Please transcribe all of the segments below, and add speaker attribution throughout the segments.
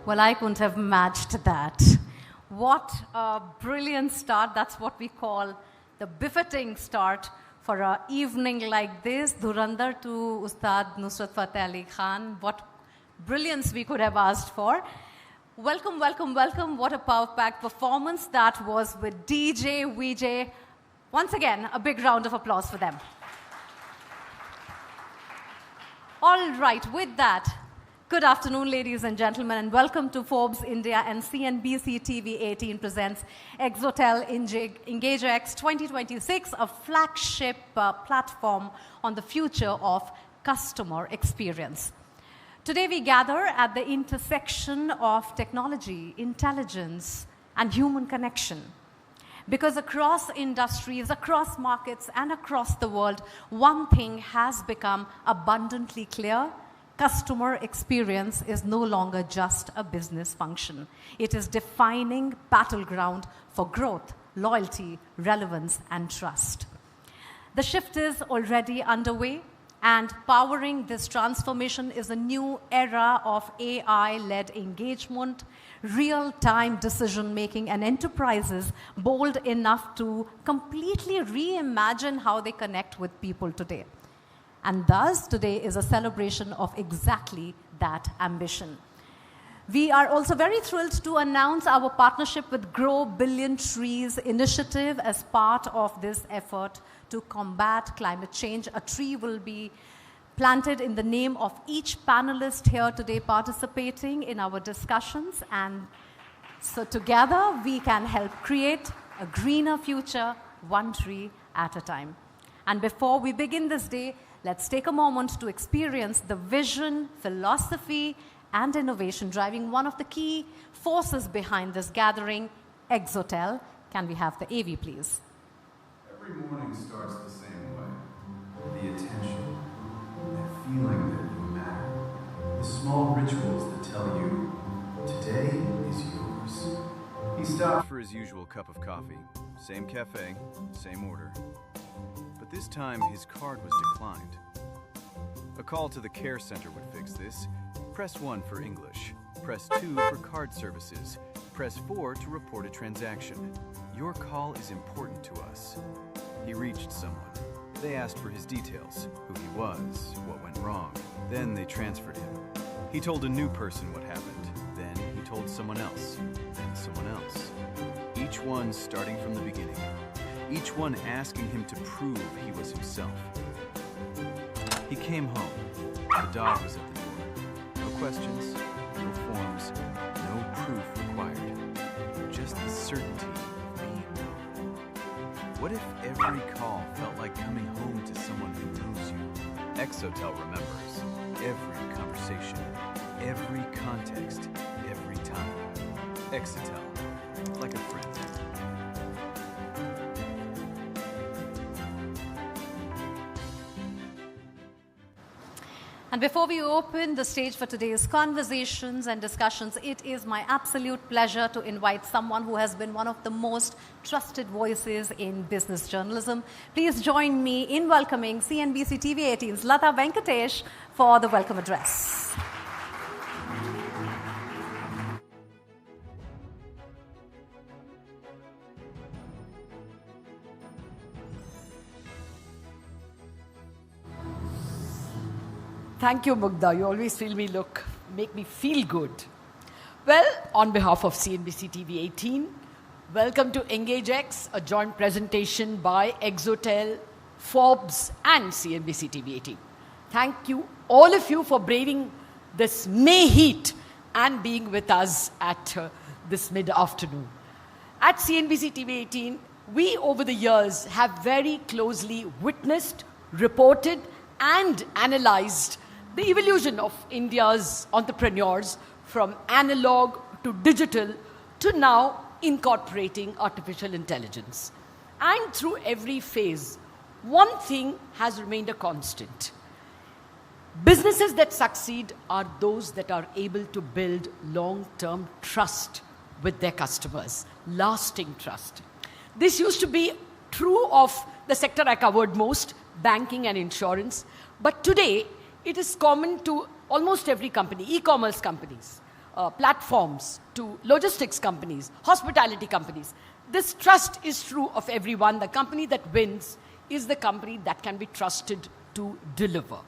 Speaker 1: Well, I couldn't have matched that. What a brilliant start. That's what we call the befitting start for an evening like this. Dhurandhar to Ustad Nusrat Fateh Ali Khan. What brilliance we could have asked for. Welcome, welcome, welcome. What a power-packed performance that was with DJ, VJ. Once again, a big round of applause for them. All right, with that, good afternoon, ladies and gentlemen, and welcome to Forbes India and CNBC-TV18 presents Exotel EngageX 2026, a flagship platform on the future of customer experience. Today we gather at the intersection of technology, intelligence, and human connection. Because across industries, across markets, and across the world, one thing has become abundantly clear. Customer experience is no longer just a business function. It is defining battleground for growth, loyalty, relevance, and trust. The shift is already underway, and powering this transformation is a new era of AI-led engagement, real-time decision-making, and enterprises bold enough to completely reimagine how they connect with people today. And thus, today is a celebration of exactly that ambition. We are also very thrilled to announce our partnership with Grow Billion Trees initiative as part of this effort to combat climate change. A tree will be planted in the name of each panelist here today participating in our discussions. And so together, we can help create a greener future, one tree at a time. And before we begin this day, let's take a moment to experience the vision, philosophy, and innovation driving one of the key forces behind this gathering, Exotel. Can we have the AV, please?
Speaker 2: Every morning starts the same way. The attention, that feeling that you matter. The small rituals that tell you, today is yours.
Speaker 3: He stopped for his usual cup of coffee. Same cafe, same order. But this time, his card was declined. A call to the care center would fix this. Press 1 for English. Press 2 for card services. Press 4 to report a transaction. Your call is important to us. He reached someone. They asked for his details, who he was, what went wrong. Then they transferred him. He told a new person what happened. Then he told someone else, then someone else. Each one starting from the beginning. Each one asking him to prove he was himself. He came home. The dog was at the door. No questions, no forms, no proof required. Just the certainty of being known. What if every call felt like coming home to someone who knows you? Exotel remembers every conversation, every context, every time. Exotel, like a friend.
Speaker 1: And before we open the stage for today's conversations and discussions, it is my absolute pleasure to invite someone who has been one of the most trusted voices in business journalism. Please join me in welcoming CNBC-TV18's Lata Venkatesh for the welcome address.
Speaker 4: Thank you, Mugdha. You always make me feel good. Well, on behalf of CNBC TV18, welcome to EngageX, a joint presentation by Exotel, Forbes, and CNBC TV18. Thank you, all of you, for braving this May heat and being with us at this mid-afternoon. At CNBC TV18, we, over the years, have very closely witnessed, reported, and analyzed the evolution of India's entrepreneurs from analog to digital to now incorporating artificial intelligence. And through every phase, one thing has remained a constant. Businesses that succeed are those that are able to build long-term trust with their customers, lasting trust. This used to be true of the sector I covered most, banking and insurance, but today, it is common to almost every company, e-commerce companies, platforms to logistics companies, hospitality companies. This trust is true of everyone. The company that wins is the company that can be trusted to deliver.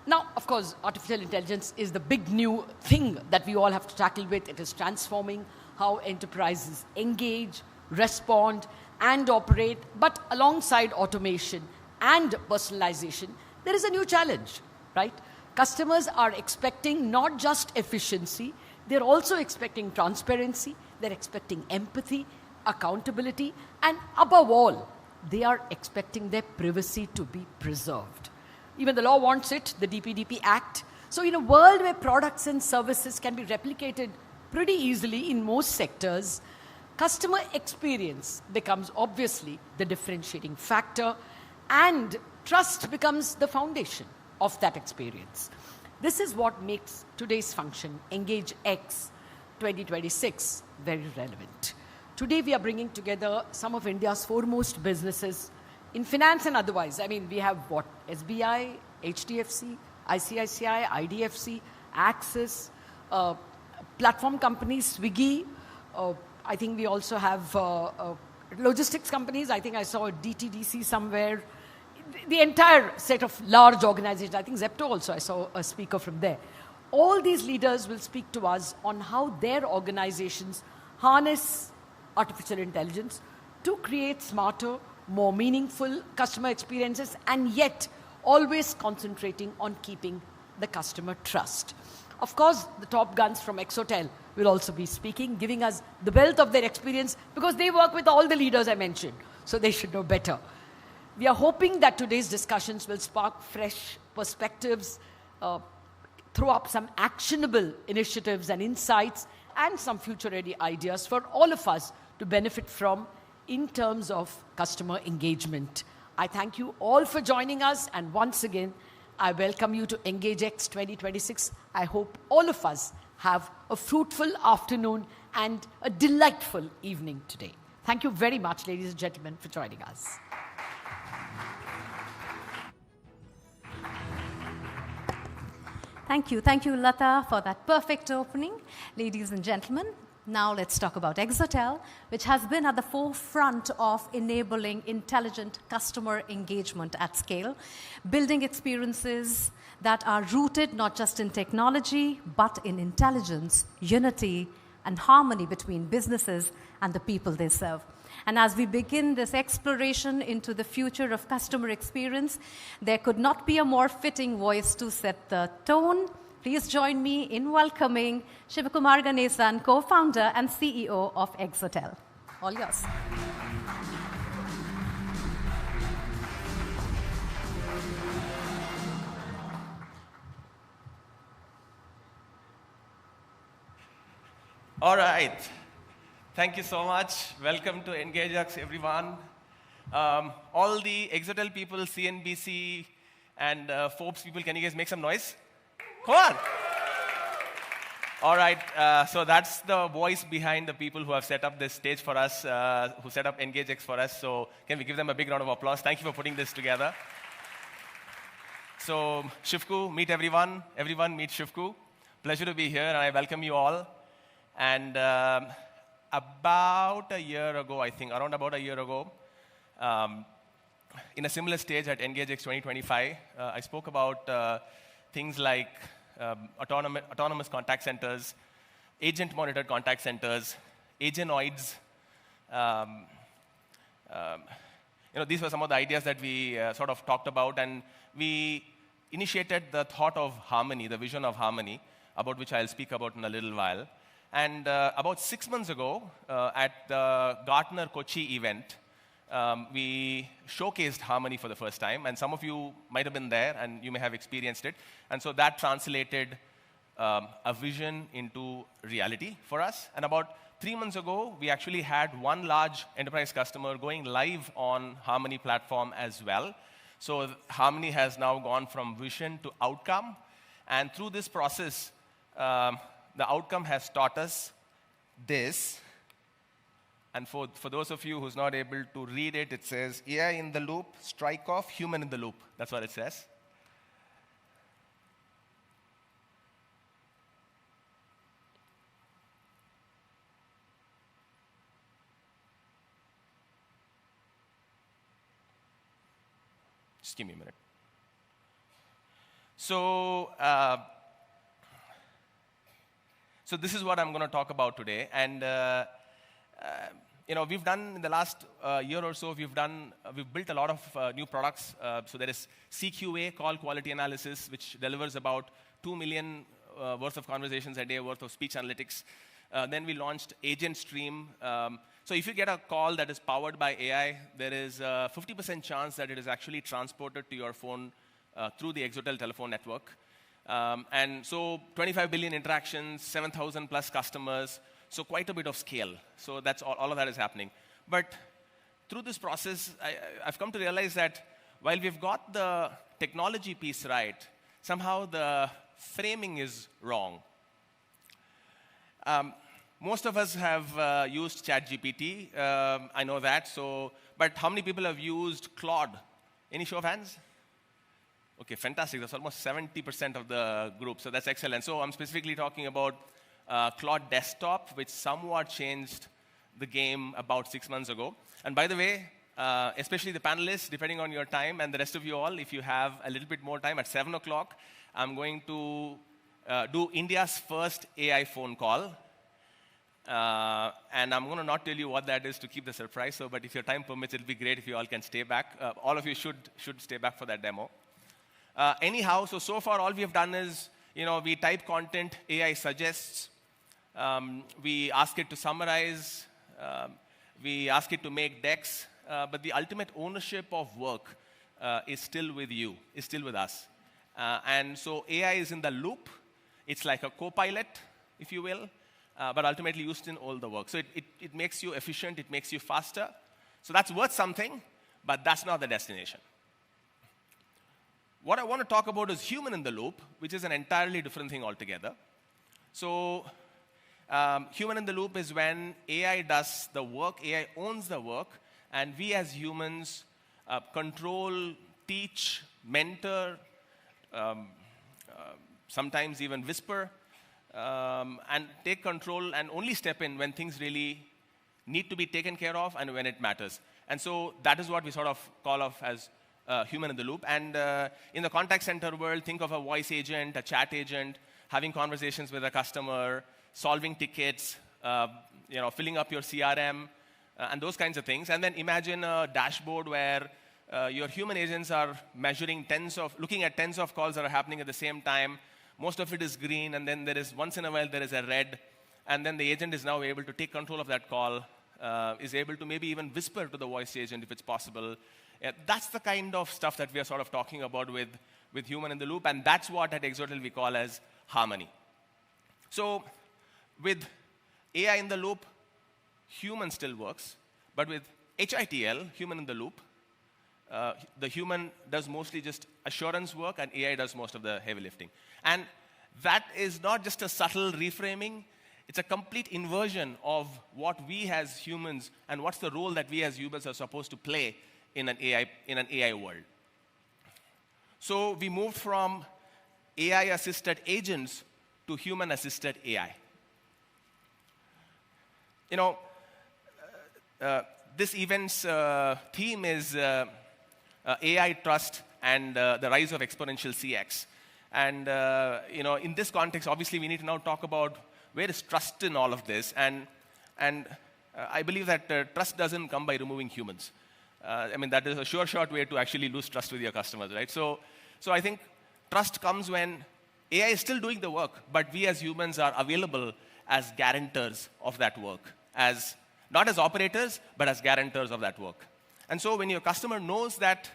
Speaker 4: Now, of course, artificial intelligence is the big new thing that we all have to tackle with. It is transforming how enterprises engage, respond, and operate. But alongside automation and personalization, there is a new challenge, right? Customers are expecting not just efficiency, they're also expecting transparency, they're expecting empathy, accountability, and above all, they are expecting their privacy to be preserved. Even the law wants it, the DPDP Act. So in a world where products and services can be replicated pretty easily in most sectors, customer experience becomes obviously the differentiating factor, and trust becomes the foundation of that experience. This is what makes today's function, EngageX 2026, very relevant. Today we are bringing together some of India's foremost businesses in finance and otherwise. I mean, we have what? SBI, HDFC, ICICI, IDFC, Axis, platform companies, Swiggy. I think we also have logistics companies. I think I saw a DTDC somewhere. The entire set of large organizations. I think Zepto also, I saw a speaker from there. All these leaders will speak to us on how their organizations harness artificial intelligence to create smarter, more meaningful customer experiences, and yet always concentrating on keeping the customer trust. Of course, the top guns from Exotel will also be speaking, giving us the wealth of their experience, because they work with all the leaders I mentioned, so they should know better. We are hoping that today's discussions will spark fresh perspectives, throw up some actionable initiatives and insights, and some future-ready ideas for all of us to benefit from in terms of customer engagement. I thank you all for joining us, and once again, I welcome you to EngageX 2026. I hope all of us have a fruitful afternoon and a delightful evening today. Thank you very much, ladies and gentlemen, for joining us.
Speaker 1: Thank you, Lata, for that perfect opening. Ladies and gentlemen, now let's talk about Exotel, which has been at the forefront of enabling intelligent customer engagement at scale, building experiences that are rooted not just in technology, but in intelligence, unity, and harmony between businesses and the people they serve. And as we begin this exploration into the future of customer experience, there could not be a more fitting voice to set the tone. Please join me in welcoming Shivakumar Ganesan, co-founder and CEO of Exotel. All yours.
Speaker 5: All right. Thank you so much. Welcome to EngageX, everyone. All the Exotel people, CNBC, and Forbes people, can you guys make some noise? Come on. All right. So that's the voice behind the people who have set up this stage for us, who set up EngageX for us. So can we give them a big round of applause? Thank you for putting this together. So Shivku, meet everyone. Everyone meet Shivku. Pleasure to be here, and I welcome you all. And about a year ago, I think, around about a year ago, in a similar stage at EngageX 2025, I spoke about things like autonomous contact centers, agent-monitored contact centers, agenoids. These were some of the ideas that we sort of talked about, and we initiated the thought of harmony, the vision of harmony, about which I'll speak about in a little while. And about 6 months ago, at the Gartner Kochi event, we showcased harmony for the first time, and some of you might have been there, and you may have experienced it. And so that translated a vision into reality for us. And about 3 months ago, we actually had one large enterprise customer going live on Harmony platform as well. So Harmony has now gone from vision to outcome. And through this process, the outcome has taught us this. And for those of you who's not able to read it, it says, AI in the loop, strike off, human in the loop. That's what it says. Just give me a minute. So, so this is what I'm going to talk about today. And we've done in the last year or so, we've built a lot of new products. So there is CQA, Call Quality Analysis, which delivers about 2 million worth of conversations a day worth of speech analytics. Then we launched Agent Stream. So if you get a call that is powered by AI, there is a 50% chance that it is actually transported to your phone through the Exotel telephone network. And so 25 billion interactions, 7,000 plus customers, so quite a bit of scale. So that's all of that is happening. But through this process, I've come to realize that while we've got the technology piece right, somehow the framing is wrong. Most of us have used ChatGPT. I know that. But how many people have used Claude? Any show of hands? Okay, fantastic. That's almost 70% of the group. So that's excellent. So I'm specifically talking about Claude Desktop, which somewhat changed the game about 6 months ago. And by the way, especially the panelists, depending on your time, and the rest of you all, if you have a little bit more time, at 7 o'clock, I'm going to do India's first AI phone call. And I'm going to not tell you what that is to keep the surprise. But if your time permits, it'll be great if you all can stay back. All of you should stay back for that demo. Anyhow, so far all we have done is, we type content, AI suggests. We ask it to summarize. We ask it to make decks. But the ultimate ownership of work is still with you, is still with us. And so AI is in the loop. It's like a co-pilot, if you will. But ultimately used in all the work. So it makes you efficient, it makes you faster. So that's worth something, but that's not the destination. What I want to talk about is human in the loop, which is an entirely different thing altogether. So human in the loop is when AI does the work, AI owns the work, and we as humans control, teach, mentor, sometimes even whisper, and take control and only step in when things really need to be taken care of and when it matters. And so that is what we sort of call of as human in the loop. And in the contact center world, think of a voice agent, a chat agent, having conversations with a customer, solving tickets, filling up your CRM, and those kinds of things. And then imagine a dashboard where your human agents are looking at tens of calls that are happening at the same time. Most of it is green, and then there is, once in a while, there is a red. And then the agent is now able to take control of that call, is able to maybe even whisper to the voice agent if it's possible. That's the kind of stuff that we are sort of talking about with human in the loop, and that's what at Exotel we call as harmony. So with AI in the loop, human still works, but with HITL, human in the loop, the human does mostly just assurance work, and AI does most of the heavy lifting. And that is not just a subtle reframing, it's a complete inversion of what we as humans and what's the role that we as humans are supposed to play in an AI world. So we moved from AI-assisted agents to human-assisted AI. This event's theme is AI trust and the rise of exponential CX. And in this context, obviously, we need to now talk about where is trust in all of this. And I believe that trust doesn't come by removing humans. That is a sure shot way to actually lose trust with your customers, right? So I think trust comes when AI is still doing the work, but we as humans are available as guarantors of that work, not as operators, but as guarantors of that work. And so when your customer knows that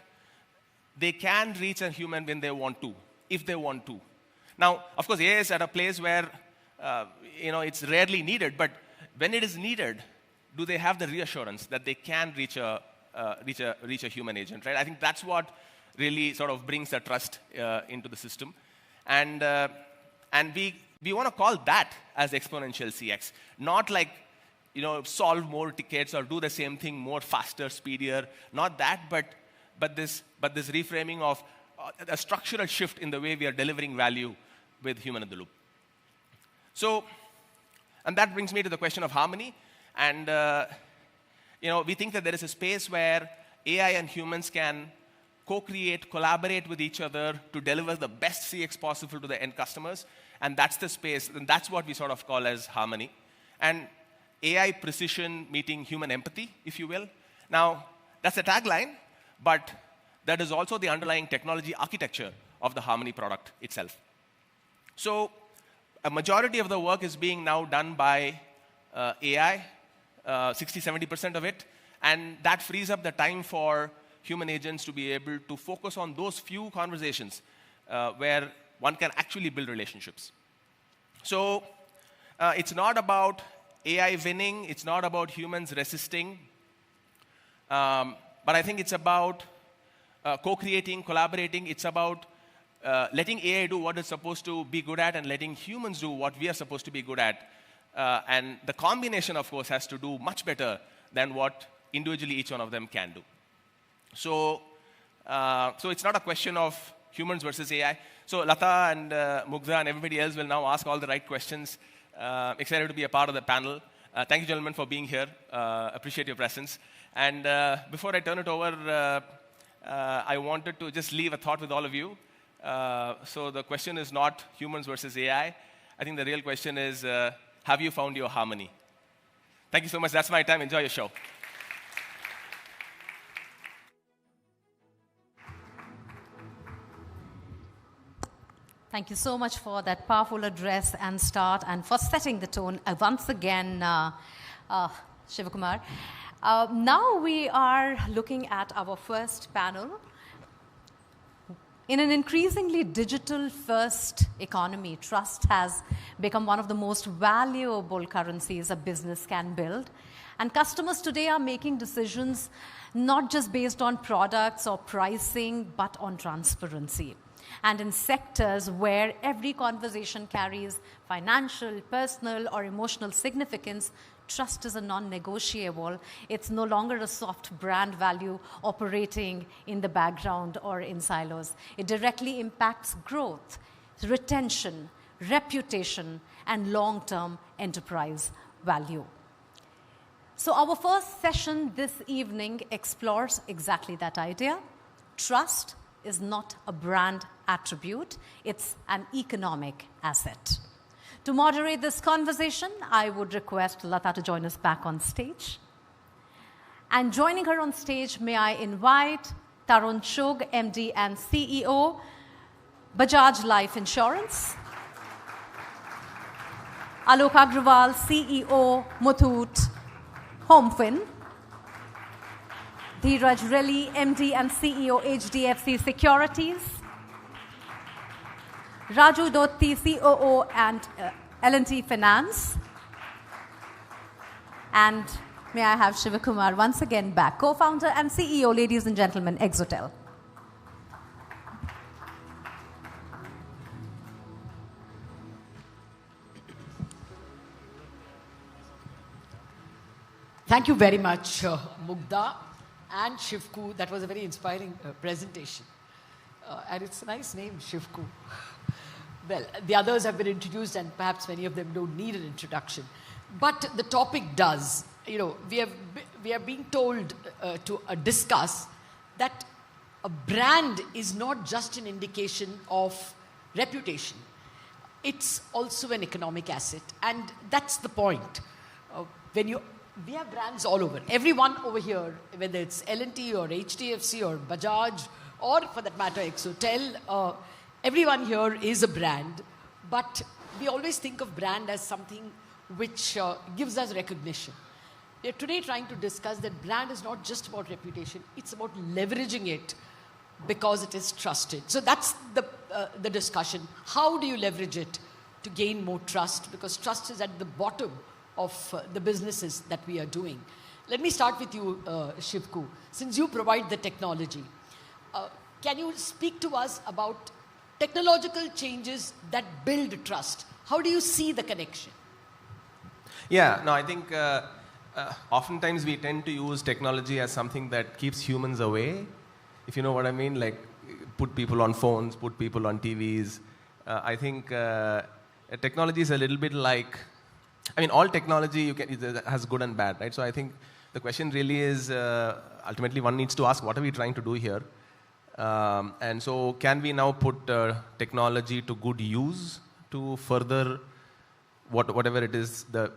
Speaker 5: they can reach a human when they want to, if they want to. Now, of course, AI is at a place where it's rarely needed, but when it is needed, do they have the reassurance that they can reach a human agent, right? I think that's what really sort of brings the trust into the system. And we want to call that as exponential CX, not like solve more tickets or do the same thing more faster, speedier. Not that, but this reframing of a structural shift in the way we are delivering value with human in the loop. So, and that brings me to the question of harmony. And we think that there is a space where AI and humans can co-create, collaborate with each other to deliver the best CX possible to the end customers. And that's the space, and that's what we sort of call as harmony. And AI precision meeting human empathy, if you will. Now, that's a tagline, but that is also the underlying technology architecture of the Harmony product itself. So a majority of the work is being now done by AI, 60-70% of it, and that frees up the time for human agents to be able to focus on those few conversations where one can actually build relationships. So it's not about AI winning, it's not about humans resisting, but I think it's about co-creating, collaborating. It's about letting AI do what it's supposed to be good at and letting humans do what we are supposed to be good at. And the combination, of course, has to do much better than what individually each one of them can do. So it's not a question of humans versus AI. So Lata and Mugdha and everybody else will now ask all the right questions. Excited to be a part of the panel. Thank you, gentlemen, for being here. Appreciate your presence. And before I turn it over, I wanted to just leave a thought with all of you. So the question is not humans versus AI. I think the real question is, have you found your harmony? Thank you so much. That's my time. Enjoy your show.
Speaker 1: Thank you so much for that powerful address and start, and for setting the tone once again, Shivakumar. Now we are looking at our first panel. In an increasingly digital-first economy, trust has become one of the most valuable currencies a business can build. And customers today are making decisions not just based on products or pricing, but on transparency. And in sectors where every conversation carries financial, personal, or emotional significance, trust is a non-negotiable. It's no longer a soft brand value operating in the background or in silos. It directly impacts growth, retention, reputation, and long-term enterprise value. So our first session this evening explores exactly that idea. Trust is not a brand attribute, it's an economic asset. To moderate this conversation, I would request Lata to join us back on stage. And joining her on stage, may I invite Tarun Chugh, MD and CEO, Bajaj Life Insurance, Alok Agrawal, CEO, Muthoot HomeFin, Dheeraj Relly, MD and CEO, HDFC Securities, Raju Dotti, COO and L&T Finance, and may I have Shivakumar once again back, co-founder and CEO, ladies and gentlemen, Exotel.
Speaker 4: Thank you very much, Mugdha and Shivku. That was a very inspiring presentation. And it's a nice name, Shivku. Well, the others have been introduced, and perhaps many of them don't need an introduction. But the topic does. You know, we are being told to discuss that a brand is not just an indication of reputation. It's also an economic asset, and that's the point. We have brands all over. Everyone over here, whether it's L&T or HDFC or Bajaj, or for that matter, Exotel, everyone here is a brand, but we always think of brand as something which gives us recognition. We are today trying to discuss that brand is not just about reputation, it's about leveraging it because it is trusted. So that's the discussion. How do you leverage it to gain more trust? Because trust is at the bottom of the businesses that we are doing. Let me start with you, Shivku. Since you provide the technology, can you speak to us about technological changes that build trust? How do you see the connection?
Speaker 5: Yeah, no, I think oftentimes we tend to use technology as something that keeps humans away, if you know what I mean, like put people on phones, put people on TVs. I think technology is a little bit like, I mean, all technology has good and bad, right? So I think the question really is, ultimately one needs to ask, what are we trying to do here? And so can we now put technology to good use to further whatever it is, the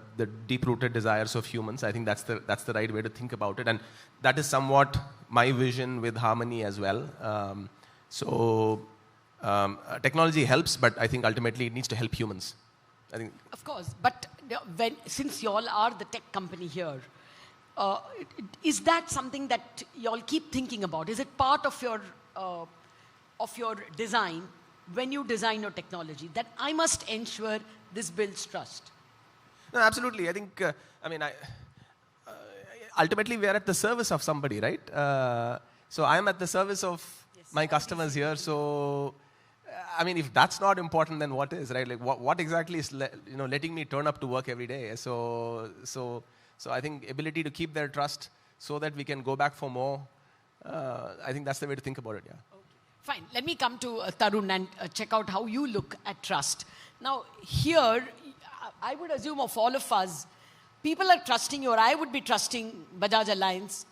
Speaker 5: deep-rooted desires of humans? I think that's the right way to think about it. And that is somewhat my vision with Harmony as well. Technology helps, but I think ultimately it needs to help humans. I think.
Speaker 4: Of course, but since you all are the tech company here, is that something that you all keep thinking about? Is it part of your design when you design your technology that I must ensure this builds trust?
Speaker 5: No, absolutely. I think, ultimately we are at the service of somebody, right? So I'm at the service of my customers here. So, if that's not important, then what is, right? Like, what exactly is, letting me turn up to work every day? So I think ability to keep their trust so that we can go back for more. I think that's the way to think about it. Yeah.
Speaker 4: Okay. Fine. Let me come to Tarun and check out how you look at trust. Now, here, I would assume of all of us, people are trusting you, or I would be trusting Bajaj Alliance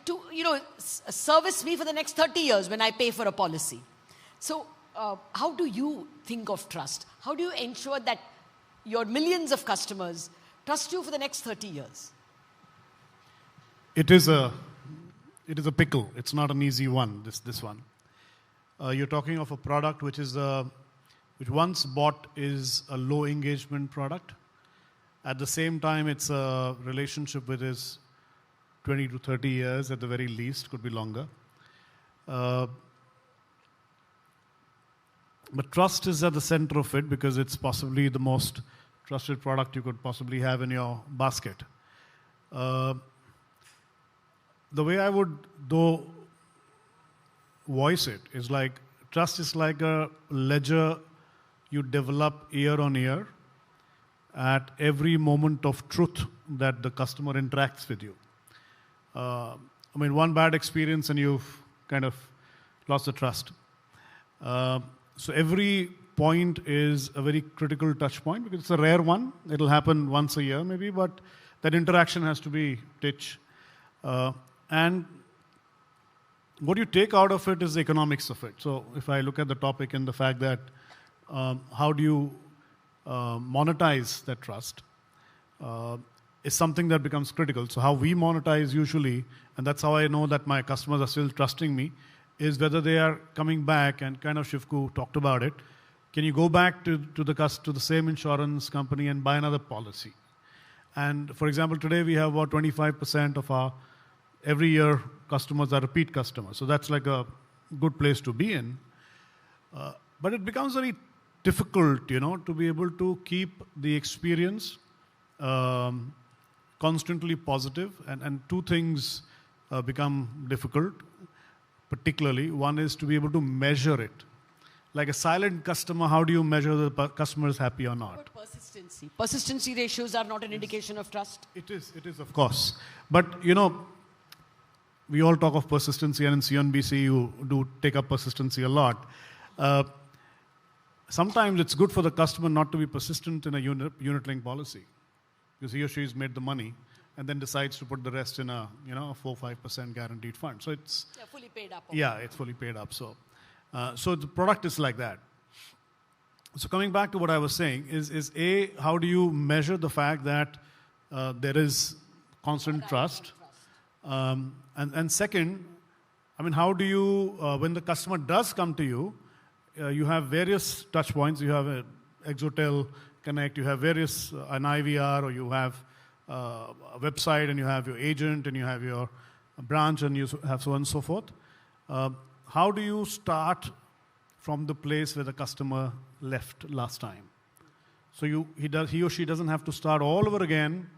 Speaker 4: to service me for the next 30 years when I pay for a policy. So, how do you think of trust? How do you ensure that your millions of customers trust you for the next 30 years?
Speaker 6: It is a pickle. It's not an easy one, this one. You're talking of a product which once bought is a low engagement product. At the same time, it's a relationship which is 20 to 30 years at the very least, could be longer. But trust is at the center of it because it's possibly the most trusted product you could possibly have in your basket. The way I would, though, voice it is like, trust is like a ledger you develop year on year at every moment of truth that the customer interacts with you. One bad experience and you've kind of lost the trust. So every point is a very critical touch point because it's a rare one. It'll happen once a year maybe, but that interaction has to be rich. And what you take out of it is the economics of it. So if I look at the topic and the fact that how do you monetize that trust is something that becomes critical. So how we monetize usually, and that's how I know that my customers are still trusting me, is whether they are coming back, and kind of Shivku talked about it. Can you go back to the same insurance company and buy another policy? And for example, today we have about 25% of our every year customers are repeat customers. So that's like a good place to be in. But it becomes very difficult, to be able to keep the experience constantly positive. And two things become difficult, particularly. One is to be able to measure it. Like a silent customer, how do you measure the customer is happy or not?
Speaker 4: But persistency. Persistency ratios are not an indication of trust.
Speaker 6: It is of course. But, we all talk of persistency, and in CNBC you do take up persistency a lot. Sometimes it's good for the customer not to be persistent in a unit-linked policy because he or she has made the money and then decides to put the rest in a 4-5% guaranteed fund. So it's
Speaker 4: fully paid up.
Speaker 6: Yeah, it's fully paid up. So the product is like that. So coming back to what I was saying is how do you measure the fact that there is constant trust? And second, how do you, when the customer does come to you, you have various touch points. You have an Exotel Connect, you have various, an IVR, or you have a website, and you have your agent, and you have your branch, and you have so on and so forth. How do you start from the place where the customer left last time? So he or she doesn't have to start all over again,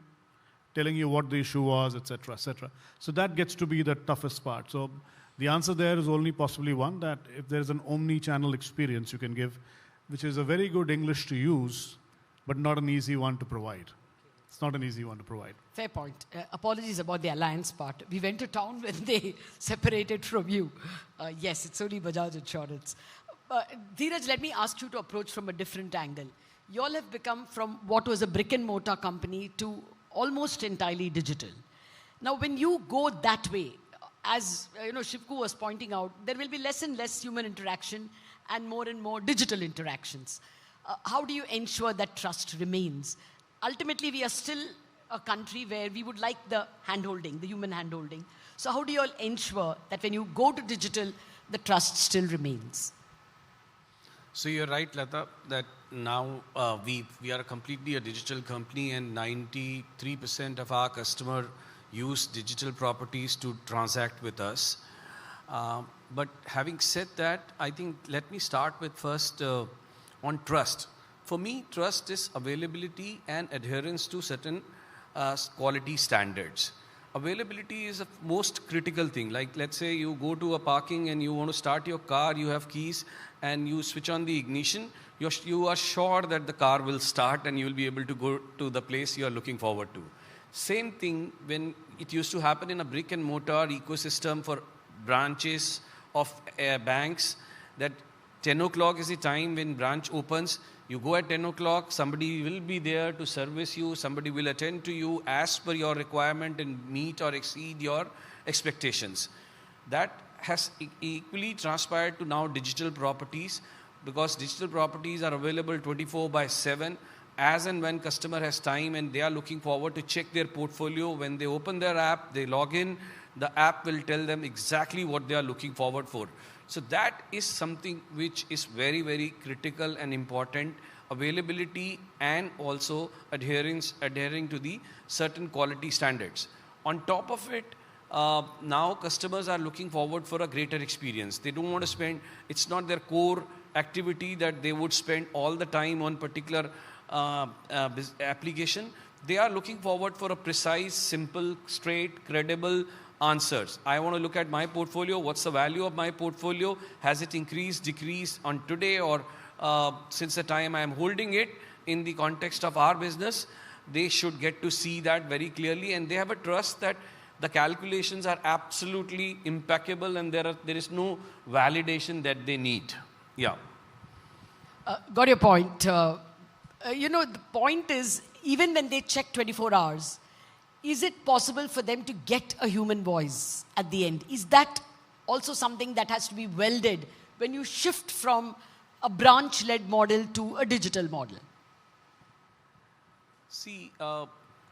Speaker 6: telling you what the issue was, etc., etc. So that gets to be the toughest part. So the answer there is only possibly one, that if there is an omni-channel experience you can give, which is a very good English to use, but not an easy one to provide. It's not an easy one to provide.
Speaker 4: Fair point. Apologies about the alliance part. We went to town when they separated from you. Yes, it's only Bajaj Insurance. Dheeraj, let me ask you to approach from a different angle. You all have become from what was a brick and mortar company to almost entirely digital. Now, when you go that way, as Shivku was pointing out, there will be less and less human interaction and more digital interactions. How do you ensure that trust remains? Ultimately, we are still a country where we would like the hand-holding, the human hand-holding. So how do you all ensure that when you go to digital, the trust still remains?
Speaker 7: So you're right, Lata, that now we are completely a digital company, and 93% of our customer use digital properties to transact with us. But having said that, I think let me start with first on trust. For me, trust is availability and adherence to certain quality standards. Availability is the most critical thing. Like, let's say you go to a parking and you want to start your car, you have keys, and you switch on the ignition, you are sure that the car will start and you will be able to go to the place you are looking forward to. Same thing when it used to happen in a brick and mortar ecosystem for branches of banks, that 10 o'clock is the time when branch opens. You go at 10 o'clock, somebody will be there to service you, somebody will attend to you as per your requirement and meet or exceed your expectations. That has equally transpired to now digital properties, because digital properties are available 24/7 as and when customer has time and they are looking forward to check their portfolio. When they open their app, they log in, the app will tell them exactly what they are looking forward for. So that is something which is very, very critical and important. Availability and also adhering to the certain quality standards. On top of it, now customers are looking forward for a greater experience. They don't want to spend, it's not their core activity that they would spend all the time on particular application. They are looking forward for a precise, simple, straight, credible answers. I want to look at my portfolio. What's the value of my portfolio? Has it increased, decreased on today, or since the time I am holding it in the context of our business? They should get to see that very clearly, and they have a trust that the calculations are absolutely impeccable and there is no validation that they need. Yeah.
Speaker 4: Got your point. The point is, even when they check 24 hours, is it possible for them to get a human voice at the end? Is that also something that has to be welded when you shift from a branch-led model to a digital model?
Speaker 7: See,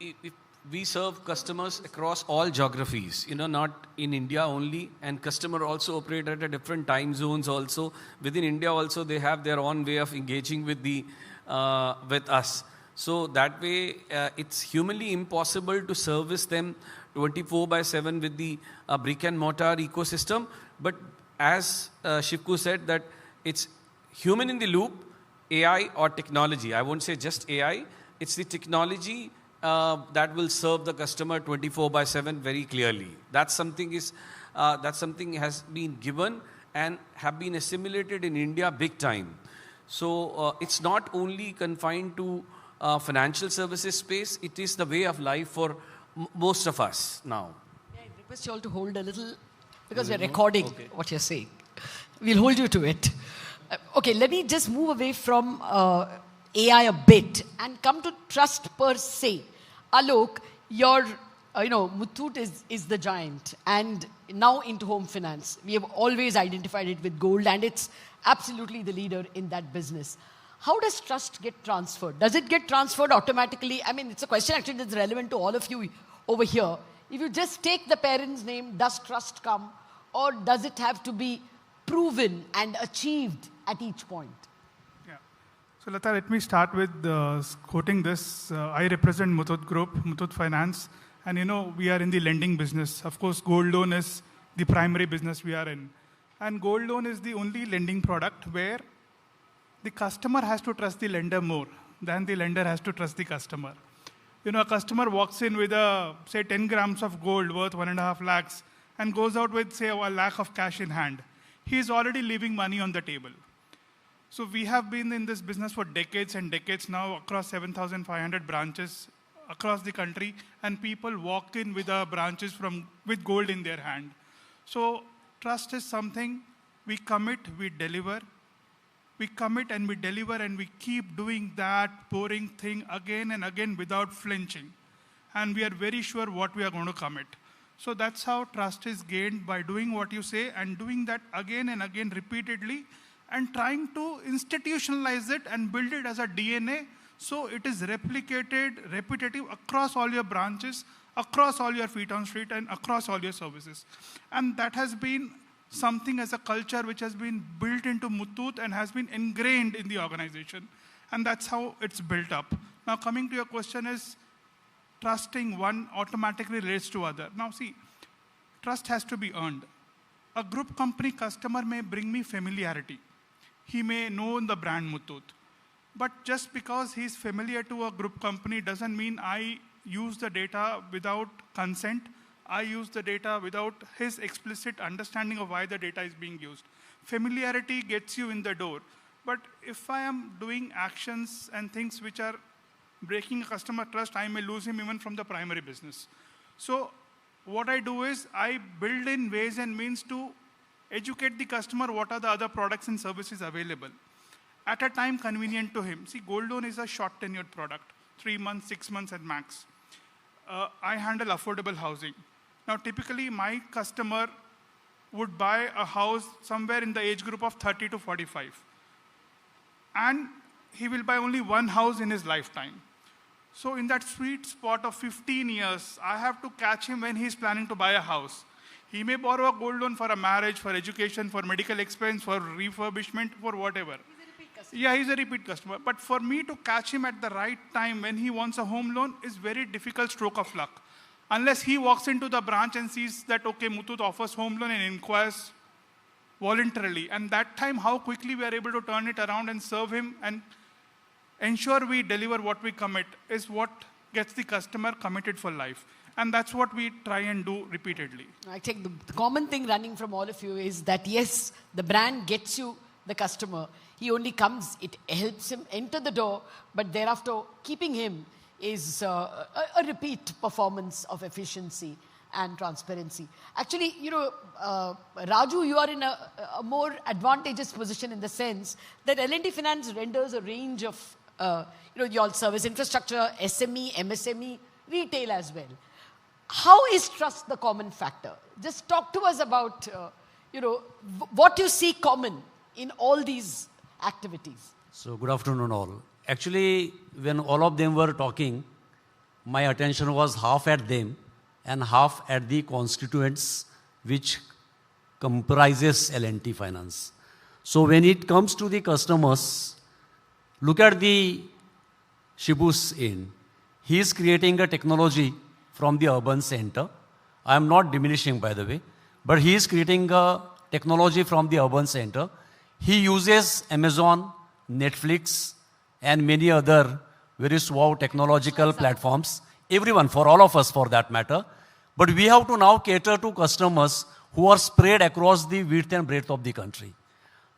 Speaker 7: if we serve customers across all geographies, not in India only, and customer also operate at a different time zones also. Within India also, they have their own way of engaging with with us. So that way, it's humanly impossible to service them 24/7 with the brick and mortar ecosystem. But as Shivku said, that it's human in the loop, AI or technology. I won't say just AI. It's the technology that will serve the customer 24/7 very clearly. That's something has been given and have been assimilated in India big time. So it's not only confined to financial services space, it is the way of life for most of us now.
Speaker 4: Yeah, I request you all to hold a little, because we're recording what you're saying. We'll hold you to it. Okay, let me just move away from AI a bit and come to trust per se. Alok, your, Muthoot is the giant, and now into home finance. We have always identified it with gold, and it's absolutely the leader in that business. How does trust get transferred? Does it get transferred automatically? I mean, it's a question actually that's relevant to all of you over here. If you just take the parent's name, does trust come? Or does it have to be proven and achieved at each point?
Speaker 8: Yeah. So Lata, let me start with quoting this. I represent Muthoot Group, Muthoot Finance. And we are in the lending business. Of course, gold loan is the primary business we are in. And gold loan is the only lending product where the customer has to trust the lender more than the lender has to trust the customer. A customer walks in with say 10 grams of gold worth 1.5 lakhs and goes out with say 1 lakh of cash in hand. He is already leaving money on the table. So we have been in this business for decades and decades now, across 7,500 branches across the country, and people walk in with branches with gold in their hand. So trust is something we commit, we deliver. We commit and we deliver, and we keep doing that boring thing again and again without flinching. And we are very sure what we are going to commit. So that's how trust is gained, by doing what you say and doing that again and again repeatedly and trying to institutionalize it and build it as a DNA so it is replicated, repetitive across all your branches, across all your feet on street and across all your services. And that has been something as a culture which has been built into Muthoot and has been ingrained in the organization. And that's how it's built up. Now coming to your question is, trusting one automatically relates to other. Now see, trust has to be earned. A group company customer may bring me familiarity. He may know the brand Muthoot. But just because he's familiar to a group company doesn't mean I use the data without consent. I use the data without his explicit understanding of why the data is being used. Familiarity gets you in the door. But if I am doing actions and things which are breaking a customer trust, I may lose him even from the primary business. So what I do is I build in ways and means to educate the customer what are the other products and services available at a time convenient to him. See, gold loan is a short tenured product, 3 months, 6 months at max. I handle affordable housing. Now, typically, my customer would buy a house somewhere in the age group of 30 to 45. And he will buy only one house in his lifetime. So in that sweet spot of 15 years, I have to catch him when he's planning to buy a house. He may borrow a gold loan for a marriage, for education, for medical expense, for refurbishment, for whatever. Yeah, he's a repeat customer. But for me to catch him at the right time when he wants a home loan is very difficult stroke of luck. Unless he walks into the branch and sees that, okay, Muthoot offers home loan and inquires voluntarily. And that time, how quickly we are able to turn it around and serve him and ensure we deliver what we commit is what gets the customer committed for life. And that's what we try and do repeatedly.
Speaker 4: I think the common thing running from all of you is that, yes, the brand gets you the customer. He only comes, it helps him enter the door, but thereafter keeping him is a repeat performance of efficiency and transparency. Actually, Raju, you are in a more advantageous position in the sense that L&T Finance renders a range of your service infrastructure, SME, MSME, retail as well. How is trust the common factor? Just talk to us about what you see common in all these activities.
Speaker 9: So good afternoon all. Actually, when all of them were talking, my attention was half at them and half at the constituents which comprises L&T Finance. So when it comes to the customers, look at the Shibu's end. He is creating a technology from the urban center. I am not diminishing, by the way, but he is creating a technology from the urban center. He uses Amazon, Netflix, and many other very suave technological platforms. Everyone, for all of us for that matter. But we have to now cater to customers who are spread across the width and breadth of the country.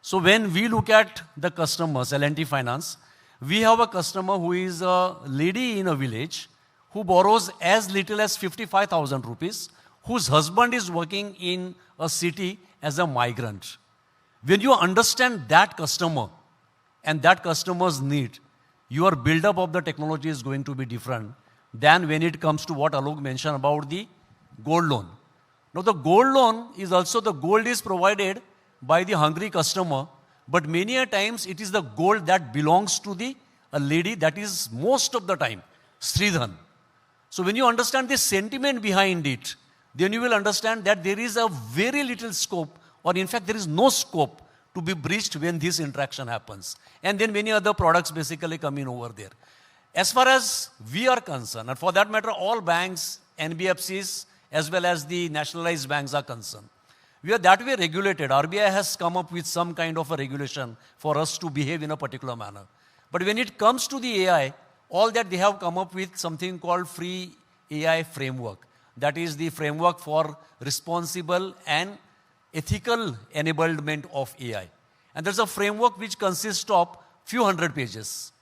Speaker 9: So when we look at the customers, L&T Finance, we have a customer who is a lady in a village who borrows as little as 55,000 rupees, whose husband is working in a city as a migrant. When you understand that customer and that customer's need, your build-up of the technology is going to be different than when it comes to what Alok mentioned about the gold loan. Now the gold loan is also, the gold is provided by the hungry customer, but many a times it is the gold that belongs to a lady that is most of the time Sridhan. So when you understand the sentiment behind it, then you will understand that there is a very little scope, or in fact there is no scope to be breached when this interaction happens. And then many other products basically come in over there. As far as we are concerned, and for that matter all banks, NBFCs, as well as the nationalized banks are concerned, we are that way regulated. RBI has come up with some kind of a regulation for us to behave in a particular manner. But when it comes to the AI, all that they have come up with something called free AI framework. That is the framework for responsible and ethical enablement of AI. And there's a framework which consists of few hundred pages.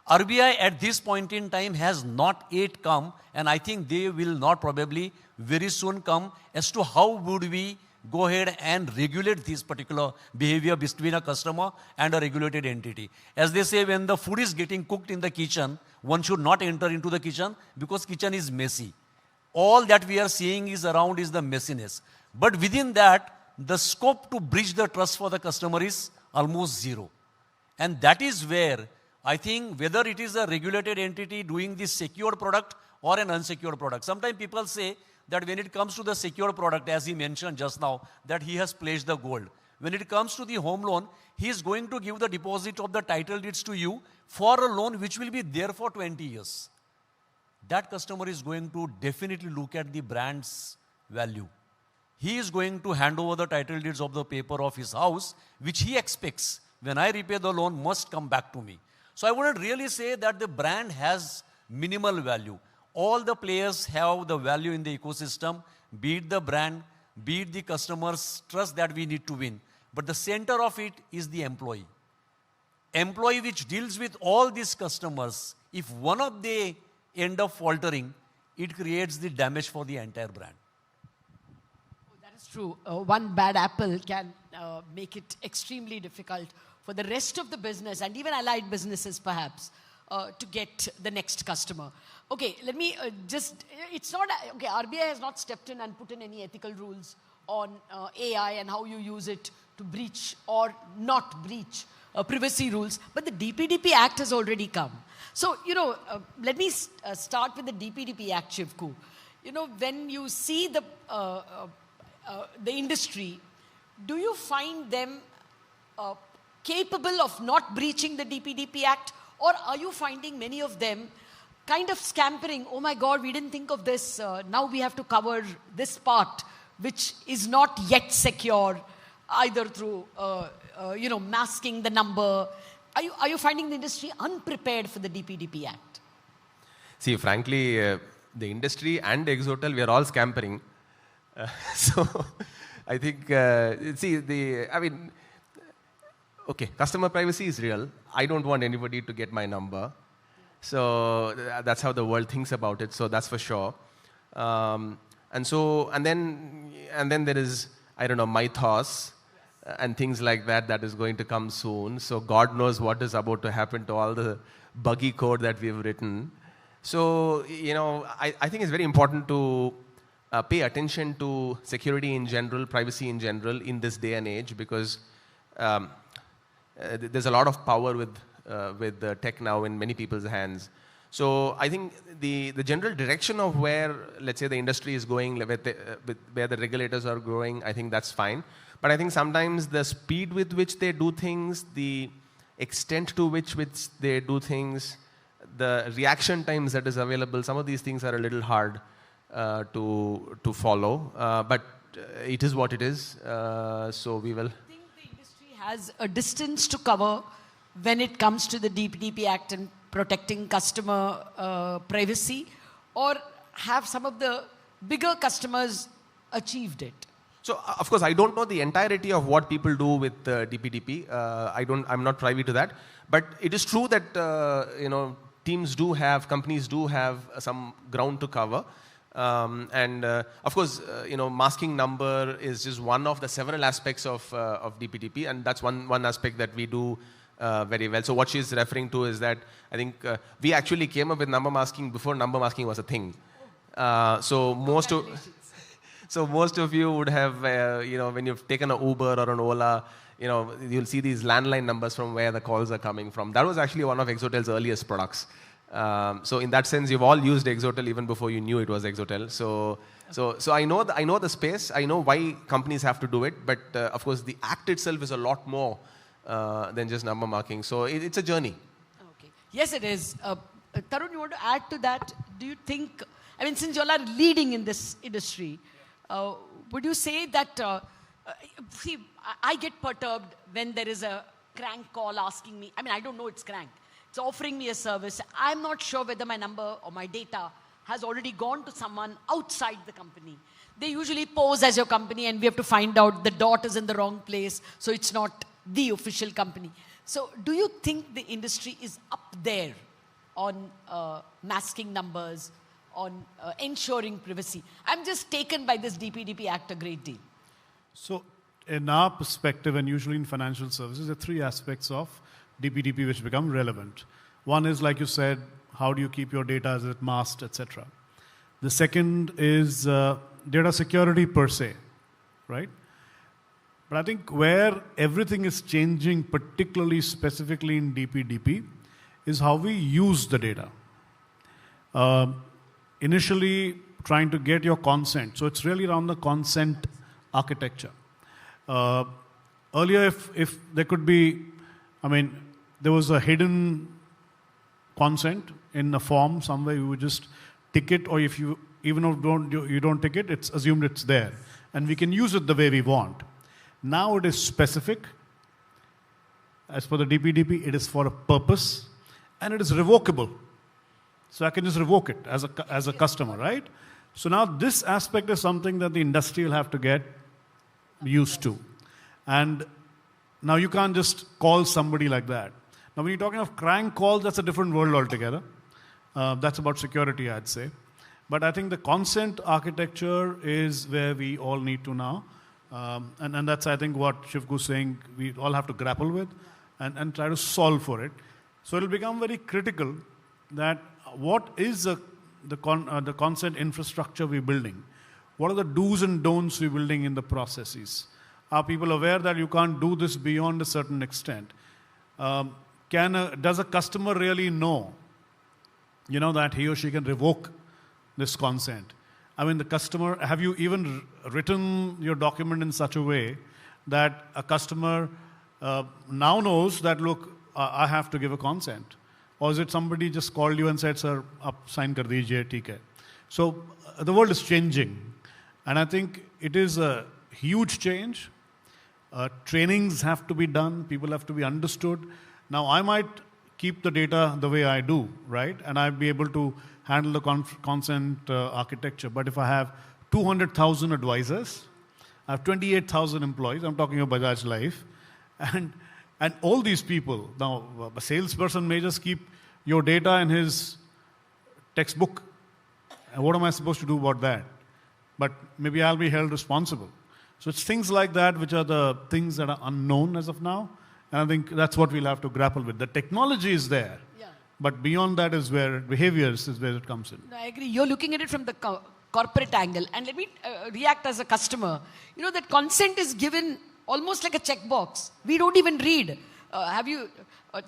Speaker 9: RBI at this point in time has not yet come, and I think they will not probably very soon come as to how would we go ahead and regulate this particular behavior between a customer and a regulated entity. As they say, when the food is getting cooked in the kitchen, one should not enter into the kitchen because kitchen is messy. All that we are seeing is around is the messiness. But within that, the scope to bridge the trust for the customer is almost zero. And that is where I think whether it is a regulated entity doing this secured product or an unsecured product. Sometimes people say that when it comes to the secured product, as he mentioned just now, that he has pledged the gold. When it comes to the home loan, he is going to give the deposit of the title deeds to you for a loan which will be there for 20 years. That customer is going to definitely look at the brand's value. He is going to hand over the title deeds of the paper of his house, which he expects, when I repay the loan, must come back to me. So I wouldn't really say that the brand has minimal value. All the players have the value in the ecosystem, be it the brand, be it the customer's trust that we need to win. But the center of it is the employee. Employee which deals with all these customers, if one of they end up faltering, it creates the damage for the entire brand.
Speaker 4: That is true. One bad apple can make it extremely difficult for the rest of the business and even allied businesses perhaps to get the next customer. Okay, let me it's not, okay, RBI has not stepped in and put in any ethical rules on AI and how you use it to breach or not breach privacy rules, but the DPDP Act has already come. So, let me start with the DPDP Act, Shivku. When you see the industry, do you find them capable of not breaching the DPDP Act, or are you finding many of them kind of scampering, oh my God, we didn't think of this, now we have to cover this part, which is not yet secure, either through, masking the number. Are you finding the industry unprepared for the DPDP Act?
Speaker 5: See, frankly, the industry and Exotel, we are all scampering. So, I think, okay, customer privacy is real. I don't want anybody to get my number. So, that's how the world thinks about it. So, that's for sure. And then there is, I don't know, mythos and things like that is going to come soon. So God knows what is about to happen to all the buggy code that we've written. So, I think it's very important to pay attention to security in general, privacy in general in this day and age, because there's a lot of power with tech now in many people's hands. So I think the general direction of where, let's say, the industry is going, where the regulators are growing, I think that's fine. But I think sometimes the speed with which they do things, the extent to which they do things, the reaction times that is available, some of these things are a little hard to follow. But it is what it is. So we will.
Speaker 4: I think the industry has a distance to cover when it comes to the DPDP Act and protecting customer privacy, or have some of the bigger customers achieved it?
Speaker 5: So, of course, I don't know the entirety of what people do with DPDP. I'm not privy to that. But it is true that, companies do have some ground to cover. Of course, masking number is just one of the several aspects of DPDP, and that's one aspect that we do very well. So what she's referring to is that I think we actually came up with number masking before number masking was a thing. So most of you would have, when you've taken an Uber or an Ola, you'll see these landline numbers from where the calls are coming from. That was actually one of Exotel's earliest products. So in that sense, you've all used Exotel even before you knew it was Exotel. So I know the space. I know why companies have to do it. But of course, the act itself is a lot more than just number marking. So it's a journey.
Speaker 4: Okay. Yes, it is. Tarun, you want to add to that? Do you think, since you all are leading in this industry, would you say that, I get perturbed when there is a crank call asking me, I don't know it's crank. It's offering me a service. I'm not sure whether my number or my data has already gone to someone outside the company. They usually pose as your company and we have to find out the dot is in the wrong place, so it's not the official company. So do you think the industry is up there on masking numbers, on ensuring privacy? I'm just taken by this DPDP Act a great deal.
Speaker 6: So in our perspective, and usually in financial services, there are three aspects of DPDP which become relevant. One is, like you said, how do you keep your data, is it masked, etc. The second is data security per se, right? But I think where everything is changing, particularly specifically in DPDP, is how we use the data. Initially, trying to get your consent. So it's really around the consent architecture. Earlier, if there could be, there was a hidden consent in a form somewhere, you would just tick it, or if you even if you don't tick it, it's assumed it's there. And we can use it the way we want. Now it is specific. As per the DPDP, it is for a purpose, and it is revocable. So I can just revoke it as a customer, right? So now this aspect is something that the industry will have to get used to. And now you can't just call somebody like that. Now when you're talking of crank calls, that's a different world altogether. That's about security, I'd say. But I think the consent architecture is where we all need to now. And that's, I think, what Shivku's saying we all have to grapple with and try to solve for it. So it'll become very critical that what is the consent infrastructure we're building? What are the do's and don'ts we're building in the processes? Are people aware that you can't do this beyond a certain extent? Does a customer really know, that he or she can revoke this consent? The customer, have you even written your document in such a way that a customer now knows that, look, I have to give a consent? Or is it somebody just called you and said, sir, sign kar dijiye, theek hai? So the world is changing. And I think it is a huge change. Trainings have to be done. People have to be understood. Now, I might keep the data the way I do, right? And I'll be able to handle the consent architecture. But if I have 200,000 advisors, I have 28,000 employees, I'm talking about Bajaj Life, and all these people, now a salesperson may just keep your data in his textbook. And what am I supposed to do about that? But maybe I'll be held responsible. So it's things like that which are the things that are unknown as of now. And I think that's what we'll have to grapple with. The technology is there. Yeah. But beyond that is where behaviors is where it comes in.
Speaker 4: I agree. You're looking at it from the corporate angle. And let me react as a customer. That consent is given almost like a checkbox. We don't even read. Have you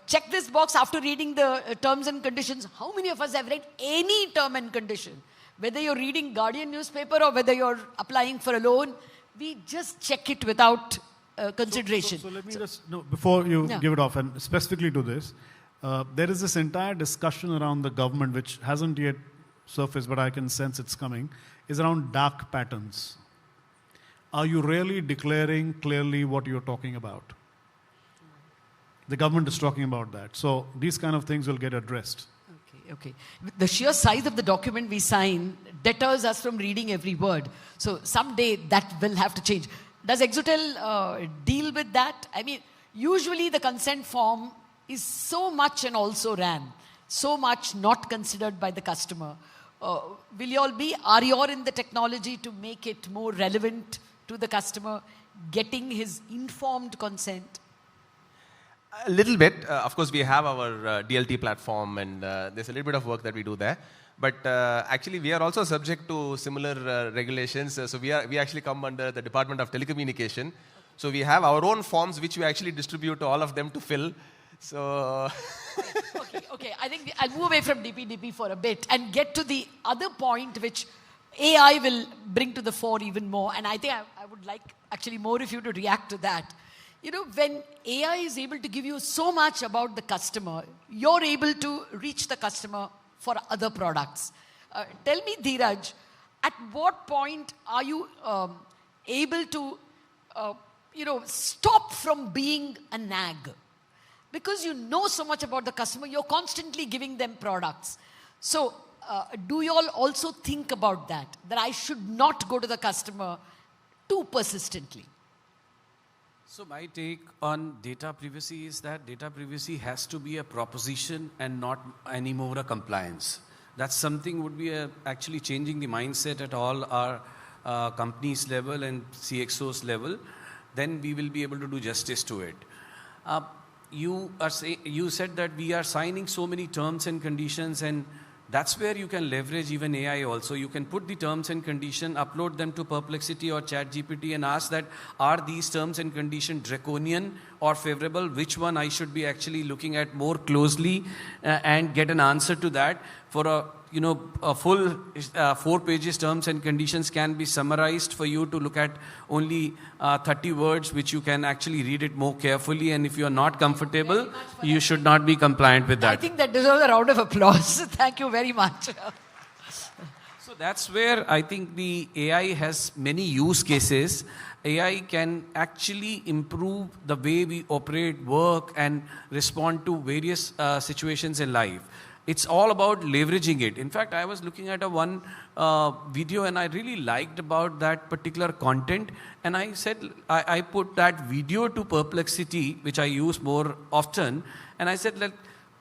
Speaker 4: checked this box after reading the terms and conditions? How many of us have read any term and condition? Whether you're reading Guardian newspaper or whether you're applying for a loan, we just check it without consideration.
Speaker 6: So let me before you give it off, and specifically to this, there is this entire discussion around the government, which hasn't yet surfaced, but I can sense it's coming, is around dark patterns. Are you really declaring clearly what you're talking about? The government is talking about that. So these kind of things will get addressed.
Speaker 4: Okay. The sheer size of the document we sign deters us from reading every word. So someday that will have to change. Does Exotel deal with that? Usually the consent form is so much and also ran, so much not considered by the customer. Are you all in the technology to make it more relevant to the customer, getting his informed consent?
Speaker 5: A little bit. Of course, we have our DLT platform, and there's a little bit of work that we do there. But actually, we are also subject to similar regulations. So we actually come under the Department of Telecommunication. So we have our own forms, which we actually distribute to all of them to fill. So
Speaker 4: okay. I think I'll move away from DPDP for a bit and get to the other point, which AI will bring to the fore even more. And I think I would like actually more of you to react to that. When AI is able to give you so much about the customer, you're able to reach the customer for other products. Tell me, Dheeraj, at what point are you able to, stop from being a nag? Because you know so much about the customer, you're constantly giving them products. So do you all also think about that I should not go to the customer too persistently?
Speaker 7: So my take on data privacy is that data privacy has to be a proposition and not anymore a compliance. That's something would be actually changing the mindset at all our companies level and CXOs level. Then we will be able to do justice to it. You said that we are signing so many terms and conditions, and That's where you can leverage even AI also. You can put the terms and condition, upload them to Perplexity or ChatGPT and ask that, are these terms and condition draconian or favorable? Which one I should be actually looking at more closely and get an answer to that. For a full 4 pages terms and conditions can be summarized for you to look at only 30 words, which you can actually read it more carefully. And if you are not comfortable, you should not be compliant with that.
Speaker 4: I think that deserves a round of applause. Thank you very much.
Speaker 7: So that's where I think the AI has many use cases. AI can actually improve the way we operate, work, and respond to various situations in life. It's all about leveraging it. In fact, I was looking at one video and I really liked about that particular content. And I said, I put that video to Perplexity, which I use more often. And I said,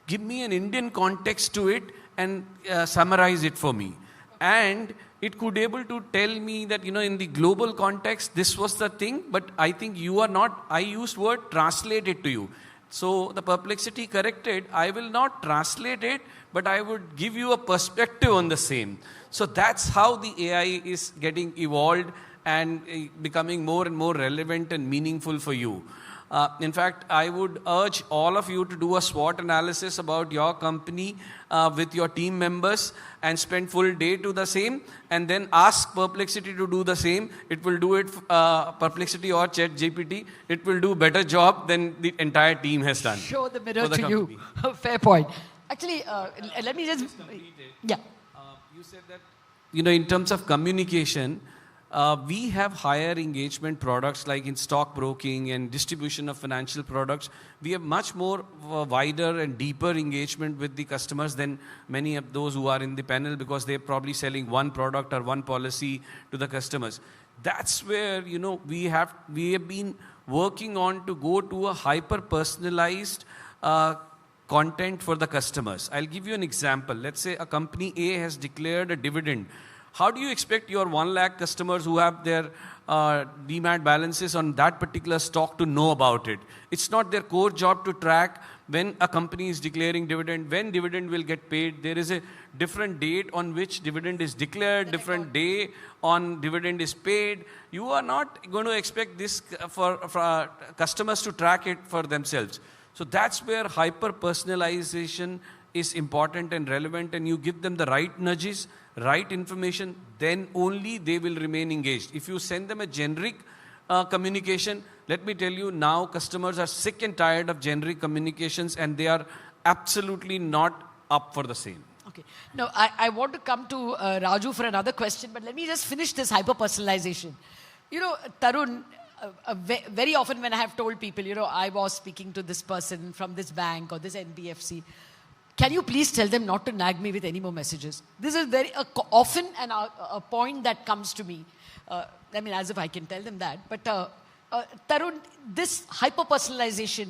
Speaker 7: give me an Indian context to it and summarize it for me. And it could able to tell me that, in the global context, this was the thing, but I think you are not, I used word translate it to you. So the Perplexity corrected, I will not translate it, but I would give you a perspective on the same. So that's how the AI is getting evolved and becoming more and more relevant and meaningful for you. In fact, I would urge all of you to do a SWOT analysis about your company with your team members and spend full day to the same, and then ask Perplexity to do the same. It will do it, Perplexity or ChatGPT, it will do better job than the entire team has done.
Speaker 4: Show the mirror to you. Fair point. Actually, let me just... Yeah.
Speaker 7: You said that, in terms of communication, we have higher engagement products like in stockbroking and distribution of financial products. We have much more wider and deeper engagement with the customers than many of those who are in the panel, because they're probably selling one product or one policy to the customers. That's where, we have been working on to go to a hyper-personalized content for the customers. I'll give you an example. Let's say a company A has declared a dividend. How do you expect your 1 lakh customers who have their demat balances on that particular stock to know about it? It's not their core job to track when a company is declaring dividend, when dividend will get paid. There is a different date on which dividend is declared, different day on dividend is paid. You are not going to expect this for customers to track it for themselves. So that's where hyper-personalization is important and relevant, and you give them the right nudges, right information, then only they will remain engaged. If you send them a generic communication, let me tell you now, customers are sick and tired of generic communications, and they are absolutely not up for the same.
Speaker 4: Okay. Now, I want to come to Raju for another question, but let me just finish this hyper-personalization. Tarun, very often when I have told people, I was speaking to this person from this bank or this NBFC, can you please tell them not to nag me with any more messages? This is very often a point that comes to me. As if I can tell them that. But Tarun, this hyper-personalization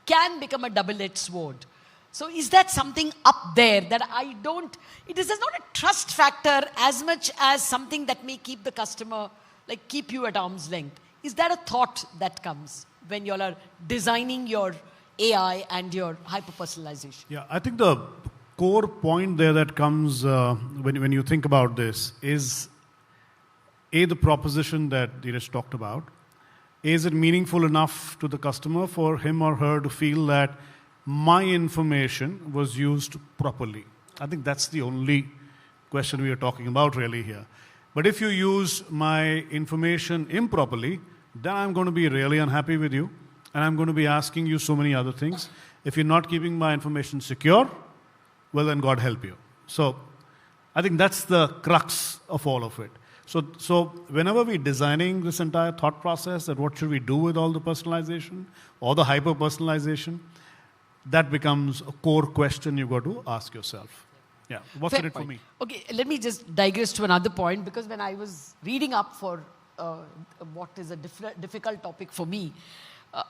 Speaker 4: can become a double-edged sword. So is that something up there that it is not a trust factor as much as something that may keep the customer, keep you at arm's length? Is that a thought that comes when you are designing your AI and your hyper-personalization?
Speaker 6: Yeah, I think the core point there that comes when you think about this is, A, the proposition that Dheeraj talked about. Is it meaningful enough to the customer for him or her to feel that my information was used properly? I think that's the only question we are talking about really here. But if you use my information improperly, then I'm going to be really unhappy with you. And I'm going to be asking you so many other things. If you're not keeping my information secure, well, then God help you. So I think that's the crux of all of it. So whenever we're designing this entire thought process, that what should we do with all the personalization or the hyper-personalization, that becomes a core question you've got to ask yourself. Yeah, what's in it for me?
Speaker 4: Okay, let me just digress to another point, because when I was reading up for what is a difficult topic for me,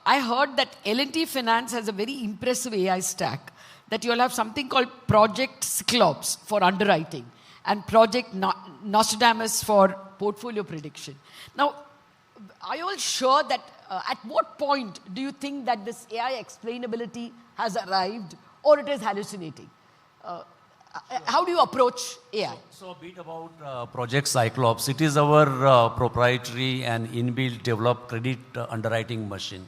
Speaker 4: I heard that L&T Finance has a very impressive AI stack, that you'll have something called Project Cyclops for underwriting and Project Nostradamus for portfolio prediction. Now, are you all sure that at what point do you think that this AI explainability has arrived, or it is hallucinating? How do you approach AI?
Speaker 9: So a bit about Project Cyclops. It is our proprietary and inbuilt developed credit underwriting machine.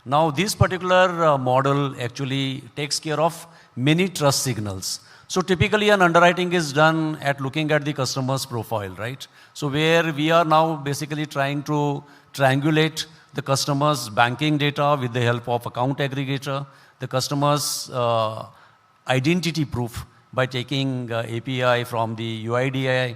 Speaker 9: Now this particular model actually takes care of many trust signals. So typically an underwriting is done at looking at the customer's profile, right? So where we are now basically trying to triangulate the customer's banking data with the help of account aggregator, the customer's identity proof by taking API from the UIDAI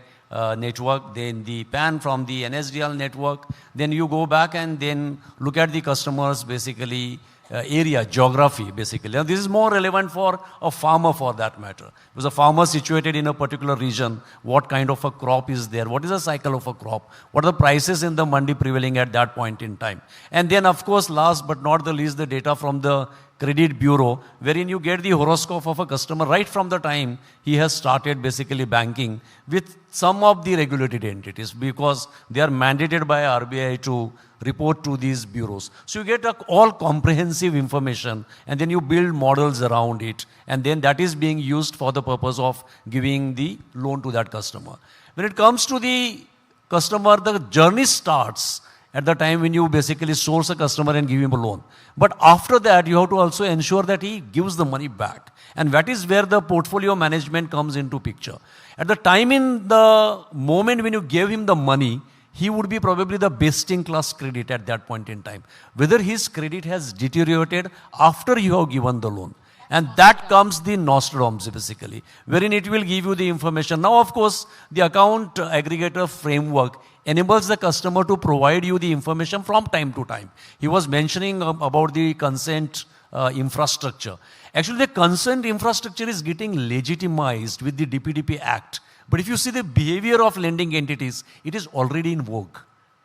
Speaker 9: network, then the PAN from the NSDL network. Then you go back and then look at the customer's basically area, geography basically. Now this is more relevant for a farmer for that matter. Because a farmer situated in a particular region, what kind of a crop is there, what is the cycle of a crop, what are the prices in the mandi prevailing at that point in time. And then of course last but not the least the data from the credit bureau, wherein you get the horoscope of a customer right from the time he has started basically banking with some of the regulated entities because they are mandated by RBI to report to these bureaus. So you get all comprehensive information and then you build models around it and then that is being used for the purpose of giving the loan to that customer. When it comes to the customer, the journey starts at the time when you basically source a customer and give him a loan. But after that, you have to also ensure that he gives the money back. And that is where the portfolio management comes into picture. At the time in the moment when you gave him the money, he would be probably the best in class credit at that point in time. Whether his credit has deteriorated after you have given the loan. And that comes the Nostradamus basically, wherein it will give you the information. Now, of course, the account aggregator framework enables the customer to provide you the information from time to time. He was mentioning about the consent infrastructure. Actually, the consent infrastructure is getting legitimized with the DPDP Act. But if you see the behavior of lending entities, it is already in vogue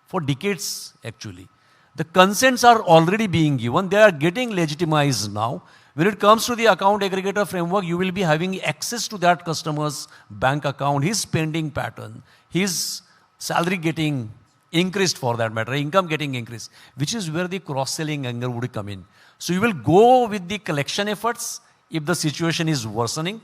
Speaker 9: for decades actually. The consents are already being given. They are getting legitimized now. When it comes to the account aggregator framework, you will be having access to that customer's bank account, his spending pattern, his salary getting increased for that matter, income getting increased, which is where the cross-selling angle would come in. So you will go with the collection efforts if the situation is worsening,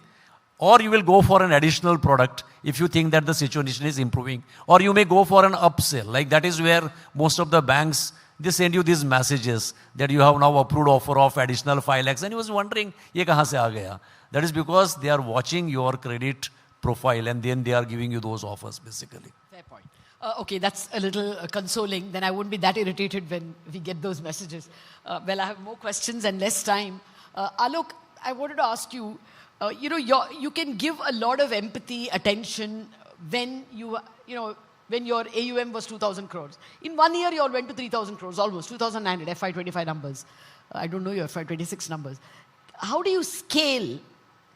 Speaker 9: or you will go for an additional product if you think that the situation is improving, or you may go for an upsell. Like that is where most of the banks, they send you these messages that you have now approved offer of additional 5 lakhs. And you was wondering, ye kahan se aa gaya? That is because they are watching your credit profile and then they are giving you those offers basically.
Speaker 4: Fair point. Okay, that's a little consoling. Then I won't be that irritated when we get those messages. Well, I have more questions and less time. Alok, I wanted to ask you, you can give a lot of empathy, attention when when your AUM was 2,000 crores. In 1 year, you all went to 3,000 crores, almost 2,900 FY25 numbers. I don't know your FY26 numbers. How do you scale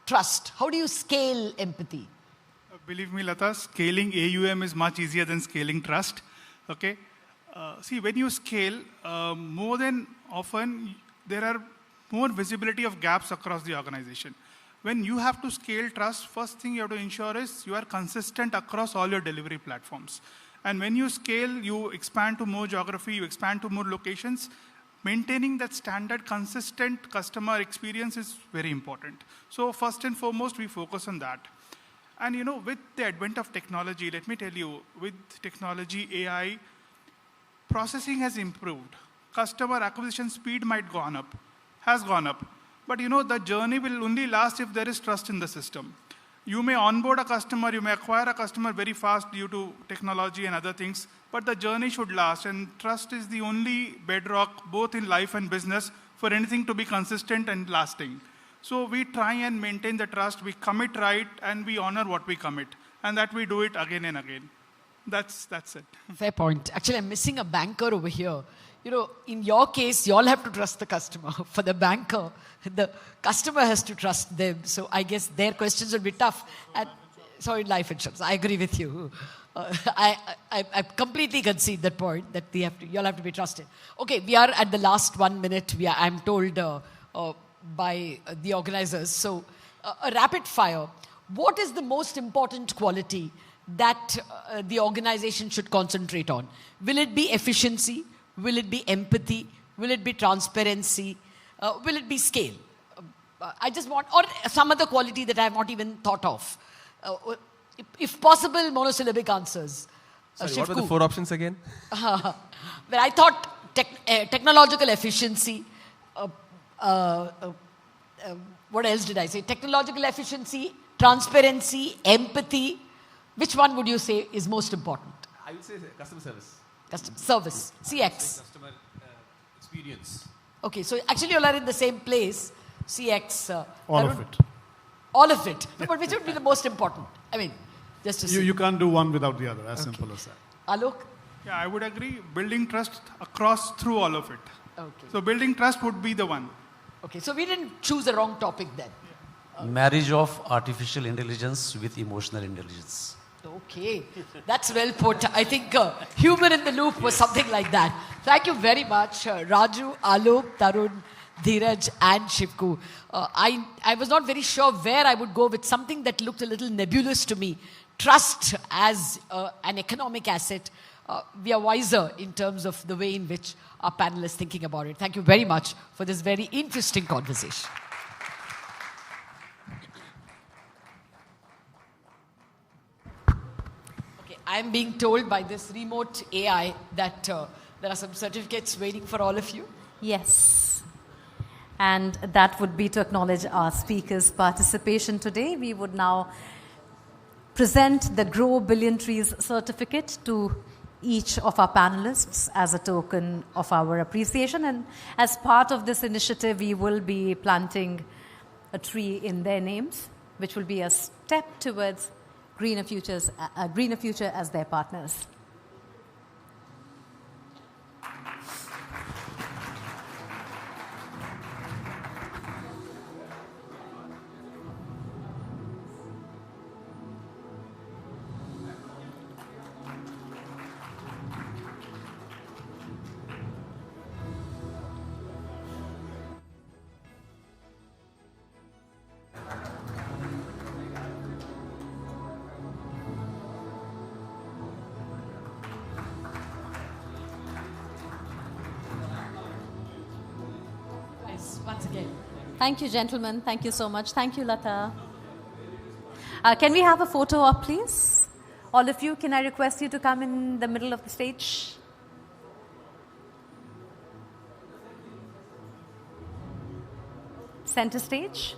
Speaker 4: trust? How do you scale empathy?
Speaker 8: Believe me, Lata, scaling AUM is much easier than scaling trust. Okay. See, when you scale, more than often, there are more visibility of gaps across the organization. When you have to scale trust, first thing you have to ensure is you are consistent across all your delivery platforms. And when you scale, you expand to more geography, you expand to more locations. Maintaining that standard, consistent customer experience is very important. So first and foremost, we focus on that. And with the advent of technology, let me tell you, with technology, AI, processing has improved. Customer acquisition speed has gone up. But the journey will only last if there is trust in the system. You may onboard a customer, you may acquire a customer very fast due to technology and other things, but the journey should last. And trust is the only bedrock, both in life and business, for anything to be consistent and lasting. So we try and maintain the trust, we commit right, and we honor what we commit. And that we do it again and again. That's it.
Speaker 4: Fair point. Actually, I'm missing a banker over here. In your case, you all have to trust the customer. For the banker, the customer has to trust them. So I guess their questions will be tough. In life insurance, I agree with you. I completely concede that point that you all have to be trusted. Okay, we are at the last 1 minute. I'm told by the organizers. So a rapid fire. What is the most important quality that the organization should concentrate on? Will it be efficiency? Will it be empathy? Will it be transparency? Will it be scale? I just want, or some other quality that I have not even thought of. If possible, monosyllabic answers.
Speaker 5: Sorry, what were the 4 options again?
Speaker 4: But I thought technological efficiency. What else did I say? Technological efficiency, transparency, empathy. Which one would you say is most important?
Speaker 5: I would say customer service.
Speaker 4: Customer service, CX.
Speaker 7: Customer experience.
Speaker 4: Okay, so actually you all are in the same place, CX.
Speaker 6: All of it.
Speaker 4: All of it. But which would be the most important? I mean, just to see.
Speaker 6: You can't do one without the other, as simple as that.
Speaker 4: Alok?
Speaker 8: Yeah, I would agree. Building trust across through all of it.
Speaker 4: Okay.
Speaker 8: So building trust would be the one.
Speaker 4: Okay, so we didn't choose the wrong topic then.
Speaker 9: Marriage of artificial intelligence with emotional intelligence.
Speaker 4: Okay, that's well put. I think human in the loop was something like that. Thank you very much, Raju, Alok, Tarun, Dheeraj, and Shivku. I was not very sure where I would go with something that looked a little nebulous to me. Trust as an economic asset. We are wiser in terms of the way in which our panel is thinking about it. Thank you very much for this very interesting conversation. Okay, I'm being told by this remote AI that there are some certificates waiting for all of you.
Speaker 1: Yes. And that would be to acknowledge our speakers' participation today. We would now present the Grow Billion Trees certificate to each of our panelists as a token of our appreciation. And as part of this initiative, we will be planting a tree in their names, which will be a step towards greener future as their partners.
Speaker 4: Once again.
Speaker 1: Thank you, gentlemen. Thank you so much. Thank you, Lata. Can we have a photo up, please? All of you, can I request you to come in the middle of the stage? Center stage.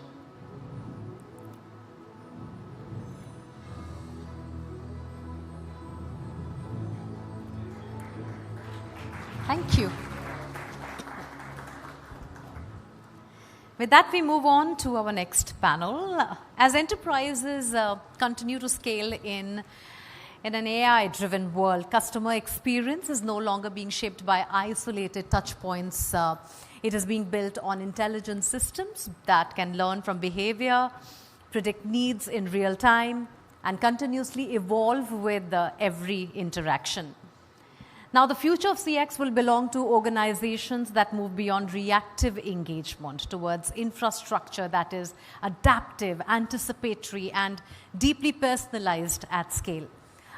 Speaker 1: Thank you. With that, we move on to our next panel. As enterprises continue to scale in an AI-driven world, customer experience is no longer being shaped by isolated touch points. It is being built on intelligent systems that can learn from behavior, predict needs in real time, and continuously evolve with every interaction. Now, the future of CX will belong to organizations that move beyond reactive engagement towards infrastructure that is adaptive, anticipatory, and deeply personalized at scale.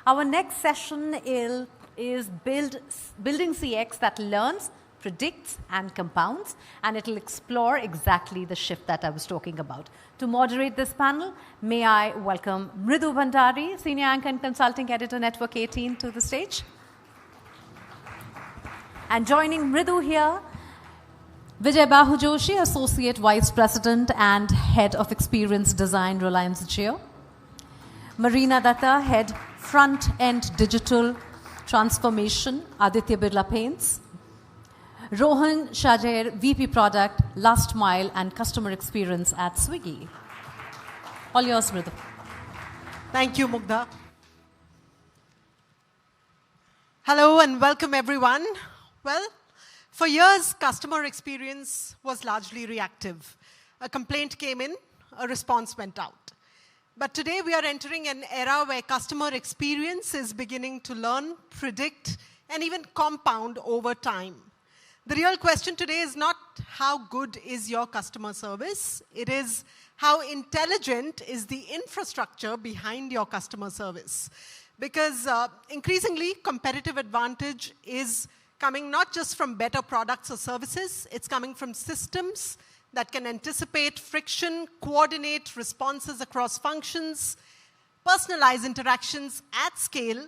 Speaker 1: Our next session is building CX that learns, predicts, and compounds, and it will explore exactly the shift that I was talking about. To moderate this panel, may I welcome Mridu Bhandari, Senior Anchor and Consulting Editor, Network 18, to the stage. And joining Mridu here, Vijay Bahu Joshi, Associate Vice President and Head of Experience Design, Reliance Jio. Marina Datta, Head Front-End Digital Transformation, Aditya Birla Paints. Rohan Shajair, VP Product, Last Mile and Customer Experience at Swiggy. All yours, Mridu.
Speaker 10: Thank you, Mugdha. Hello and welcome, everyone. Well, for years, customer experience was largely reactive. A complaint came in, a response went out. But today, we are entering an era where customer experience is beginning to learn, predict, and even compound over time. The real question today is not how good is your customer service, it is how intelligent is the infrastructure behind your customer service. Because increasingly, competitive advantage is coming not just from better products or services, it's coming from systems that can anticipate friction, coordinate responses across functions, personalize interactions at scale,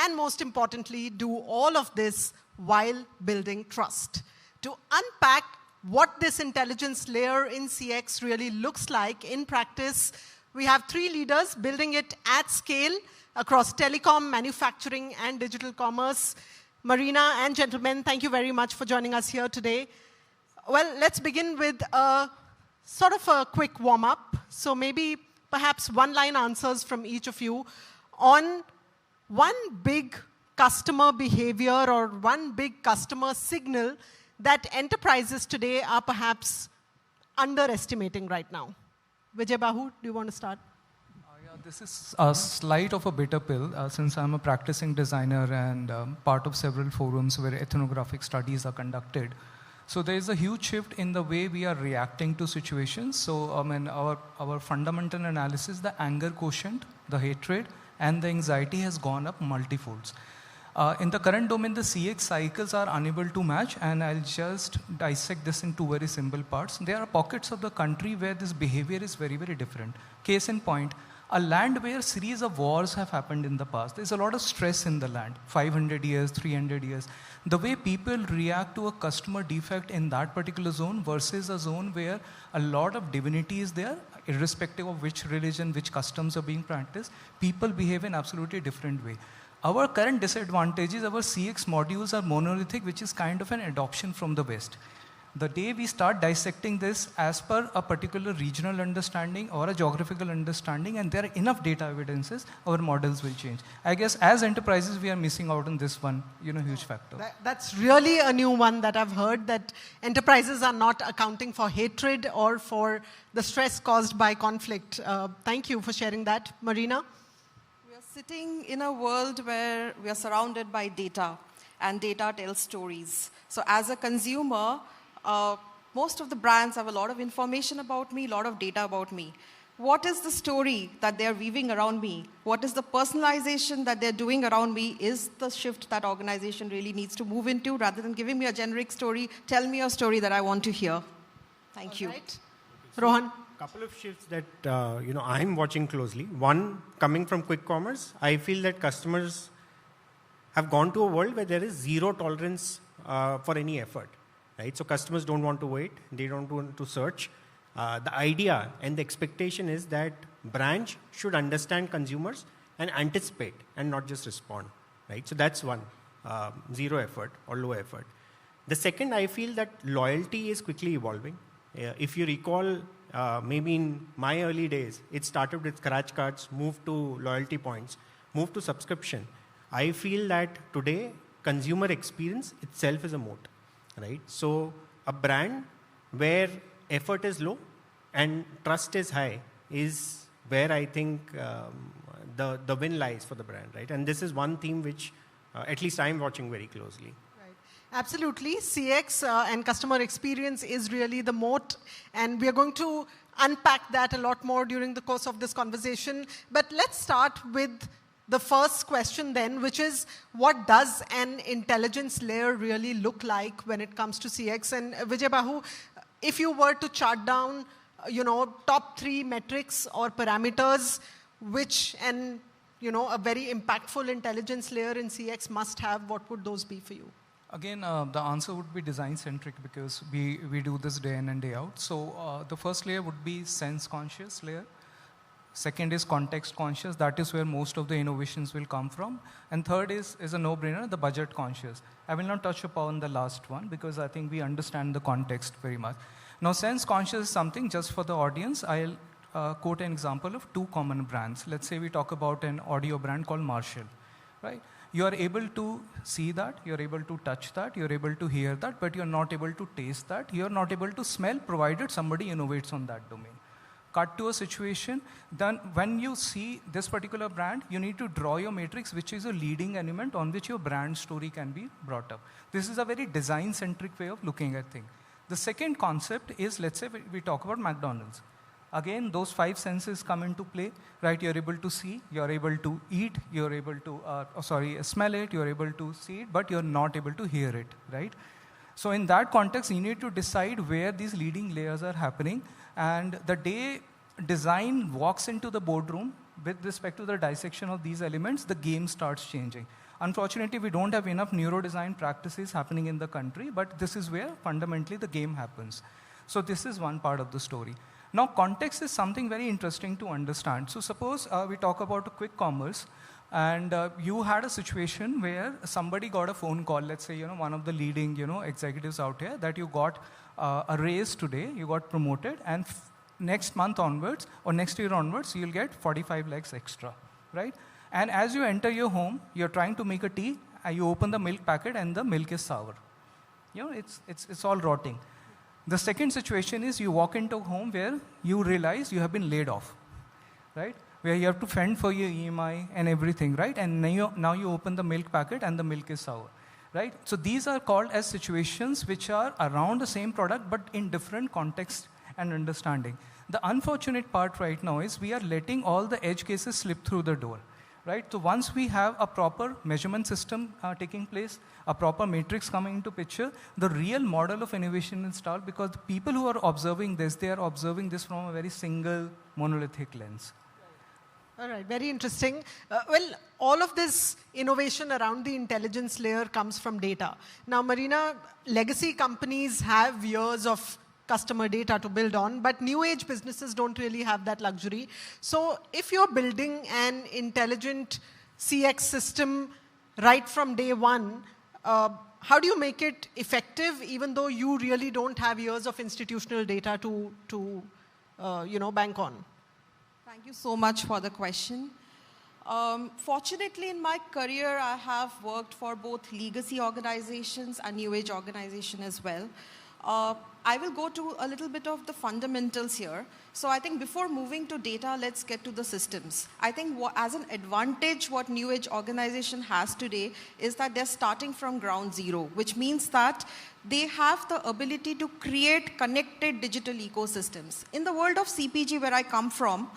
Speaker 10: and most importantly, do all of this while building trust. To unpack what this intelligence layer in CX really looks like in practice, we have three leaders building it at scale across telecom, manufacturing, and digital commerce. Marina and gentlemen, thank you very much for joining us here today. Well, let's begin with a sort of a quick warm-up. So maybe perhaps one-line answers from each of you on one big customer behavior or one big customer signal that enterprises today are perhaps underestimating right now. Vijay Bahu, do you want to start?
Speaker 11: Yeah, this is a slight of a bitter pill since I'm a practicing designer and part of several forums where ethnographic studies are conducted. So there is a huge shift in the way we are reacting to situations. So our fundamental analysis, the anger quotient, the hatred, and the anxiety has gone up multifolds. In the current domain, the CX cycles are unable to match, and I'll just dissect this in two very simple parts. There are pockets of the country where this behavior is very, very different. Case in point, a land where a series of wars have happened in the past. There's a lot of stress in the land, 500 years, 300 years. The way people react to a customer defect in that particular zone versus a zone where a lot of divinity is there, irrespective of which religion, which customs are being practiced, people behave in absolutely different way. Our current disadvantage is our CX modules are monolithic, which is kind of an adoption from the West. The day we start dissecting this as per a particular regional understanding or a geographical understanding, and there are enough data evidences, our models will change. I guess as enterprises, we are missing out on this one, huge factor.
Speaker 10: That's really a new one that I've heard, that enterprises are not accounting for hatred or for the stress caused by conflict. Thank you for sharing that. Marina?
Speaker 12: Sitting in a world where we are surrounded by data, and data tells stories. So as a consumer, most of the brands have a lot of information about me, a lot of data about me. What is the story that they're weaving around me? What is the personalization that they're doing around me is the shift that organization really needs to move into. Rather than giving me a generic story, tell me a story that I want to hear. Thank you.
Speaker 10: Right. Rohan?
Speaker 13: Couple of shifts that I'm watching closely. One, coming from quick commerce, I feel that customers have gone to a world where there is zero tolerance for any effort. Right? So customers don't want to wait, they don't want to search. The idea and the expectation is that brands should understand consumers and anticipate and not just respond. Right? So that's one, zero effort or low effort. The second, I feel that loyalty is quickly evolving. If you recall, maybe in my early days, it started with scratch cards, moved to loyalty points, moved to subscription. I feel that today, consumer experience itself is a moat, right? So a brand where effort is low and trust is high is where I think the win lies for the brand, right? And this is one theme which at least I'm watching very closely.
Speaker 10: Absolutely. CX and customer experience is really the moat, and we are going to unpack that a lot more during the course of this conversation. But let's start with the first question then, which is, what does an intelligence layer really look like when it comes to CX? And Vijay Bahu, if you were to chart down, top 3 metrics or parameters, which a very impactful intelligence layer in CX must have, what would those be for you?
Speaker 11: Again, the answer would be design-centric because we do this day in and day out. So the first layer would be sense-conscious layer. Second is context-conscious. That is where most of the innovations will come from. And third is a no-brainer, the budget-conscious. I will not touch upon the last one because I think we understand the context very much. Now, sense-conscious is something, just for the audience, I'll quote an example of 2 common brands. Let's say we talk about an audio brand called Marshall, right? You are able to see that, you're able to touch that, you're able to hear that, but you're not able to taste that, you're not able to smell, provided somebody innovates on that domain. Cut to a situation, then when you see this particular brand, you need to draw your matrix, which is a leading element on which your brand story can be brought up. This is a very design-centric way of looking at things. The second concept is, let's say we talk about McDonald's. Again, those 5 senses come into play, right? You're able to see, you're able to eat, you're able to, smell it, you're able to see it, but you're not able to hear it, right? So in that context, you need to decide where these leading layers are happening. And the day design walks into the boardroom with respect to the dissection of these elements, the game starts changing. Unfortunately, we don't have enough neurodesign practices happening in the country, but this is where fundamentally the game happens. So this is one part of the story. Now, context is something very interesting to understand. So suppose we talk about quick commerce, and you had a situation where somebody got a phone call, let's say, one of the leading, executives out here, that you got a raise today, you got promoted, and next month onwards, or next year onwards, you'll get 45 lakhs extra, right? And as you enter your home, you're trying to make a tea, you open the milk packet, and the milk is sour. It's all rotting. The second situation is you walk into a home where you realize you have been laid off, right? Where you have to fend for your EMI and everything, right? And now you open the milk packet and the milk is sour, right? So these are called as situations which are around the same product but in different context and understanding. The unfortunate part right now is we are letting all the edge cases slip through the door, right? So once we have a proper measurement system taking place, a proper matrix coming into picture, the real model of innovation is start, because the people who are observing this, they are observing this from a very single monolithic lens.
Speaker 10: All right, very interesting. Well, all of this innovation around the intelligence layer comes from data. Now, Marina, legacy companies have years of customer data to build on, but new age businesses don't really have that luxury. So if you're building an intelligent CX system right from day one, how do you make it effective, even though you really don't have years of institutional data to bank on?
Speaker 12: Thank you so much for the question. Fortunately, in my career, I have worked for both legacy organizations and new age organizations as well. I will go to a little bit of the fundamentals here. So I think before moving to data, let's get to the systems. I think as an advantage, what new age organization has today is that they're starting from ground zero, which means that they have the ability to create connected digital ecosystems. In the world of CPG, where I come from,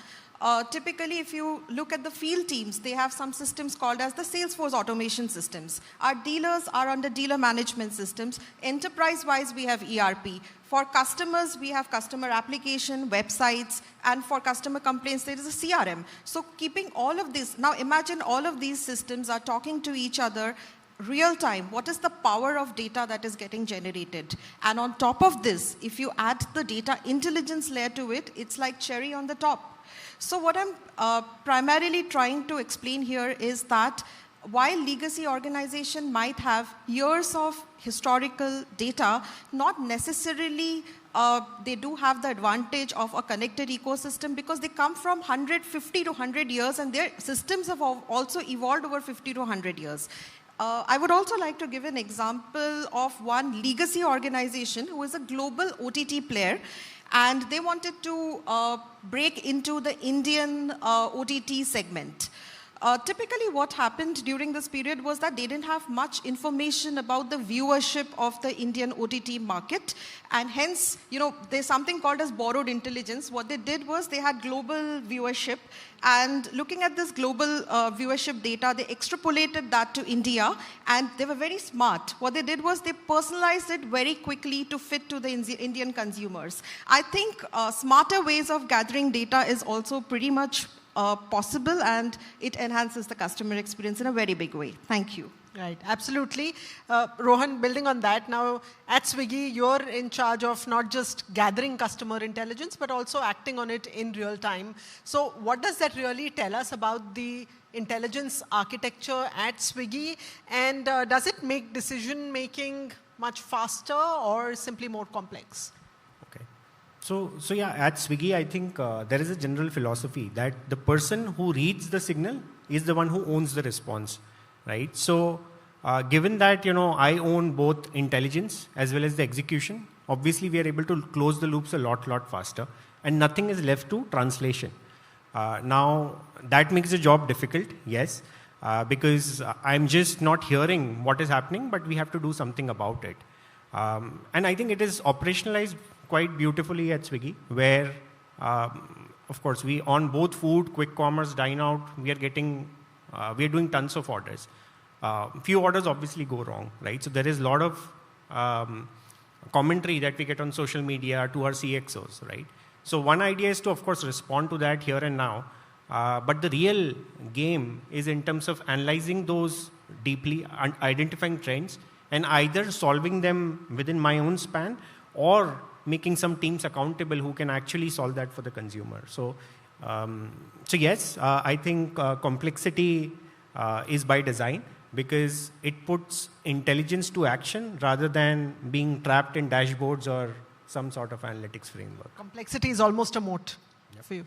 Speaker 12: typically, if you look at the field teams, they have some systems called as the Salesforce automation systems. Our dealers are under dealer management systems. Enterprise-wise, we have ERP. For customers, we have customer application, websites, and for customer complaints, there is a CRM. So keeping all of this, now imagine all of these systems are talking to each other real time. What is the power of data that is getting generated? And on top of this, if you add the data intelligence layer to it, it's like cherry on the top. So what I'm primarily trying to explain here is that while legacy organization might have years of historical data, not necessarily they do have the advantage of a connected ecosystem, because they come from 50 to 100 years, and their systems have also evolved over 50 to 100 years. I would also like to give an example of one legacy organization who is a global OTT player, and they wanted to break into the Indian OTT segment. Typically what happened during this period was that they didn't have much information about the viewership of the Indian OTT market, and hence, there's something called as borrowed intelligence. What they did was they had global viewership, and looking at this global viewership data, they extrapolated that to India, and they were very smart. What they did was they personalized it very quickly to fit to the Indian consumers. I think smarter ways of gathering data is also pretty much possible, and it enhances the customer experience in a very big way. Thank you.
Speaker 10: Right, absolutely. Rohan, building on that, now at Swiggy, you're in charge of not just gathering customer intelligence, but also acting on it in real time. So what does that really tell us about the intelligence architecture at Swiggy? And does it make decision making much faster or simply more complex?
Speaker 13: So yeah, at Swiggy, I think there is a general philosophy that the person who reads the signal is the one who owns the response, right? So given that, I own both intelligence as well as the execution, obviously we are able to close the loops a lot faster, and nothing is left to translation. Now, that makes the job difficult, yes, because I'm just not hearing what is happening, but we have to do something about it. And I think it is operationalized quite beautifully at Swiggy, where, of course, we on both food, quick commerce, dine out, we are doing tons of orders. Few orders obviously go wrong, right? So there is a lot of commentary that we get on social media to our CXOs, right? So one idea is to, of course, respond to that here and now. But the real game is in terms of analyzing those deeply, identifying trends, and either solving them within my own span or making some teams accountable who can actually solve that for the consumer. So, yes, I think complexity is by design because it puts intelligence to action rather than being trapped in dashboards or some sort of analytics framework.
Speaker 10: Complexity is almost a moat. For you,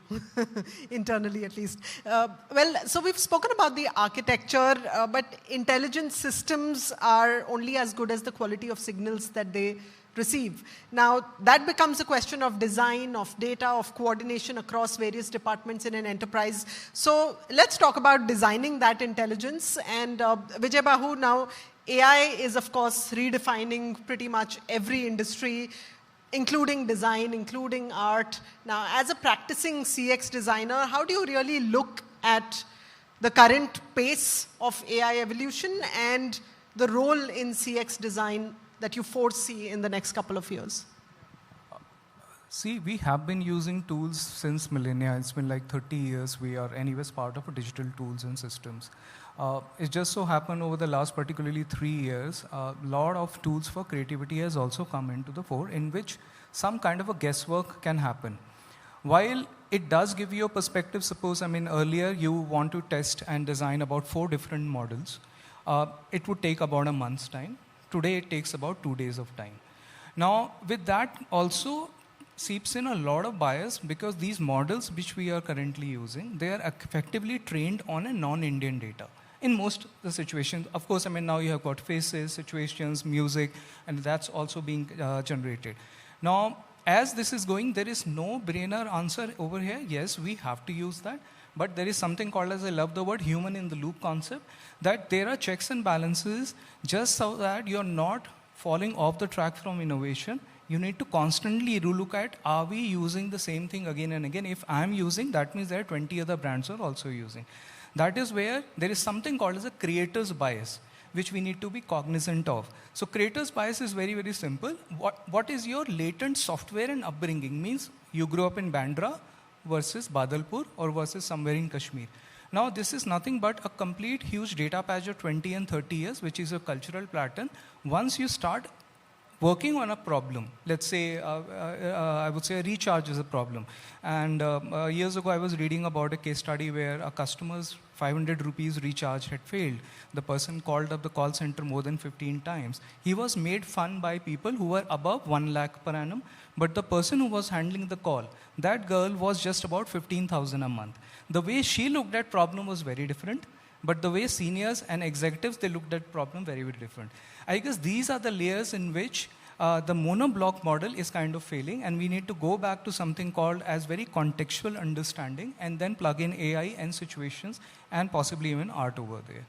Speaker 10: internally at least. Well, so we've spoken about the architecture, but intelligent systems are only as good as the quality of signals that they receive. Now, that becomes a question of design, of data, of coordination across various departments in an enterprise. So let's talk about designing that intelligence. And Vijay Bahu, now AI is, of course, redefining pretty much every industry, including design, including art. Now, as a practicing CX designer, how do you really look at the current pace of AI evolution and the role in CX design that you foresee in the next couple of years?
Speaker 11: See, we have been using tools since millennia. It's been like 30 years. We are anyways part of digital tools and systems. It just so happened over the last particularly 3 years, a lot of tools for creativity has also come into the fore in which some kind of a guesswork can happen. While it does give you a perspective, suppose, earlier you want to test and design about 4 different models. It would take about a month's time. Today it takes about 2 days of time. Now, with that also seeps in a lot of bias because these models which we are currently using, they are effectively trained on a non-Indian data. In most of the situations, of course, now you have got faces, situations, music, and that's also being generated. Now, as this is going, there is no brainer answer over here. Yes, we have to use that. But there is something called, as I love the word, human in the loop concept, that there are checks and balances just so that you're not falling off the track from innovation. You need to constantly look at, are we using the same thing again and again? If I'm using, that means there are 20 other brands are also using. That is where there is something called as a creator's bias, which we need to be cognizant of. So creator's bias is very, very simple. What is your latent software and upbringing? Means you grew up in Bandra versus Badalpur or versus somewhere in Kashmir. Now, this is nothing but a complete huge data patch of 20 and 30 years, which is a cultural pattern. Once you start working on a problem, let's say, I would say a recharge is a problem. And years ago, I was reading about a case study where a customer's 500 rupees recharge had failed. The person called up the call center more than 15 times. He was made fun by people who were above 1 lakh per annum, but the person who was handling the call, that girl was just about 15,000 a month. The way she looked at problem was very different, but the way seniors and executives, they looked at problem very, very different. I guess these are the layers in which the monoblock model is kind of failing, and we need to go back to something called as very contextual understanding and then plug in AI and situations and possibly even art over there.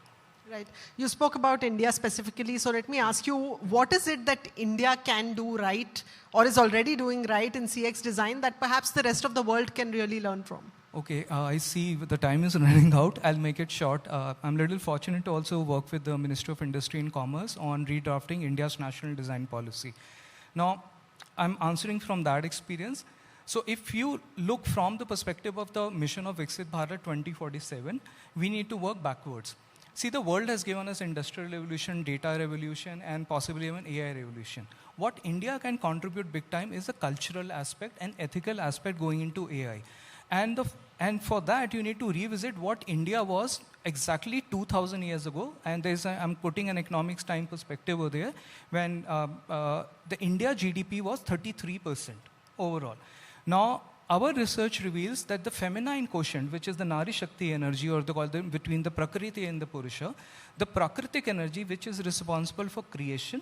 Speaker 10: Right. You spoke about India specifically, so let me ask you, what is it that India can do right or is already doing right in CX design that perhaps the rest of the world can really learn from?
Speaker 11: Okay, I see the time is running out. I'll make it short. I'm a little fortunate to also work with the Ministry of Industry and Commerce on redrafting India's national design policy. Now, I'm answering from that experience. So if you look from the perspective of the mission of Viksit Bharat 2047, we need to work backwards. See, the world has given us industrial revolution, data revolution, and possibly even AI revolution. What India can contribute big time is the cultural aspect and ethical aspect going into AI. And for that, you need to revisit what India was exactly 2,000 years ago. And I'm putting an economics time perspective over there, when the India GDP was 33% overall. Now, our research reveals that the feminine quotient, which is the Nari Shakti energy, or between the Prakriti and the Purusha, the Prakritic energy, which is responsible for creation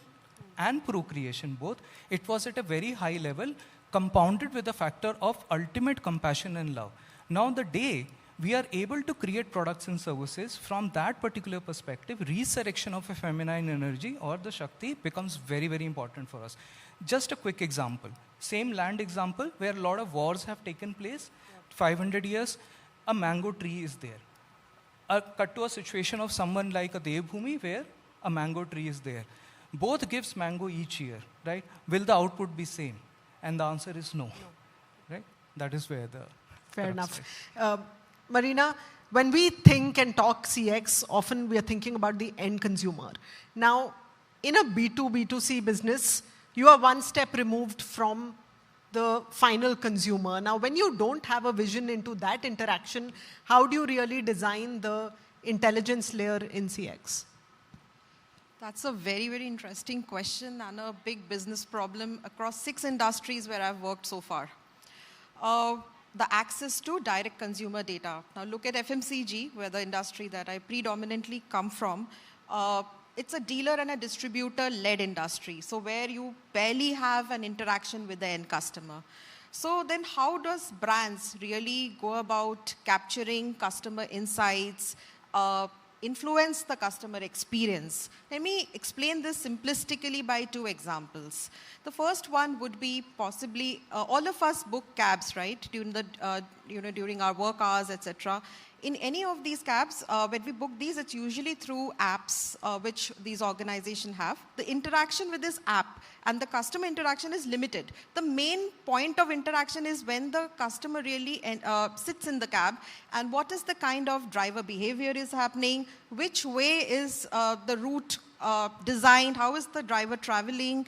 Speaker 11: and procreation both, it was at a very high level, compounded with the factor of ultimate compassion and love. Now, the day we are able to create products and services from that particular perspective, resurrection of a feminine energy or the Shakti becomes very, very important for us. Just a quick example. Same land example where a lot of wars have taken place, 500 years, a mango tree is there. Cut to a situation of someone like a Devbhumi where a mango tree is there. both gives mango each year, right? Will the output be same? And the answer is no, right? That is where the...
Speaker 10: Fair enough. Marina, when we think and talk CX, often we are thinking about the end consumer. Now, in a B2, B2C business, you are one step removed from the final consumer. Now, when you don't have a vision into that interaction, how do you really design the intelligence layer in CX?
Speaker 12: That's a very, very interesting question and a big business problem across 6 industries where I've worked so far. The access to direct consumer data. Now look at FMCG, where the industry that I predominantly come from. It's a dealer and a distributor-led industry, so where you barely have an interaction with the end customer. So then how does brands really go about capturing customer insights, influence the customer experience? Let me explain this simplistically by 2 examples. The first one would be possibly, all of us book cabs, right, during our work hours, etc. In any of these cabs, when we book these, it's usually through apps which these organizations have. The interaction with this app and the customer interaction is limited. The main point of interaction is when the customer really sits in the cab and what is the kind of driver behavior is happening, which way is the route designed, how is the driver traveling,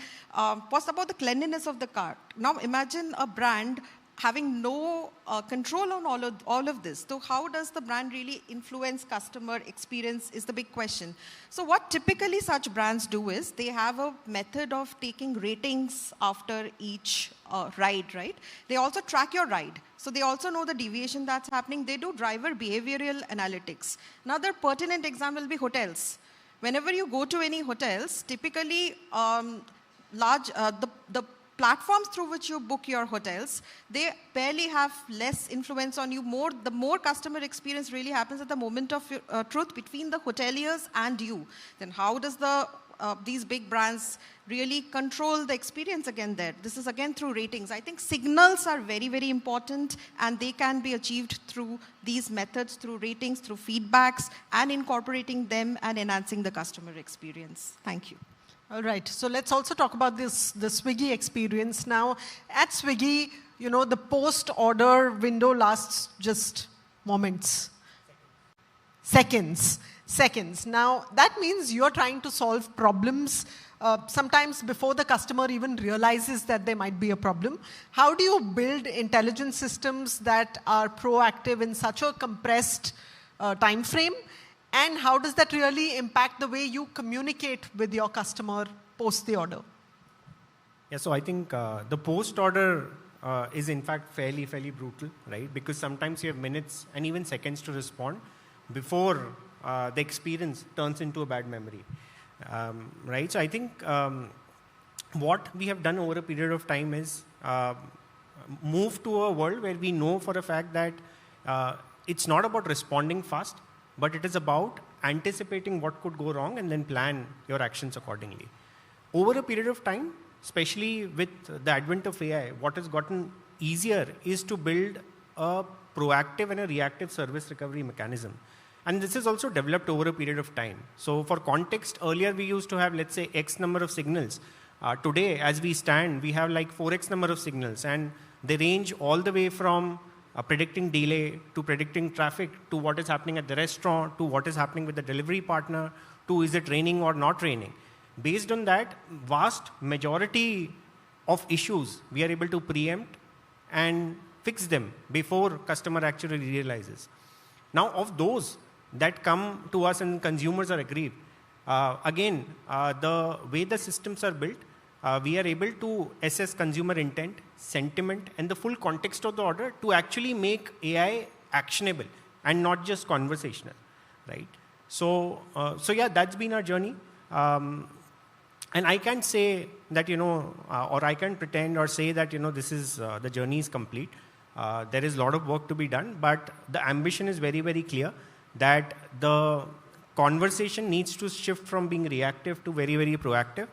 Speaker 12: what's about the cleanliness of the car. Now imagine a brand having no control on all of this. So how does the brand really influence customer experience is the big question. So what typically such brands do is they have a method of taking ratings after each ride, right? They also track your ride. So they also know the deviation that's happening. They do driver behavioral analytics. Another pertinent example will be hotels. Whenever you go to any hotels, typically the platforms through which you book your hotels, they barely have less influence on you. The more customer experience really happens at the moment of truth between the hoteliers and you. Then how does these big brands really control the experience again there? This is again through ratings. I think signals are very, very important, and they can be achieved through these methods, through ratings, through feedbacks, and incorporating them and enhancing the customer experience. Thank you.
Speaker 10: All right, so let's also talk about the Swiggy experience. Now, at Swiggy, the post-order window lasts just moments. Seconds. Now, that means you're trying to solve problems sometimes before the customer even realizes that there might be a problem. How do you build intelligence systems that are proactive in such a compressed time frame? And how does that really impact the way you communicate with your customer post the order?
Speaker 13: Yeah, so I think the post-order is in fact fairly brutal, right? Because sometimes you have minutes and even seconds to respond before the experience turns into a bad memory, right? So I think what we have done over a period of time is move to a world where we know for a fact that it's not about responding fast, but it is about anticipating what could go wrong and then plan your actions accordingly. Over a period of time, especially with the advent of AI, what has gotten easier is to build a proactive and a reactive service recovery mechanism. And this is also developed over a period of time. So for context, earlier we used to have, let's say, X number of signals. Today, as we stand, we have like 4X number of signals, and they range all the way from predicting delay, to predicting traffic, to what is happening at the restaurant, to what is happening with the delivery partner, to is it raining or not raining. Based on that, vast majority of issues we are able to preempt and fix them before customer actually realizes. Now, of those that come to us and consumers are aggrieved, again, the way the systems are built, we are able to assess consumer intent, sentiment, and the full context of the order to actually make AI actionable and not just conversational, right? So yeah, that's been our journey. And I can't say that, or I can't pretend or say that, this is, the journey is complete. There is a lot of work to be done, but the ambition is very, very clear that the conversation needs to shift from being reactive to very, very proactive.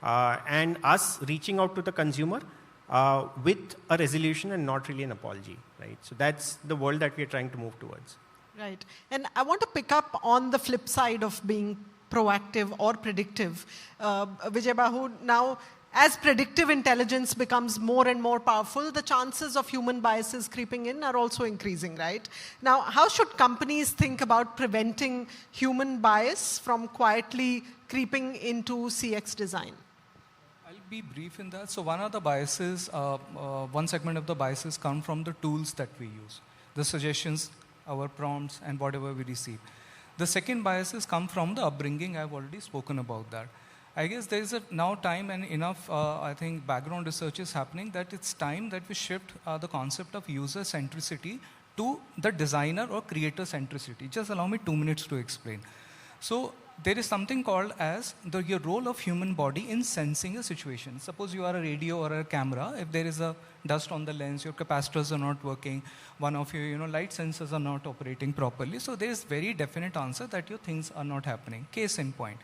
Speaker 13: And us reaching out to the consumer with a resolution and not really an apology, right? So that's the world that we're trying to move towards.
Speaker 10: Right. And I want to pick up on the flip side of being proactive or predictive. Vijay Bahu, now as predictive intelligence becomes more and more powerful, the chances of human biases creeping in are also increasing, right? Now, how should companies think about preventing human bias from quietly creeping into CX design?
Speaker 11: I'll be brief in that. So one of the biases, one segment of the biases come from the tools that we use, the suggestions, our prompts, and whatever we receive. The second biases come from the upbringing. I've already spoken about that. I guess there is now time and enough, I think, background research is happening that it's time that we shift the concept of user centricity to the designer or creator centricity. Just allow me 2 minutes to explain. So there is something called as your role of human body in sensing a situation. Suppose you are a radio or a camera. If there is a dust on the lens, your capacitors are not working, one of your light sensors are not operating properly. So there is very definite answer that your things are not happening. Case in point,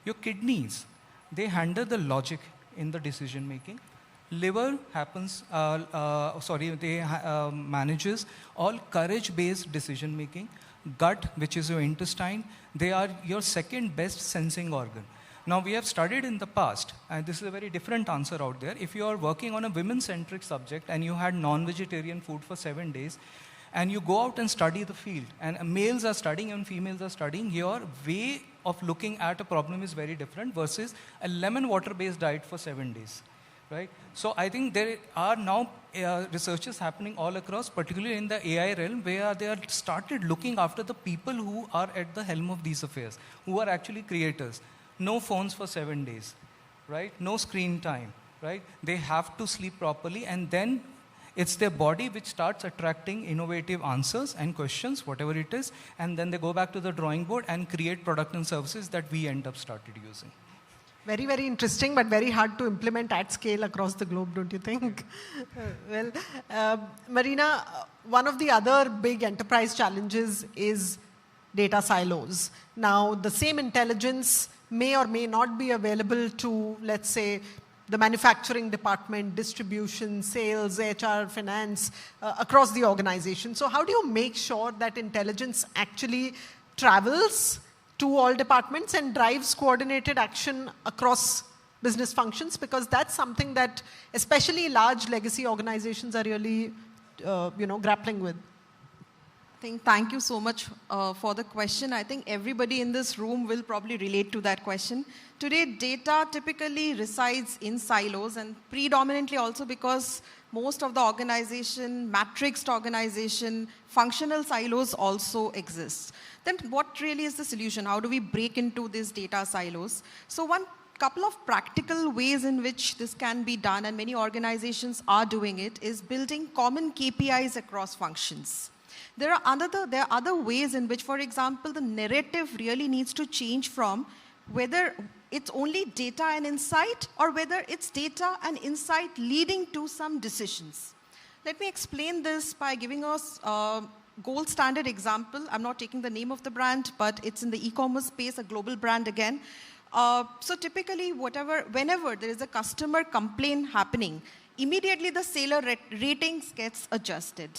Speaker 11: your kidneys, they handle the logic in the decision making. Liver manages all courage-based decision making. Gut, which is your intestine, they are your second best sensing organ. Now we have studied in the past, and this is a very different answer out there. If you are working on a women-centric subject and you had non-vegetarian food for 7 days, and you go out and study the field, and males are studying and females are studying, your way of looking at a problem is very different versus a lemon water-based diet for 7 days, right? So I think there are now researches happening all across, particularly in the AI realm, where they are started looking after the people who are at the helm of these affairs, who are actually creators. No phones for 7 days, right? No screen time, right? They have to sleep properly, and then it's their body which starts attracting innovative answers and questions, whatever it is, and then they go back to the drawing board and create product and services that we end up started using.
Speaker 10: Very, very interesting, but very hard to implement at scale across the globe, don't you think? Marina, one of the other big enterprise challenges is data silos. Now, the same intelligence may or may not be available to, let's say, the manufacturing department, distribution, sales, HR, finance, across the organization. So how do you make sure that intelligence actually travels to all departments and drives coordinated action across business functions? Because that's something that especially large legacy organizations are really grappling with.
Speaker 12: Thank you so much for the question. I think everybody in this room will probably relate to that question. Today, data typically resides in silos, and predominantly also because most of the organization, matrixed organization, functional silos also exist. Then what really is the solution? How do we break into these data silos? So one couple of practical ways in which this can be done, and many organizations are doing it, is building common KPIs across functions. There are other ways in which, for example, the narrative really needs to change from whether it's only data and insight or whether it's data and insight leading to some decisions. Let me explain this by giving us a gold standard example. I'm not taking the name of the brand, but it's in the e-commerce space, a global brand again. So typically, whenever there is a customer complaint happening, immediately the seller ratings gets adjusted.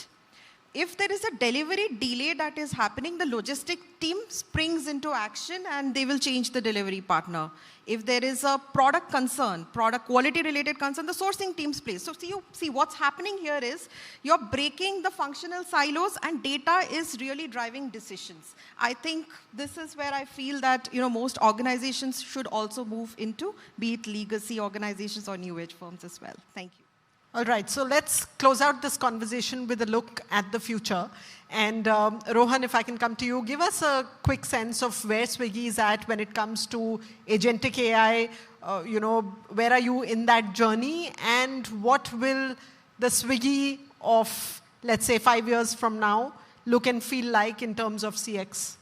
Speaker 12: If there is a delivery delay that is happening, the logistic team springs into action and they will change the delivery partner. If there is a product concern, product quality related concern, the sourcing team's place. So see what's happening here is you're breaking the functional silos and data is really driving decisions. I think this is where I feel that most organizations should also move into, be it legacy organizations or new age firms as well. Thank you.
Speaker 10: All right, so let's close out this conversation with a look at the future. And Rohan, if I can come to you, give us a quick sense of where Swiggy is at when it comes to agentic AI. Where are you in that journey? And what will the Swiggy of, let's say, 5 years from now look and feel like in terms of CX?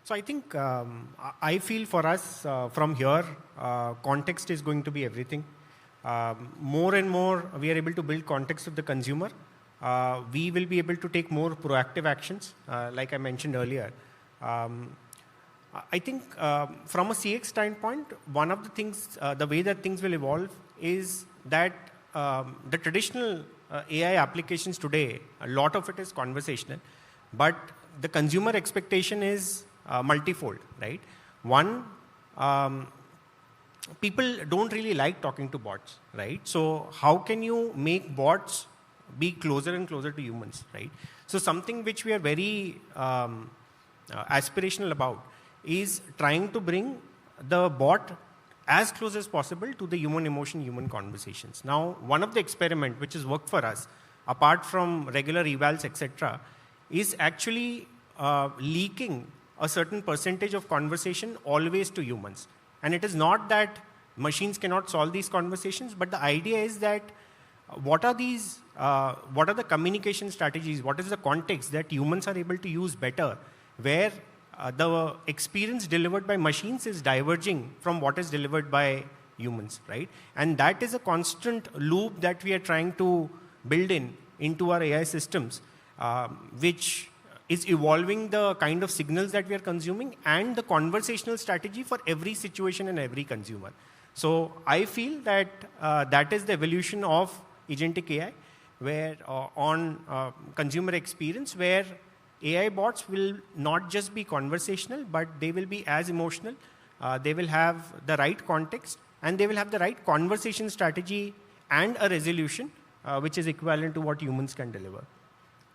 Speaker 13: So I think, I feel for us from here, context is going to be everything. More and more, we are able to build context of the consumer. We will be able to take more proactive actions, like I mentioned earlier. I think from a CX standpoint, one of the things, the way that things will evolve is that the traditional AI applications today, a lot of it is conversational, but the consumer expectation is multifold, right? One, people don't really like talking to bots, right? So how can you make bots be closer and closer to humans, right? So something which we are very aspirational about is trying to bring the bot as close as possible to the human emotion, human conversations. Now, one of the experiment which has worked for us, apart from regular evals, etc., is actually leaking a certain percentage of conversation always to humans. And it is not that machines cannot solve these conversations, but the idea is that what are the communication strategies, what is the context that humans are able to use better, where the experience delivered by machines is diverging from what is delivered by humans, right? And that is a constant loop that we are trying to build into our AI systems, which is evolving the kind of signals that we are consuming and the conversational strategy for every situation and every consumer. So I feel that that is the evolution of agentic AI, where on consumer experience, where AI bots will not just be conversational, but they will be as emotional. They will have the right context, and they will have the right conversation strategy and a resolution, which is equivalent to what humans can deliver.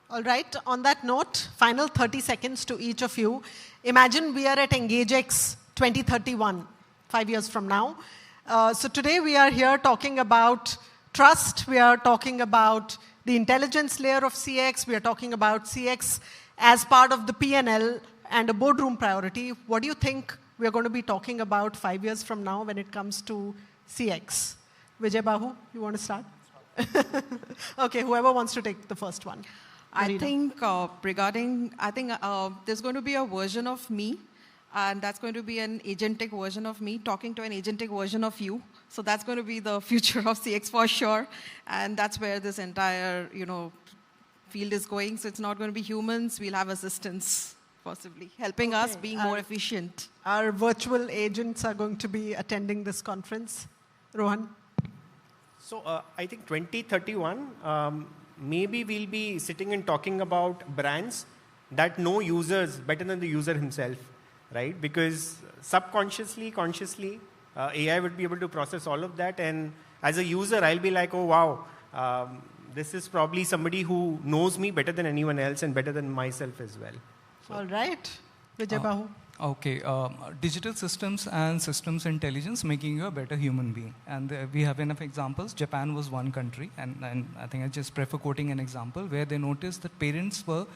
Speaker 10: All right. On that note, final 30 seconds to each of you. Imagine we are at EngageX 2031, 5 years from now. So today we are here talking about trust. We are talking about the intelligence layer of CX. We are talking about CX as part of the P&L and a boardroom priority. What do you think we are going to be talking about 5 years from now when it comes to CX? Vijay Bahu, you want to start? Okay, whoever wants to take the first one.
Speaker 12: I think there's going to be a version of me, and that's going to be an agentic version of me talking to an agentic version of you. So that's going to be the future of CX for sure, and that's where this entire field is going. So it's not going to be humans; we'll have assistants possibly helping us being more efficient.
Speaker 10: Our virtual agents are going to be attending this conference. Rohan?
Speaker 13: So I think 2031. Maybe we'll be sitting and talking about brands that know users better than the user himself, right? Because subconsciously, consciously, AI would be able to process all of that. And as a user, I'll be like, oh, wow, this is probably somebody who knows me better than anyone else and better than myself as well. So.
Speaker 10: All right. Vijay Bahu.
Speaker 11: Okay, digital systems and systems intelligence making you a better human being. And we have enough examples. Japan was one country, and I think I just prefer quoting an example where they noticed that parents were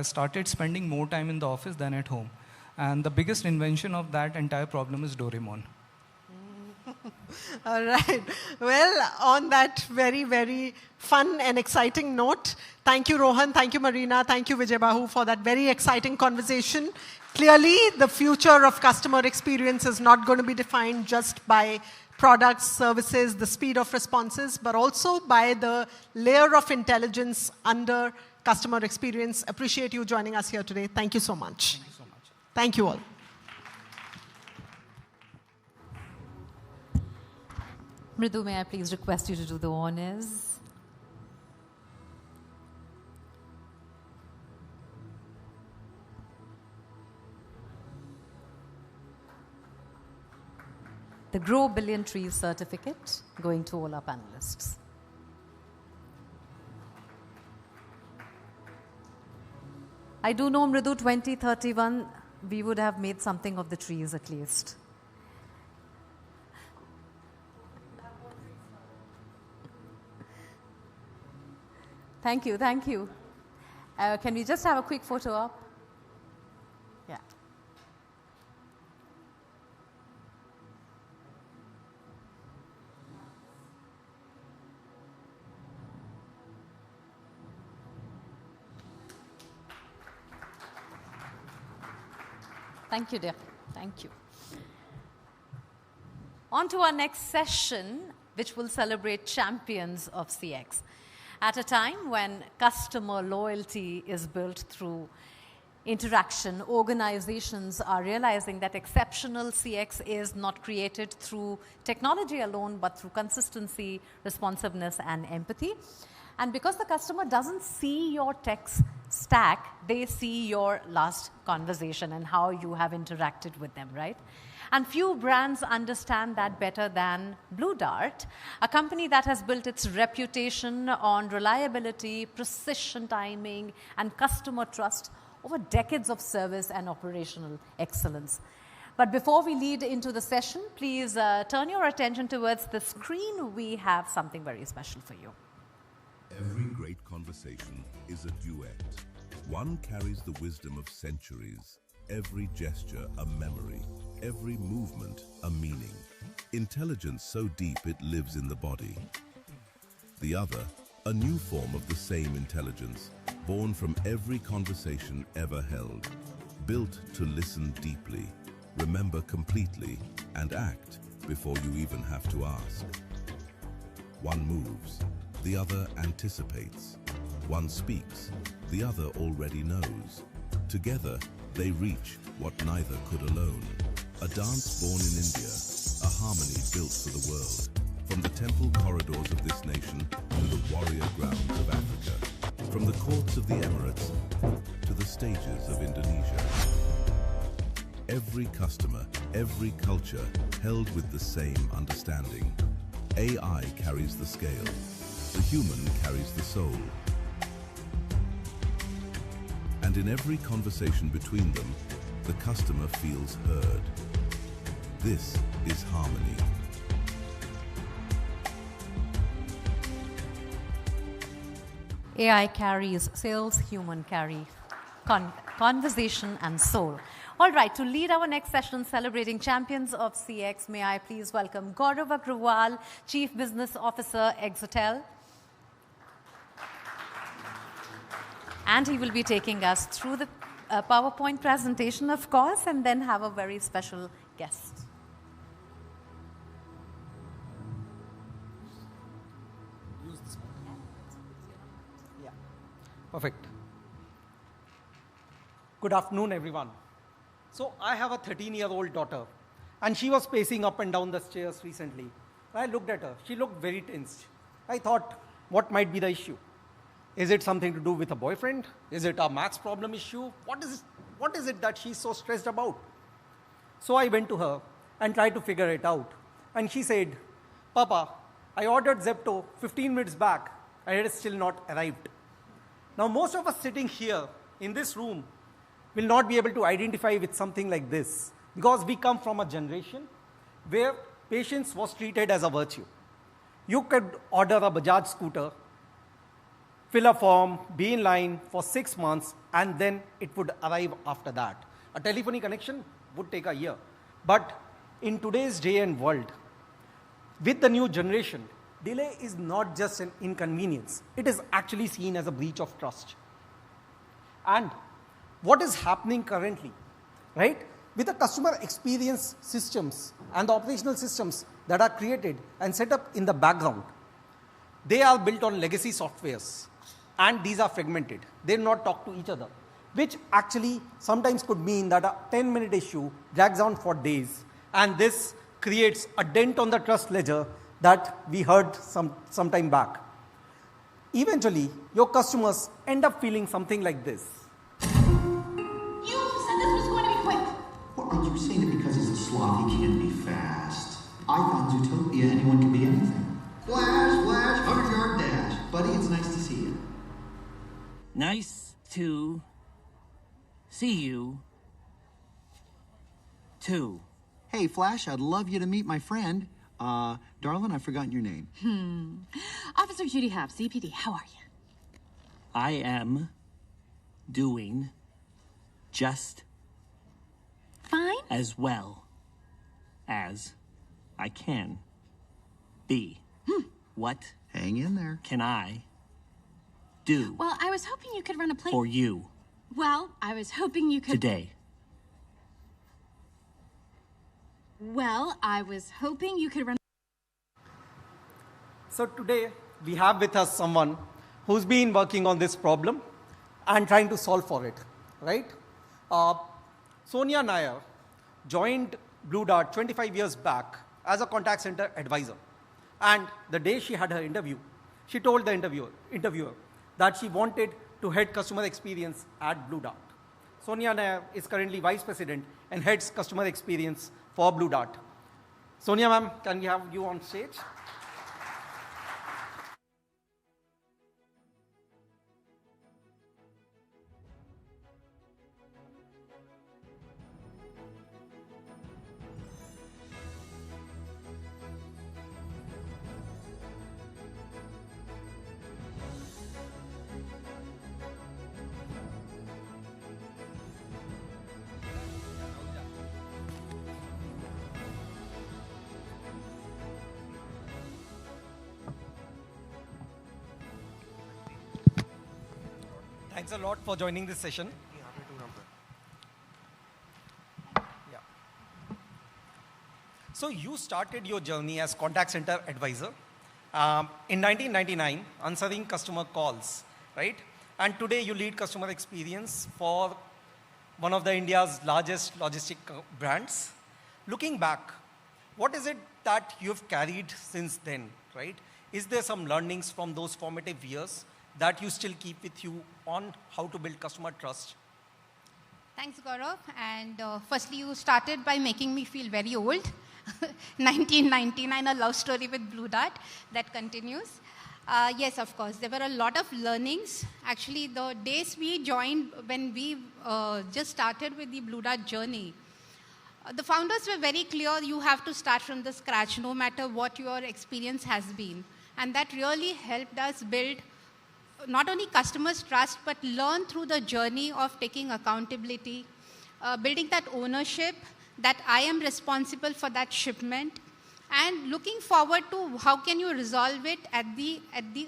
Speaker 11: started spending more time in the office than at home. And the biggest invention of that entire problem is Doraemon.
Speaker 10: All right. Well, on that very, very fun and exciting note, thank you, Rohan. Thank you, Marina. Thank you, Vijay Bahu, for that very exciting conversation. Clearly, the future of customer experience is not going to be defined just by products, services, the speed of responses, but also by the layer of intelligence under customer experience. Appreciate you joining us here today. Thank you so much.
Speaker 11: Thank you so much.
Speaker 10: Thank you all.
Speaker 1: Mridu, may I please request you to do the honors? The Grow Billion Trees certificate going to all our panelists. I do know, Mridu, 2031, we would have made something of the trees at least. Thank you, thank you. Can we just have a quick photo up? Yeah. Thank you, dear. Thank you. On to our next session, which will celebrate champions of CX. At a time when customer loyalty is built through interaction, organizations are realizing that exceptional CX is not created through technology alone, but through consistency, responsiveness, and empathy. And because the customer doesn't see your text stack, they see your last conversation and how you have interacted with them, right? And few brands understand that better than Blue Dart, a company that has built its reputation on reliability, precision timing, and customer trust over decades of service and operational excellence. But before we lead into the session, please turn your attention towards the screen. We have something very special for you.
Speaker 14: Every great conversation is a duet. One carries the wisdom of centuries. Every gesture a memory, every movement a meaning. Intelligence so deep it lives in the body. The other, a new form of the same intelligence, born from every conversation ever held. Built to listen deeply, remember completely, and act before you even have to ask. One moves, the other anticipates. One speaks, the other already knows. Together, they reach what neither could alone. A dance born in India, a harmony built for the world. From the temple corridors of this nation to the warrior grounds of Africa. From the courts of the Emirates to the stages of Indonesia. Every customer, every culture held with the same understanding. AI carries the scale. The human carries the soul. And in every conversation between them, the customer feels heard. This is harmony.
Speaker 1: AI carries sales, human carry conversation and soul. All right, to lead our next session celebrating champions of CX, may I please welcome Gaurav Agrawal, Chief Business Officer, Exotel. And he will be taking us through the PowerPoint presentation, of course, and then have a very special guest.
Speaker 15: Yeah, perfect. Good afternoon, everyone. So I have a 13-year-old daughter, and she was pacing up and down the stairs recently. I looked at her. She looked very tense. I thought, what might be the issue? Is it something to do with a boyfriend? Is it a maths problem issue? What is it that she's so stressed about? So I went to her and tried to figure it out. And she said, Papa, I ordered Zepto 15 minutes back and it is still not arrived. Now, most of us sitting here in this room will not be able to identify with something like this because we come from a generation where patience was treated as a virtue. You could order a Bajaj scooter, fill a form, be in line for 6 months, and then it would arrive after that. A telephony connection would take a year. But in today's day and world, with the new generation, delay is not just an inconvenience. It is actually seen as a breach of trust. And what is happening currently, right? With the customer experience systems and the operational systems that are created and set up in the background, they are built on legacy softwares. And these are fragmented. They do not talk to each other, which actually sometimes could mean that a 10-minute issue drags on for days. And this creates a dent on the trust ledger that we heard some time back. Eventually, your customers end up feeling something like this.
Speaker 16: You said this was going to be quick.
Speaker 17: Well, are you saying that because he's a sloth, he can't be fast? I thought in Zootopia anyone can be anything. Flash, 100-yard dash. Buddy, it's nice to see you.
Speaker 18: Nice to see you, too.
Speaker 17: Hey, Flash, I'd love you to meet my friend. Darling, I've forgotten your name.
Speaker 16: Officer Judy Huff, CPD, how are you?
Speaker 18: I am doing just
Speaker 16: fine,
Speaker 18: as well as I can be. What?
Speaker 17: Hang in there.
Speaker 18: Can I do?
Speaker 16: Well, I was hoping you could run a play
Speaker 18: for you.
Speaker 16: Well, I was hoping you could
Speaker 18: today.
Speaker 16: Well, I was hoping you could run.
Speaker 15: So today we have with us someone who's been working on this problem and trying to solve for it, right? Sonia Nair joined Blue Dart 25 years back as a contact center advisor. And the day she had her interview, she told the interviewer that she wanted to head customer experience at Blue Dart. Sonia Nair is currently Vice President and heads customer experience for Blue Dart. Sonia ma'am, can we have you on stage? Thanks a lot for joining this session. Yeah. So you started your journey as contact center advisor in 1999, answering customer calls, right? And today you lead customer experience for one of the India's largest logistic brands. Looking back, what is it that you've carried since then, right? Is there some learnings from those formative years that you still keep with you on how to build customer trust?
Speaker 16: Thanks, Gaurav. And firstly, you started by making me feel very old. 1999, a love story with Blue Dart that continues. Yes, of course, there were a lot of learnings. Actually, the days we joined, when we just started with the Blue Dart journey, the founders were very clear, you have to start from the scratch, no matter what your experience has been. And that really helped us build not only customers' trust, but learn through the journey of taking accountability, building that ownership, that I am responsible for that shipment, and looking forward to how can you resolve it at the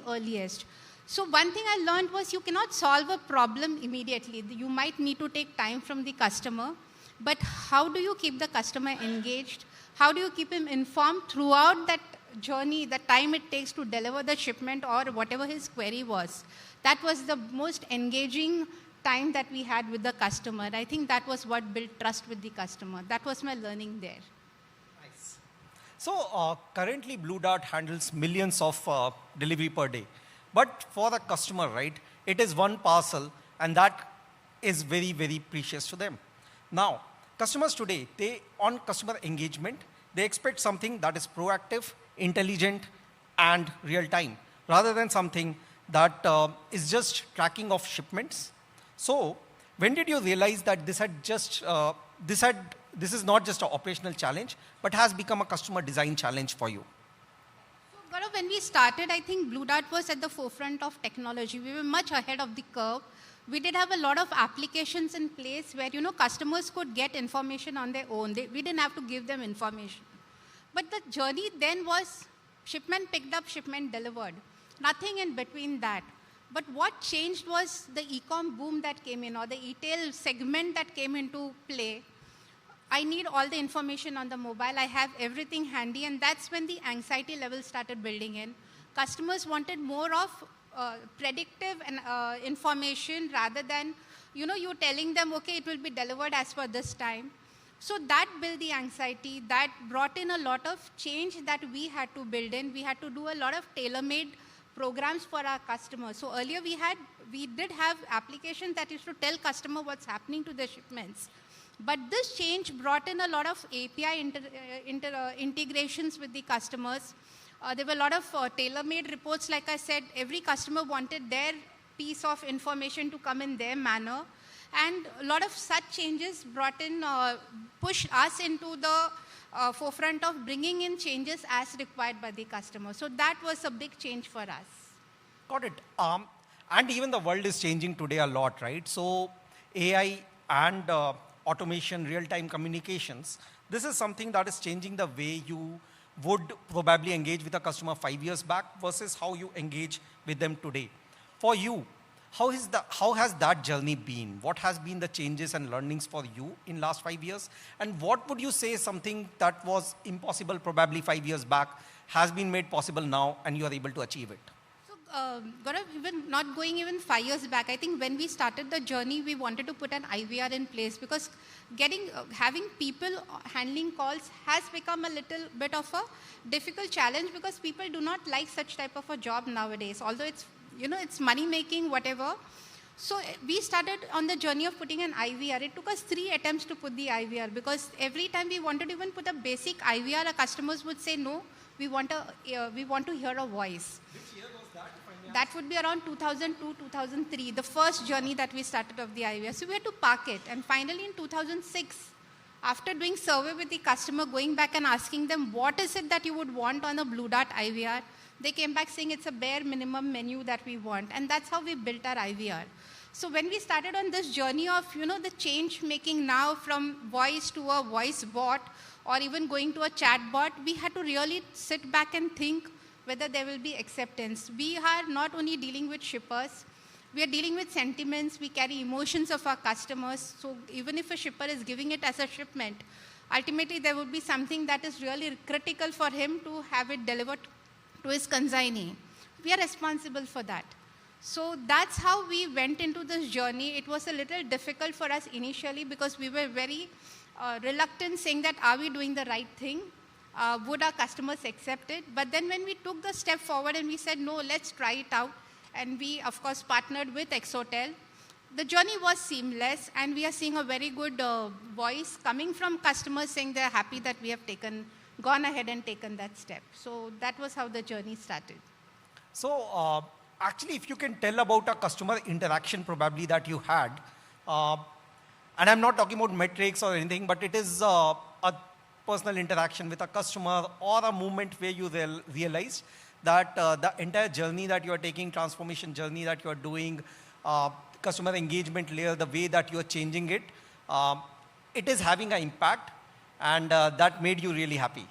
Speaker 16: earliest. So one thing I learned was you cannot solve a problem immediately. You might need to take time from the customer, but how do you keep the customer engaged? How do you keep him informed throughout that journey, the time it takes to deliver the shipment or whatever his query was? That was the most engaging time that we had with the customer. I think that was what built trust with the customer. That was my learning there.
Speaker 15: Nice. So currently Blue Dart handles millions of delivery per day. But for the customer, right, it is one parcel, and that is very, very precious to them. Now, customers today, on customer engagement, they expect something that is proactive, intelligent, and real time, rather than something that is just tracking of shipments. So when did you realize that this is not just an operational challenge, but has become a customer design challenge for you?
Speaker 16: So Gaurav, when we started, I think Blue Dart was at the forefront of technology. We were much ahead of the curve. We did have a lot of applications in place where, customers could get information on their own. We didn't have to give them information. But the journey then was shipment picked up, shipment delivered. Nothing in between that. But what changed was the e-com boom that came in, or the e-tail segment that came into play. I need all the information on the mobile. I have everything handy. And that's when the anxiety level started building in. Customers wanted more of predictive and information rather than, you telling them, okay, it will be delivered as per this time. So that built the anxiety, that brought in a lot of change that we had to build in. We had to do a lot of tailor-made programs for our customers. So earlier we did have applications that used to tell customer what's happening to the shipments. But this change brought in a lot of API integrations with the customers. There were a lot of tailor-made reports. Like I said, every customer wanted their piece of information to come in their manner. And a lot of such changes pushed us into the forefront of bringing in changes as required by the customer. So that was a big change for us.
Speaker 15: Got it. And even the world is changing today a lot, right? So AI and automation, real-time communications, this is something that is changing the way you would probably engage with a customer 5 years back versus how you engage with them today. For you, how has that journey been? What has been the changes and learnings for you in last 5 years? And what would you say something that was impossible probably 5 years back has been made possible now and you are able to achieve it?
Speaker 16: So Gaurav, even not going even 5 years back, I think when we started the journey, we wanted to put an IVR in place because having people handling calls has become a little bit of a difficult challenge because people do not like such type of a job nowadays. Although it's, it's money making, whatever. So we started on the journey of putting an IVR. It took us 3 attempts to put the IVR because every time we wanted to even put a basic IVR, our customers would say, no, we want to hear a voice.
Speaker 15: Which year was that?
Speaker 16: That would be around 2002, 2003, the first journey that we started of the IVR. So we had to park it. And finally in 2006, after doing survey with the customer, going back and asking them, what is it that you would want on a Blue Dart IVR? They came back saying it's a bare minimum menu that we want. And that's how we built our IVR. So when we started on this journey of, the change making now from voice to a voice bot or even going to a chat bot, we had to really sit back and think whether there will be acceptance. We are not only dealing with shippers, we are dealing with sentiments, we carry emotions of our customers. So even if a shipper is giving it as a shipment, ultimately there would be something that is really critical for him to have it delivered to his consignee. We are responsible for that. So that's how we went into this journey. It was a little difficult for us initially because we were very reluctant saying that, are we doing the right thing? Would our customers accept it? But then when we took the step forward and we said, no, let's try it out. And we, of course, partnered with Exotel. The journey was seamless, and we are seeing a very good voice coming from customers saying they're happy that we have gone ahead and taken that step. So that was how the journey started.
Speaker 15: So actually, if you can tell about a customer interaction probably that you had, and I'm not talking about metrics or anything, but it is a personal interaction with a customer or a moment where you realized that the entire journey that you are taking, transformation journey that you are doing, customer engagement layer, the way that you are changing it, it is having an impact, and that made you really happy.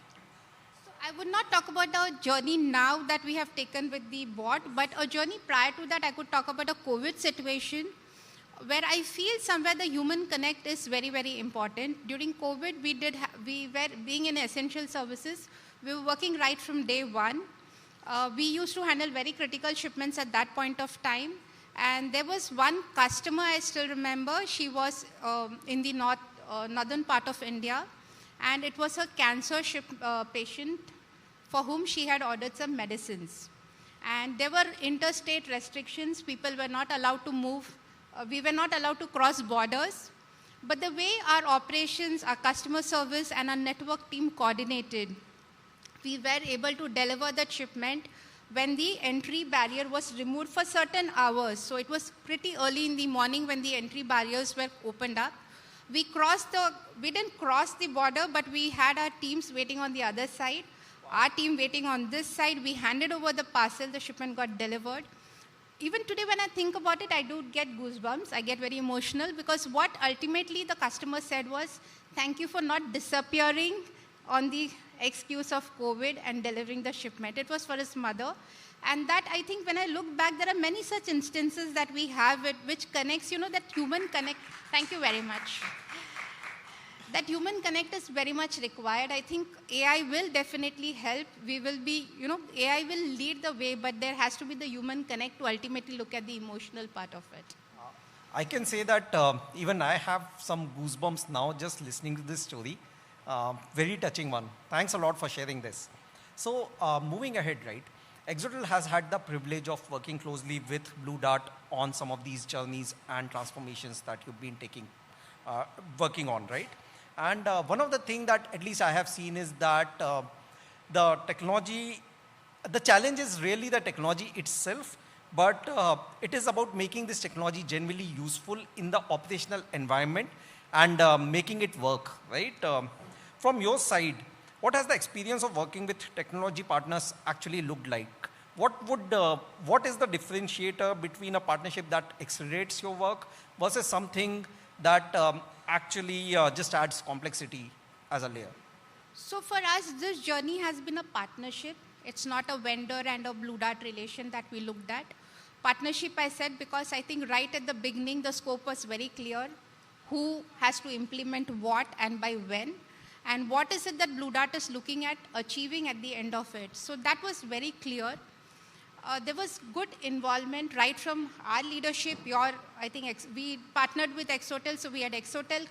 Speaker 16: So I would not talk about our journey now that we have taken with the bot, but a journey prior to that, I could talk about a COVID situation where I feel somewhere the human connect is very, very important. During COVID, we were being in essential services. We were working right from day one. We used to handle very critical shipments at that point of time. And there was one customer I still remember. She was in the northern part of India. And it was a cancer patient for whom she had ordered some medicines. And there were interstate restrictions. People were not allowed to move. We were not allowed to cross borders. But the way our operations, our customer service, and our network team coordinated, we were able to deliver that shipment when the entry barrier was removed for certain hours. So it was pretty early in the morning when the entry barriers were opened up. We didn't cross the border, but we had our teams waiting on the other side. Our team waiting on this side. We handed over the parcel. The shipment got delivered. Even today when I think about it, I do get goosebumps. I get very emotional because what ultimately the customer said was, thank you for not disappearing on the excuse of COVID and delivering the shipment. It was for his mother. And that, I think, when I look back, there are many such instances that we have which connects, that human connect. Thank you very much. That human connect is very much required. I think AI will definitely help. We will be, AI will lead the way, but there has to be the human connect to ultimately look at the emotional part of it.
Speaker 15: I can say that even I have some goosebumps now just listening to this story. Very touching one. Thanks a lot for sharing this. So moving ahead, right? Exotel has had the privilege of working closely with Blue Dart on some of these journeys and transformations that you've been working on, right? And one of the things that at least I have seen is that the technology, the challenge is really the technology itself, but it is about making this technology genuinely useful in the operational environment and making it work, right? From your side, what has the experience of working with technology partners actually looked like? What is the differentiator between a partnership that accelerates your work versus something that actually just adds complexity as a layer?
Speaker 16: So for us, this journey has been a partnership. It's not a vendor and a Blue Dart relation that we looked at. Partnership, I said, because I think right at the beginning, the scope was very clear. Who has to implement what and by when? And what is it that Blue Dart is looking at achieving at the end of it? So that was very clear. There was good involvement right from our leadership. I think we partnered with Exotel, so we had Exotel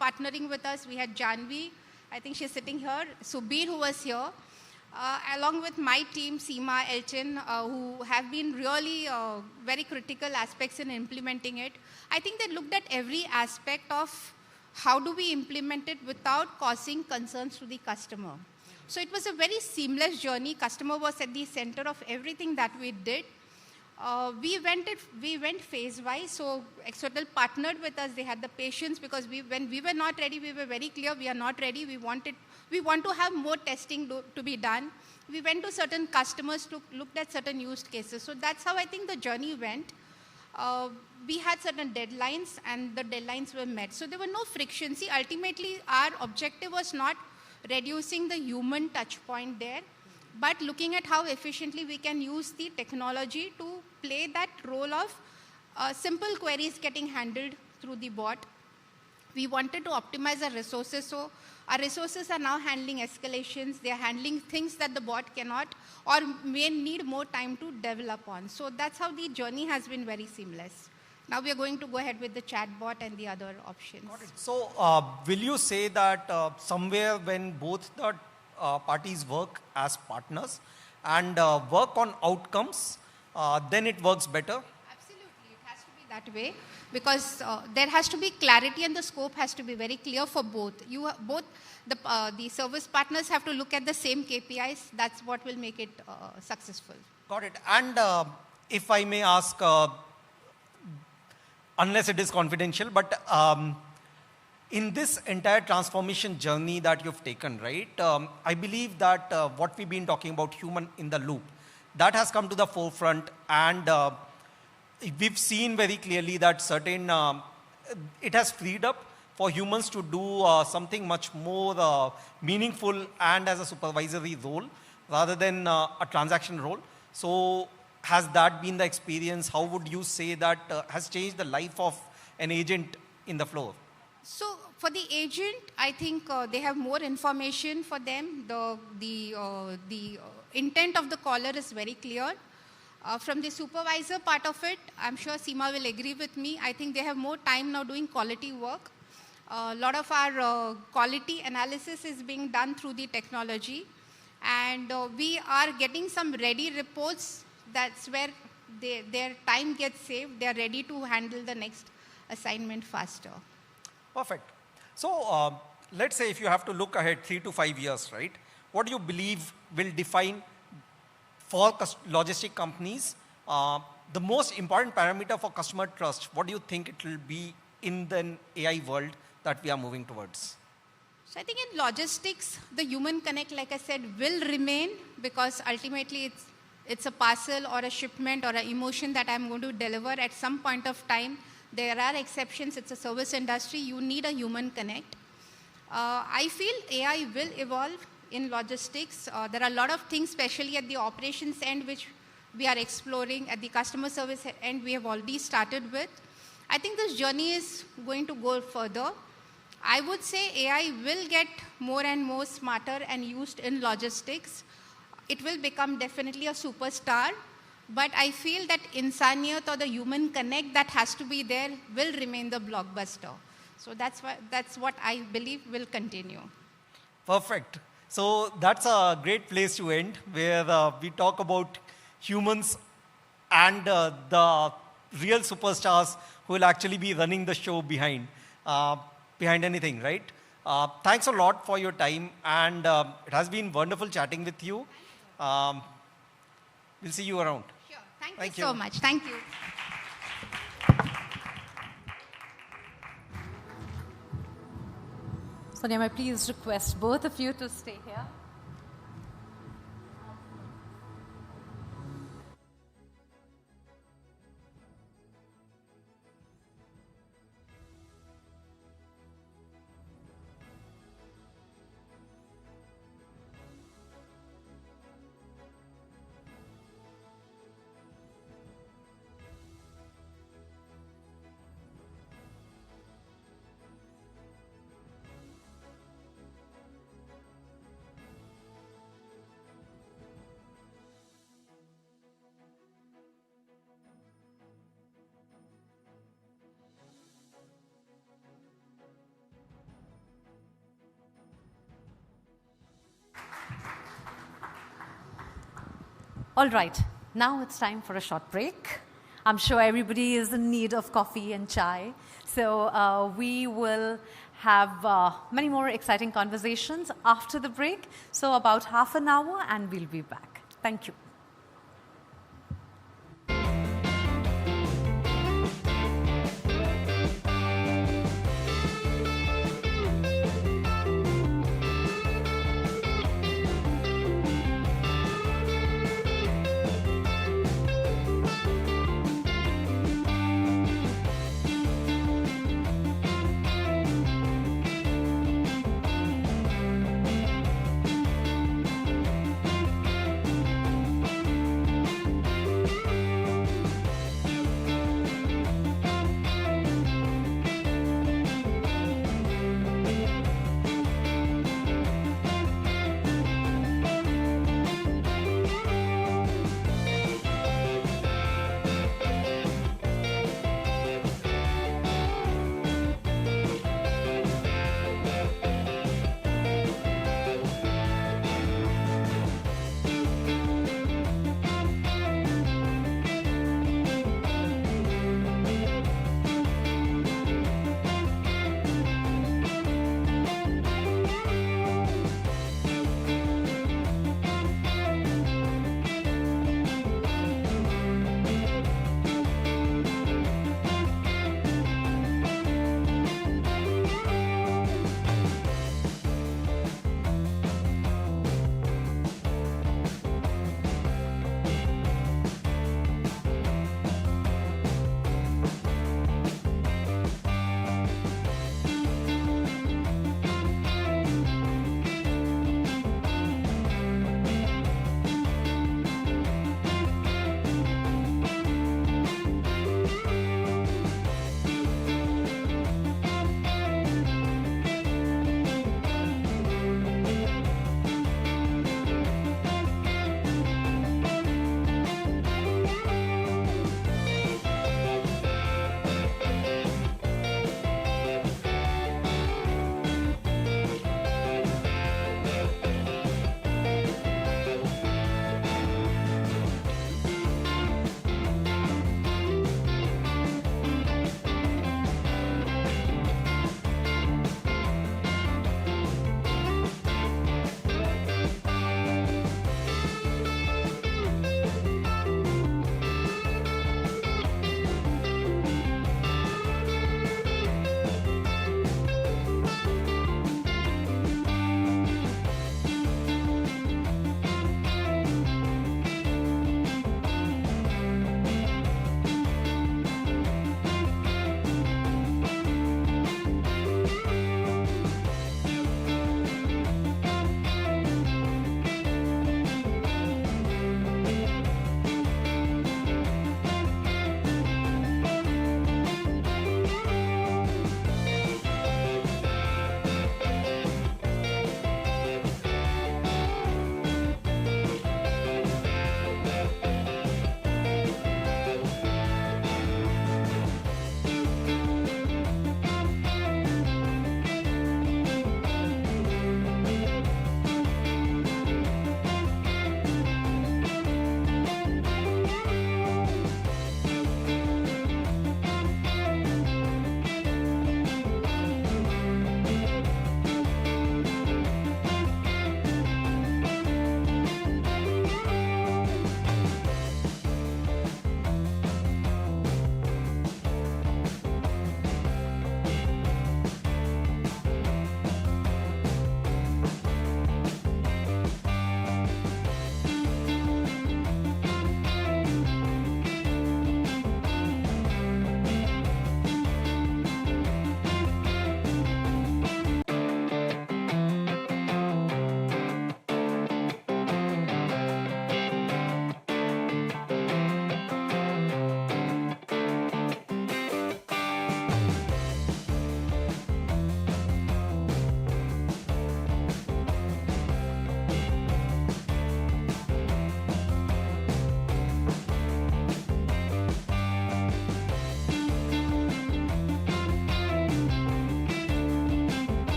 Speaker 16: partnering with us. We had Janvi, I think she's sitting here, Subir who was here. along with my team, Seema, Elton, who have been really very critical aspects in implementing it. I think they looked at every aspect of how do we implement it without causing concerns to the customer. So it was a very seamless journey. Customer was at the center of everything that we did. We went phase-wise. So Exotel partnered with us. They had the patience because when we were not ready, we were very clear we are not ready. We want to have more testing to be done. We went to certain customers, looked at certain use cases. So that's how I think the journey went. We had certain deadlines and the deadlines were met. So there were no friction. See, ultimately our objective was not reducing the human touch point there, but looking at how efficiently we can use the technology to play that role of simple queries getting handled through the bot. We wanted to optimize our resources, so our resources are now handling escalations. They are handling things that the bot cannot or may need more time to develop on. So that's how the journey has been very seamless. Now we are going to go ahead with the chatbot and the other options.
Speaker 15: Got it. So will you say that somewhere when both the parties work as partners and work on outcomes, then it works better?
Speaker 16: Absolutely, it has to be that way because there has to be clarity and the scope has to be very clear for both. The service partners have to look at the same KPIs. That's what will make it successful.
Speaker 15: Got it. And if I may ask, unless it is confidential, but in this entire transformation journey that you've taken, right, I believe that what we've been talking about, human in the loop, that has come to the forefront, and we've seen very clearly that it has freed up for humans to do something much more meaningful and as a supervisory role rather than a transaction role. So has that been the experience? How would you say that has changed the life of an agent in the floor?
Speaker 16: So for the agent, I think they have more information for them. The intent of the caller is very clear. From the supervisor part of it, I'm sure Seema will agree with me. I think they have more time now doing quality work. A lot of our quality analysis is being done through the technology. And we are getting some ready reports. That's where their time gets saved. They are ready to handle the next assignment faster.
Speaker 15: Perfect. So let's say if you have to look ahead 3 to 5 years, right? What do you believe will define for logistic companies the most important parameter for customer trust? What do you think it will be in the AI world that we are moving towards?
Speaker 16: So I think in logistics, the human connect, like I said, will remain because ultimately it's a parcel or a shipment or an emotion that I'm going to deliver at some point of time. There are exceptions. It's a service industry. You need a human connect. I feel AI will evolve in logistics. There are a lot of things, especially at the operations end, which we are exploring. At the customer service end, we have already started with. I think this journey is going to go further. I would say AI will get more and more smarter and used in logistics. It will become definitely a superstar. But I feel that insaniyat or the human connect that has to be there will remain the blockbuster. So that's what I believe will continue.
Speaker 15: Perfect. So that's a great place to end, where we talk about humans and the real superstars who will actually be running the show behind anything, right? Thanks a lot for your time, and it has been wonderful chatting with you. We'll see you around.
Speaker 16: Sure. Thank you so much. Thank you.
Speaker 1: Sonia, may I please request both of you to stay here? All right, now it's time for a short break. I'm sure everybody is in need of coffee and chai. So we will have many more exciting conversations after the break. So about half an hour and we'll be back. Thank you.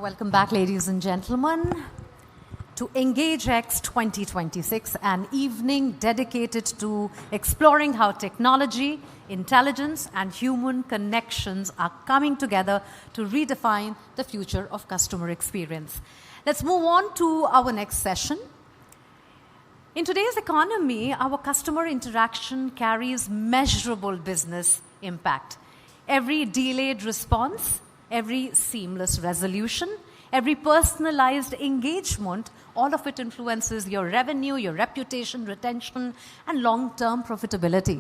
Speaker 1: Welcome back, ladies and gentlemen, to EngageX 2026, an evening dedicated to exploring how technology, intelligence, and human connections are coming together to redefine the future of customer experience. Let's move on to our next session. In today's economy, our customer interaction carries measurable business impact. Every delayed response, every seamless resolution, every personalized engagement, all of it influences your revenue, your reputation, retention, and long-term profitability.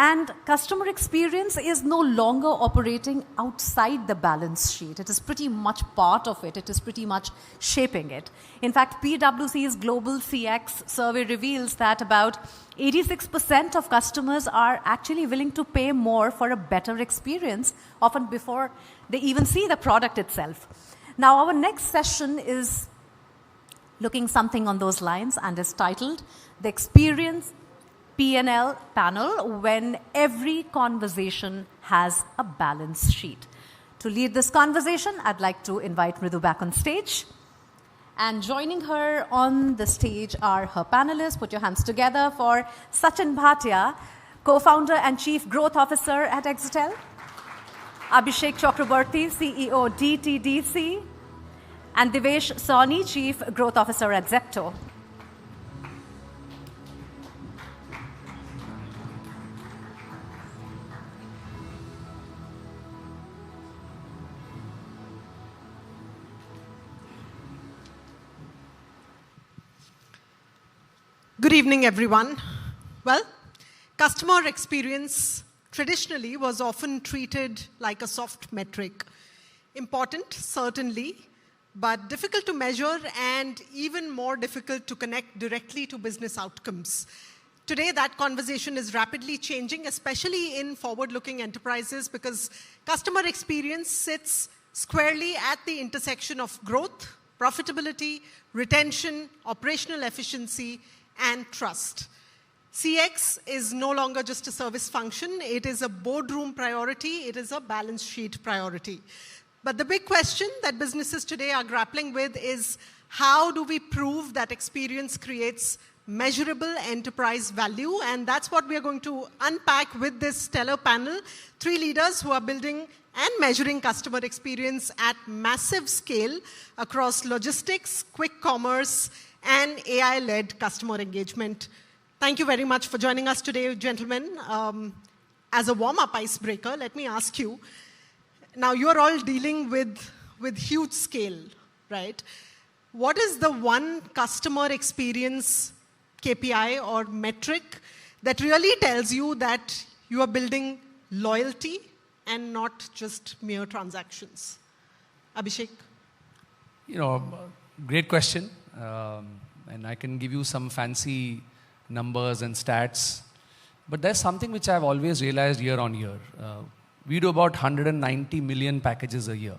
Speaker 1: And customer experience is no longer operating outside the balance sheet. It is pretty much part of it. It is pretty much shaping it. In fact, PwC's Global CX survey reveals that about 86% of customers are actually willing to pay more for a better experience, often before they even see the product itself. Now, our next session is looking something on those lines and is titled The Experience P&L Panel When Every Conversation Has a Balance Sheet. To lead this conversation, I'd like to invite Mridu back on stage. And joining her on the stage are her panelists. Put your hands together for Sachin Bhatia, co-founder and chief growth officer at Exotel. Abhishek Chakraborty, CEO DTDC. And Devesh Sawhney, chief growth officer at Zepto.
Speaker 10: Good evening, everyone. Well, customer experience traditionally was often treated like a soft metric. Important, certainly, but difficult to measure and even more difficult to connect directly to business outcomes. Today, that conversation is rapidly changing, especially in forward-looking enterprises, because customer experience sits squarely at the intersection of growth, profitability, retention, operational efficiency, and trust. CX is no longer just a service function. It is a boardroom priority. It is a balance sheet priority. But the big question that businesses today are grappling with is, how do we prove that experience creates measurable enterprise value? And that's what we are going to unpack with this stellar panel. 3 leaders who are building and measuring customer experience at massive scale across logistics, quick commerce, and AI-led customer engagement. Thank you very much for joining us today, gentlemen. As a warm-up icebreaker, let me ask you, now you're all dealing with huge scale, right? What is the one customer experience KPI or metric that really tells you that you are building loyalty and not just mere transactions? Abhishek?
Speaker 11: Great question. And I can give you some fancy numbers and stats. But there's something which I've always realized year on year. We do about 190 million packages a year.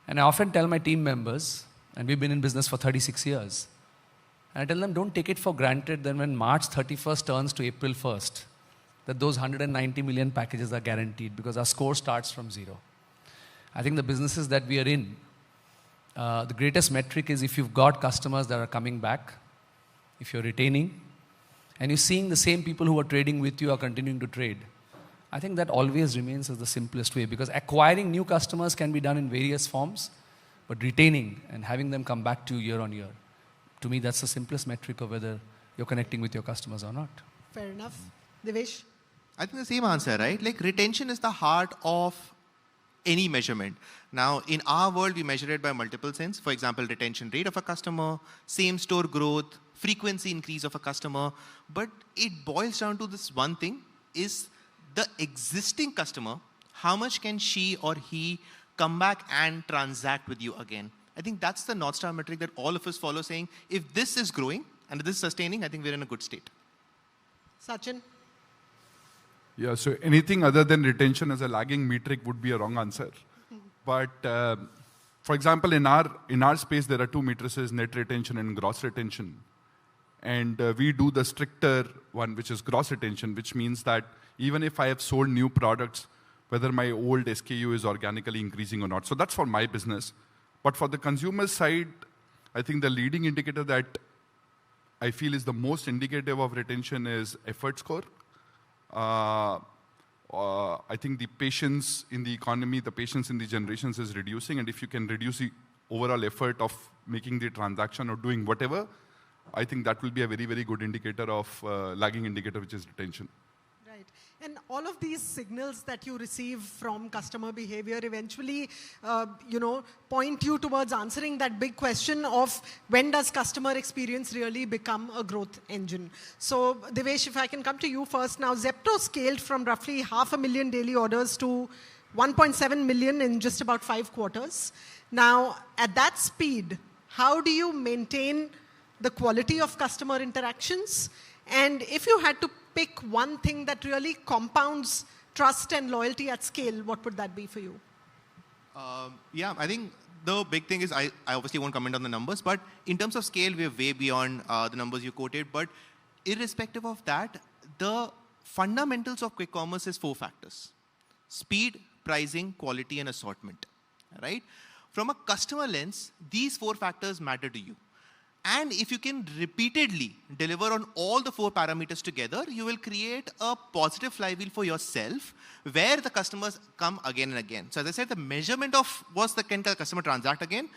Speaker 11: And I often tell my team members, and we've been in business for 36 years, and I tell them, don't take it for granted that when March 31st turns to April 1st, that those 190 million packages are guaranteed, because our score starts from 0. I think the businesses that we are in, the greatest metric is if you've got customers that are coming back, if you're retaining, and you're seeing the same people who are trading with you are continuing to trade. I think that always remains as the simplest way, because acquiring new customers can be done in various forms, but retaining and having them come back to you year on year, to me, that's the simplest metric of whether you're connecting with your customers or not.
Speaker 10: Fair enough. Devesh?
Speaker 19: I think the same answer, right? Like, retention is the heart of any measurement. Now, in our world, we measure it by multiple things. For example, retention rate of a customer, same store growth, frequency increase of a customer. But it boils down to this one thing, is the existing customer, how much can she or he come back and transact with you again? I think that's the North Star metric that all of us follow, saying, if this is growing and this is sustaining, I think we're in a good state.
Speaker 10: Sachin?
Speaker 20: Yeah, so anything other than retention as a lagging metric would be a wrong answer. But for example, in our space, there are 2 matrices, net retention and gross retention. And we do the stricter one, which is gross retention, which means that even if I have sold new products, whether my old SKU is organically increasing or not. So that's for my business. But for the consumer side, I think the leading indicator that I feel is the most indicative of retention is effort score. I think the patience in the economy, the patience in the generations is reducing, and if you can reduce the overall effort of making the transaction or doing whatever, I think that will be a very, very good indicator of lagging indicator, which is retention.
Speaker 10: Right. And all of these signals that you receive from customer behavior eventually, point you towards answering that big question of when does customer experience really become a growth engine? So, Devesh, if I can come to you first. Now, Zepto scaled from roughly 500,000 daily orders to 1.7 million in just about 5 quarters. Now, at that speed, how do you maintain the quality of customer interactions? And if you had to pick one thing that really compounds trust and loyalty at scale, what would that be for you?
Speaker 19: Yeah, I think the big thing is I obviously won't comment on the numbers, but in terms of scale, we're way beyond the numbers you quoted. But irrespective of that, the fundamentals of quick commerce is 4 factors: speed, pricing, quality, and assortment. Right? From a customer lens, these 4 factors matter to you. And if you can repeatedly deliver on all the 4 parameters together, you will create a positive flywheel for yourself where the customers come again and again. So as I said, the measurement of can the customer transact again?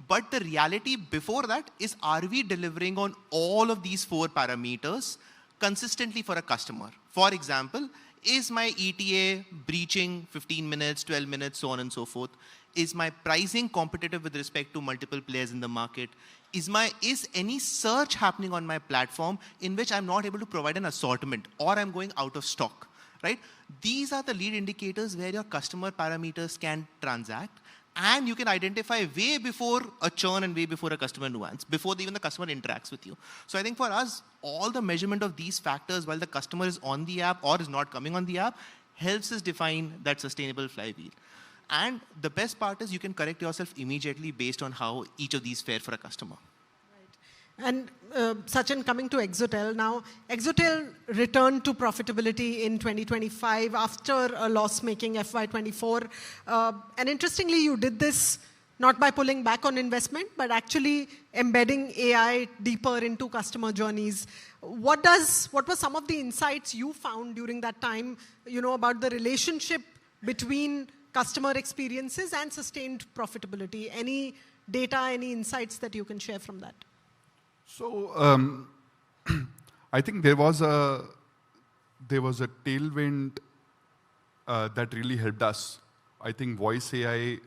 Speaker 19: But the reality before that is, are we delivering on all of these 4 parameters consistently for a customer? For example, is my ETA breaching 15 minutes, 12 minutes, so on and so forth? Is my pricing competitive with respect to multiple players in the market? Is any search happening on my platform in which I'm not able to provide an assortment, or I'm going out of stock, right? These are the lead indicators where your customer parameters can transact, and you can identify way before a churn and way before a customer nuance, before even the customer interacts with you. So I think for us, all the measurement of these factors while the customer is on the app or is not coming on the app helps us define that sustainable flywheel. And the best part is you can correct yourself immediately based on how each of these fare for a customer.
Speaker 10: Right. And Sachin, coming to Exotel now, Exotel returned to profitability in 2025 after a loss-making FY24. And interestingly, you did this not by pulling back on investment, but actually embedding AI deeper into customer journeys. What were some of the insights you found during that time, about the relationship between customer experiences and sustained profitability? Any data, any insights that you can share from that?
Speaker 20: So I think there was a tailwind that really helped us. I think voice AI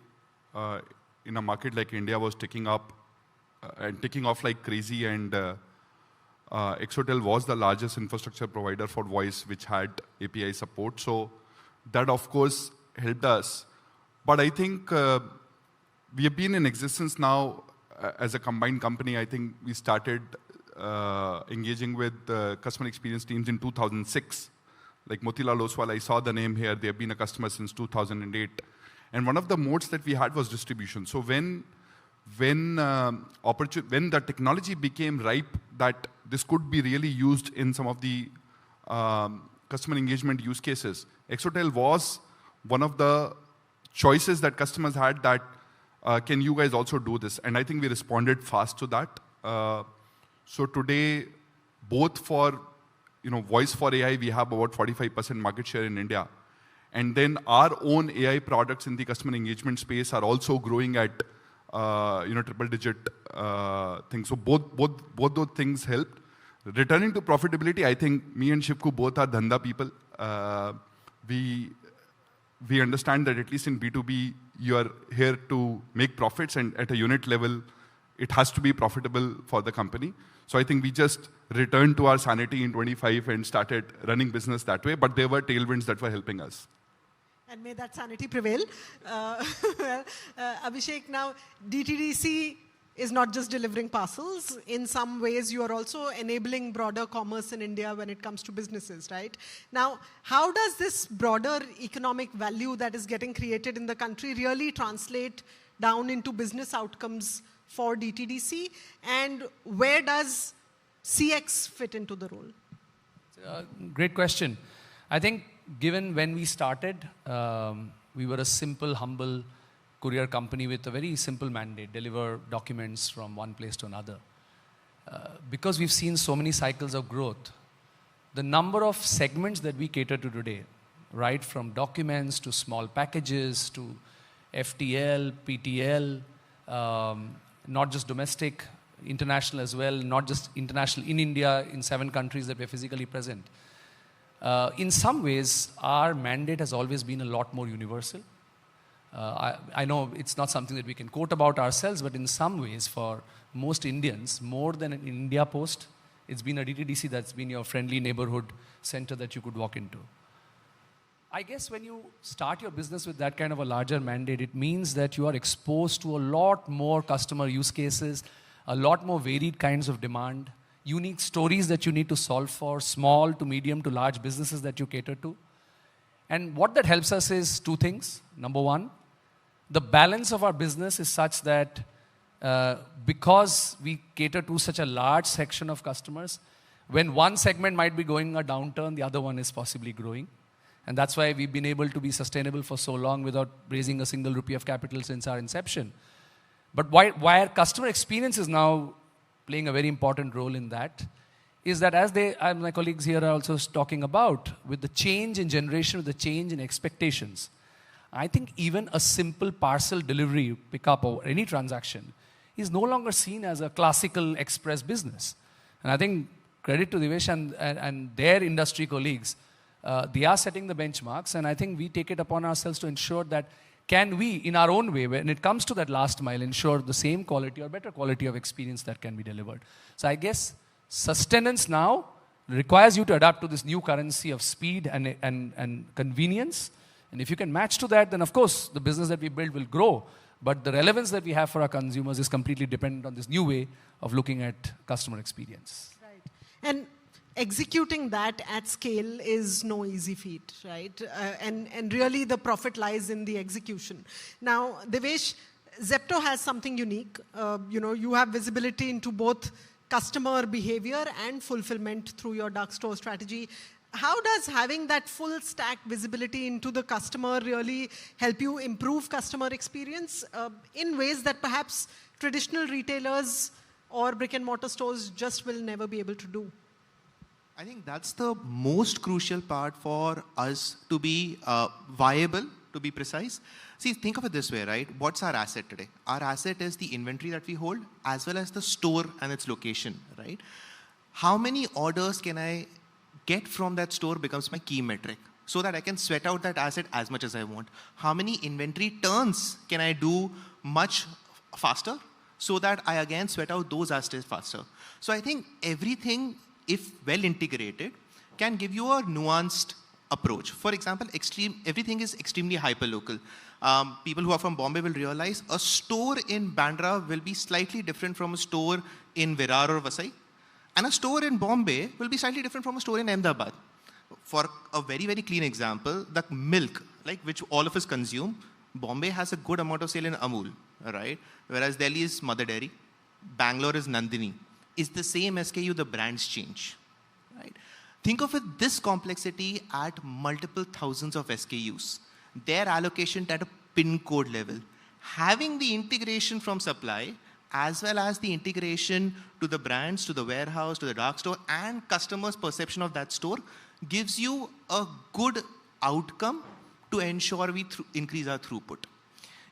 Speaker 20: in a market like India was taking up and taking off like crazy, and Exotel was the largest infrastructure provider for voice, which had API support. So that, of course, helped us. But I think we have been in existence now as a combined company. I think we started engaging with customer experience teams in 2006. Like Motilal Oswal, I saw the name here. They have been a customer since 2008. And one of the modes that we had was distribution. So when the technology became ripe that this could be really used in some of the customer engagement use cases, Exotel was one of the choices that customers had that, can you guys also do this? And I think we responded fast to that. So today, both for voice for AI, we have about 45% market share in India. And then our own AI products in the customer engagement space are also growing at triple-digit things. So both those things helped. Returning to profitability, I think me and Shivku both are dhanda people. We understand that at least in B2B, you are here to make profits, and at a unit level, it has to be profitable for the company. So I think we just returned to our sanity in 25 and started running business that way, but there were tailwinds that were helping us.
Speaker 10: And may that sanity prevail. Abhishek, now DTDC is not just delivering parcels. In some ways, you are also enabling broader commerce in India when it comes to businesses, right? Now, how does this broader economic value that is getting created in the country really translate down into business outcomes for DTDC? And where does CX fit into the role?
Speaker 11: Great question. I think given when we started, we were a simple, humble courier company with a very simple mandate, deliver documents from one place to another. Because we've seen so many cycles of growth, the number of segments that we cater to today, right from documents to small packages to FTL, PTL, not just domestic, international as well, not just international in India, in 7 countries that we're physically present. In some ways, our mandate has always been a lot more universal. I know it's not something that we can quote about ourselves, but in some ways, for most Indians, more than an India Post, it's been a DTDC that's been your friendly neighborhood center that you could walk into. I guess when you start your business with that kind of a larger mandate, it means that you are exposed to a lot more customer use cases, a lot more varied kinds of demand, unique stories that you need to solve for, small to medium to large businesses that you cater to. And what that helps us is 2 things. Number one, the balance of our business is such that because we cater to such a large section of customers, when one segment might be going a downturn, the other one is possibly growing. And that's why we've been able to be sustainable for so long without raising a single rupee of capital since our inception. But why our customer experience is now playing a very important role in that is that as my colleagues here are also talking about, with the change in generation, with the change in expectations, I think even a simple parcel delivery, pickup or any transaction is no longer seen as a classical express business. And I think credit to Devesh and their industry colleagues, they are setting the benchmarks, and I think we take it upon ourselves to ensure that can we, in our own way, when it comes to that last mile, ensure the same quality or better quality of experience that can be delivered. So I guess sustenance now requires you to adapt to this new currency of speed and convenience. And if you can match to that, then of course the business that we build will grow. But the relevance that we have for our consumers is completely dependent on this new way of looking at customer experience.
Speaker 10: Right. And executing that at scale is no easy feat, right? And really the profit lies in the execution. Now, Devesh, Zepto has something unique. You have visibility into both customer behavior and fulfillment through your dark store strategy. How does having that full stack visibility into the customer really help you improve customer experience in ways that perhaps traditional retailers or brick and mortar stores just will never be able to do?
Speaker 19: I think that's the most crucial part for us to be viable, to be precise. See, think of it this way, right? What's our asset today? Our asset is the inventory that we hold, as well as the store and its location, right? How many orders can I get from that store becomes my key metric, so that I can sweat out that asset as much as I want. How many inventory turns can I do much faster, so that I again sweat out those assets faster. So I think everything, if well integrated, can give you a nuanced approach. For example, everything is extremely hyperlocal. People who are from Bombay will realize a store in Bandra will be slightly different from a store in Virar or Vasai. And a store in Bombay will be slightly different from a store in Ahmedabad. For a very, very clean example, the milk, like which all of us consume, Bombay has a good amount of sale in Amul, right? Whereas Delhi is Mother Dairy, Bangalore is Nandini. Is the same SKU, the brands change, right? Think of it, this complexity at multiple thousands of SKUs, their allocation at a pin code level, having the integration from supply, as well as the integration to the brands, to the warehouse, to the dark store, and customers' perception of that store, gives you a good outcome to ensure we increase our throughput.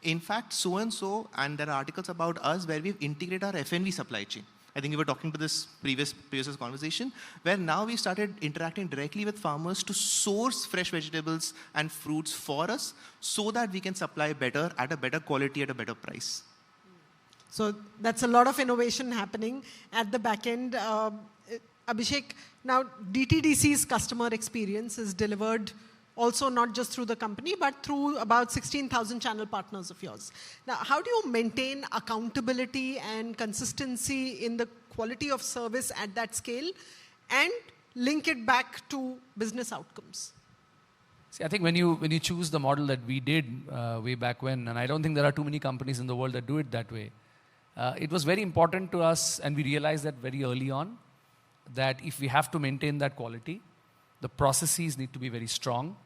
Speaker 19: In fact, so-and-so, and there are articles about us where we've integrated our F&B supply chain. I think we were talking to this previous conversation, where now we started interacting directly with farmers to source fresh vegetables and fruits for us, so that we can supply better, at a better quality, at a better price.
Speaker 10: So that's a lot of innovation happening at the back end. Abhishek, now DTDC's customer experience is delivered also not just through the company, but through about 16,000 channel partners of yours. Now, how do you maintain accountability and consistency in the quality of service at that scale and link it back to business outcomes?
Speaker 11: See, I think when you choose the model that we did way back when, and I don't think there are too many companies in the world that do it that way, it was very important to us, and we realized that very early on, that if we have to maintain that quality, the processes need to be very strong.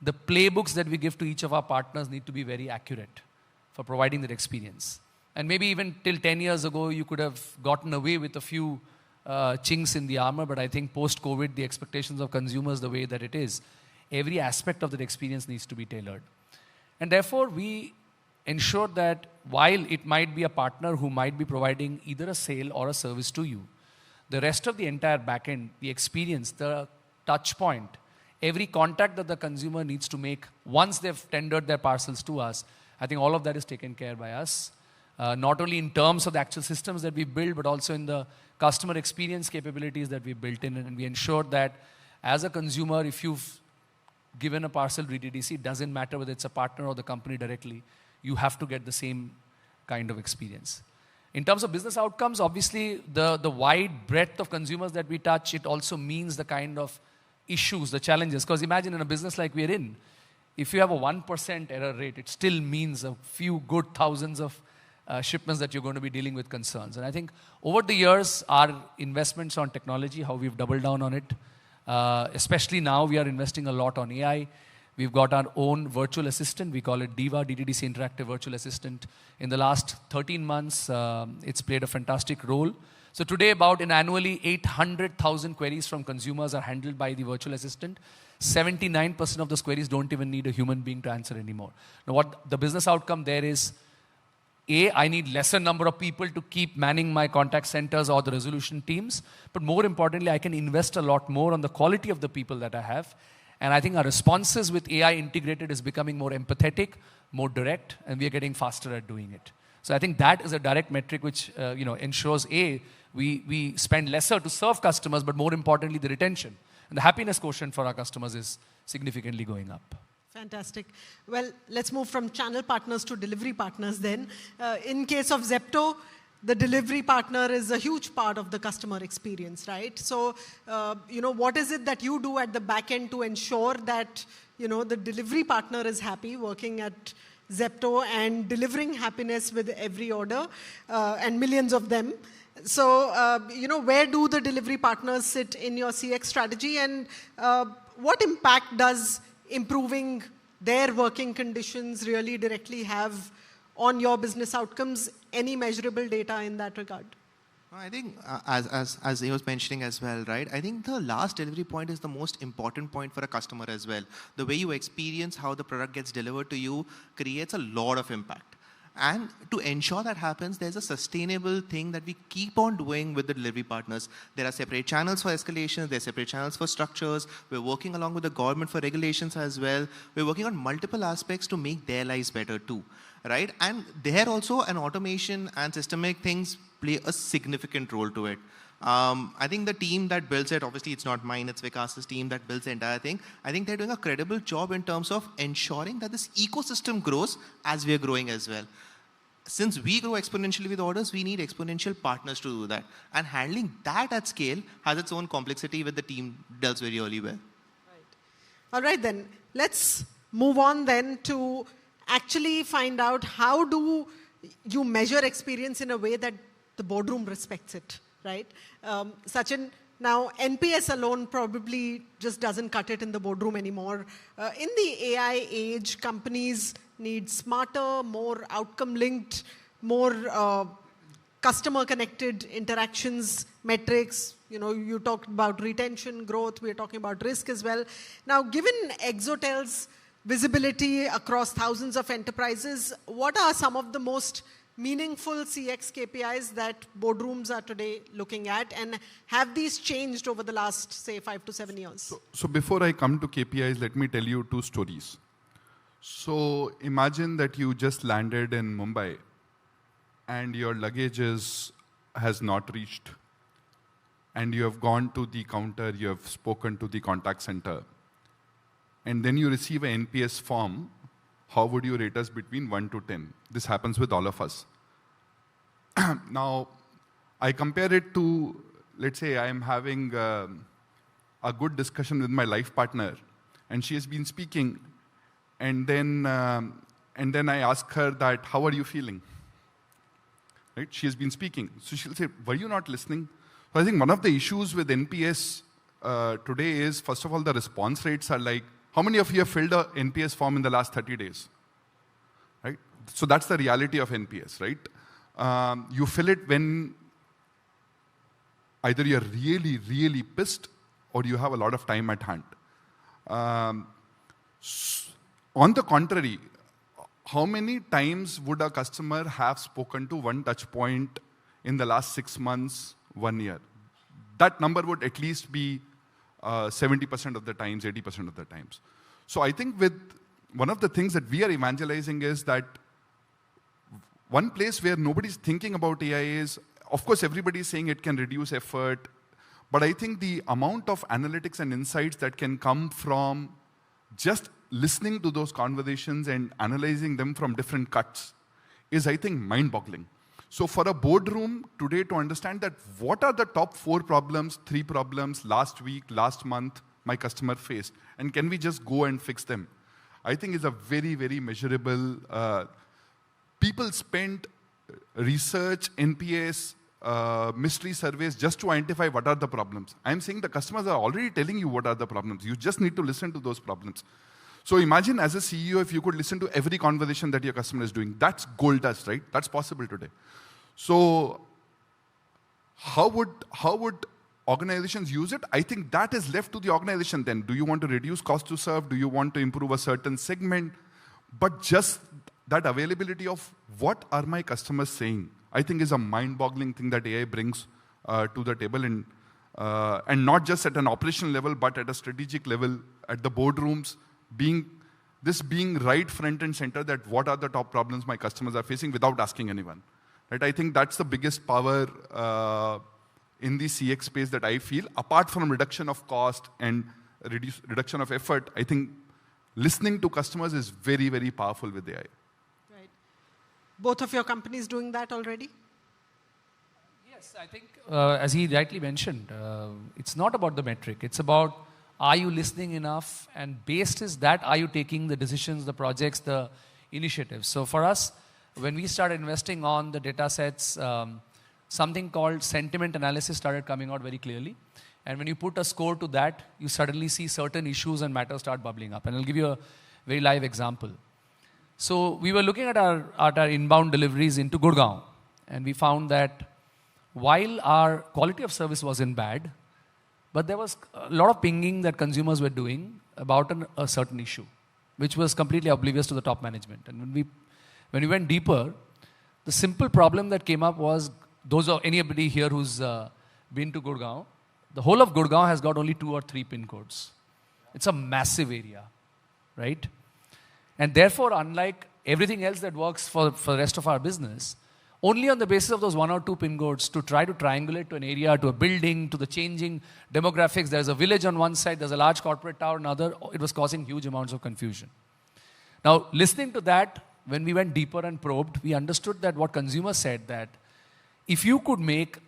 Speaker 11: The playbooks that we give to each of our partners need to be very accurate. for providing that experience. And maybe even till 10 years ago, you could have gotten away with a few chinks in the armor, but I think post-COVID, the expectations of consumers, the way that it is, every aspect of that experience needs to be tailored. And therefore, we ensure that while it might be a partner who might be providing either a sale or a service to you, the rest of the entire backend, the experience, the touch point, every contact that the consumer needs to make once they've tendered their parcels to us, I think all of that is taken care by us. Not only in terms of the actual systems that we build, but also in the customer experience capabilities that we built in. And we ensure that as a consumer, if you've given a parcel DTDC, it doesn't matter whether it's a partner or the company directly, you have to get the same kind of experience. In terms of business outcomes, obviously, the wide breadth of consumers that we touch, it also means the kind of issues, the challenges. Because imagine in a business like we're in, if you have a 1% error rate, it still means a few good thousands of shipments that you're going to be dealing with concerns. And I think over the years, our investments on technology, how we've doubled down on it, especially now we are investing a lot on AI. We've got our own virtual assistant. We call it Diva, DTDC Interactive Virtual Assistant. In the last 13 months, it's played a fantastic role. So today, annually, 800,000 queries from consumers are handled by the virtual assistant. 79% of those queries don't even need a human being to answer anymore. Now, what the business outcome there is, I need lesser number of people to keep manning my contact centers or the resolution teams. But more importantly, I can invest a lot more on the quality of the people that I have. And I think our responses with AI integrated is becoming more empathetic, more direct, and we are getting faster at doing it. So I think that is a direct metric which ensures, we spend lesser to serve customers, but more importantly, the retention. And the happiness quotient for our customers is significantly going up.
Speaker 10: Fantastic. Well, let's move from channel partners to delivery partners then. In case of Zepto, the delivery partner is a huge part of the customer experience, right? So, what is it that you do at the back end to ensure that, the delivery partner is happy working at Zepto and delivering happiness with every order, and millions of them? So, where do the delivery partners sit in your CX strategy, and what impact does improving their working conditions really directly have on your business outcomes? Any measurable data in that regard?
Speaker 19: I think, as he was mentioning as well, right? I think the last delivery point is the most important point for a customer as well. The way you experience how the product gets delivered to you creates a lot of impact. And to ensure that happens, there's a sustainable thing that we keep on doing with the delivery partners. There are separate channels for escalations, there are separate channels for structures. We're working along with the government for regulations as well. We're working on multiple aspects to make their lives better too, right? And there also an automation and systemic things play a significant role to it. I think the team that builds it, obviously it's not mine, it's Vikas's team that builds the entire thing. I think they're doing a credible job in terms of ensuring that this ecosystem grows as we are growing as well. Since we grow exponentially with orders, we need exponential partners to do that. And handling that at scale has its own complexity, with the team does very really well.
Speaker 10: Right. All right then, let's move on then to actually find out how do you measure experience in a way that the boardroom respects it, right? Sachin, now NPS alone probably just doesn't cut it in the boardroom anymore. In the AI age, companies need smarter, more outcome-linked, more customer-connected interactions, metrics. You talked about retention, growth. We're talking about risk as well. Now, given Exotel's visibility across thousands of enterprises, what are some of the most meaningful CX KPIs that boardrooms are today looking at, and have these changed over the last, say, 5 to 7 years?
Speaker 20: So before I come to KPIs, let me tell you two stories. So imagine that you just landed in Mumbai and your luggage has not reached, and you have gone to the counter, you have spoken to the contact center, and then you receive an NPS form. How would you rate us between 1 to 10? This happens with all of us. Now, I compare it to, let's say I am having a good discussion with my life partner, and she has been speaking, and then I ask her that, how are you feeling? Right? She has been speaking. So she'll say, were you not listening? So I think one of the issues with NPS today is, first of all, the response rates are like, how many of you have filled an NPS form in the last 30 days? right? So that's the reality of NPS, right? You fill it when either you're really, really pissed or you have a lot of time at hand. On the contrary, how many times would a customer have spoken to one touch point in the last 6 months, 1 year? That number would at least be 70% of the times, 80% of the times. So I think with one of the things that we are evangelizing is that one place where nobody's thinking about AI is, of course, everybody is saying it can reduce effort, but I think the amount of analytics and insights that can come from just listening to those conversations and analyzing them from different cuts is, I think, mind-boggling. So for a boardroom today to understand that what are the top 4 problems, 3 problems last week, last month my customer faced, and can we just go and fix them, I think is a very, very measurable. People spend research, NPS, mystery surveys just to identify what are the problems. I'm saying the customers are already telling you what are the problems. You just need to listen to those problems. So imagine as a CEO, if you could listen to every conversation that your customer is doing. That's gold dust, right? That's possible today. So how would organizations use it? I think that is left to the organization then. Do you want to reduce cost to serve? Do you want to improve a certain segment? But just that availability of what are my customers saying, I think is a mind-boggling thing that AI brings to the table, and not just at an operational level, but at a strategic level, at the boardrooms, being right front and center, that what are the top problems my customers are facing without asking anyone. Right? I think that's the biggest power in the CX space that I feel. Apart from reduction of cost and reduction of effort, I think listening to customers is very, very powerful with AI.
Speaker 10: Right. Both of your companies doing that already?
Speaker 11: Yes, I think, as he rightly mentioned, it's not about the metric. It's about, are you listening enough? And based is that, are you taking the decisions, the projects, the initiatives? So for us, when we started investing on the data sets, something called sentiment analysis started coming out very clearly. And when you put a score to that, you suddenly see certain issues and matters start bubbling up. And I'll give you a very live example. So we were looking at our inbound deliveries into Gurgaon. And we found that while our quality of service wasn't bad, but there was a lot of pinging that consumers were doing about a certain issue, which was completely oblivious to the top management. And when we went deeper, the simple problem that came up was, anybody here who's been to Gurgaon, the whole of Gurgaon has got only 2 or 3 pin codes. It's a massive area, right? And therefore, unlike everything else that works for the rest of our business, only on the basis of those 1 or 2 pin codes to try to triangulate to an area, to a building, to the changing demographics. There's a village on one side, there's a large corporate tower on another. It was causing huge amounts of confusion. Now, listening to that, when we went deeper and probed, we understood that what consumers said, that if you could make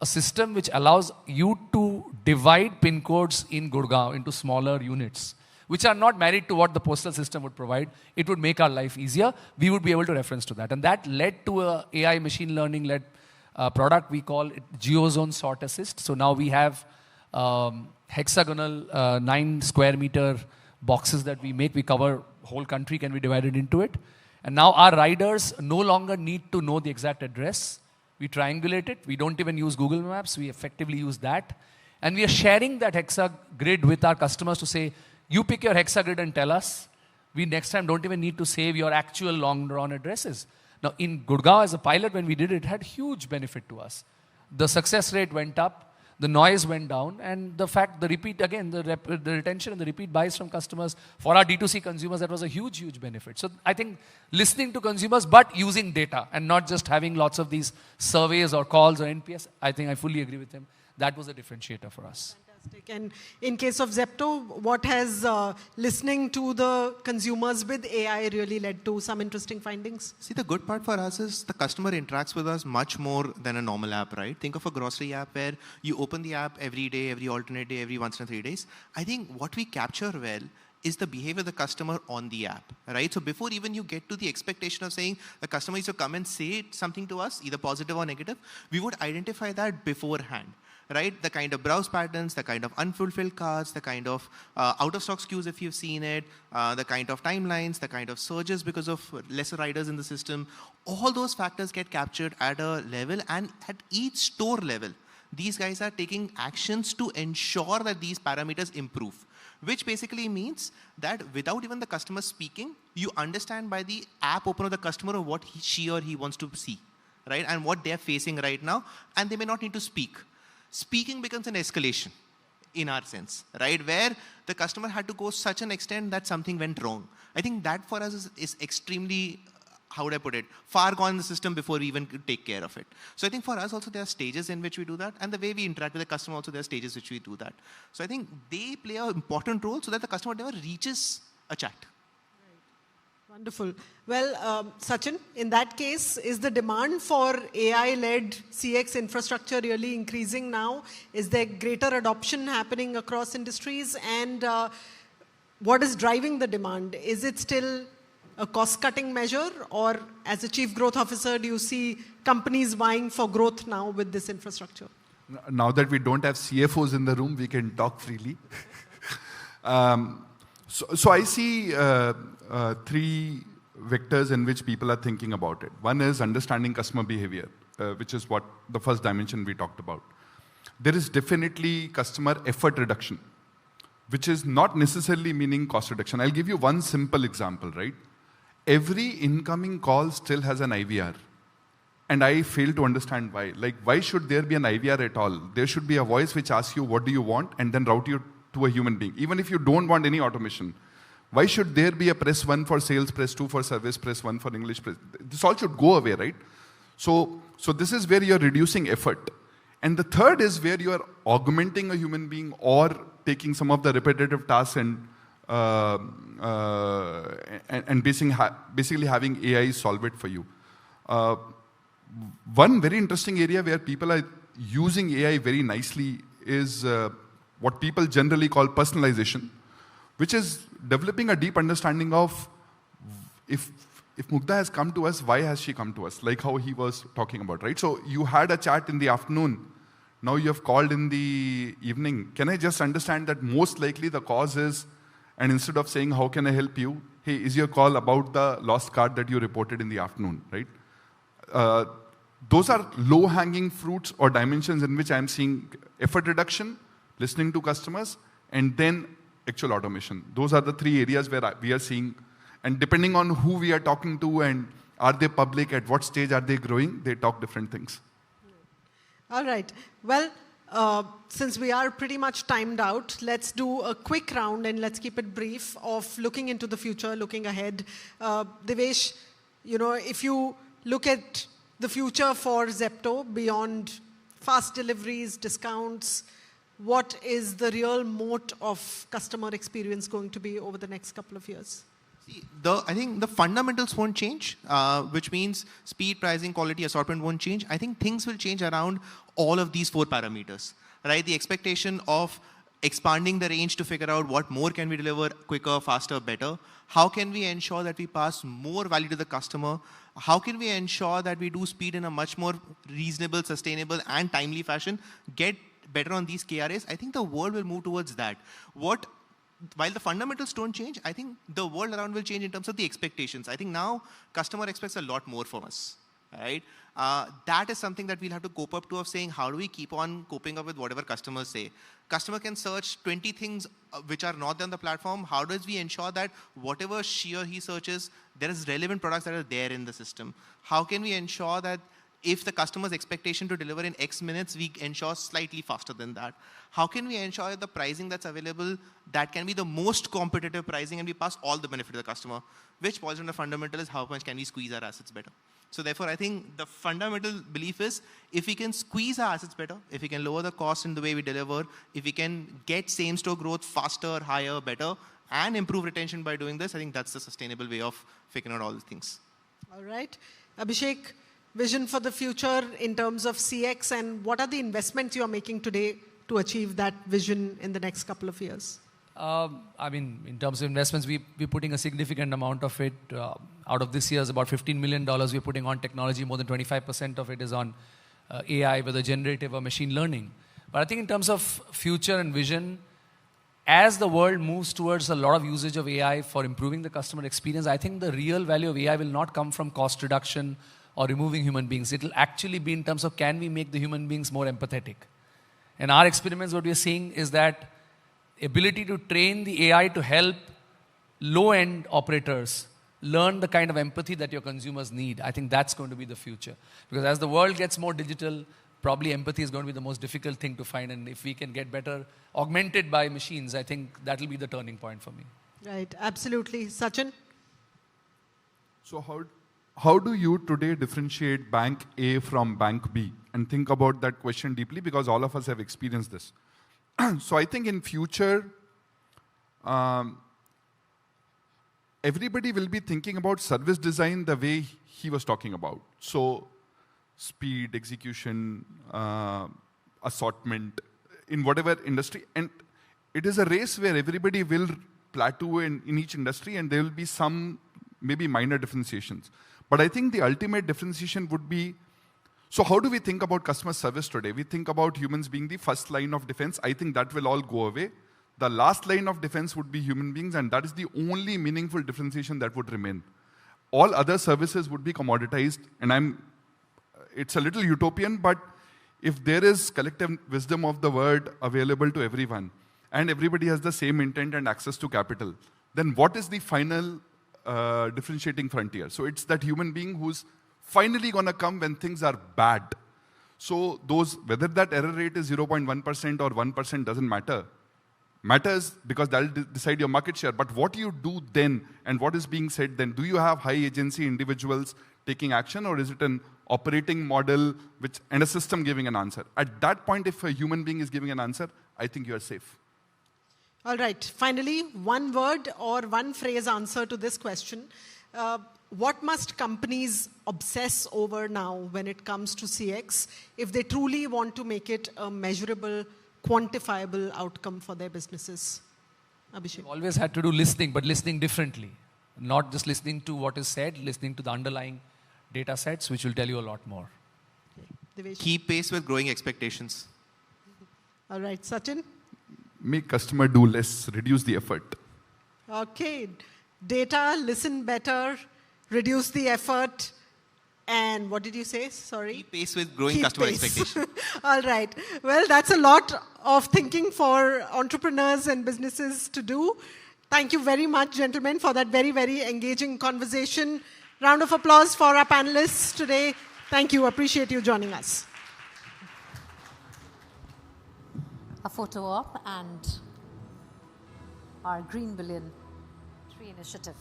Speaker 11: a system which allows you to divide pin codes in Gurgaon into smaller units, which are not married to what the postal system would provide, it would make our life easier. We would be able to reference to that. And that led to a AI machine learning-led product. We call it GeoZone Sort Assist. So now we have hexagonal 9 square meter boxes that we make. We cover whole country, can be divided into it. And now our riders no longer need to know the exact address. We triangulate it. We don't even use Google Maps. We effectively use that. And we are sharing that hexa grid with our customers to say, you pick your hexa grid and tell us. We next time don't even need to save your actual long-drawn addresses. Now, in Gurgaon, as a pilot, when we did it, it had huge benefit to us. The success rate went up. The noise went down, and the fact, the repeat, again, the retention and the repeat buys from customers, for our D2C consumers, that was a huge, huge benefit. So I think listening to consumers, but using data, and not just having lots of these surveys or calls or NPS, I think I fully agree with him. That was a differentiator for us.
Speaker 10: Fantastic. And in case of Zepto, what has listening to the consumers with AI really led to some interesting findings?
Speaker 19: See, the good part for us is the customer interacts with us much more than a normal app, right? Think of a grocery app where you open the app every day, every alternate day, every once in 3 days. I think what we capture well is the behavior of the customer on the app, right? So before even you get to the expectation of saying the customer is to come and say something to us, either positive or negative, we would identify that beforehand. right? The kind of browse patterns, the kind of unfulfilled carts, the kind of out-of-stock SKUs if you've seen it, the kind of timelines, the kind of surges because of lesser riders in the system. All those factors get captured at a level, and at each store level, these guys are taking actions to ensure that these parameters improve. Which basically means that without even the customer speaking, you understand by the app open of the customer what she or he wants to see, right? And what they're facing right now, and they may not need to speak. Speaking becomes an escalation in our sense, right? Where the customer had to go such an extent that something went wrong. I think that for us is extremely, how would I put it, far gone in the system before we even could take care of it. So I think for us also there are stages in which we do that, and the way we interact with the customer also there are stages which we do that. So I think they play an important role so that the customer never reaches a chat.
Speaker 10: Wonderful. Well, Sachin, in that case, is the demand for AI-led CX infrastructure really increasing now? Is there greater adoption happening across industries? And what is driving the demand? Is it still a cost-cutting measure, or as a chief growth officer, do you see companies vying for growth now with this infrastructure?
Speaker 20: Now that we don't have CFOs in the room, we can talk freely. So I see three vectors in which people are thinking about it. One is understanding customer behavior, which is what the first dimension we talked about. There is definitely customer effort reduction, which is not necessarily meaning cost reduction. I'll give you one simple example, right? Every incoming call still has an IVR. And I fail to understand why. Like, why should there be an IVR at all? There should be a voice which asks you, what do you want? And then route you to a human being. Even if you don't want any automation. Why should there be a press 1 for sales, press 2 for service, press 1 for English? This all should go away, right? So this is where you're reducing effort. And the third is where you are augmenting a human being or taking some of the repetitive tasks and basically having AI solve it for you. One very interesting area where people are using AI very nicely is what people generally call personalization, which is developing a deep understanding of if Mugdha has come to us, why has she come to us? Like how he was talking about, right? So you had a chat in the afternoon. Now you have called in the evening. Can I just understand that most likely the cause is, and instead of saying, how can I help you? Hey, is your call about the lost card that you reported in the afternoon, right? Those are low-hanging fruits or dimensions in which I'm seeing effort reduction, listening to customers, and then actual automation. Those are the three areas where we are seeing, and depending on who we are talking to and are they public, at what stage are they growing, they talk different things.
Speaker 10: All right. Well, since we are pretty much timed out, let's do a quick round and let's keep it brief of looking into the future, looking ahead. Devesh, if you look at the future for Zepto beyond fast deliveries, discounts, what is the real moat of customer experience going to be over the next couple of years?
Speaker 19: I think the fundamentals won't change, which means speed, pricing, quality, assortment won't change. I think things will change around all of these 4 parameters, right? The expectation of expanding the range to figure out what more can we deliver quicker, faster, better. How can we ensure that we pass more value to the customer? How can we ensure that we do speed in a much more reasonable, sustainable, and timely fashion? Get better on these KRAs. I think the world will move towards that. While the fundamentals don't change, I think the world around will change in terms of the expectations. I think now customer expects a lot more from us, right? That is something that we'll have to cope up to, of saying, how do we keep on coping up with whatever customers say? Customer can search 20 things which are not on the platform. How does we ensure that whatever she or he searches, there is relevant products that are there in the system? How can we ensure that if the customer's expectation to deliver in X minutes, we ensure slightly faster than that? How can we ensure the pricing that's available, that can be the most competitive pricing and we pass all the benefit to the customer? Which boils down to the fundamental is how much can we squeeze our assets better? So therefore, I think the fundamental belief is if we can squeeze our assets better, if we can lower the cost in the way we deliver, if we can get same-store growth faster, higher, better, and improve retention by doing this, I think that's the sustainable way of figuring out all these things.
Speaker 10: All right. Abhishek, vision for the future in terms of CX, and what are the investments you are making today to achieve that vision in the next couple of years?
Speaker 11: In terms of investments, we're putting a significant amount of it. Out of this year's about $15 million we're putting on technology. More than 25% of it is on AI, whether generative or machine learning. But I think in terms of future and vision, as the world moves towards a lot of usage of AI for improving the customer experience, I think the real value of AI will not come from cost reduction or removing human beings. It will actually be in terms of can we make the human beings more empathetic. And our experiments, what we are seeing is that ability to train the AI to help low-end operators learn the kind of empathy that your consumers need. I think that's going to be the future. Because as the world gets more digital, probably empathy is going to be the most difficult thing to find. And if we can get better augmented by machines, I think that will be the turning point for me.
Speaker 10: Right, absolutely. Sachin?
Speaker 20: So how do you today differentiate bank A from bank B? And think about that question deeply, because all of us have experienced this. So I think in future, everybody will be thinking about service design the way he was talking about. So speed, execution, assortment, in whatever industry. And it is a race where everybody will plateau in each industry, and there will be some maybe minor differentiations. But I think the ultimate differentiation would be, so how do we think about customer service today? We think about humans being the first line of defense. I think that will all go away. The last line of defense would be human beings, and that is the only meaningful differentiation that would remain. All other services would be commoditized, and it's a little utopian, but if there is collective wisdom of the word available to everyone, and everybody has the same intent and access to capital, then what is the final differentiating frontier? So it's that human being who's finally going to come when things are bad. So whether that error rate is 0.1% or 1% doesn't matter. Matters because that'll decide your market share. But what you do then and what is being said then, do you have high agency individuals taking action, or is it an operating model and a system giving an answer? At that point, if a human being is giving an answer, I think you are safe.
Speaker 10: All right. Finally, one word or one phrase answer to this question. What must companies obsess over now when it comes to CX if they truly want to make it a measurable, quantifiable outcome for their businesses? Abhishek.
Speaker 11: We've always had to do listening, but listening differently. Not just listening to what is said, listening to the underlying data sets, which will tell you a lot more.
Speaker 10: Okay.
Speaker 19: Keep pace with growing expectations.
Speaker 10: All right. Sachin?
Speaker 20: Make customer do less, reduce the effort.
Speaker 10: Okay. Data, listen better, reduce the effort, and what did you say? Sorry?
Speaker 19: Keep pace with growing customer expectations.
Speaker 10: All right. Well, that's a lot of thinking for entrepreneurs and businesses to do. Thank you very much, gentlemen, for that very, very engaging conversation. Round of applause for our panelists today. Thank you. Appreciate you joining us.
Speaker 1: A photo op and our Green Billion Tree Initiative.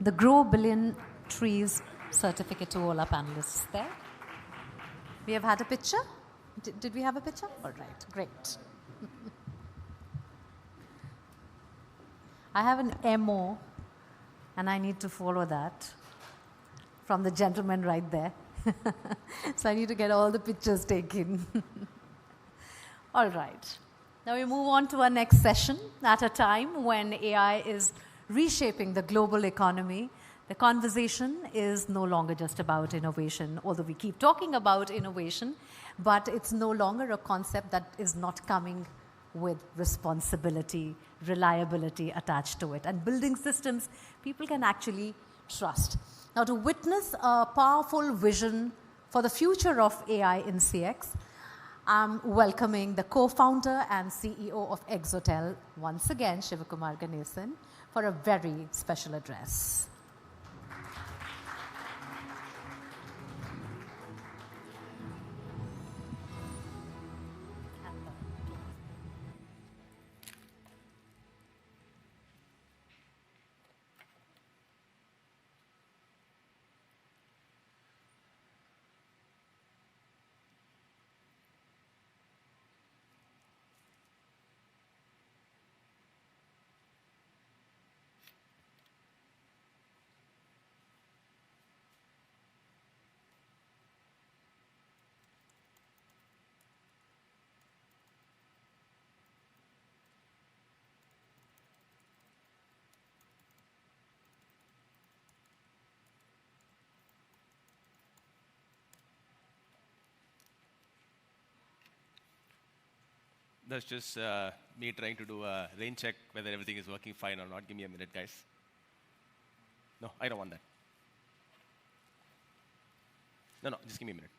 Speaker 1: The Grow Billion Trees certificate to all our panelists there. We have had a picture. Did we have a picture? All right, great. I have an MO, and I need to follow that from the gentleman right there. So I need to get all the pictures taken. All right. Now we move on to our next session at a time when AI is reshaping the global economy. The conversation is no longer just about innovation, although we keep talking about innovation, but it's no longer a concept that is not coming with responsibility, reliability attached to it, and building systems people can actually trust. Now, to witness a powerful vision for the future of AI in CX, I'm welcoming the co-founder and CEO of Exotel, once again, Shivakumar Ganesan, for a very special address.
Speaker 5: That's just me trying to do a rain check whether everything is working fine or not. Give me a minute, guys. No, I don't want that. No, just give me a minute.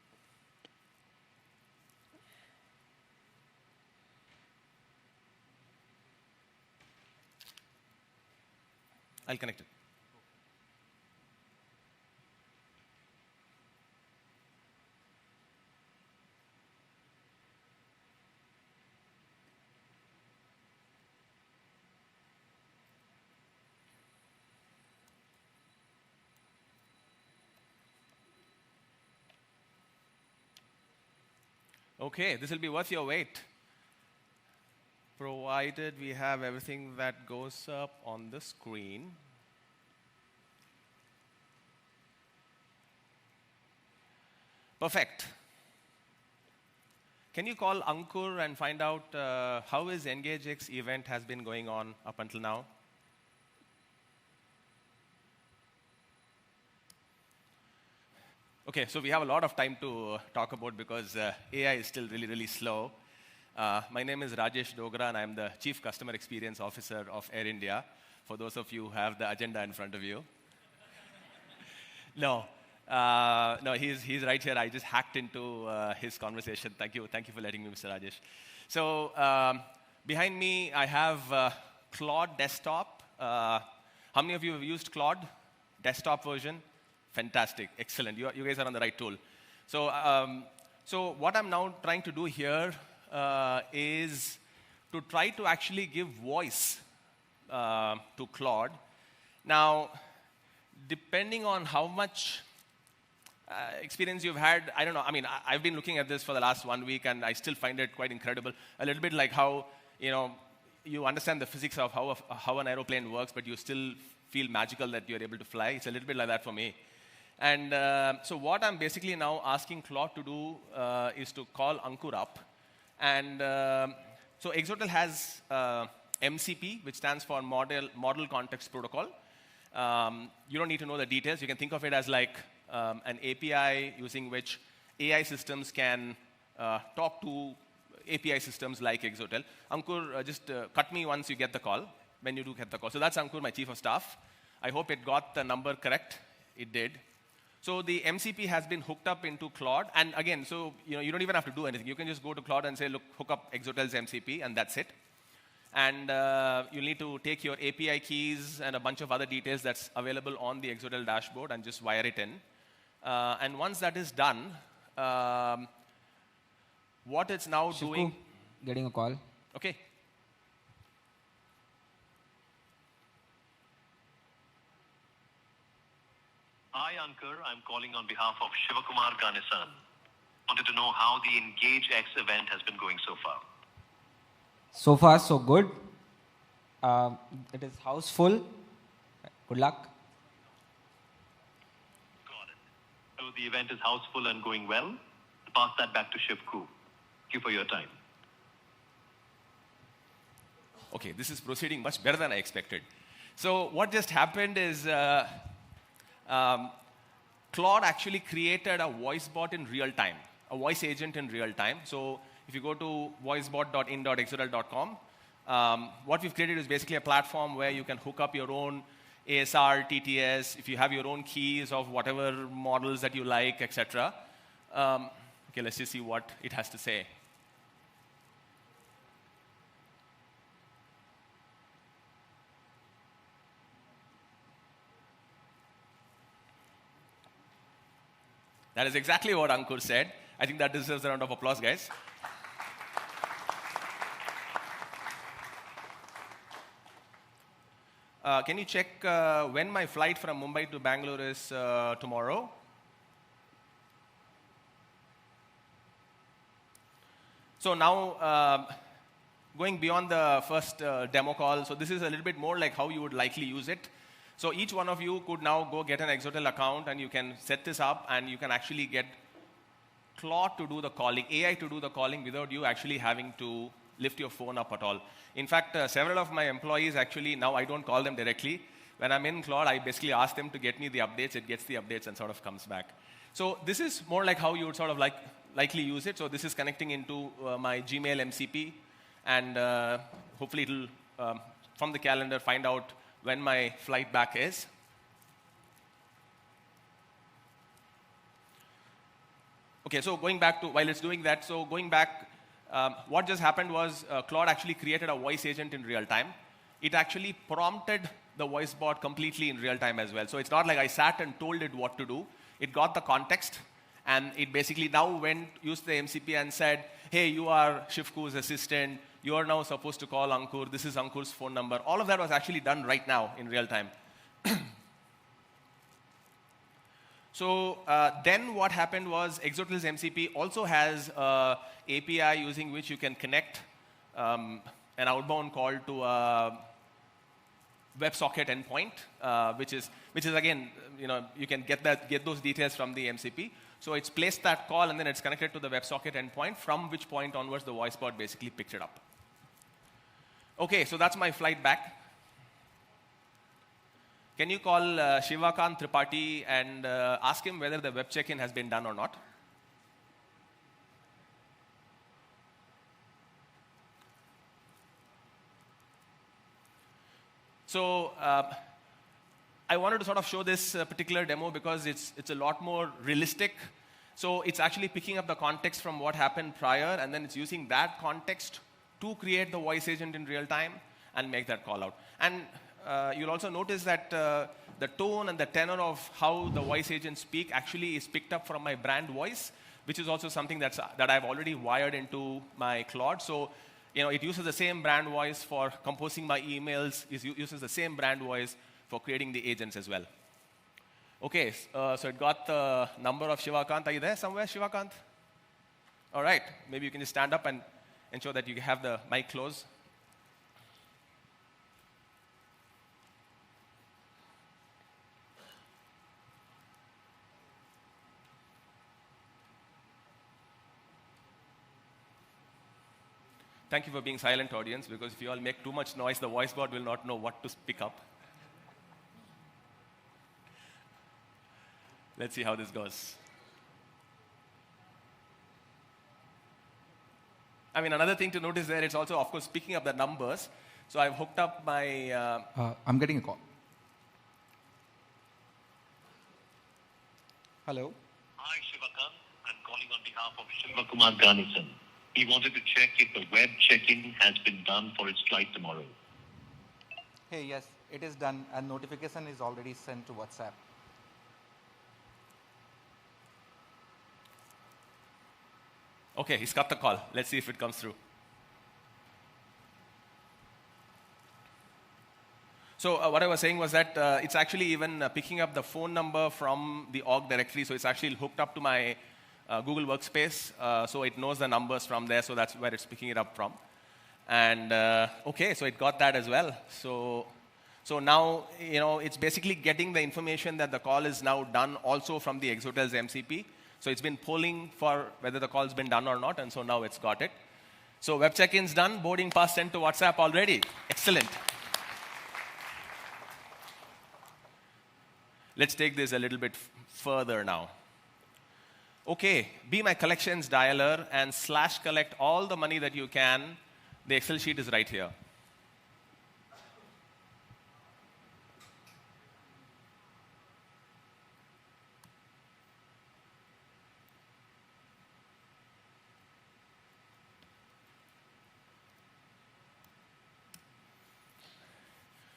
Speaker 5: I'll connect it. Okay, this will be worth your wait, provided we have everything that goes up on the screen. Perfect. Can you call Ankur and find out how his EngageX event has been going on up until now? Okay, so we have a lot of time to talk about because AI is still really, really slow. My name is Rajesh Dogra, and I'm the Chief Customer Experience Officer of Air India, for those of you who have the agenda in front of you. No, he's right here. I just hacked into his conversation. Thank you for letting me, Mr. Rajesh. So behind me, I have Claude Desktop. How many of you have used Claude? Desktop version? Fantastic, excellent. You guys are on the right tool. So, so what I'm now trying to do here is to try to actually give voice to Claude. Now, depending on how much experience you've had, I don't know. I mean, I've been looking at this for the last 1 week, and I still find it quite incredible. A little bit like how, you understand the physics of how an aeroplane works, but you still feel magical that you're able to fly. It's a little bit like that for me. And so what I'm basically now asking Claude to do is to call Ankur up. And so Exotel has MCP, which stands for Model Context Protocol. You don't need to know the details. You can think of it as like an API using which AI systems can talk to API systems like Exotel. Ankur, just cut me once you get the call, when you do get the call. So that's Ankur, my Chief of Staff. I hope it got the number correct. It did. So the MCP has been hooked up into Claude. And again, so you don't even have to do anything. You can just go to Claude and say, look, hook up Exotel's MCP, and that's it. And you'll need to take your API keys and a bunch of other details that's available on the Exotel dashboard and just wire it in. And once that is done, what it's now doing...
Speaker 21: Getting a call.
Speaker 5: Okay.
Speaker 22: Hi, Ankur. I'm calling on behalf of Shivakumar Ganesan. Wanted to know how the EngageX event has been going so far.
Speaker 21: So far, so good. It is house full. Good luck.
Speaker 22: Got it. So the event is house full and going well. I'll pass that back to Shivku. Thank you for your time.
Speaker 5: Okay, this is proceeding much better than I expected. So what just happened is Claude actually created a voice bot in real time, a voice agent in real time. So if you go to voicebot.in.exotel.com, what we've created is basically a platform where you can hook up your own ASR, TTS, if you have your own keys of whatever models that you like, etc. Okay, let's just see what it has to say. That is exactly what Ankur said. I think that deserves a round of applause, guys. Can you check when my flight from Mumbai to Bangalore is tomorrow? So now, going beyond the first demo call, so this is a little bit more like how you would likely use it. So each one of you could now go get an Exotel account, and you can set this up, and you can actually get Claude to do the calling, AI to do the calling without you actually having to lift your phone up at all. In fact, several of my employees actually, now I don't call them directly. When I'm in Claude, I basically ask them to get me the updates. It gets the updates and sort of comes back. So this is more like how you would sort of likely use it. So this is connecting into my Gmail MCP. and hopefully it'll, from the calendar, find out when my flight back is. Okay, so going back to, while it's doing that, so going back, what just happened was Claude actually created a voice agent in real time. It actually prompted the voice bot completely in real time as well. So it's not like I sat and told it what to do. It got the context, and it basically now used the MCP and said, hey, you are Shivku's assistant. You are now supposed to call Ankur. This is Ankur's phone number. All of that was actually done right now in real time. So then what happened was Exotel's MCP also has an API using which you can connect an outbound call to a WebSocket endpoint, which is again, you can get those details from the MCP. So it's placed that call, and then it's connected to the WebSocket endpoint, from which point onwards the voice bot basically picked it up. Okay, so that's my flight back. Can you call Shivakant Tripathi and ask him whether the web check-in has been done or not? So I wanted to sort of show this particular demo because it's a lot more realistic. So it's actually picking up the context from what happened prior, and then it's using that context to create the voice agent in real time and make that call out. And you'll also notice that the tone and the tenor of how the voice agents speak actually is picked up from my brand voice, which is also something that I've already wired into my Claude. So it uses the same brand voice for composing my emails. It uses the same brand voice for creating the agents as well. Okay, so it got the number of Shivakant. Are you there somewhere, Shivakant? All right, maybe you can just stand up and ensure that you have the mic close. Thank you for being silent, audience, because if you all make too much noise, the voice bot will not know what to pick up. Let's see how this goes. I mean, another thing to notice there, it's also, of course, picking up the numbers. So I've hooked up my...
Speaker 2: I'm getting a call. Hello?
Speaker 22: Hi, Shivakant. I'm calling on behalf of Shivakumar Ganesan. He wanted to check if the web check-in has been done for his flight tomorrow.
Speaker 2: Hey, yes, it is done, and notification is already sent to WhatsApp.
Speaker 5: Okay, he's got the call. Let's see if it comes through. So what I was saying was that it's actually even picking up the phone number from the org directory. So it's actually hooked up to my Google Workspace. So it knows the numbers from there. So that's where it's picking it up from. And okay, so it got that as well. So now, it's basically getting the information that the call is now done also from the Exotel's MCP. So it's been polling for whether the call's been done or not, and so now it's got it. So web check-in's done, boarding pass sent to WhatsApp already. Excellent. Let's take this a little bit further now. Okay, be my collections dialer and / collect all the money that you can. The Excel sheet is right here.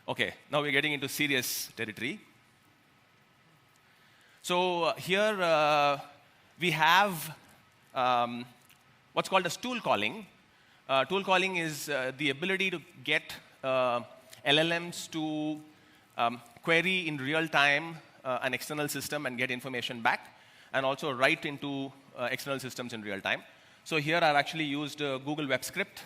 Speaker 5: Okay, now we're getting into serious territory. So here we have what's called as tool calling. Tool calling is the ability to get LLMs to query in real time an external system and get information back, and also write into external systems in real time. So here I've actually used Google Web Script.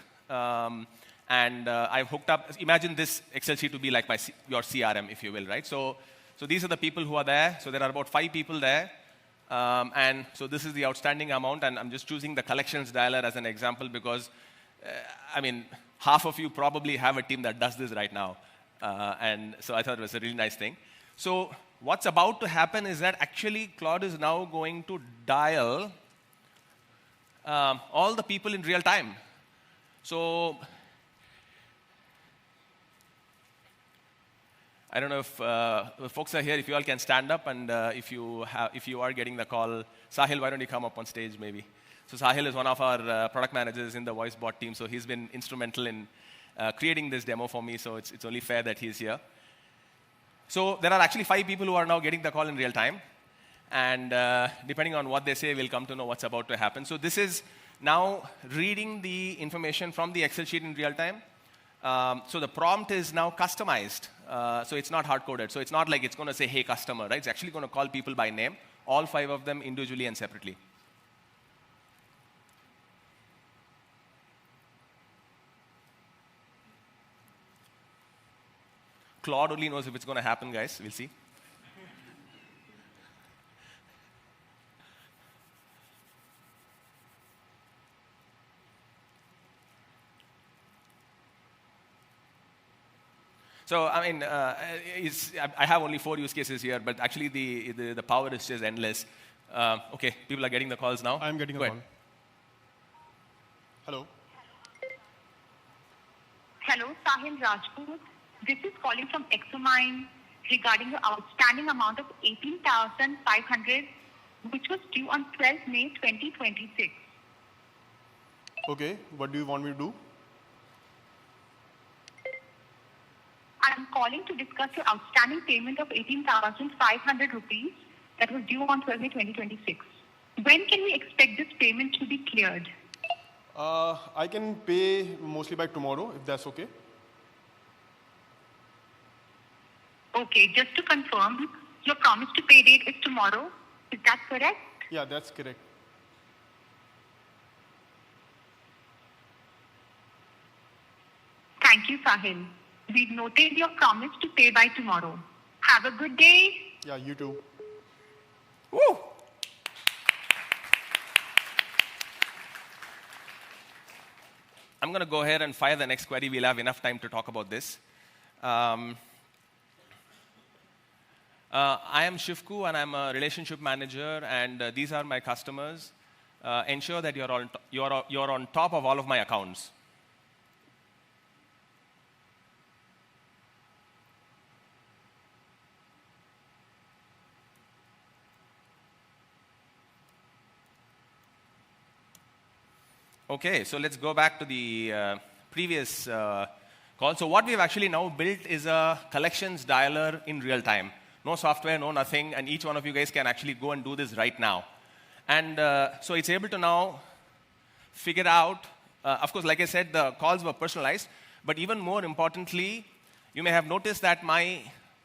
Speaker 5: And I've hooked up, imagine this Excel sheet to be like your CRM, if you will, right? So these are the people who are there. So there are about 5 people there. And so this is the outstanding amount. And I'm just choosing the collections dialer as an example because, I mean, half of you probably have a team that does this right now. And so I thought it was a really nice thing. So what's about to happen is that actually Claude is now going to dial all the people in real time. So I don't know if the folks are here, if you all can stand up, and if you are getting the call, Sahil, why don't you come up on stage maybe? So Sahil is one of our product managers in the voice bot team, so he's been instrumental in creating this demo for me, so it's only fair that he's here. So there are actually 5 people who are now getting the call in real time, and depending on what they say, we'll come to know what's about to happen. So this is now reading the information from the Excel sheet in real time. So the prompt is now customized. So it's not hard-coded. So it's not like it's going to say, hey, customer, right? It's actually going to call people by name, all 5 of them individually and separately. Claude only knows if it's going to happen, guys. We'll see. So, I mean, I have only 4 use cases here, but actually the power is just endless. Okay, people are getting the calls now.
Speaker 3: I'm getting a call. Hello.
Speaker 7: Hello, Sahil Rajput. This is calling from Exomine regarding the outstanding amount of 18,500, which was due on 12th May 2026.
Speaker 3: Okay, what do you want me to do?
Speaker 7: I'm calling to discuss your outstanding payment of 18,500 rupees that was due on 12th May 2026. When can we expect this payment to be cleared?
Speaker 3: I can pay mostly by tomorrow, if that's okay.
Speaker 7: Okay, just to confirm, your promise to pay date is tomorrow. Is that correct?
Speaker 3: Yeah, that's correct.
Speaker 7: Thank you, Sahil. We've noted your promise to pay by tomorrow. Have a good day.
Speaker 3: Yeah, you too.
Speaker 5: Woo! I'm going to go ahead and fire the next query. We'll have enough time to talk about this. I am Shivku, and I'm a relationship manager, and these are my customers. Ensure that you're on top of all of my accounts. Okay, so let's go back to the previous call. So what we've actually now built is a collections dialer in real time. No software, no nothing, and each one of you guys can actually go and do this right now. And so it's able to now figure out, of course, like I said, the calls were personalized, but even more importantly, you may have noticed that my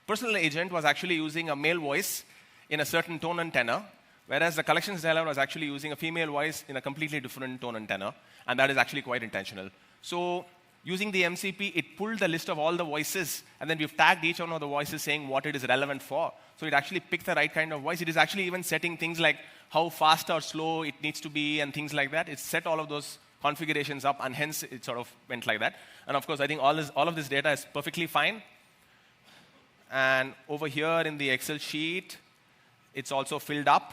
Speaker 5: personal agent was actually using a male voice in a certain tone and tenor, whereas the collections dialer was actually using a female voice in a completely different tone and tenor, and that is actually quite intentional. So using the MCP, it pulled the list of all the voices, and then we've tagged each one of the voices saying what it is relevant for. So it actually picked the right kind of voice. It is actually even setting things like how fast or slow it needs to be and things like that. It's set all of those configurations up, and hence it sort of went like that. And of course, I think all of this data is perfectly fine. And over here in the Excel sheet, it's also filled up.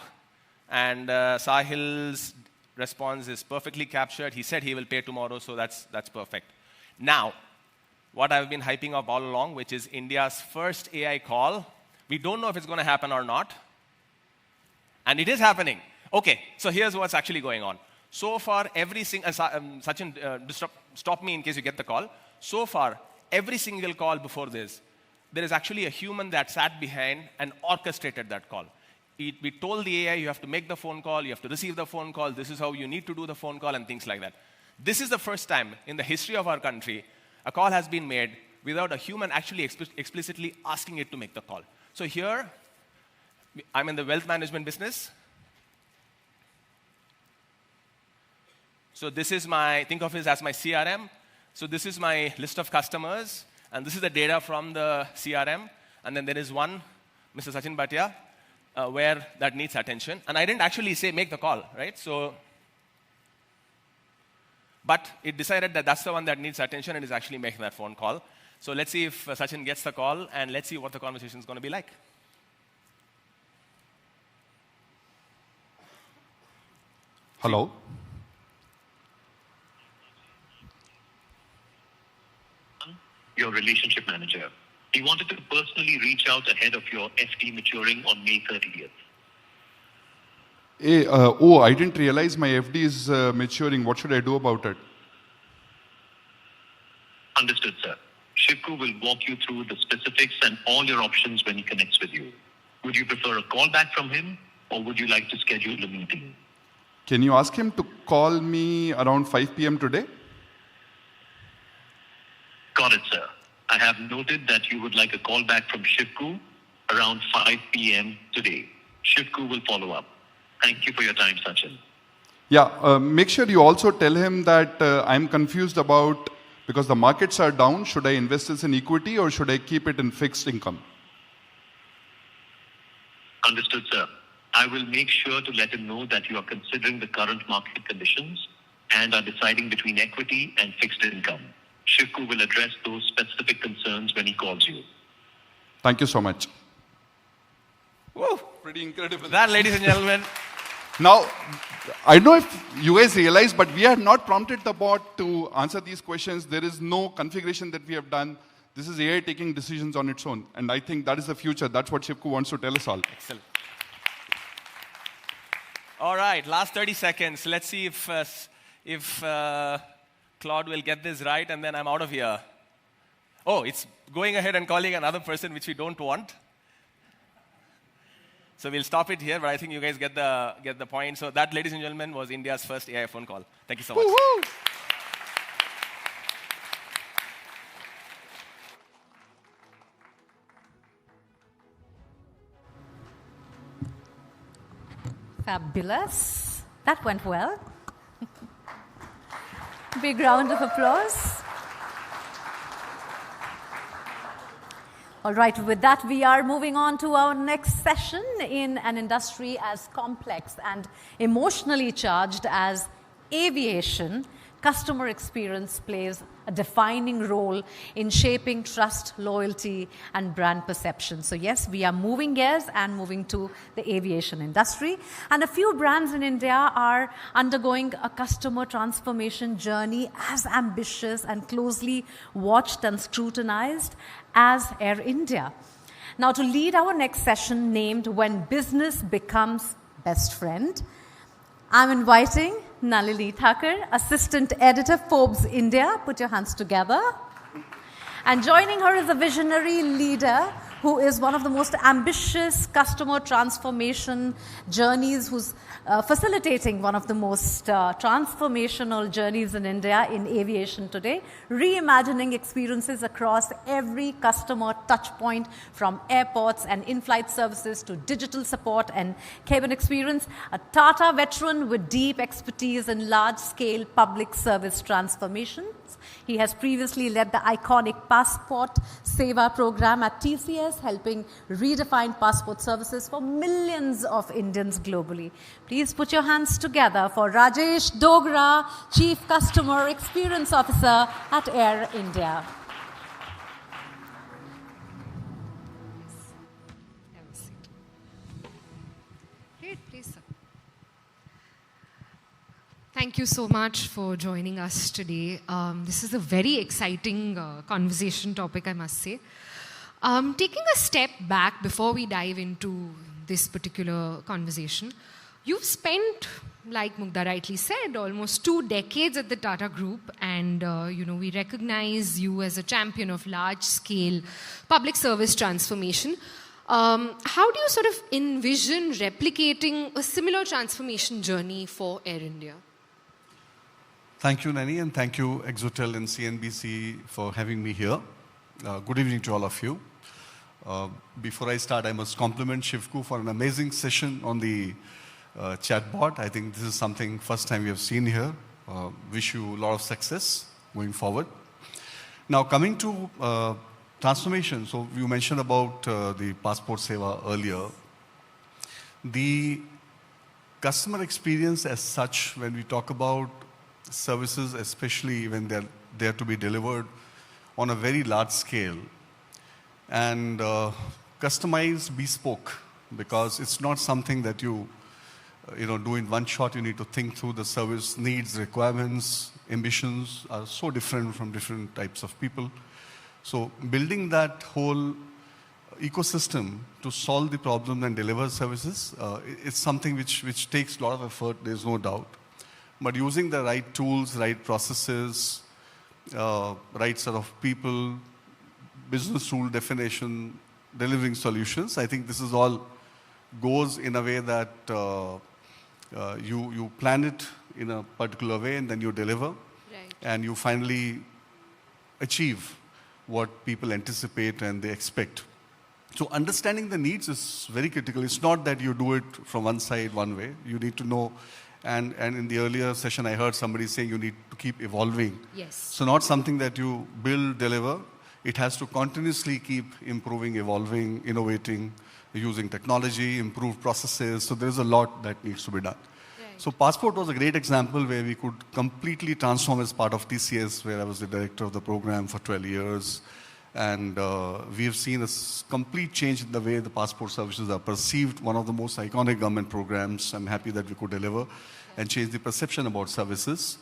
Speaker 5: And Sahil's response is perfectly captured. He said he will pay tomorrow, so that's perfect. Now, what I've been hyping up all along, which is India's first AI call. We don't know if it's going to happen or not. And it is happening. Okay, so here's what's actually going on. So far, every single, Sachin, stop me in case you get the call. So far, every single call before this, there is actually a human that sat behind and orchestrated that call. We told the AI, you have to make the phone call, you have to receive the phone call, this is how you need to do the phone call, and things like that. This is the first time in the history of our country a call has been made without a human actually explicitly asking it to make the call. So here, I'm in the wealth management business. So this is think of it as my CRM. So this is my list of customers, and this is the data from the CRM. And then there is one, Mr. Sachin Bhatia, where that needs attention. And I didn't actually say make the call, right? So, but it decided that that's the one that needs attention and is actually making that phone call. So let's see if Sachin gets the call, and let's see what the conversation is going to be like.
Speaker 20: Hello.
Speaker 22: Your relationship manager. He wanted to personally reach out ahead of your FD maturing on May 30th.
Speaker 20: Hey, I didn't realize my FD is maturing. What should I do about it?
Speaker 22: Understood, sir. Shivku will walk you through the specifics and all your options when he connects with you. Would you prefer a call back from him, or would you like to schedule a meeting?
Speaker 20: Can you ask him to call me around 5 p.m. today?
Speaker 22: Got it, sir. I have noted that you would like a call back from Shivku around 5 p.m. today. Shivku will follow up. Thank you for your time, Sachin.
Speaker 20: Yeah, make sure you also tell him that I'm confused about, because the markets are down, should I invest this in equity or should I keep it in fixed income?
Speaker 22: Understood, sir. I will make sure to let him know that you are considering the current market conditions and are deciding between equity and fixed income. Shivku will address those specific concerns when he calls you.
Speaker 20: Thank you so much.
Speaker 5: Woo!
Speaker 20: Pretty incredible.
Speaker 5: That, ladies and gentlemen.
Speaker 20: Now, I don't know if you guys realize, but we have not prompted the bot to answer these questions. There is no configuration that we have done. This is AI taking decisions on its own. And I think that is the future. That's what Shivku wants to tell us all.
Speaker 5: Excellent. All right, last 30 seconds. Let's see if Claude will get this right, and then I'm out of here. Oh, it's going ahead and calling another person, which we don't want. So we'll stop it here, but I think you guys get the point. So that, ladies and gentlemen, was India's first AI phone call. Thank you so much.
Speaker 20: Woo-hoo!
Speaker 1: Fabulous. That went well. Big round of applause. All right, with that, we are moving on to our next session in an industry as complex and emotionally charged as aviation. Customer experience plays a defining role in shaping trust, loyalty, and brand perception. So yes, we are moving gears and moving to the aviation industry. And a few brands in India are undergoing a customer transformation journey as ambitious and closely watched and scrutinized as Air India. Now, to lead our next session, named When Business Becomes Best Friend, I'm inviting Nalini Thakur, Assistant Editor, Forbes India. Put your hands together. And joining her is a visionary leader who is one of the most ambitious customer transformation journeys, who's facilitating one of the most transformational journeys in India in aviation today, reimagining experiences across every customer touch point, from airports and in-flight services to digital support and cabin experience. A Tata veteran with deep expertise in large-scale public service transformations. He has previously led the iconic Passport Seva program at TCS, helping redefine passport services for millions of Indians globally. Please put your hands together for Rajesh Dogra, Chief Customer Experience Officer at Air India.
Speaker 6: Thank you so much for joining us today. This is a very exciting conversation topic, I must say. Taking a step back before we dive into this particular conversation, you've spent, like Mugdha rightly said, almost 2 decades at the Tata Group, and we recognize you as a champion of large-scale public service transformation. How do you sort of envision replicating a similar transformation journey for Air India?
Speaker 8: Thank you, Nani, and thank you, Exotel and CNBC, for having me here. Good evening to all of you. Before I start, I must compliment Shivku for an amazing session on the chatbot. I think this is something first time we have seen here. Wish you a lot of success going forward. Now, coming to transformation. So you mentioned about the Passport Seva earlier. The customer experience as such, when we talk about services, especially when they're there to be delivered on a very large scale and customized, bespoke, because it's not something that you do in one shot. You need to think through the service needs, requirements, ambitions are so different from different types of people. So building that whole ecosystem to solve the problem and deliver services is something which takes a lot of effort, there's no doubt. But using the right tools, right processes, right sort of people, business rule definition, delivering solutions, I think this is all goes in a way that you plan it in a particular way and then you deliver. Right. And you finally achieve what people anticipate and they expect. So understanding the needs is very critical. It's not that you do it from one side, one way. You need to know. And in the earlier session, I heard somebody saying you need to keep evolving.
Speaker 6: Yes.
Speaker 8: So not something that you build, deliver. It has to continuously keep improving, evolving, innovating, using technology, improved processes. So there's a lot that needs to be done. Right. So Passport was a great example where we could completely transform as part of TCS, where I was the director of the program for 12 years. And we have seen a complete change in the way the passport services are perceived, one of the most iconic government programs. I'm happy that we could deliver and change the perception about services.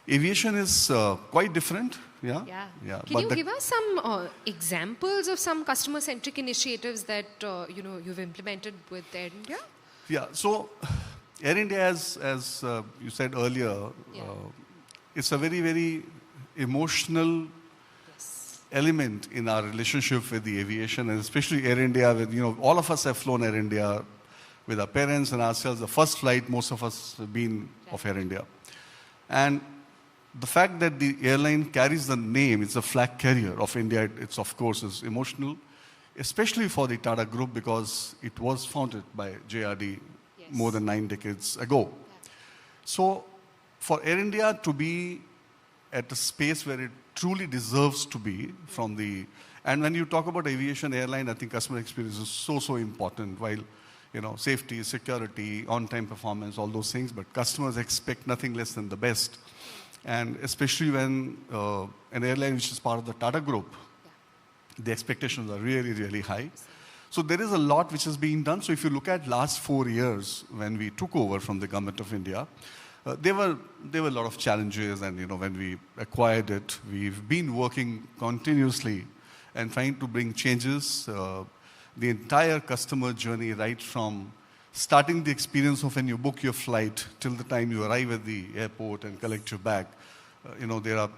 Speaker 8: Aviation is quite different. Yeah.
Speaker 6: Can you give us some examples of some customer-centric initiatives that you've implemented with Air India?
Speaker 8: Yeah. So Air India, as you said earlier, it's a very, very emotional element in our relationship with the aviation, and especially Air India. With, all of us have flown Air India with our parents and ourselves. The first flight, most of us have been of Air India. And the fact that the airline carries the name, it's a flag carrier of India, it's of course is emotional, especially for the Tata Group because it was founded by JRD more than 9 decades ago. So for Air India to be at a space where it truly deserves to be and when you talk about aviation airline, I think customer experience is so important, while safety, security, on-time performance, all those things, but customers expect nothing less than the best. And especially when an airline which is part of the Tata Group, the expectations are really, really high. So there is a lot which is being done. So if you look at last 4 years when we took over from the government of India, there were a lot of challenges, and when we acquired it, we've been working continuously and trying to bring changes. The entire customer journey, right from starting the experience of when you book your flight till the time you arrive at the airport and collect your bag. There are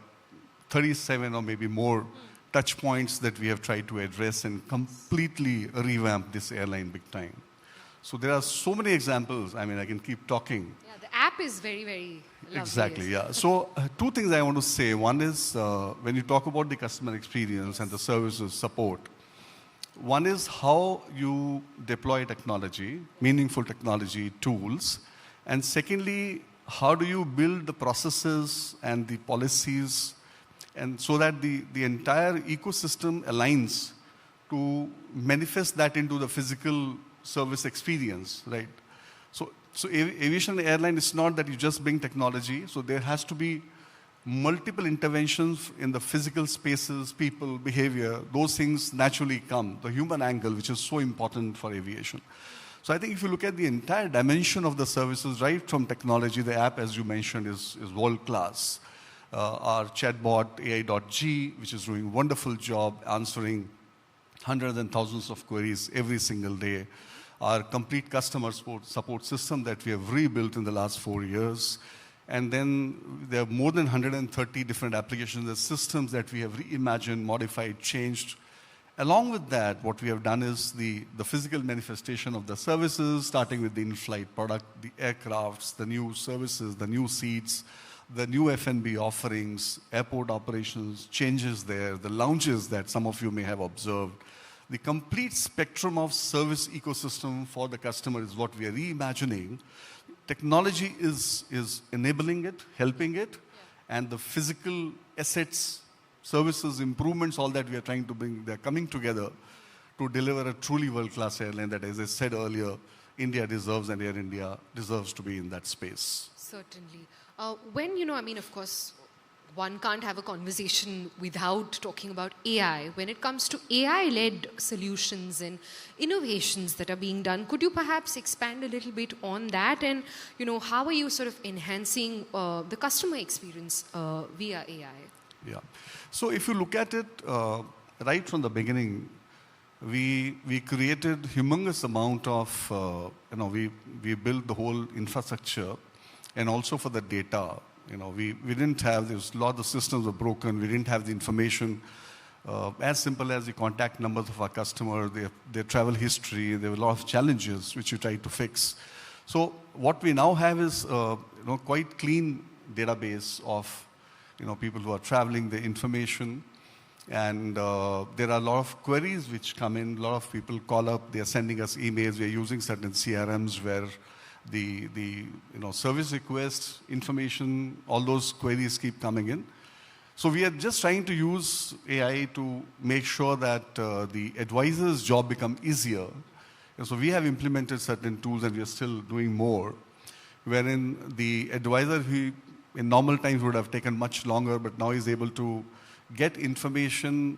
Speaker 8: 37 or maybe more touch points that we have tried to address and completely revamp this airline big time. So there are so many examples. I mean, I can keep talking.
Speaker 6: Yeah, the app is very, very lovely.
Speaker 8: Exactly, yeah. So 2 things I want to say. One is when you talk about the customer experience and the services support, one is how you deploy technology, meaningful technology tools. And secondly, how do you build the processes and the policies and so that the entire ecosystem aligns to manifest that into the physical service experience, right? So aviation airline is not that you just bring technology. So there has to be multiple interventions in the physical spaces, people, behavior. Those things naturally come. The human angle, which is so important for aviation. So I think if you look at the entire dimension of the services, right from technology, the app, as you mentioned, is world class. Our chatbot, AI.G, which is doing a wonderful job answering hundreds and thousands of queries every single day. Our complete customer support system that we have rebuilt in the last 4 years. And then there are more than 130 different applications and systems that we have reimagined, modified, changed. Along with that, what we have done is the physical manifestation of the services, starting with the in-flight product, the aircrafts, the new services, the new seats, the new F&B offerings, airport operations, changes there, the lounges that some of you may have observed. The complete spectrum of service ecosystem for the customer is what we are reimagining. Technology is enabling it, helping it, and the physical assets, services, improvements, all that we are trying to bring, they're coming together to deliver a truly world-class airline that, as I said earlier, India deserves and Air India deserves to be in that space.
Speaker 6: Certainly. Of course, one can't have a conversation without talking about AI. When it comes to AI-led solutions and innovations that are being done, could you perhaps expand a little bit on that? And, how are you sort of enhancing the customer experience via AI?
Speaker 8: Yeah. So if you look at it right from the beginning, we created humongous amount of, we built the whole infrastructure and also for the data. We didn't have, a lot of the systems were broken, we didn't have the information. As simple as the contact numbers of our customer, their travel history, there were a lot of challenges which we tried to fix. So what we now have is quite clean database of people who are traveling, the information, and there are a lot of queries which come in. A lot of people call up, they are sending us emails. We are using certain CRMs where the service requests, information, all those queries keep coming in. So we are just trying to use AI to make sure that the advisor's job become easier. And so we have implemented certain tools and we are still doing more, wherein the advisor who in normal times would have taken much longer, but now is able to get information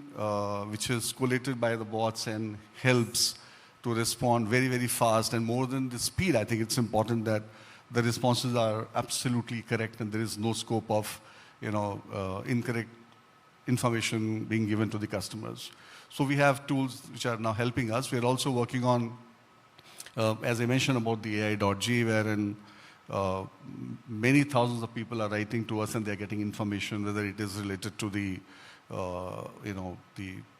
Speaker 8: which is collated by the bots and helps to respond very, very fast. And more than the speed, I think it's important that the responses are absolutely correct and there is no scope of incorrect information being given to the customers. So we have tools which are now helping us. We're also working on, as I mentioned about the AI.G, wherein many thousands of people are writing to us and they're getting information, whether it is related to the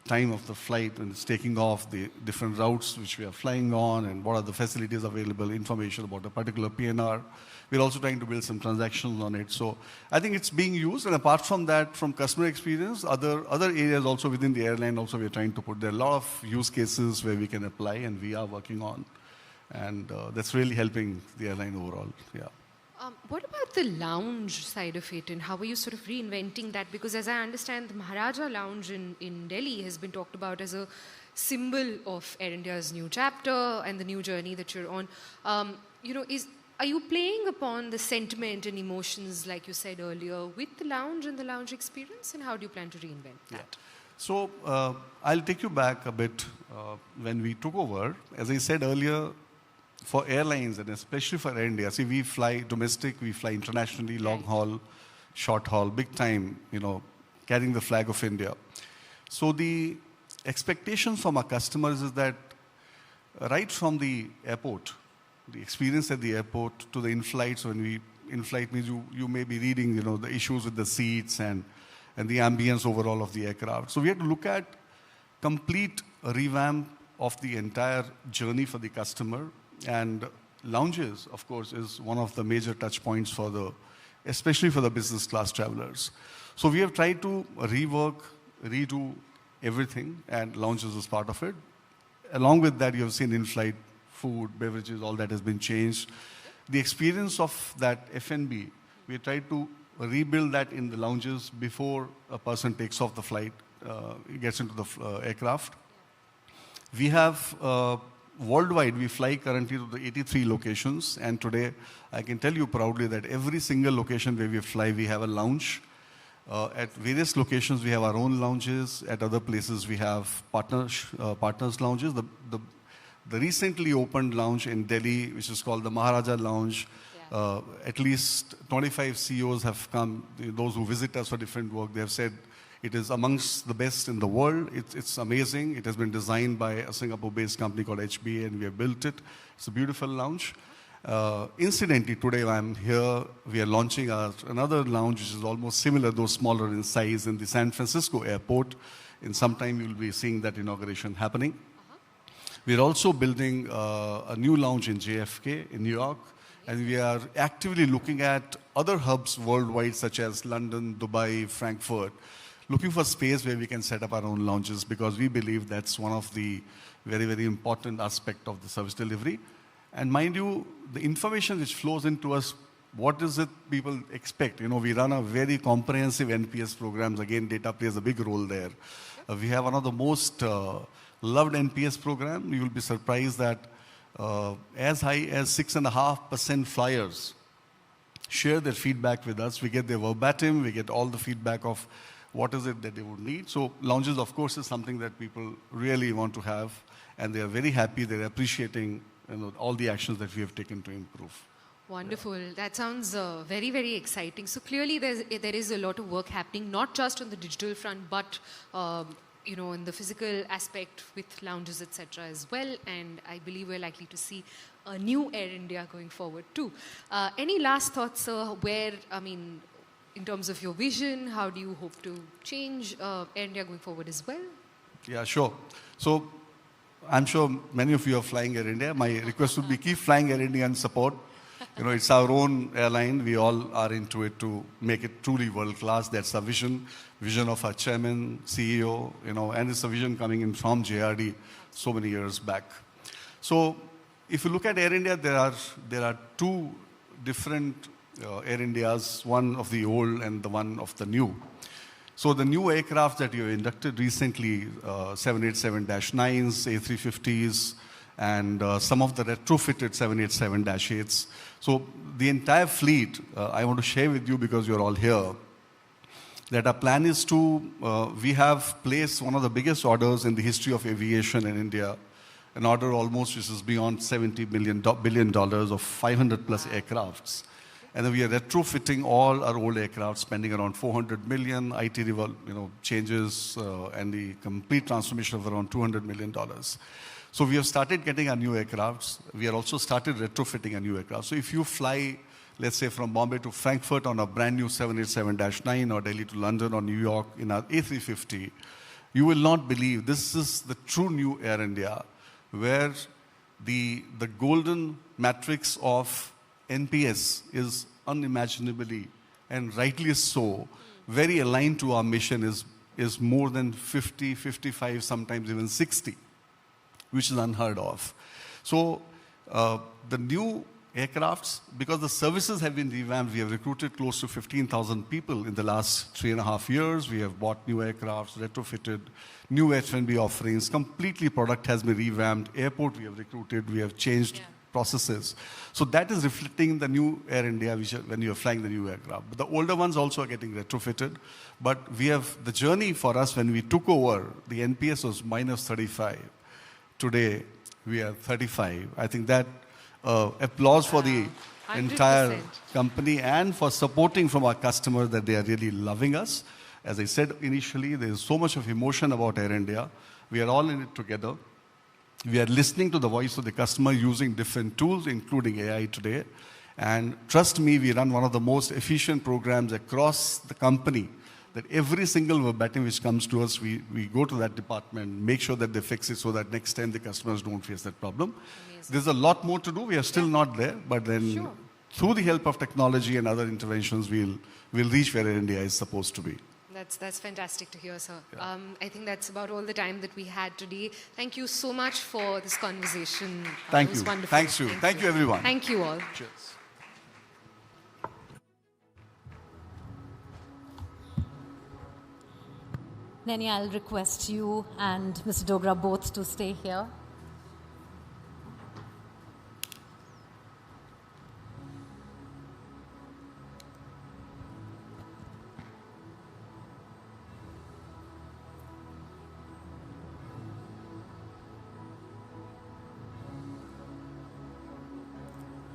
Speaker 8: time of the flight when it's taking off, the different routes which we are flying on, and what are the facilities available, information about a particular PNR. We're also trying to build some transactions on it. So I think it's being used. And apart from that, from customer experience, other areas also within the airline also we're trying to put. There are a lot of use cases where we can apply and we are working on. And that's really helping the airline overall. Yeah.
Speaker 6: What about the lounge side of it, and how are you sort of reinventing that? Because as I understand, the Maharaja Lounge in Delhi has been talked about as a symbol of Air India's new chapter and the new journey that you're on. Are you playing upon the sentiment and emotions, like you said earlier, with the lounge and the lounge experience, and how do you plan to reinvent that?
Speaker 8: Yeah. So I'll take you back a bit when we took over. As I said earlier, for airlines, and especially for Air India, see, we fly domestic, we fly internationally, long haul, short haul, big time, carrying the flag of India. So the expectation from our customers is that right from the airport, the experience at the airport to the in-flight, so when we in-flight means you may be reading, the issues with the seats and the ambience overall of the aircraft. So we had to look at complete revamp of the entire journey for the customer. And lounges, of course, is one of the major touch points especially for the business class travelers. So we have tried to redo everything, and lounges is part of it. Along with that, you have seen in-flight food, beverages, all that has been changed. The experience of that F&B, we tried to rebuild that in the lounges before a person takes off the flight, gets into the aircraft. We have worldwide, we fly currently to the 83 locations, and today I can tell you proudly that every single location where we fly, we have a lounge. At various locations, we have our own lounges. At other places, we have partners lounges. The recently opened lounge in Delhi, which is called the Maharaja Lounge, at least 25 CEOs have come. Those who visit us for different work, they have said it is amongst the best in the world. It's amazing. It has been designed by a Singapore-based company called HBA, and we have built it. It's a beautiful lounge. Incidentally, today I'm here, we are launching another lounge which is almost similar, though smaller in size, in the San Francisco airport. In some time, you'll be seeing that inauguration happening. We're also building a new lounge in JFK in New York, and we are actively looking at other hubs worldwide, such as London, Dubai, Frankfurt, looking for space where we can set up our own lounges, because we believe that's one of the very, very important aspect of the service delivery. And mind you, the information which flows into us, what is it people expect? We run a very comprehensive NPS programs. Again, data plays a big role there. We have one of the most loved NPS program. You will be surprised that as high as 6.5% flyers share their feedback with us. We get their verbatim, we get all the feedback of what is it that they would need. So lounges, of course, is something that people really want to have, and they are very happy. They're appreciating all the actions that we have taken to improve.
Speaker 6: Wonderful. That sounds very, very exciting. So clearly there is a lot of work happening, not just on the digital front, but in the physical aspect with lounges, etc. as well. And I believe we're likely to see a new Air India going forward too. Any last thoughts, in terms of your vision, how do you hope to change Air India going forward as well?
Speaker 8: Yeah, sure. So I'm sure many of you are flying Air India. My request would be keep flying Air India and support. It's our own airline. We all are into it to make it truly world-class. That's our vision of our chairman, CEO, and it's a vision coming in from JRD so many years back. So if you look at Air India, there are two different Air Indias, one of the old and the one of the new. So the new aircraft that you inducted recently, 787-9s, A350s, and some of the retrofitted 787-8s. So the entire fleet, I want to share with you because you're all here, that our plan is to, we have placed one of the biggest orders in the history of aviation in India, an order almost which is beyond $70 billion of 500 plus aircrafts. And then we are retrofitting all our old aircraft, spending around 400 million, IT changes, and the complete transformation of around $200 million. So we have started getting our new aircrafts. We have also started retrofitting our new aircraft. So if you fly, let's say from Bombay to Frankfurt on a brand new 787-9 or Delhi to London or New York in our A350, you will not believe this is the true new Air India, where the golden matrix of NPS is unimaginably, and rightly so, very aligned to our mission, is more than 50, 55, sometimes even 60, which is unheard of. So the new aircrafts, because the services have been revamped, we have recruited close to 15,000 people in the last 3.5 years. We have bought new aircrafts, retrofitted, new H-1B offerings, completely product has been revamped. Airport we have recruited, we have changed processes. So that is reflecting the new Air India when you are flying the new aircraft. But the older ones also are getting retrofitted. But we have the journey for us when we took over, the NPS was minus 35. Today, we are 35. I think that applause for the 100%. Entire company and for supporting from our customers that they are really loving us. As I said initially, there is so much of emotion about Air India. We are all in it together. We are listening to the voice of the customer using different tools, including AI today. And trust me, we run one of the most efficient programs across the company, that every single verbatim which comes to us, we go to that department, make sure that they fix it so that next time the customers don't face that problem. Amazing. There's a lot more to do. We are still not there, but then through the help of technology and other interventions, we'll reach where India is supposed to be.
Speaker 6: That's fantastic to hear, sir. Yeah. I think that's about all the time that we had today. Thank you so much for this conversation.
Speaker 8: Thank you.
Speaker 6: It was wonderful.
Speaker 8: Thanks you. Thank you, everyone.
Speaker 6: Thank you all.
Speaker 8: Cheers.
Speaker 1: Neni, I'll request you and Mr. Dogra both to stay here.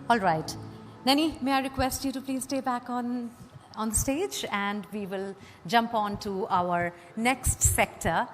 Speaker 1: All right. Neni, may I request you to please stay back on the stage, and we will jump on to our next sector.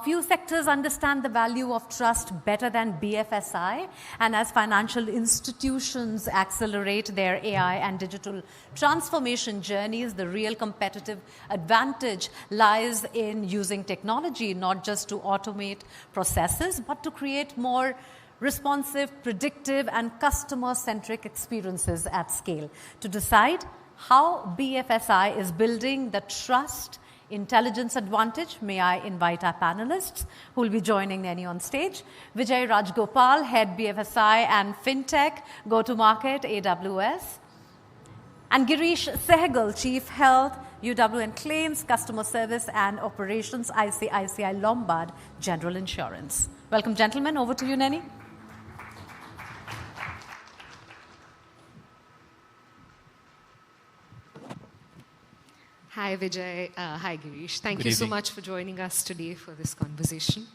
Speaker 1: Few sectors understand the value of trust better than BFSI, and as financial institutions accelerate their AI and digital transformation journeys, the real competitive advantage lies in using technology not just to automate processes, but to create more responsive, predictive, and customer-centric experiences at scale. To decide how BFSI is building the trust intelligence advantage, may I invite our panelists who will be joining Neni on stage. Vijay Rajgopal, Head BFSI and FinTech, Go-to-Market, AWS. And Girish Sehgal, Chief Health, UWN Claims, Customer Service and Operations, ICICI Lombard General Insurance. Welcome, gentlemen. Over to you, Neni.
Speaker 6: Hi, Vijay. Hi, Girish. Thank you so much for joining us today for this conversation.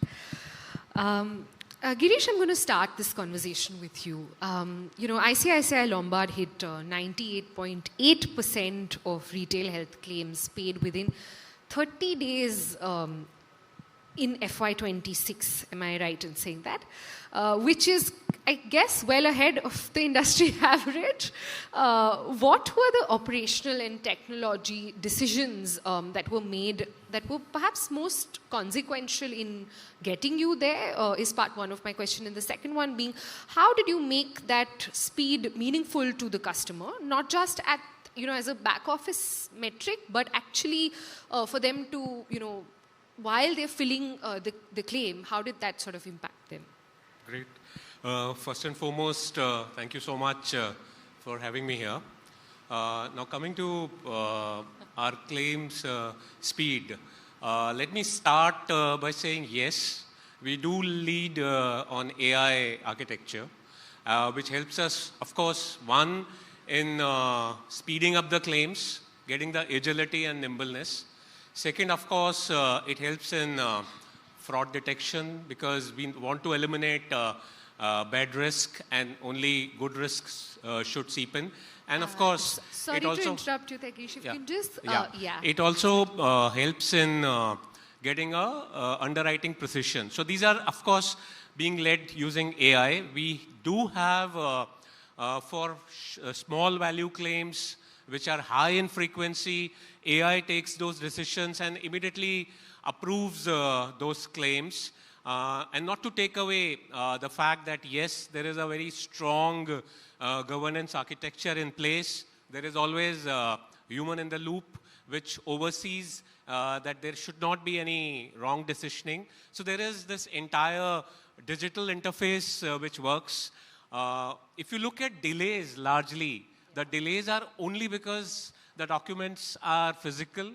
Speaker 6: Girish, I'm going to start this conversation with you. ICICI Lombard hit 98.8% of retail health claims paid within 30 days in FY26. Am I right in saying that? Which is, I guess, well ahead of the industry average. What were the operational and technology decisions that were made that were perhaps most consequential in getting you there? Is part one of my question. And the second one being, how did you make that speed meaningful to the customer, not just at as a back office metric, but actually for them to while they're filling the claim, how did that sort of impact them?
Speaker 4: Great. First and foremost, thank you so much for having me here. Now coming to our claims speed, let me start by saying yes, we do lead on AI architecture, which helps us, of course, one, in speeding up the claims, getting the agility and nimbleness. Second, of course, it helps in fraud detection because we want to eliminate bad risk and only good risks should seep in. And of course,
Speaker 6: sorry
Speaker 4: it also,
Speaker 6: to interrupt you, Takesh. If you can just,
Speaker 4: It also helps in getting a underwriting precision. So these are, of course, being led using AI. We do have for small value claims, which are high in frequency, AI takes those decisions and immediately approves those claims. And not to take away the fact that, yes, there is a very strong governance architecture in place. There is always a human in the loop, which oversees that there should not be any wrong decisioning. So there is this entire digital interface which works. If you look at delays largely, the delays are only because the documents are physical.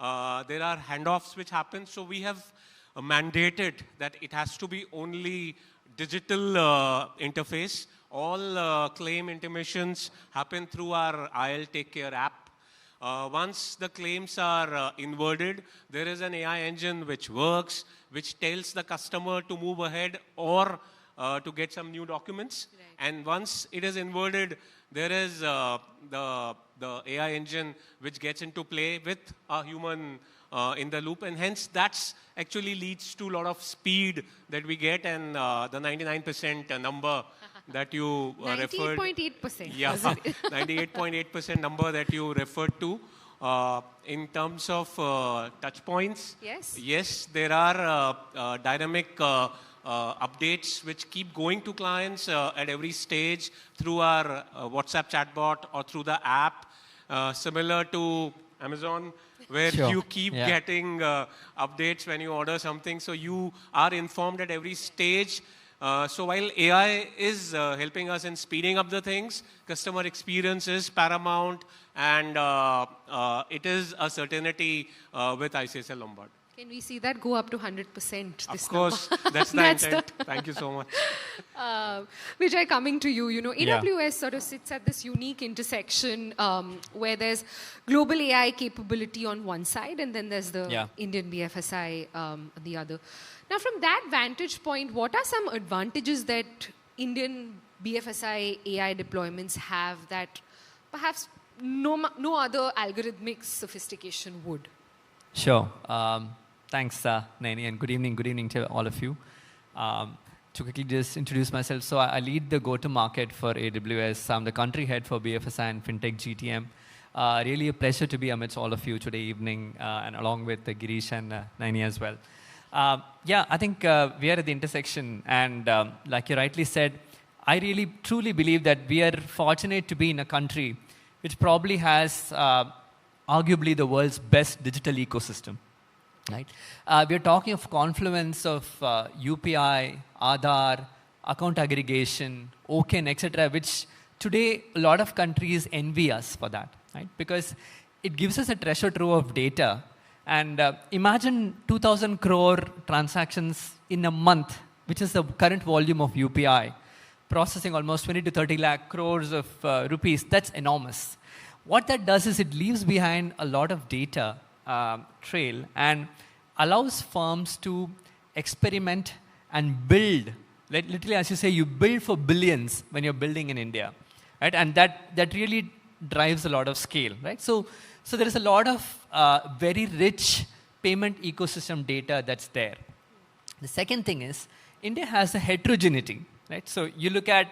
Speaker 4: There are handoffs which happen. So we have mandated that it has to be only digital interface. All claim intimations happen through our IL Take Care app. Once the claims are inverted, there is an AI engine which works, which tells the customer to move ahead or to get some new documents. Right. And once it is inverted, there is the AI engine which gets into play with a human in the loop. And hence, that's actually leads to a lot of speed that we get and the 99% number that you referred.
Speaker 6: 98.8%.
Speaker 4: Yeah, 98.8% number that you referred to. In terms of touch points, yes, there are dynamic updates which keep going to clients at every stage through our WhatsApp chatbot or through the app, similar to Amazon, where you keep getting updates when you order something. So you are informed at every stage. So while AI is helping us in speeding up the things, customer experience is paramount, and it is a certainty with ICICI Lombard.
Speaker 6: Can we see that go up to 100% this
Speaker 4: Of course, that's the intent. Thank you so much.
Speaker 6: Vijay, coming to you, AWS sort of sits at this unique intersection where there's global AI capability on one side and then there's the Indian BFSI on the other. Now, from that vantage point, what are some advantages that Indian BFSI AI deployments have that perhaps no other algorithmic sophistication would?
Speaker 9: Sure. Thanks, Naini, and good evening to all of you. To quickly just introduce myself, so I lead the go-to-market for AWS. I'm the country head for BFSI and FinTech GTM. Really a pleasure to be amidst all of you today evening, and along with Girish and Naini as well. I think we are at the intersection, and like you rightly said, I really truly believe that we are fortunate to be in a country which probably has arguably the world's best digital ecosystem. Right? We are talking of confluence of UPI, Aadhaar, account aggregation, OCEN, etc., which today a lot of countries envy us for that, right? Because it gives us a treasure trove of data. And imagine 2,000 crore transactions in a month, which is the current volume of UPI, processing almost 20 to 30 lakh crores of rupees. That's enormous. What that does is it leaves behind a lot of data trail and allows firms to experiment and build literally, as you say, you build for billions when you're building in India, right? And that really drives a lot of scale, right? So there is a lot of very rich payment ecosystem data that's there. The second thing is, India has a heterogeneity, right? So you look at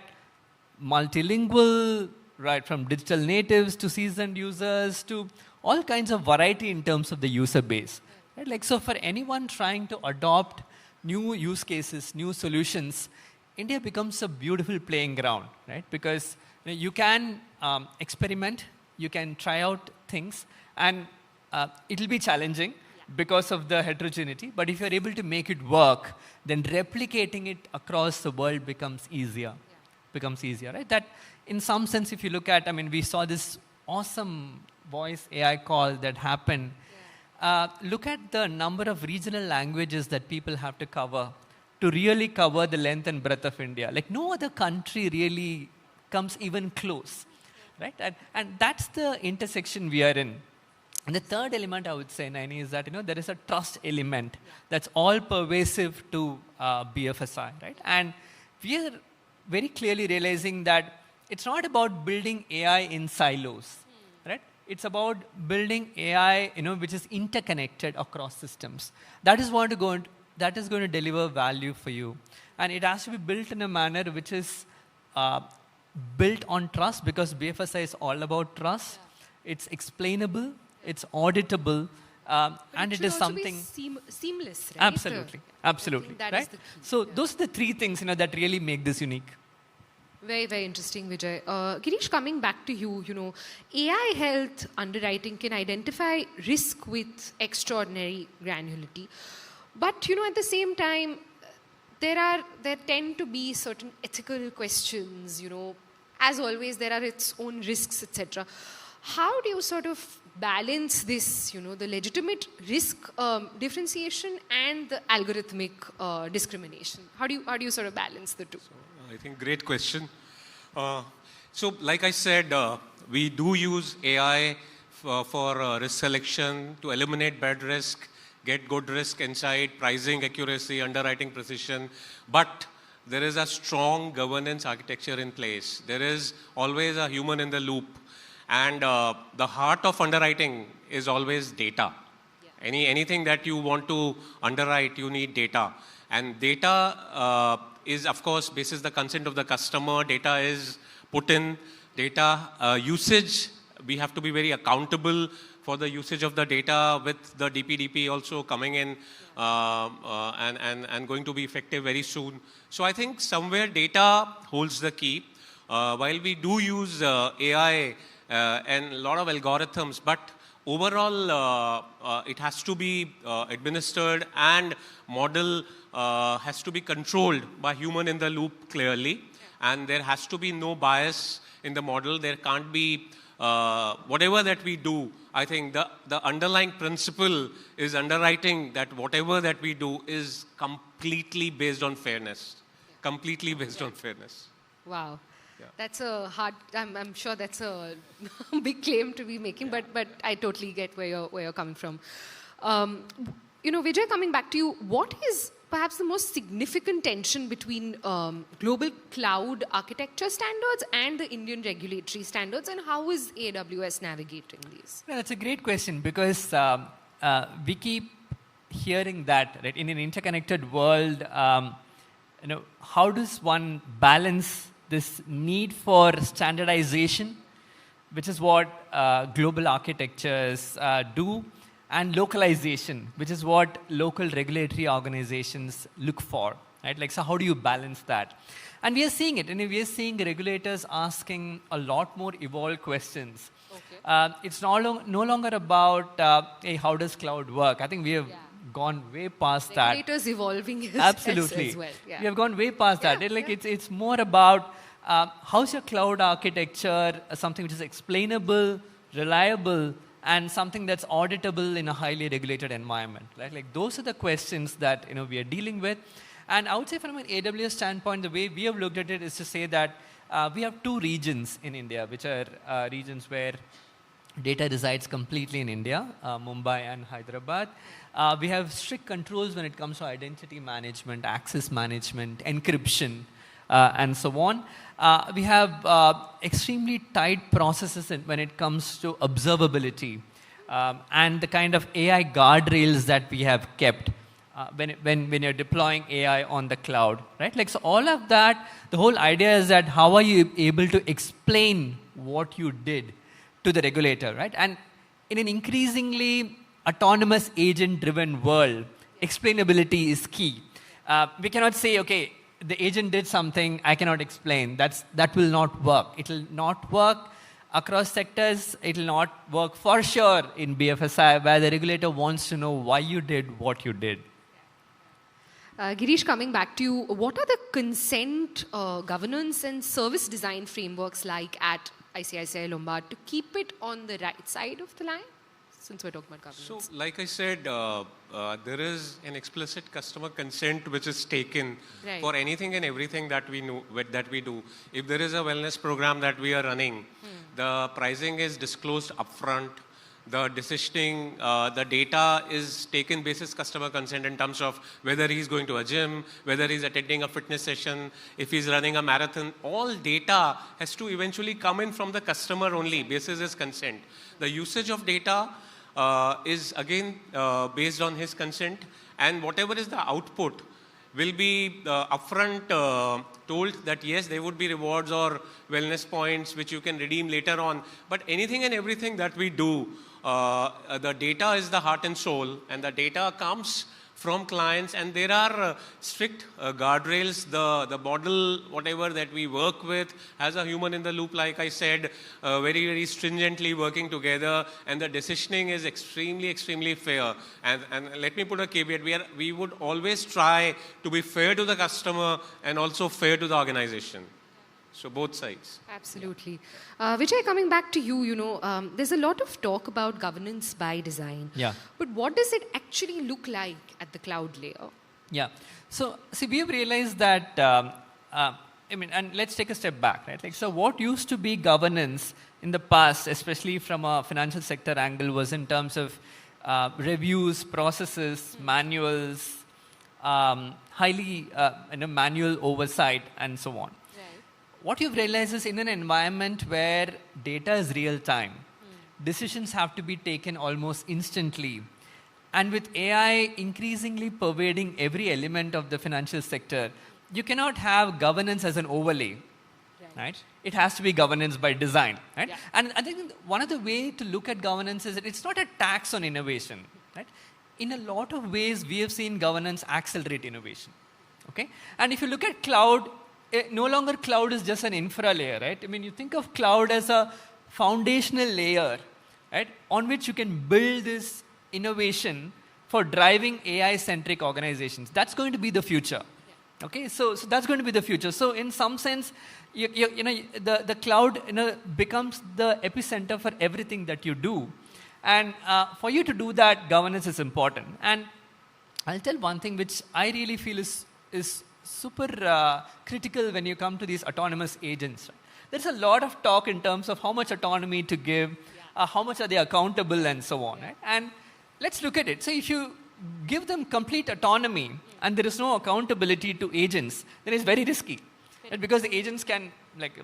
Speaker 9: multilingual, right, from digital natives to seasoned users to all kinds of variety in terms of the user base. Right? Like, so for anyone trying to adopt new use cases, new solutions, India becomes a beautiful playing ground, right? Because you can experiment, you can try out things, and it'll be challenging because of the heterogeneity, but if you're able to make it work, then replicating it across the world becomes easier. Right? That, in some sense, if you look at, I mean, we saw this awesome voice AI call that happened. Look at the number of regional languages that people have to cover to really cover the length and breadth of India. Like, no other country really comes even close, right? And that's the intersection we are in. And the third element, I would say, Naini, is that there is a trust element that's all pervasive to BFSI, right? And we are very clearly realizing that it's not about building AI in silos, right? It's about building AI, which is interconnected across systems. That is going to deliver value for you, and it has to be built in a manner which is built on trust, because BFSI is all about trust. It's explainable. It's auditable, and it is something
Speaker 6: seamless, right?
Speaker 9: Absolutely, right? So those are the three things that really make this unique.
Speaker 6: Very, very interesting, Vijay. Girish, coming back to you, AI health underwriting can identify risk with extraordinary granularity, but at the same time, there tend to be certain ethical questions. As always, there are its own risks, etc. How do you sort of balance this, the legitimate risk differentiation and the algorithmic discrimination? How do you sort of balance the two?
Speaker 4: I think great question. So like I said, we do use AI for risk selection to eliminate bad risk, get good risk insight, pricing accuracy, underwriting precision. But there is a strong governance architecture in place. There is always a human in the loop. And the heart of underwriting is always data. Yeah. Anything that you want to underwrite, you need data. And data is, of course, basis the consent of the customer. Data is put in. Data usage, we have to be very accountable for the usage of the data, with the DPDP also coming in and going to be effective very soon. So I think somewhere data holds the key. While we do use AI, and a lot of algorithms, but overall it has to be administered, and model has to be controlled by human in the loop clearly, and there has to be no bias in the model. There can't be whatever that we do. I think the underlying principle is underwriting, that whatever that we do is completely based on fairness. Completely based on fairness.
Speaker 6: Wow. That's a hard, I'm sure that's a big claim to be making, but I totally get where you're coming from. Vijay, coming back to you, what is perhaps the most significant tension between global cloud architecture standards and the Indian regulatory standards, and how is AWS navigating these?
Speaker 9: Well, that's a great question, because we keep hearing that, right? In an interconnected world, how does one balance this need for standardization, which is what global architectures do, and localization, which is what local regulatory organizations look for, right? Like, so how do you balance that? And we are seeing it, and we are seeing regulators asking a lot more evolved questions. Okay. It's no longer about, hey, how does cloud work? I think we have gone way past that.
Speaker 6: Regulators evolving
Speaker 9: Absolutely.
Speaker 6: as well. Yeah.
Speaker 9: We have gone way past that. It's more about how's your cloud architecture, something which is explainable, reliable, and something that's auditable in a highly regulated environment, right? Like, those are the questions that we are dealing with. And I would say, from an AWS standpoint, the way we have looked at it is to say that we have two regions in India, which are regions where Data resides completely in India, Mumbai and Hyderabad. We have strict controls when it comes to identity management, access management, encryption, and so on. We have extremely tight processes when it comes to observability and the kind of AI guardrails that we have kept when you're deploying AI on the cloud, right? Like, so all of that, the whole idea is that how are you able to explain what you did to the regulator, right? And in an increasingly autonomous agent-driven world, explainability is key. We cannot say, okay, the agent did something, I cannot explain. That will not work. It will not work across sectors. It will not work for sure in BFSI, where the regulator wants to know why you did what you did.
Speaker 6: Girish, coming back to you, what are the consent, governance and service design frameworks like at ICICI Lombard to keep it on the right side of the line, since we're talking about governance?
Speaker 4: So, like I said, there is an explicit customer consent which is taken for anything and everything that we do. If there is a wellness program that we are running, the pricing is disclosed upfront. The decisioning, the data is taken basis customer consent in terms of whether he's going to a gym, whether he's attending a fitness session, if he's running a marathon. All data has to eventually come in from the customer only, basis his consent. The usage of data is again based on his consent, and whatever is the output will be upfront told that yes, there would be rewards or wellness points which you can redeem later on. But anything and everything that we do, the data is the heart and soul, and the data comes from clients, and there are strict guardrails. The model, whatever that we work with, has a human in the loop, like I said, very, very stringently working together, and the decisioning is extremely, extremely fair. And let me put a caveat, we would always try to be fair to the customer and also fair to the organization. So both sides.
Speaker 6: Absolutely. Vijay, coming back to you, there's a lot of talk about governance by design.
Speaker 9: Yeah.
Speaker 6: But what does it actually look like at the cloud layer?
Speaker 9: Yeah. So, see, we have realized that, and let's take a step back, right? Like, so what used to be governance in the past, especially from a financial sector angle, was in terms of reviews, processes, manuals, highly manual oversight, and so on. What you've realized is in an environment where data is real time, decisions have to be taken almost instantly. And with AI increasingly pervading every element of the financial sector, you cannot have governance as an overlay, right? It has to be governance by design, right? Yeah. And I think one of the ways to look at governance is that it's not a tax on innovation, right? In a lot of ways, we have seen governance accelerate innovation, okay? And if you look at cloud, no longer cloud is just an infra layer, right? I mean, you think of cloud as a foundational layer, right, on which you can build this innovation for driving AI-centric organizations. That's going to be the future, okay? So that's going to be the future. So in some sense, the cloud becomes the epicenter for everything that you do. And for you to do that, governance is important. And I'll tell one thing which I really feel is super critical when you come to these autonomous agents. Right? There's a lot of talk in terms of how much autonomy to give, how much are they accountable, and so on. Right? And let's look at it. So if you give them complete autonomy and there is no accountability to agents, then it's very risky, right? Because the agents can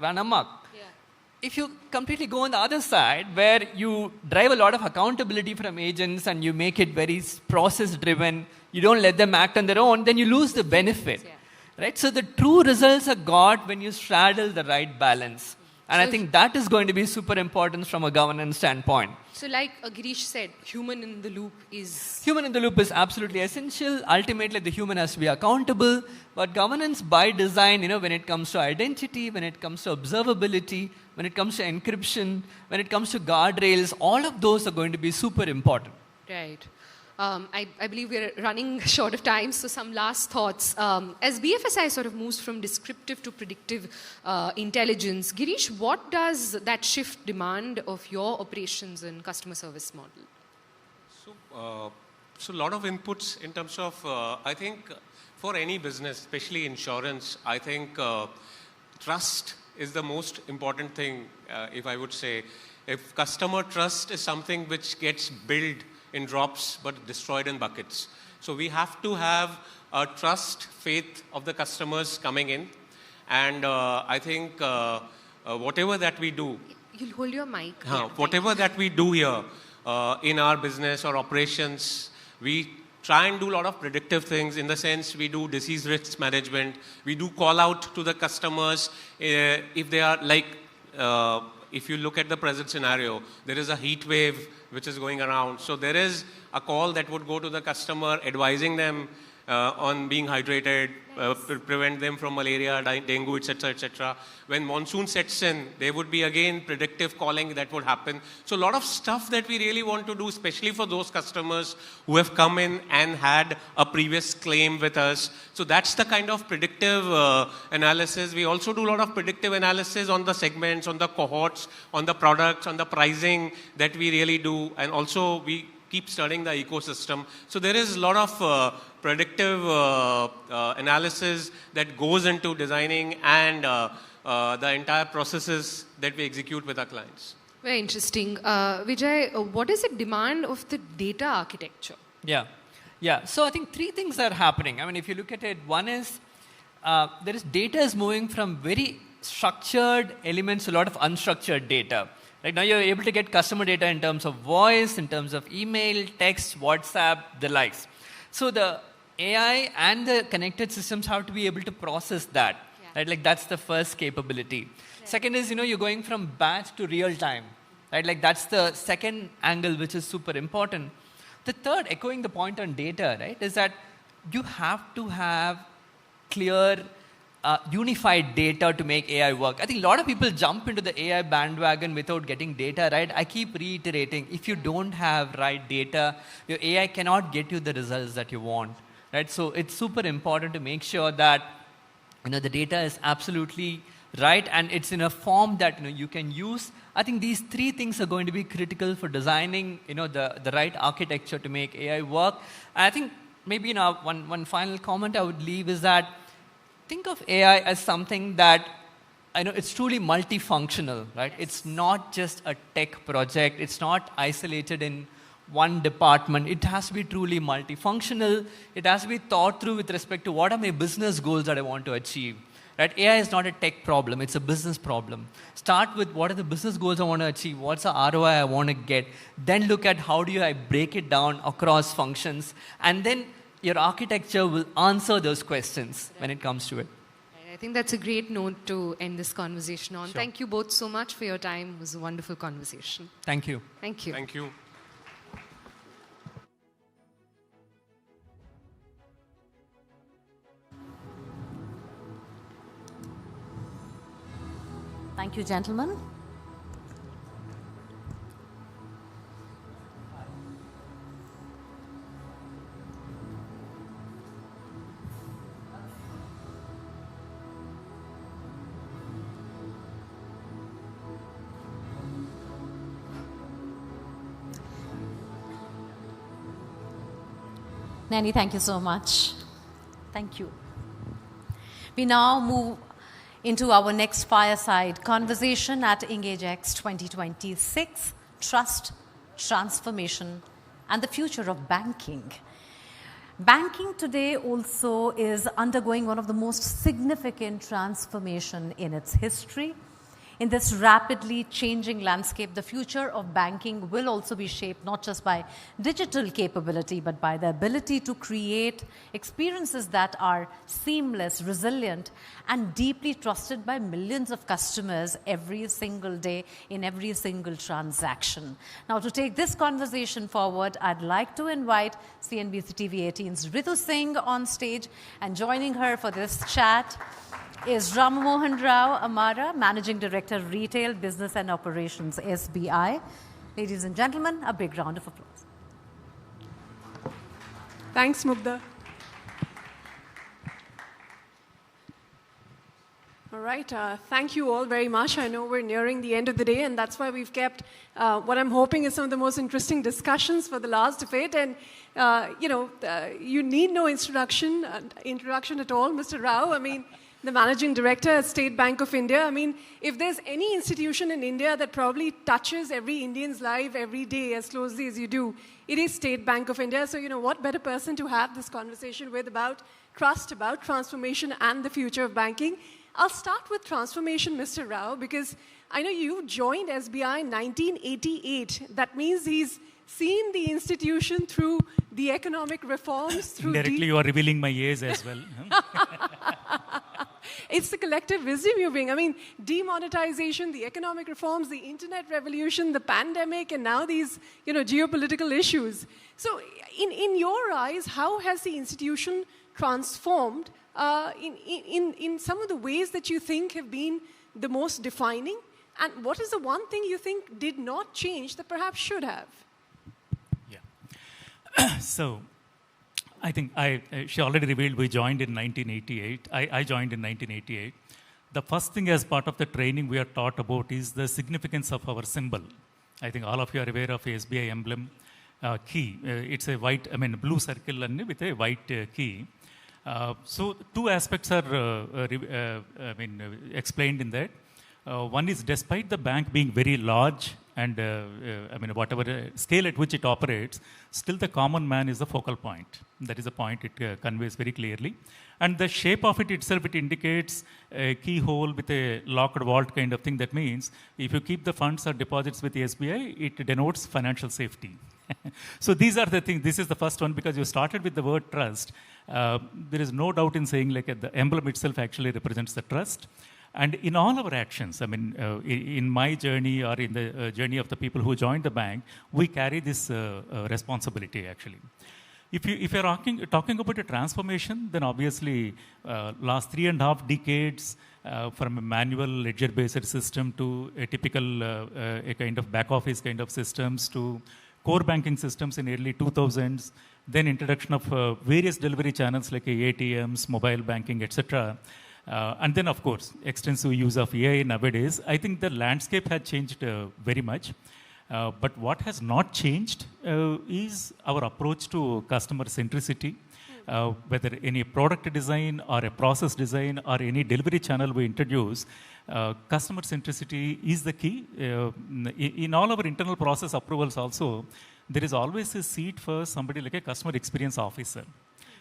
Speaker 9: run amok. If you completely go on the other side, where you drive a lot of accountability from agents and you make it very process-driven, you don't let them act on their own, then you lose the benefit. Right? So the true results are got when you straddle the right balance. And I think that is going to be super important from a governance standpoint.
Speaker 6: So like Girish said, human in the loop is...
Speaker 9: Human in the loop is absolutely essential. Ultimately, the human has to be accountable. But governance by design, when it comes to identity, when it comes to observability, when it comes to encryption, when it comes to guardrails, all of those are going to be super important.
Speaker 6: Right. I believe we're running short of time, so some last thoughts. As BFSI sort of moves from descriptive to predictive intelligence, Girish, what does that shift demand of your operations and customer service model?
Speaker 4: So a lot of inputs in terms of, I think, for any business, especially insurance, I think trust is the most important thing, if I would say. If customer trust is something which gets built in drops but destroyed in buckets. So we have to have a trust, faith of the customers coming in. And I think whatever that we do,
Speaker 6: You'll hold your mic.
Speaker 4: whatever that we do here in our business or operations, we try and do a lot of predictive things, in the sense we do disease risk management. We do call out to the customers if they are like, if you look at the present scenario, there is a heat wave which is going around. So there is a call that would go to the customer advising them on being hydrated, prevent them from malaria, dengue, etc., etc. When monsoon sets in, there would be again predictive calling that would happen. So a lot of stuff that we really want to do, especially for those customers who have come in and had a previous claim with us. So that's the kind of predictive analysis. We also do a lot of predictive analysis on the segments, on the cohorts, on the products, on the pricing that we really do. And also we keep studying the ecosystem. So there is a lot of predictive analysis that goes into designing and the entire processes that we execute with our clients.
Speaker 6: Very interesting. Vijay, what is the demand of the data architecture?
Speaker 9: Yeah. So I think three things are happening. I mean, if you look at it, one is data is moving from very structured elements to a lot of unstructured data. Right now, you're able to get customer data in terms of voice, in terms of email, text, WhatsApp, the likes. So the AI and the connected systems have to be able to process that. Yeah. Right? Like that's the first capability. Yeah. Second is, you're going from batch to real time. Right? Like that's the second angle, which is super important. The third, echoing the point on data, right, is that you have to have clear unified data to make AI work. I think a lot of people jump into the AI bandwagon without getting data right. I keep reiterating, if you don't have right data, your AI cannot get you the results that you want. Right? So it's super important to make sure that the data is absolutely right and it's in a form that you can use. I think these three things are going to be critical for designing the right architecture to make AI work. And I think maybe one final comment I would leave is that think of AI as something that, it's truly multifunctional, right? Yes. It's not just a tech project. It's not isolated in one department. It has to be truly multifunctional. It has to be thought through with respect to what are my business goals that I want to achieve, right? AI is not a tech problem. It's a business problem. Start with what are the business goals I want to achieve? What's the ROI I want to get? Then look at how do I break it down across functions? And then your architecture will answer those questions when it comes to it.
Speaker 6: I think that's a great note to end this conversation on.
Speaker 9: Sure.
Speaker 6: Thank you both so much for your time. It was a wonderful conversation.
Speaker 9: Thank you.
Speaker 6: Thank you.
Speaker 4: Thank you.
Speaker 1: Thank you, gentlemen. Nanny, thank you so much. Thank you. We now move into our next fireside conversation at EngageX 2026, Trust, Transformation, and the Future of Banking. Banking today also is undergoing one of the most significant transformation in its history. In this rapidly changing landscape, the future of banking will also be shaped not just by digital capability, but by the ability to create experiences that are seamless, resilient, and deeply trusted by millions of customers every single day in every single transaction. Now, to take this conversation forward, I'd like to invite CNBC-TV18's Ritu Singh on stage, and joining her for this chat is Ramamohan Rao Amara, Managing Director, Retail, Business and Operations, SBI. Ladies and gentlemen, a big round of applause.
Speaker 12: Thanks, Mugdha. All right, thank you all very much. I know we're nearing the end of the day, and that's why we've kept what I'm hoping is some of the most interesting discussions for the last of it. And, you need no introduction at all, Mr. Rao. I mean, the Managing Director at State Bank of India. I mean, if there's any institution in India that probably touches every Indian's life every day as closely as you do, it is State Bank of India. So, what better person to have this conversation with about trust, about transformation and the future of banking. I'll start with transformation, Mr. Rao, because I know you joined SBI in 1988. That means he's seen the institution through the economic reforms. Through
Speaker 13: Indirectly, you are revealing my age as well.
Speaker 12: It's the collective wisdom you bring. I mean, demonetization, the economic reforms, the internet revolution, the pandemic, and now these, geopolitical issues. So, in your eyes, how has the institution transformed in some of the ways that you think have been the most defining? And what is the one thing you think did not change that perhaps should have?
Speaker 13: So, I think she already revealed we joined in 1988. I joined in 1988. The first thing as part of the training we are taught about is the significance of our symbol. I think all of you are aware of SBI emblem key. It's a blue circle and with a white key. So two aspects are explained in that. One is despite the bank being very large and whatever scale at which it operates, still the common man is the focal point. That is a point it conveys very clearly. And the shape of it itself, it indicates a keyhole with a locked vault kind of thing. That means if you keep the funds or deposits with the SBI, it denotes financial safety. So these are the things. This is the first one because you started with the word trust. There is no doubt in saying the emblem itself actually represents the trust. And in all our actions, in my journey or in the journey of the people who joined the bank, we carry this responsibility actually. If you're talking about a transformation, then obviously last 3.5 decades from a manual ledger-based system to a typical a kind of back office kind of systems to core banking systems in early 2000s, then introduction of various delivery channels like ATMs, mobile banking, etc. And then, of course, extensive use of AI nowadays. I think the landscape has changed very much. But what has not changed is our approach to customer centricity. Whether any product design or a process design or any delivery channel we introduce, customer centricity is the key. In all our internal process approvals also, there is always a seat for somebody like a customer experience officer.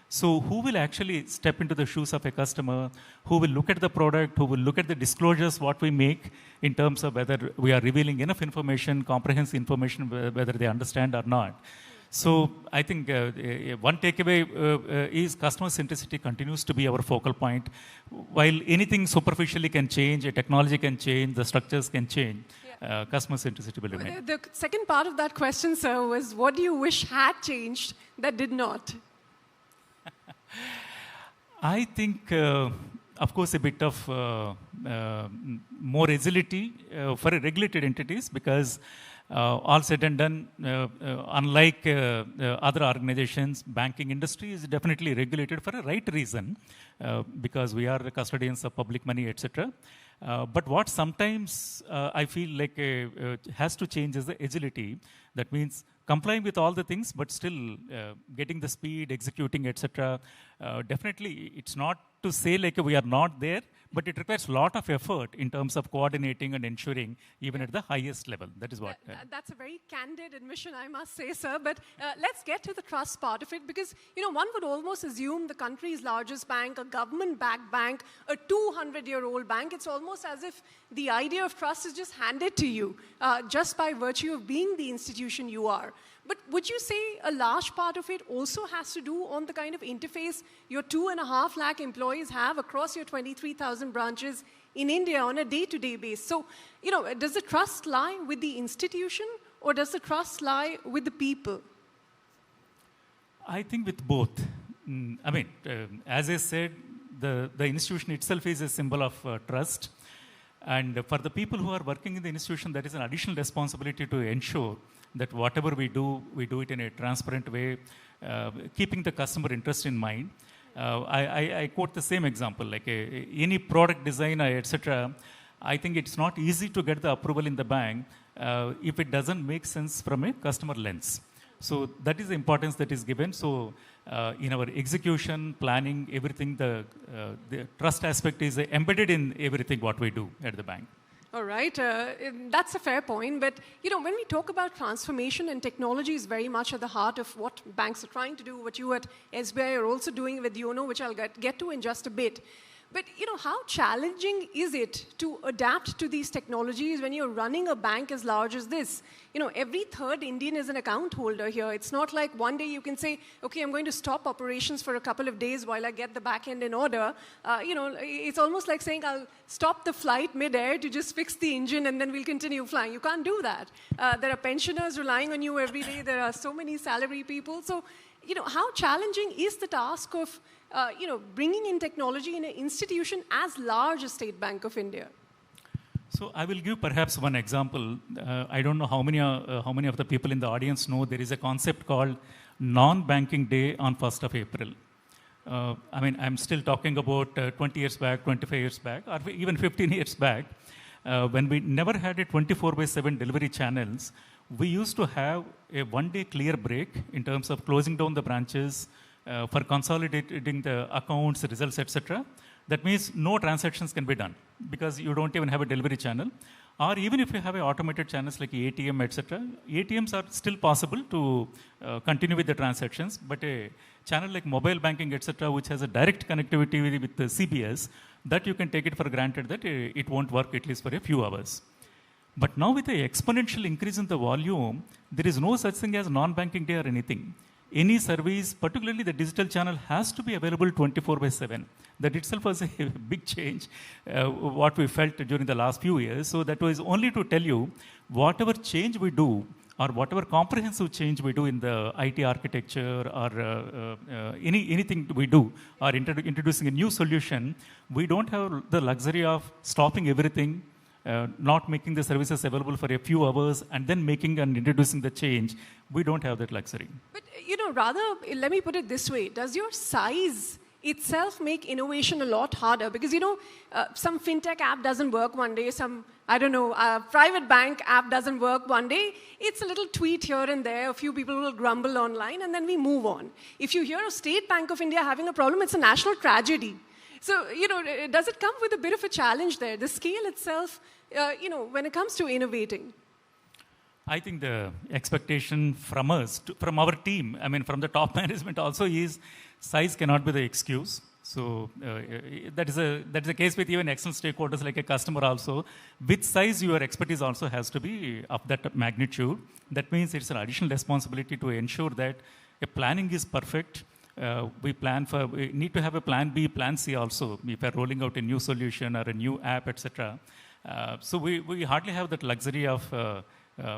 Speaker 13: So who will actually step into the shoes of a customer, who will look at the product, who will look at the disclosures, what we make in terms of whether we are revealing enough information, comprehensive information, whether they understand or not. So I think one takeaway is customer centricity continues to be our focal point. While anything superficially can change, a technology can change, the structures can change, customer centricity will remain.
Speaker 12: The second part of that question, sir, was what do you wish had changed that did not?
Speaker 13: I think, of course, a bit of more agility for regulated entities because all said and done, unlike other organizations, banking industry is definitely regulated for a right reason because we are the custodians of public money, etc. But what sometimes I feel like has to change is the agility. That means complying with all the things, but still getting the speed, executing, etc. Definitely, it's not to say like we are not there, but it requires a lot of effort in terms of coordinating and ensuring even at the highest level. That is what.
Speaker 12: That's a very candid admission, I must say, sir. But let's get to the trust part of it because, one would almost assume the country's largest bank, a government-backed bank, a 200-year-old bank, it's almost as if the idea of trust is just handed to you just by virtue of being the institution you are. But would you say a large part of it also has to do on the kind of interface your 2.5 lakh employees have across your 23,000 branches in India on a day-to-day basis? So, does the trust lie with the institution or does the trust lie with the people?
Speaker 13: I think with both. As I said, the institution itself is a symbol of trust. And for the people who are working in the institution, that is an additional responsibility to ensure that whatever we do it in a transparent way, keeping the customer interest in mind. I quote the same example, like any product designer, etc. I think it's not easy to get the approval in the bank if it doesn't make sense from a customer lens. So that is the importance that is given. So in our execution, planning, everything, the trust aspect is embedded in everything what we do at the bank.
Speaker 12: All right, that's a fair point. But when we talk about transformation, and technology is very much at the heart of what banks are trying to do, what you at SBI are also doing with YONO, which I'll get to in just a bit. But how challenging is it to adapt to these technologies when you're running a bank as large as this? Every third Indian is an account holder here. It's not like one day you can say, okay, I'm going to stop operations for a couple of days while I get the back end in order. It's almost like saying I'll stop the flight mid-air to just fix the engine and then we'll continue flying. You can't do that. There are pensioners relying on you every day. There are so many salary people. So, how challenging is the task of bringing in technology in an institution as large as State Bank of India?
Speaker 13: So I will give perhaps one example. I don't know how many of the people in the audience know there is a concept called non-banking day on 1st of April. I'm still talking about 20 years back, 25 years back, or even 15 years back, when we never had a 24/7 delivery channels. We used to have a one-day clear break in terms of closing down the branches, for consolidating the accounts, results, etc. That means no transactions can be done because you don't even have a delivery channel. Or even if you have automated channels like ATM, etc., ATMs are still possible to continue with the transactions, but a channel like mobile banking, etc., which has a direct connectivity with the CBS, that you can take it for granted that it won't work at least for a few hours. But now with the exponential increase in the volume, there is no such thing as non-banking day or anything. Any service, particularly the digital channel, has to be available 24/7. That itself was a big change, what we felt during the last few years. So that was only to tell you, whatever change we do, or whatever comprehensive change we do in the IT architecture, or anything we do, or introducing a new solution, we don't have the luxury of stopping everything, not making the services available for a few hours, and then making and introducing the change. We don't have that luxury.
Speaker 12: But, rather, let me put it this way. Does your size itself make innovation a lot harder? Because, some fintech app doesn't work one day, some, private bank app doesn't work one day. It's a little tweet here and there. A few people will grumble online, and then we move on. If you hear of State Bank of India having a problem, it's a national tragedy. So, does it come with a bit of a challenge there? The scale itself, when it comes to innovating?
Speaker 13: I think the expectation from us, from our team, from the top management also, is size cannot be the excuse. So that is a case with even external stakeholders like a customer also. With size, your expertise also has to be of that magnitude. That means it's an additional responsibility to ensure that a planning is perfect. We need to have a plan B, plan C also, if we're rolling out a new solution or a new app, etc. So we hardly have that luxury of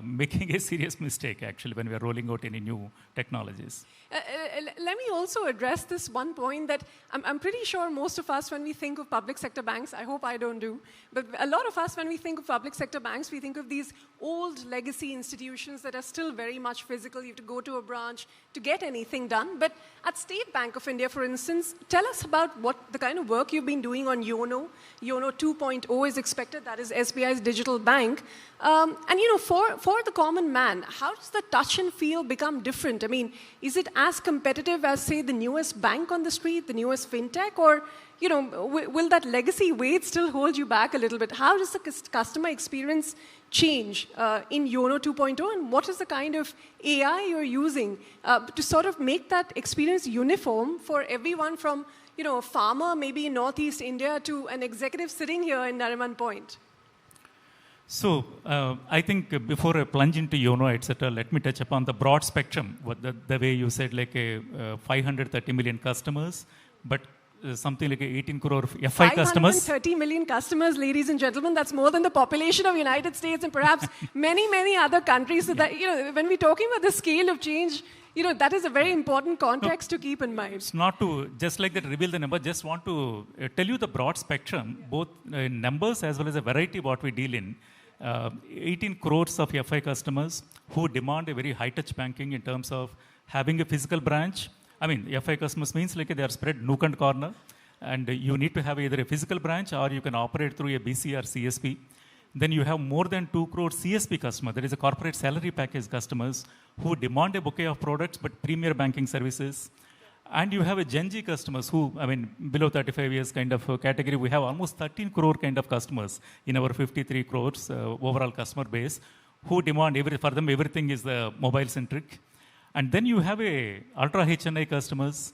Speaker 13: making a serious mistake, actually, when we are rolling out any new technologies.
Speaker 12: Let me also address this one point that I'm pretty sure most of us, when we think of public sector banks, I hope I don't do, but a lot of us, when we think of public sector banks, we think of these old legacy institutions that are still very much physical. You have to go to a branch to get anything done. But at State Bank of India, for instance, tell us about what the kind of work you've been doing on YONO. YONO 2.0 is expected, that is SBI's digital bank. And for the common man, how does the touch and feel become different? Is it as competitive as, say, the newest bank on the street, the newest fintech, or will that legacy weight still hold you back a little bit? How does the customer experience change in YONO 2.0, and what is the kind of AI you're using to sort of make that experience uniform for everyone from a farmer maybe in Northeast India to an executive sitting here in Nariman Point?
Speaker 13: So I think before I plunge into YONO, etc., let me touch upon the broad spectrum. The way you said, like 530 million customers, but something like 18 crore FI customers.
Speaker 12: 530 million customers, ladies and gentlemen. That's more than the population of United States and perhaps many, many other countries. So that, when we're talking about the scale of change, that is a very important context to keep in mind.
Speaker 13: It's not to just like that reveal the number, just want to tell you the broad spectrum, both in numbers as well as a variety what we deal in. 18 crores of FI customers who demand a very high-touch banking in terms of having a physical branch. FI customers means like they are spread nook and corner, and you need to have either a physical branch or you can operate through a BC or CSP. Then you have more than 2 crore CSP customers, that is a corporate salary package customers who demand a bouquet of products but premier banking services. And you have a Gen Z customers who, I mean, below 35 years kind of category, we have almost 13 crore kind of customers in our 53 crores overall customer base who demand, for them, everything is mobile centric. And then you have a ultra HNI customers,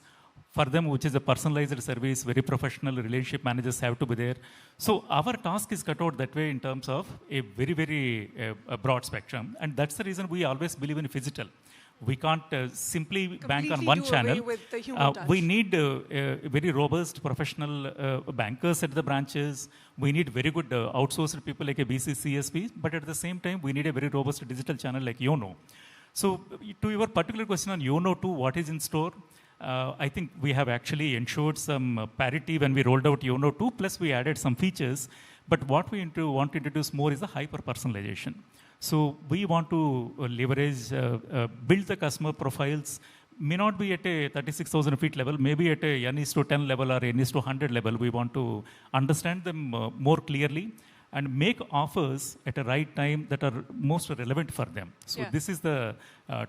Speaker 13: for them, which is a personalized service, very professional relationship managers have to be there. So our task is cut out that way in terms of a very, very broad spectrum. And that's the reason we always believe in phygital. We can't simply bank on one channel. We need very robust professional bankers at the branches. We need very good outsourced people like a BCCSP. But at the same time, we need a very robust digital channel like YONO. So to your particular question on YONO 2, what is in store? I think we have actually ensured some parity when we rolled out YONO 2, plus we added some features. But what we want to introduce more is a hyper-personalization. So we want to leverage, build the customer profiles, may not be at a 36,000 feet level, maybe at a N:10 level or N:100 level. We want to understand them more clearly and make offers at a right time that are most relevant for them. So this is the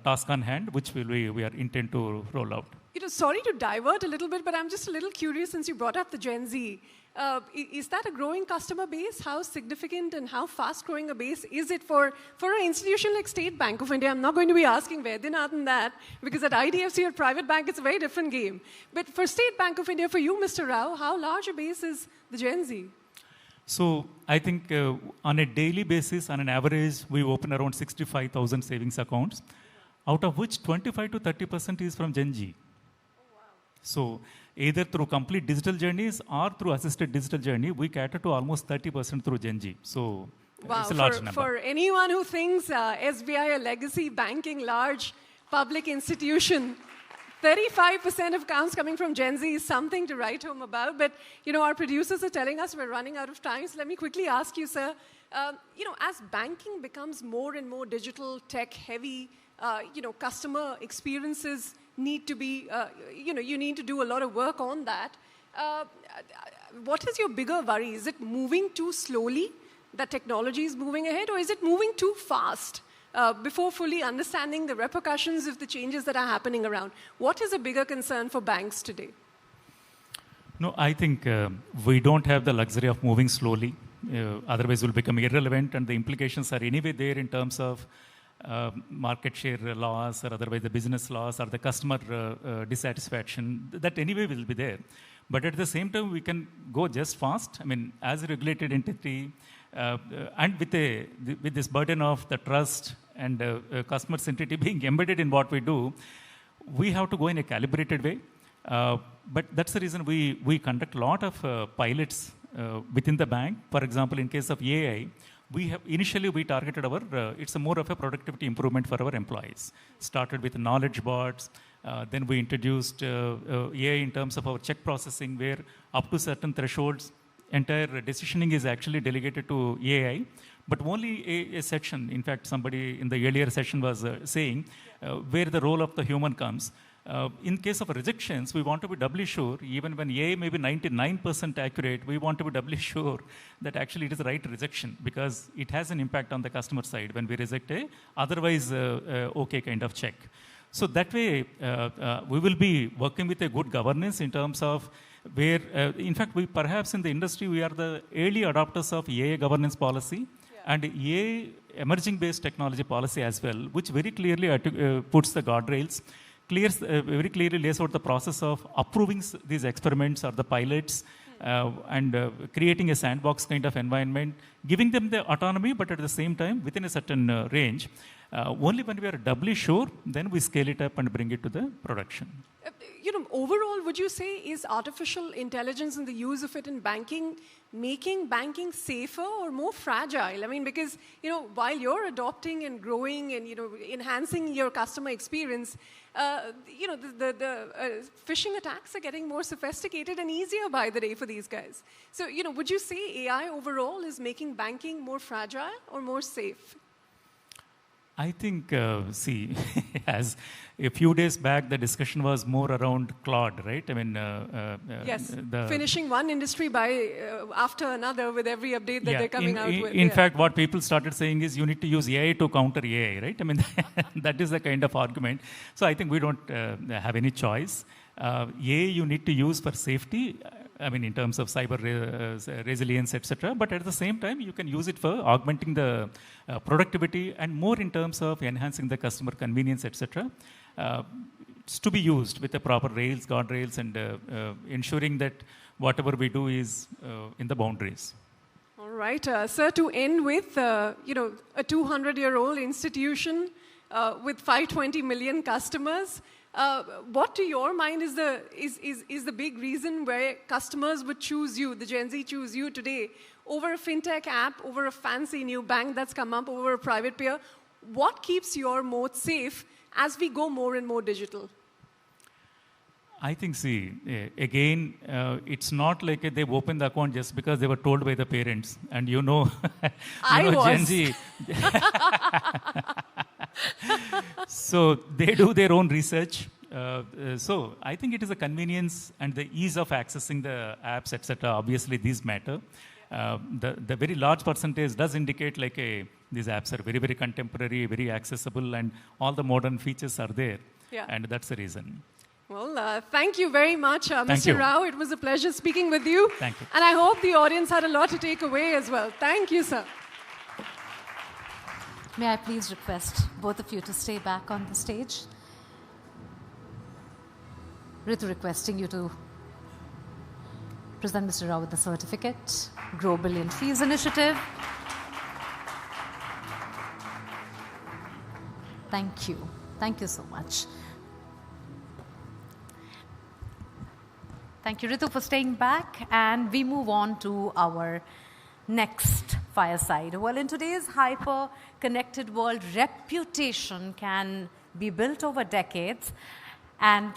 Speaker 13: task on hand, which we are intent to roll out.
Speaker 12: Sorry to divert a little bit, but I'm just a little curious since you brought up the Gen Z. Is that a growing customer base? How significant and how fast growing a base is it for an institution like State Bank of India? I'm not going to be asking Vaidyanathan than that, because at IDFC or private bank, it's a very different game. But for State Bank of India, for you, Mr. Rao, how large a base is the Gen Z?
Speaker 13: So I think on a daily basis, on an average, we open around 65,000 savings accounts, out of which 25 to 30% is from Gen Z. So either through complete digital journeys or through assisted digital journey, we cater to almost 30% through Gen Z. So it's a large number.
Speaker 12: For anyone who thinks SBI a legacy banking large public institution, 35% of accounts coming from Gen Z is something to write home about. But, our producers are telling us we're running out of time. So let me quickly ask you, sir, as banking becomes more and more digital, tech heavy, customer experiences need to be, you need to do a lot of work on that. What is your bigger worry? Is it moving too slowly, that technology is moving ahead, or is it moving too fast before fully understanding the repercussions of the changes that are happening around? What is a bigger concern for banks today?
Speaker 13: No, I think we don't have the luxury of moving slowly. Otherwise, we'll become irrelevant, and the implications are anyway there in terms of market share loss or otherwise the business loss or the customer dissatisfaction, that anyway will be there. But at the same time, we can go just fast. I mean, as a regulated entity and with this burden of the trust and customer centricity being embedded in what we do, we have to go in a calibrated way. But that's the reason we conduct a lot of pilots within the bank. For example, in case of AI, initially we targeted it's more of a productivity improvement for our employees. Started with knowledge bots, then we introduced AI in terms of our check processing, where up to certain thresholds, entire decisioning is actually delegated to AI, but only a section. In fact, somebody in the earlier session was saying where the role of the human comes. In case of rejections, we want to be doubly sure, even when AI may be 99% accurate, we want to be doubly sure that actually it is the right rejection, because it has an impact on the customer side when we reject a otherwise okay kind of check. So that way, we will be working with a good governance in terms of where, in fact, we perhaps in the industry, we are the early adopters of AI governance policy and AI emerging based technology policy as well, which very clearly puts the guardrails, very clearly lays out the process of approving these experiments or the pilots and creating a sandbox kind of environment, giving them the autonomy, but at the same time within a certain range. Only when we are doubly sure, then we scale it up and bring it to the production.
Speaker 12: Overall, would you say is artificial intelligence and the use of it in banking making banking safer or more fragile? I mean, because, while you're adopting and growing and, enhancing your customer experience, the phishing attacks are getting more sophisticated and easier by the day for these guys. So, would you say AI overall is making banking more fragile or more safe?
Speaker 13: I think, as a few days back, the discussion was more around Claude, right? I mean,
Speaker 12: yes, finishing one industry by after another with every update that they're coming out with.
Speaker 13: In fact, what people started saying is you need to use AI to counter AI, right? I mean, that is the kind of argument. So I think we don't have any choice. You need to use for safety, I mean, in terms of cyber resilience, etc. But at the same time, you can use it for augmenting the productivity and more in terms of enhancing the customer convenience, etc. It's to be used with the proper rails, guardrails, and ensuring that whatever we do is in the boundaries.
Speaker 12: All right, sir, to end with, a 200-year-old institution with 520 million customers, what to your mind is the big reason where customers would choose you, the Gen Z choose you today, over a fintech app, over a fancy new bank that's come up, over a private peer? What keeps your moat safe as we go more and more digital?
Speaker 13: I think, again, it's not like they've opened the account just because they were told by the parents. And Gen Z. So they do their own research. So I think it is a convenience and the ease of accessing the apps, etc. Obviously, these matter. The very large percentage does indicate these apps are very, very contemporary, very accessible, and all the modern features are there.
Speaker 12: Yeah.
Speaker 13: And that's the reason.
Speaker 12: Well, thank you very much, Mr. Rao. It was a pleasure speaking with you.
Speaker 13: Thank you.
Speaker 12: And I hope the audience had a lot to take away as well. Thank you, sir.
Speaker 1: May I please request both of you to stay back on the stage? Ritu, requesting you to present Mr. Rao with the certificate, Grow Billion Fees Initiative. Thank you. Thank you so much. Thank you, Ritu, for staying back. And we move on to our next fireside. Well, in today's hyper-connected world, reputation can be built over decades and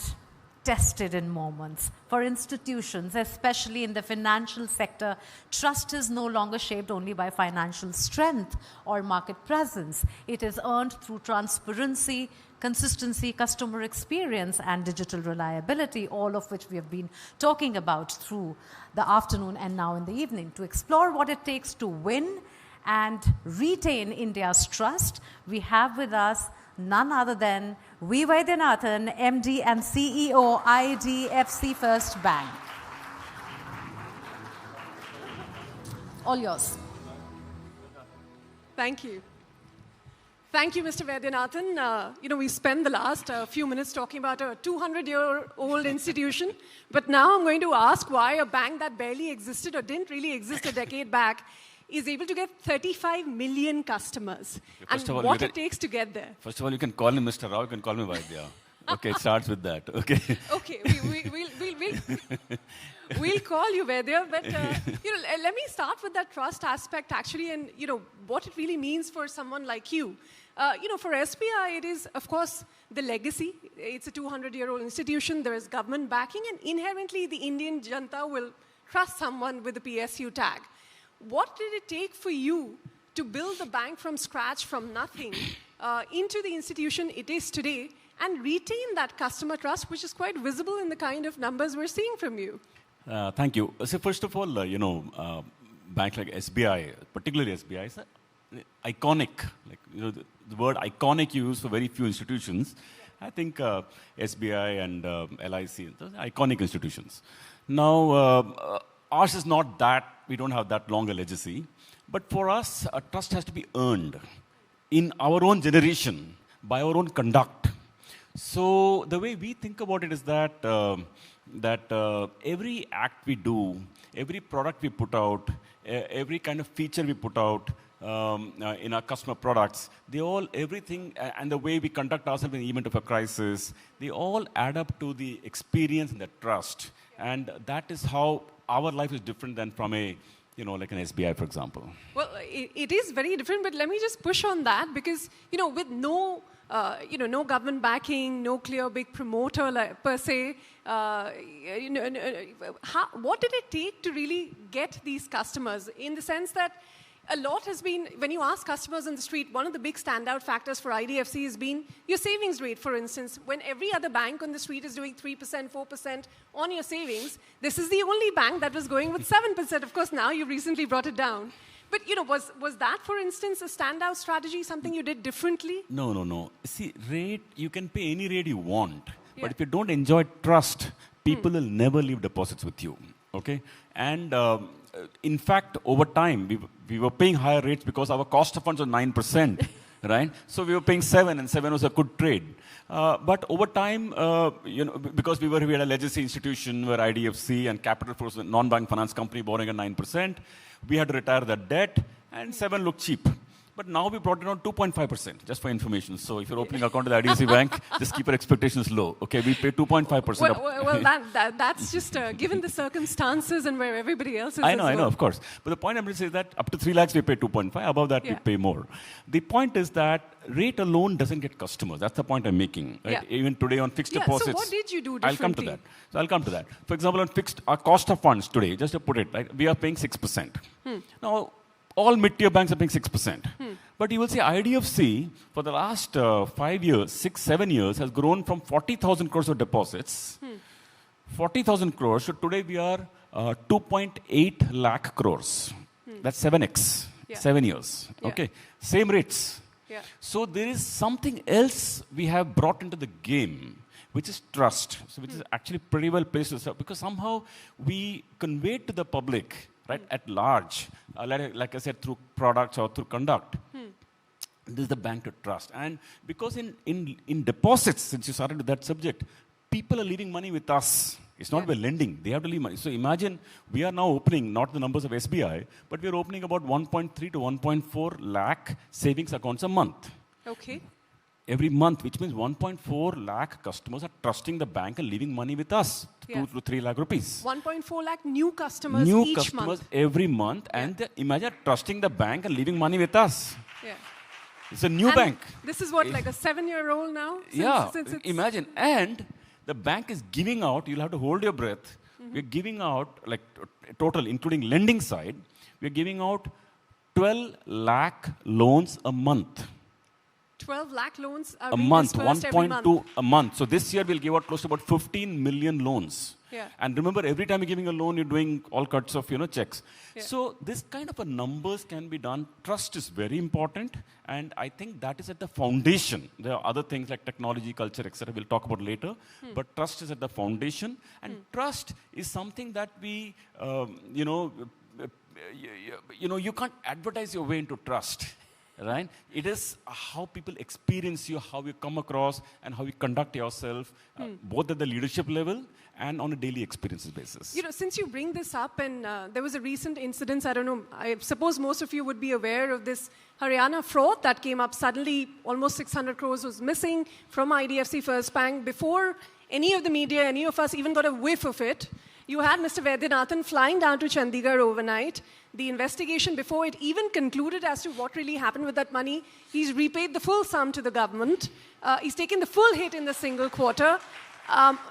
Speaker 1: tested in moments. For institutions, especially in the financial sector, trust is no longer shaped only by financial strength or market presence. It is earned through transparency, consistency, customer experience, and digital reliability, all of which we have been talking about through the afternoon and now in the evening. To explore what it takes to win and retain India's trust, we have with us none other than V. Vaidyanathan, MD and CEO, IDFC First Bank. All yours.
Speaker 12: Thank you. Thank you, Mr. Vaidyanathan. We spent the last few minutes talking about a 200-year-old institution, but now I'm going to ask why a bank that barely existed or didn't really exist a decade back is able to get 35 million customers, and what it takes to get there.
Speaker 14: First of all, you can call him Mr. Rao, you can call me Vaidya. Okay, it starts with that, okay?
Speaker 12: Okay, we'll call you Vaidya, but let me start with that trust aspect actually, and what it really means for someone like you. For SBI, it is, of course, the legacy. It's a 200-year-old institution. There is government backing, and inherently, the Indian Janta will trust someone with the PSU tag. What did it take for you to build the bank from scratch, from nothing, into the institution it is today, and retain that customer trust, which is quite visible in the kind of numbers we're seeing from you?
Speaker 14: Thank you. So first of all, bank like SBI, particularly SBI, is iconic. The word iconic you use for very few institutions. I think SBI and LIC, those are iconic institutions. Now, ours is not that, we don't have that long a legacy. But for us, a trust has to be earned in our own generation, by our own conduct. So the way we think about it is that, every act we do, every product we put out, every kind of feature we put out in our customer products, everything, and the way we conduct ourselves in the event of a crisis, they all add up to the experience and the trust. And that is how our life is different than from like an SBI, for example. Well,
Speaker 12: it is very different, but let me just push on that because, with no government backing, no clear big promoter per se, what did it take to really get these customers? In the sense that a lot has been, when you ask customers on the street, one of the big standout factors for IDFC has been your savings rate, for instance. When every other bank on the street is doing 3%, 4% on your savings, this is the only bank that was going with 7%. Of course, now you recently brought it down. But, was that, for instance, a standout strategy, something you did differently?
Speaker 14: No. See, rate, you can pay any rate you want. But if you don't enjoy trust, people will never leave deposits with you. Okay? And in fact, over time, we were paying higher rates because our cost of funds was 9%. Right? So we were paying 7, and 7 was a good trade. But over time, because we had a legacy institution where IDFC and Capital Force, a non-bank finance company, borrowing at 9%, we had to retire that debt, and 7 looked cheap. But now we brought it down 2.5%, just for information. So if you're opening an account at the IDFC Bank, just keep your expectations low. Okay, we pay 2.5%.
Speaker 12: Well, that's just given the circumstances and where everybody else is.
Speaker 14: I know, of course. But the point I'm going to say is that up to 3 lakhs, we pay 2.5. Above that, we pay more. The point is that rate alone doesn't get customers. That's the point I'm making. Right? Even today on fixed deposits.
Speaker 12: So what did you do differently?
Speaker 14: I'll come to that. For example, on fixed, our cost of funds today, just to put it, right, we are paying 6%. Now, all mid-tier banks are paying 6%. But you will see IDFC, for the last 5 years, 6, 7 years, has grown from 40,000 crores of deposits, 40,000 crores, so today we are 2.8 lakh crores. That's 7x, 7 years. Okay, same rates. So there is something else we have brought into the game, which is trust, so which is actually pretty well placed to serve, because somehow we convey to the public, right, at large, like I said, through products or through conduct. This is the bank to trust. And because in deposits, since you started with that subject, people are leaving money with us. It's not by lending. They have to leave money. So imagine we are now opening, not the numbers of SBI, but we are opening about 1.3 to 1.4 lakh savings accounts a month.
Speaker 12: Okay.
Speaker 14: Every month, which means 1.4 lakh customers are trusting the bank and leaving money with us, 2 to 3 lakh rupees.
Speaker 12: 1.4 lakh new customers
Speaker 14: New
Speaker 12: each
Speaker 14: customers
Speaker 12: month.
Speaker 14: every month, and imagine trusting the bank and leaving money with us.
Speaker 12: Yeah.
Speaker 14: It's a new bank.
Speaker 12: This is what, like a 7-year-old now? Since
Speaker 14: Imagine. And the bank is giving out, you'll have to hold your breath, we're giving out, like total, including lending side, we're giving out 12 lakh loans a month.
Speaker 12: 12 lakh loans
Speaker 14: A month, 1.2 a month. So this year we'll give out close to about 15 million loans. And remember, every time you're giving a loan, you're doing all cuts of checks. So this kind of a numbers can be done. Trust is very important, and I think that is at the foundation. There are other things like technology, culture, etc. We'll talk about later. But trust is at the foundation, and trust is something that we, you can't advertise your way into trust. Right? It is how people experience you, how you come across, and how you conduct yourself, both at the leadership level and on a daily experiences basis.
Speaker 12: Since you bring this up, and there was a recent incident, I don't know, I suppose most of you would be aware of this Haryana fraud that came up. Suddenly, almost 600 crores was missing from IDFC First Bank. Before any of the media, any of us even got a whiff of it, you had Mr. Vaidyanathan flying down to Chandigarh overnight. The investigation before it even concluded as to what really happened with that money. He's repaid the full sum to the government. He's taken the full hit in the single quarter.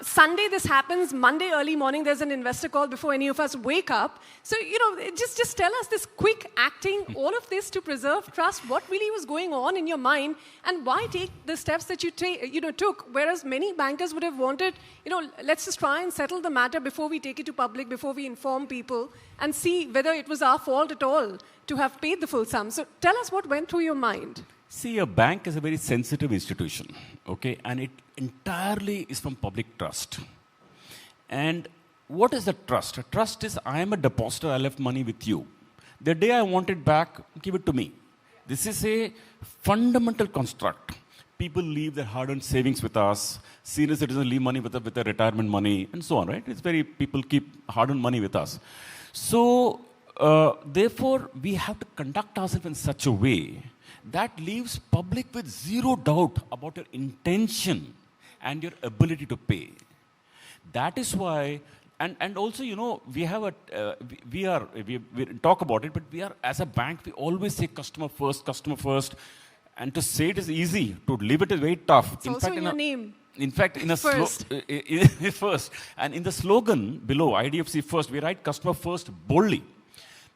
Speaker 12: Sunday this happens. Monday early morning there's an investor call before any of us wake up. So, just tell us this quick acting, all of this to preserve trust. What really was going on in your mind, and why take the steps that you took, whereas many bankers would have wanted, let's just try and settle the matter before we take it to public, before we inform people and see whether it was our fault at all to have paid the full sum. So tell us what went through your mind.
Speaker 14: See, a bank is a very sensitive institution, okay, and it entirely is from public trust. And what is the trust? Trust is, I am a depositor, I left money with you. The day I want it back, give it to me. This is a fundamental construct. People leave their hard-earned savings with us, senior citizens leave money with their retirement money, and so on, right? People keep hard-earned money with us. So, therefore, we have to conduct ourselves in such a way that leaves public with zero doubt about your intention and your ability to pay. That is why, and also, we have we talk about it, but we are, as a bank, we always say customer first, and to say it is easy, to live it is very tough.
Speaker 12: It's also in your name.
Speaker 14: In fact, first. First. And in the slogan below, IDFC First, we write customer first boldly.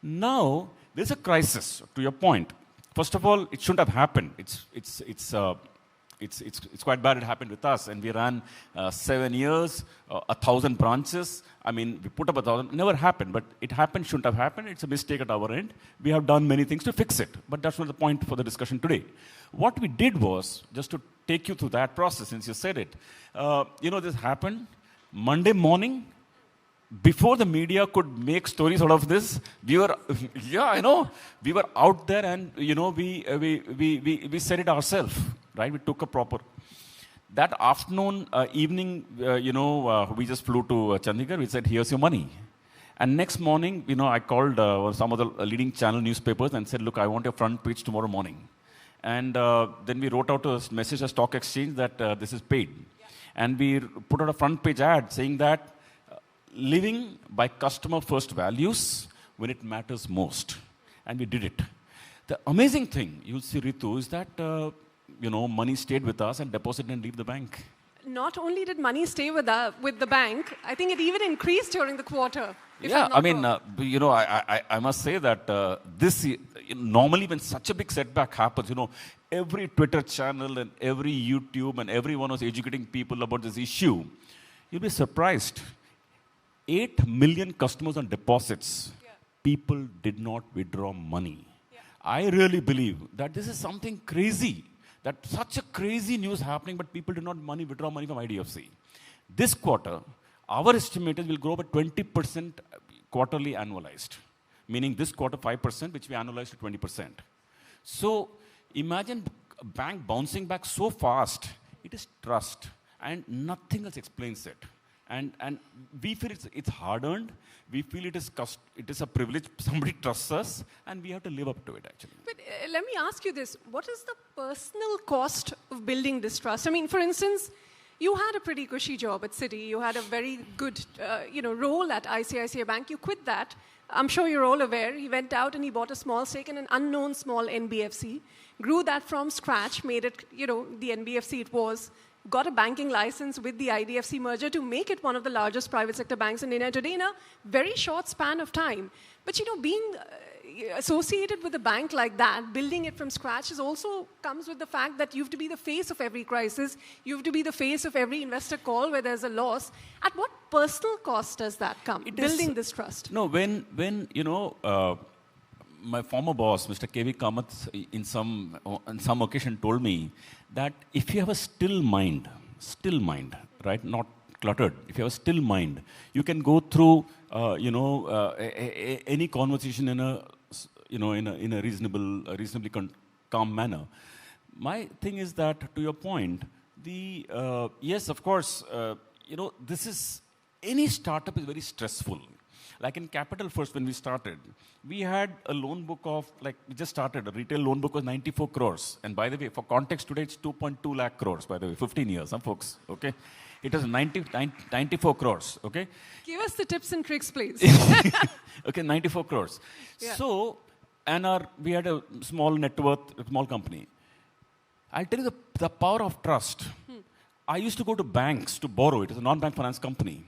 Speaker 14: Now, there's a crisis, to your point. First of all, it shouldn't have happened. It's it's quite bad. It happened with us, and we ran 7 years, 1,000 branches. I mean, we put up 1,000. Never happened, but it happened. Shouldn't have happened. It's a mistake at our end. We have done many things to fix it, but that's not the point for the discussion today. What we did was just to take you through that process. Since you said it, this happened Monday morning. Before the media could make stories out of this, we were, we were out there, and we said it ourselves, right? We took a proper. That afternoon, evening, we just flew to Chandigarh. We said, "Here's your money." And next morning, I called some of the leading channel newspapers and said, "Look, I want your front page tomorrow morning." And then we wrote out a message to Stock Exchange that this is paid, and we put out a front page ad saying that. Living by customer first values when it matters most. And we did it. The amazing thing, you'll see, Ritu, is that, money stayed with us and deposit didn't leave the bank.
Speaker 12: Not only did money stay with the bank, I think it even increased during the quarter.
Speaker 14: Yeah, I mean, I must say that normally when such a big setback happens, every Twitter channel and every YouTube and everyone was educating people about this issue, you'll be surprised. 8 million customers on deposits, people did not withdraw money. I really believe that this is something crazy, that such a crazy news happening, but people did not withdraw money from IDFC. This quarter, our estimators will grow by 20% quarterly annualized, meaning this quarter 5%, which we annualized to 20%. So imagine a bank bouncing back so fast. It is trust, and nothing else explains it. And we feel it's hard-earned. We feel it is a privilege. Somebody trusts us, and we have to live up to it, actually.
Speaker 12: But let me ask you this. What is the personal cost of building this trust? I mean, for instance, you had a pretty cushy job at Citi. You had a very good role at ICICI Bank. You quit that. I'm sure you're all aware. He went out and he bought a small stake in an unknown small NBFC, grew that from scratch, made it, the NBFC it was, got a banking license with the IDFC merger to make it one of the largest private sector banks in India today in a very short span of time. But being associated with a bank like that, building it from scratch, also comes with the fact that you have to be the face of every crisis. You have to be the face of every investor call where there's a loss. At what personal cost does that come, building this trust?
Speaker 14: No, when my former boss, Mr. K.V. Kamath, on some occasion told me that if you have a still mind, right, not cluttered, if you have a still mind, you can go through, any conversation in a reasonably calm manner. My thing is that, to your point, yes, of course, any startup is very stressful. Like in Capital First, when we started, we had a loan book of, we just started, a retail loan book was 94 crores. And by the way, for context today, it's 2.2 lakh crores, by the way, 15 years, folks, okay? It was 94 crores, okay?
Speaker 12: Give us the tips and tricks, please.
Speaker 14: Okay, 94 crores. Yeah. So, and we had a small net worth, small company. I'll tell you the power of trust. I used to go to banks to borrow. It was a non-bank finance company.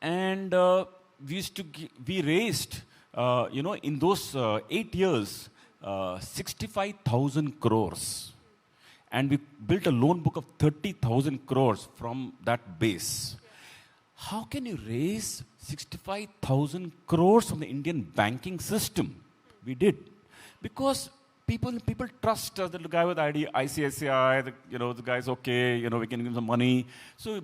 Speaker 14: And we raised, in those 8 years, 65,000 crores. And we built a loan book of 30,000 crores from that base. How can you raise 65,000 crores from the Indian banking system? We did. Because people trust us, that the guy with ICICI, the guy's okay, we can give him some money. So,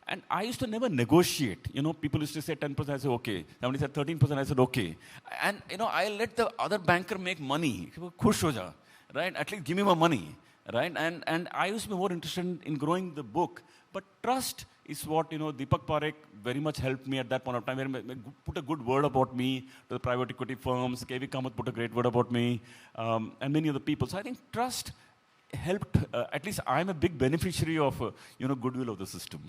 Speaker 14: and I used to never negotiate. People used to say 10%, I said, okay. Somebody said 13%, I said, okay. And, I let the other banker make money. Khush ho ja, right? At least give me my money, right? And I used to be more interested in growing the book. But trust is what, Deepak Parekh very much helped me at that point of time. He put a good word about me to the private equity firms. K.V. Kamath put a great word about me, and many other people. So I think trust helped, at least I'm a big beneficiary of, goodwill of the system.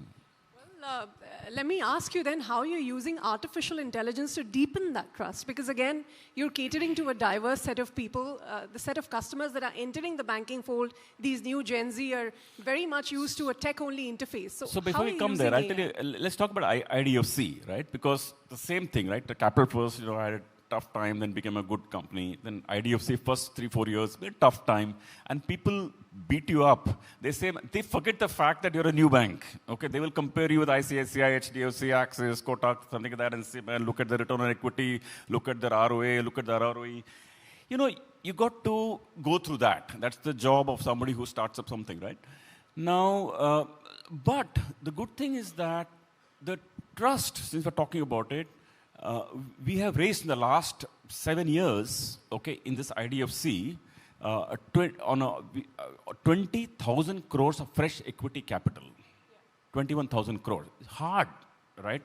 Speaker 12: Well, let me ask you then how you're using artificial intelligence to deepen that trust. Because again, you're catering to a diverse set of people. The set of customers that are entering the banking fold, these new Gen Z are very much used to a tech-only interface. So
Speaker 14: before we come there, I'll tell you, let's talk about IDFC, right? Because the same thing, right? The Capital First, I had tough time, then became a good company. Then IDFC, first 3-4 years, a tough time. And people beat you up. They say, they forget the fact that you're a new bank. Okay, they will compare you with ICICI, HDFC, Axis, Kotak, something like that, and say, man, look at the return on equity, look at their ROA, look at their ROE. You know, you got to go through that. That's the job of somebody who starts up something, right? Now, but the good thing is that the trust, since we're talking about it, we have raised in the last 7 years, okay, in this IDFC, 20,000 crores of fresh equity capital. 21,000 crores. It's hard, right?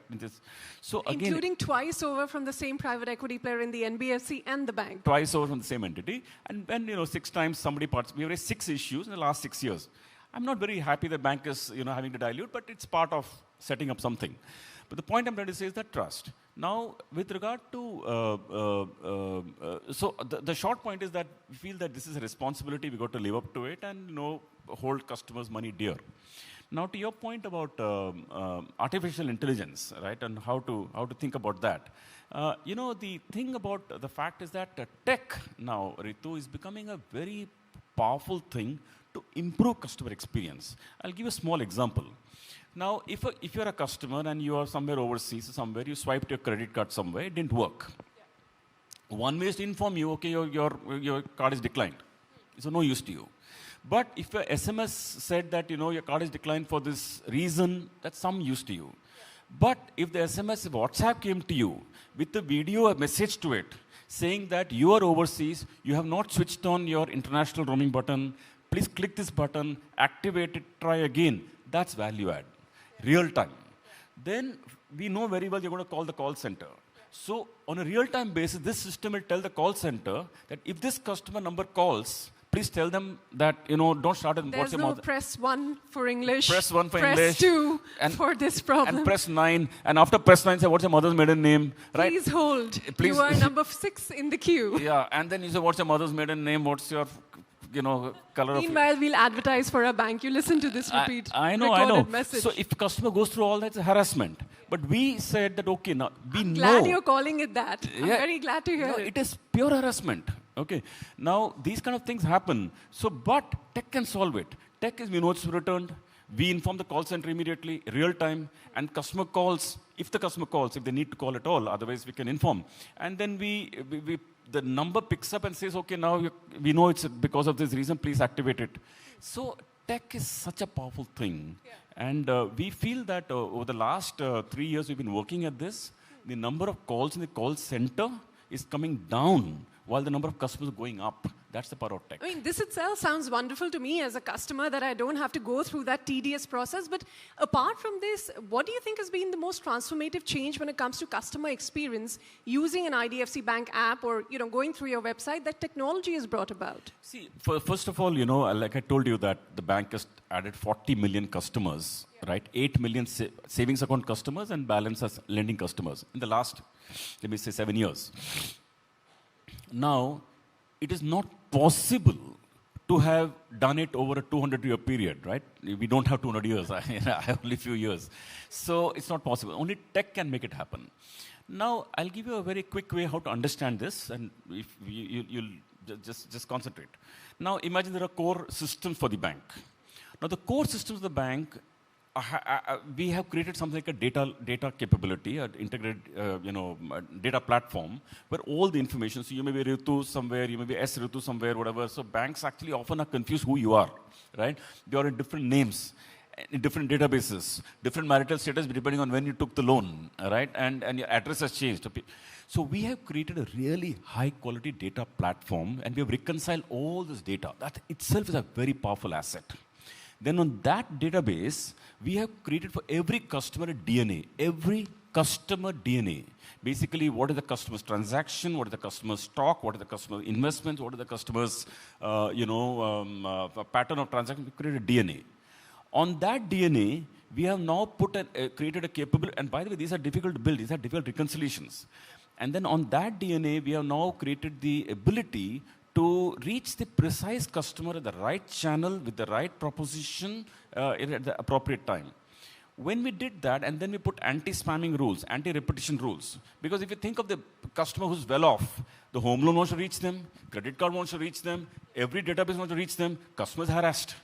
Speaker 14: So again,
Speaker 12: including twice over from the same private equity player in the NBFC and the bank.
Speaker 14: Twice over from the same entity. And when, 6 times somebody participates, we have raised 6 issues in the last 6 years. I'm not very happy the bank is, having to dilute, but it's part of setting up something. But the point I'm trying to say is that trust. Now, with regard to, so the short point is that we feel that this is a responsibility, we got to live up to it and, hold customers' money dear. Now, to your point about artificial intelligence, right, and how to think about that. The thing about the fact is that tech now, Ritu, is becoming a very powerful thing to improve customer experience. I'll give you a small example. Now, if you're a customer and you are somewhere overseas, somewhere, you swiped your credit card somewhere, it didn't work. Yeah. One way is to inform you, okay, your card is declined. It's of no use to you. But if a SMS said that, your card is declined for this reason, that's some use to you. But if the SMS, if WhatsApp came to you with a video, a message to it, saying that you are overseas, you have not switched on your international roaming button, please click this button, activate it, try again. That's value add. Real time. Then we know very well you're going to call the call center. So on a real time basis, this system will tell the call center that if this customer number calls, please tell them that, don't start with what's your mother.
Speaker 12: Press 1 for English.
Speaker 14: Press 1 for
Speaker 12: English.
Speaker 14: English.
Speaker 12: Press 2 for this problem.
Speaker 14: And press 9. And after press 9, say, what's your mother's maiden name? Right?
Speaker 12: Please hold.
Speaker 14: Please.
Speaker 12: You are number 6 in the queue.
Speaker 14: Yeah. And then you say, what's your mother's maiden name? What's your, color
Speaker 12: Meanwhile, we'll advertise for a bank. You listen to this repeat recorded message.
Speaker 14: So if the customer goes through all that, it's a harassment. But we said that, okay, now we know.
Speaker 12: Glad you're calling it that. I'm very glad to hear it.
Speaker 14: It is pure harassment. Okay. Now, these kind of things happen. So, but tech can solve it. Tech is, we know it's returned. We inform the call center immediately, real time, and customer calls, if the customer calls, if they need to call at all, otherwise we can inform. And then the number picks up and says, okay, now we know it's because of this reason, please activate it. So tech is such a powerful thing. Yeah. And we feel that over the last 3 years we've been working at this, the number of calls in the call center is coming down while the number of customers are going up. That's the power of tech.
Speaker 12: I mean, this itself sounds wonderful to me as a customer that I don't have to go through that tedious process. But apart from this, what do you think has been the most transformative change when it comes to customer experience using an IDFC Bank app or going through your website that technology has brought about?
Speaker 14: See, first of all, like I told you that the bank has added 40 million customers, right? 8 million savings account customers and balance as lending customers in the last, let me say, 7 years. Now, it is not possible to have done it over a 200-year period, right? We don't have 200 years. I have only a few years. So it's not possible. Only tech can make it happen. Now, I'll give you a very quick way how to understand this, and if you'll just concentrate. Now, imagine there are core systems for the bank. Now, the core systems of the bank, we have created something like a data capability, an integrated data platform where all the information, so you may be Ritu somewhere, you may be S Ritu somewhere, whatever. So banks actually often are confused who you are, right? You are in different names, in different databases, different marital status depending on when you took the loan, right? And your address has changed. So we have created a really high quality data platform and we have reconciled all this data. That itself is a very powerful asset. Then on that database, we have created for every customer a DNA, every customer DNA. Basically, what is the customer's transaction, what is the customer's stock, what is the customer's investments, what is the customer's pattern of transaction. We created a DNA. On that DNA, we have now created a capability, and by the way, these are difficult to build, these are difficult reconciliations. And then on that DNA, we have now created the ability to reach the precise customer at the right channel with the right proposition at the appropriate time. When we did that, and then we put anti-spamming rules, anti-repetition rules, because if you think of the customer who's well off, the home loan wants to reach them, credit card wants to reach them, every database wants to reach them, customers harassed.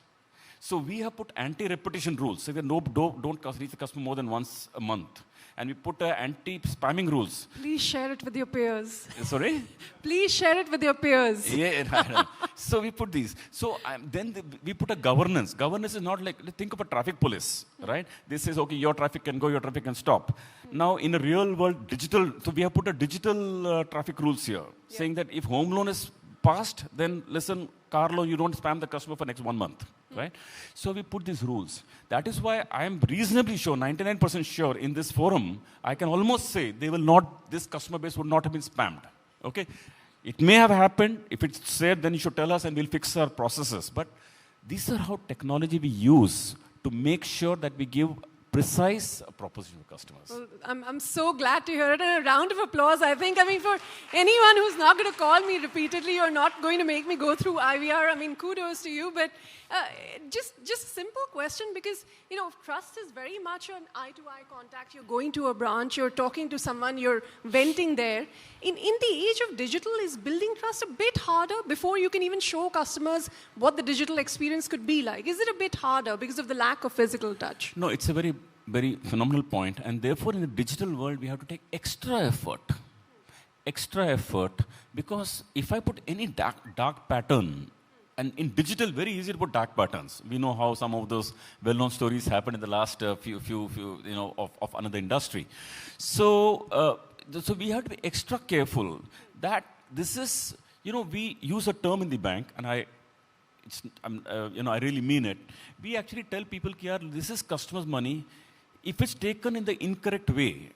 Speaker 14: So we have put anti-repetition rules, so that don't reach the customer more than once a month. And we put anti-spamming rules.
Speaker 12: Please share it with your peers.
Speaker 14: Sorry?
Speaker 12: Please share it with your peers.
Speaker 14: Yeah, right. So we put these. So then we put a governance. Governance is not like, think of a traffic police, right? This says, okay, your traffic can go, your traffic can stop. Now in a real world, digital, so we have put a digital traffic rules here, saying that if home loan is passed, then listen, car loan, you don't spam the customer for next 1 month, right? So we put these rules. That is why I am reasonably sure, 99% sure in this forum, I can almost say this customer base would not have been spammed, okay? It may have happened. If it's said, then you should tell us and we'll fix our processes. But these are how technology we use to make sure that we give precise proposition to customers.
Speaker 12: Well, I'm so glad to hear it. And a round of applause, I think. I mean, for anyone who's not going to call me repeatedly or not going to make me go through IVR, I mean, kudos to you. But just a simple question, because, you know, trust is very much an eye-to-eye contact. You're going to a branch, you're talking to someone, you're venting there. In the age of digital, is building trust a bit harder before you can even show customers what the digital experience could be like? Is it a bit harder because of the lack of physical touch?
Speaker 14: No, it's a very, very phenomenal point. And therefore, in the digital world, we have to take extra effort. Extra effort, because if I put any dark pattern, and in digital, very easy to put dark patterns. We know how some of those well-known stories happened in the last few you know, of another industry. So, so we have to be extra careful that this is, you know, we use a term in the bank, and you know, I really mean it. We actually tell people, this is customers' money. If it's taken in the incorrect way,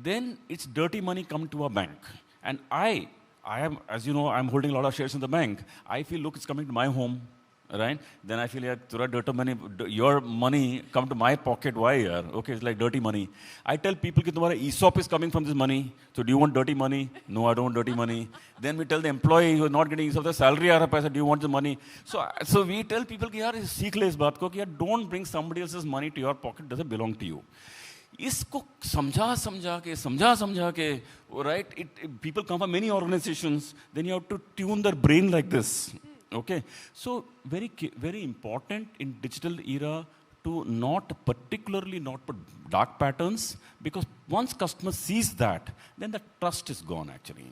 Speaker 14: then it's dirty money come to our bank. And I am, as you know, I'm holding a lot of shares in the bank. I feel, look, it's coming to my home, right? Then I feel, dirty money, your money come to my pocket. Why? Okay, it's like dirty money. I tell people, tomorrow ESOP is coming from this money. So do you want dirty money? No, I don't want dirty money. Then we tell the employee who is not getting ESOP, the salary, do you want the money? So we tell people, don't bring somebody else's money to your pocket. It doesn't belong to you. इसको समझा के, right? People come from many organizations. Then you have to tune their brain like this. Okay, so very important in digital era to particularly not put dark patterns, because once customer sees that, then the trust is gone actually.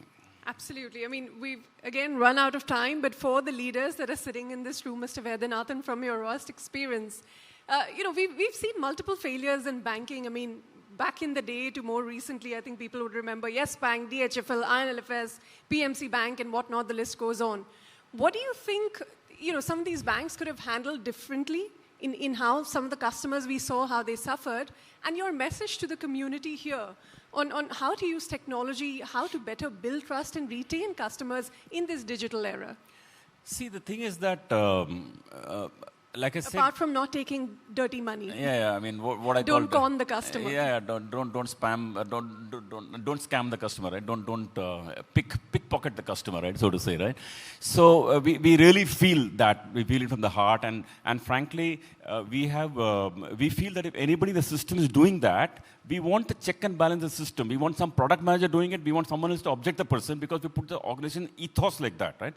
Speaker 12: Absolutely. I mean, we've again run out of time, but for the leaders that are sitting in this room, Mr. Vaidyanathan, from your vast experience, you know, we've seen multiple failures in banking. I mean, back in the day to more recently, I think people would remember Yes Bank, DHFL, INLFS, PMC Bank, and whatnot, the list goes on. What do you think, you know, some of these banks could have handled differently in how some of the customers we saw, how they suffered, and your message to the community here on how to use technology, how to better build trust and retain customers in this digital era?
Speaker 14: See, the thing is that, like I said,
Speaker 12: apart from not taking dirty money.
Speaker 14: Yeah, I mean, what I
Speaker 12: don't con the customer.
Speaker 14: Yeah, don't spam, don't scam the customer, right? Don't pickpocket the customer, right? So to say, right? So we really feel that, we feel it from the heart, and frankly, we feel that if anybody in the system is doing that, we want to check and balance the system. We want some product manager doing it. We want someone else to object the person, because we put the organization ethos like that, right?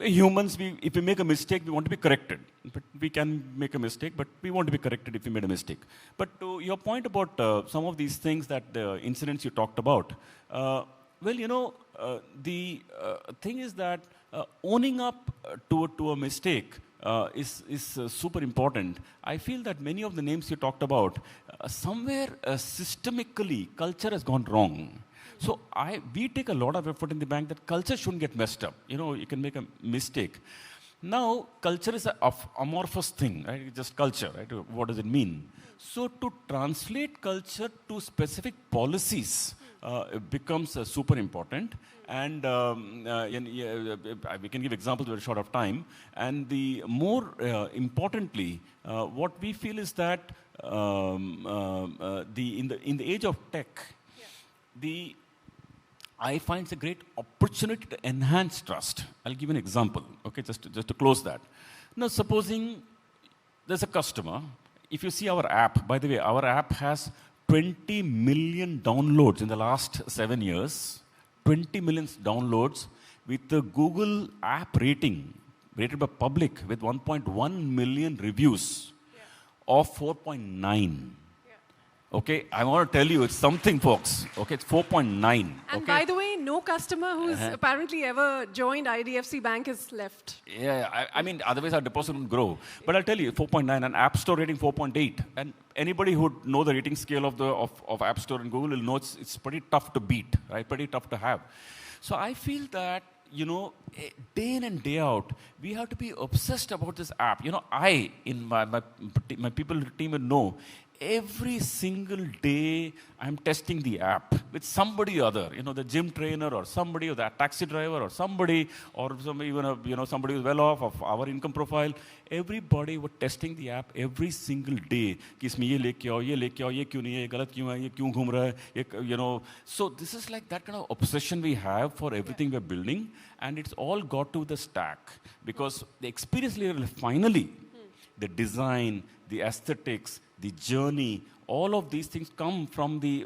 Speaker 14: Humans, if we make a mistake, we want to be corrected. But we can make a mistake, but we want to be corrected if we made a mistake. But to your point about some of these things, that the incidents you talked about, well, you know, the thing is that owning up to a mistake is super important. I feel that many of the names you talked about, somewhere systemically, culture has gone wrong. So we take a lot of effort in the bank that culture shouldn't get messed up. You know, you can make a mistake. Now, culture is an amorphous thing, right? It's just culture, right? What does it mean? So to translate culture to specific policies becomes super important. And we can give examples very short of time. And the more importantly, what we feel is that in the age of tech, I find it's a great opportunity to enhance trust. I'll give you an example, okay, just to close that. Now, supposing there's a customer, if you see our app, by the way, our app has 20 million downloads in the last 7 years. 20 million downloads with the Google app rating, rated by public, with 1.1 million reviews of 4.9. Okay, I want to tell you, it's something, folks. Okay, it's 4.9.
Speaker 12: And by the way, no customer who's apparently ever joined IDFC Bank has left.
Speaker 14: Yeah, I mean, otherwise our deposit would grow. But I'll tell you, 4.9 and App Store rating 4.8. And anybody who would know the rating scale of App Store and Google will know it's pretty tough to beat, right? Pretty tough to have. So I feel that, you know, day in and day out, we have to be obsessed about this app. You know, in my people team will know, every single day I'm testing the app with somebody or other, you know, the gym trainer or somebody, or the taxi driver or somebody, or somebody who's well off of our income profile. Everybody was testing the app every single day. कि इसमें ये लेके आओ, ये क्यों नहीं है, ये गलत क्यों है, ये क्यों घूम रहा है, you know. So this is like that kind of obsession we have for everything we're building, and it's all got to the stack, because the experience layer finally, the design, the aesthetics, the journey, all of these things come from the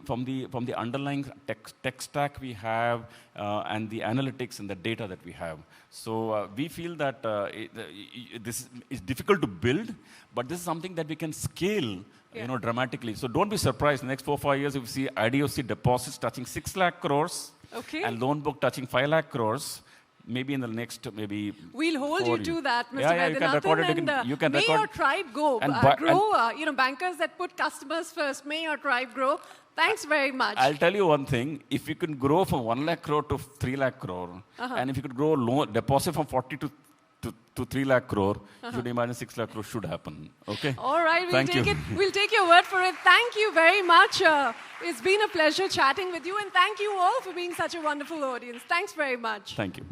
Speaker 14: underlying tech stack we have, and the analytics and the data that we have. So we feel that this is difficult to build, but this is something that we can scale, you know, dramatically. So don't be surprised. In the next 4 or 5 years, if you see IDFC deposits touching 6 lakh crores, and loan book touching 5 lakh crores. Maybe in the next,
Speaker 12: we'll hold you to that, Mr.
Speaker 14: Yeah, you can record it. You can
Speaker 12: may
Speaker 14: record.
Speaker 12: your tribe grow. You know, bankers that put customers first. May your tribe grow. Thanks very much.
Speaker 14: I'll tell you one thing. If you can grow from 1 lakh crore to 3 lakh crore, and if you could grow deposit from 40 to 3 lakh crore, you should imagine 6 lakh crore should happen. Okay?
Speaker 12: All right,
Speaker 14: we'll
Speaker 12: we'll take your word for it. Thank you very much. It's been a pleasure chatting with you, and thank you all for being such a wonderful audience. Thanks very much.
Speaker 14: Thank you.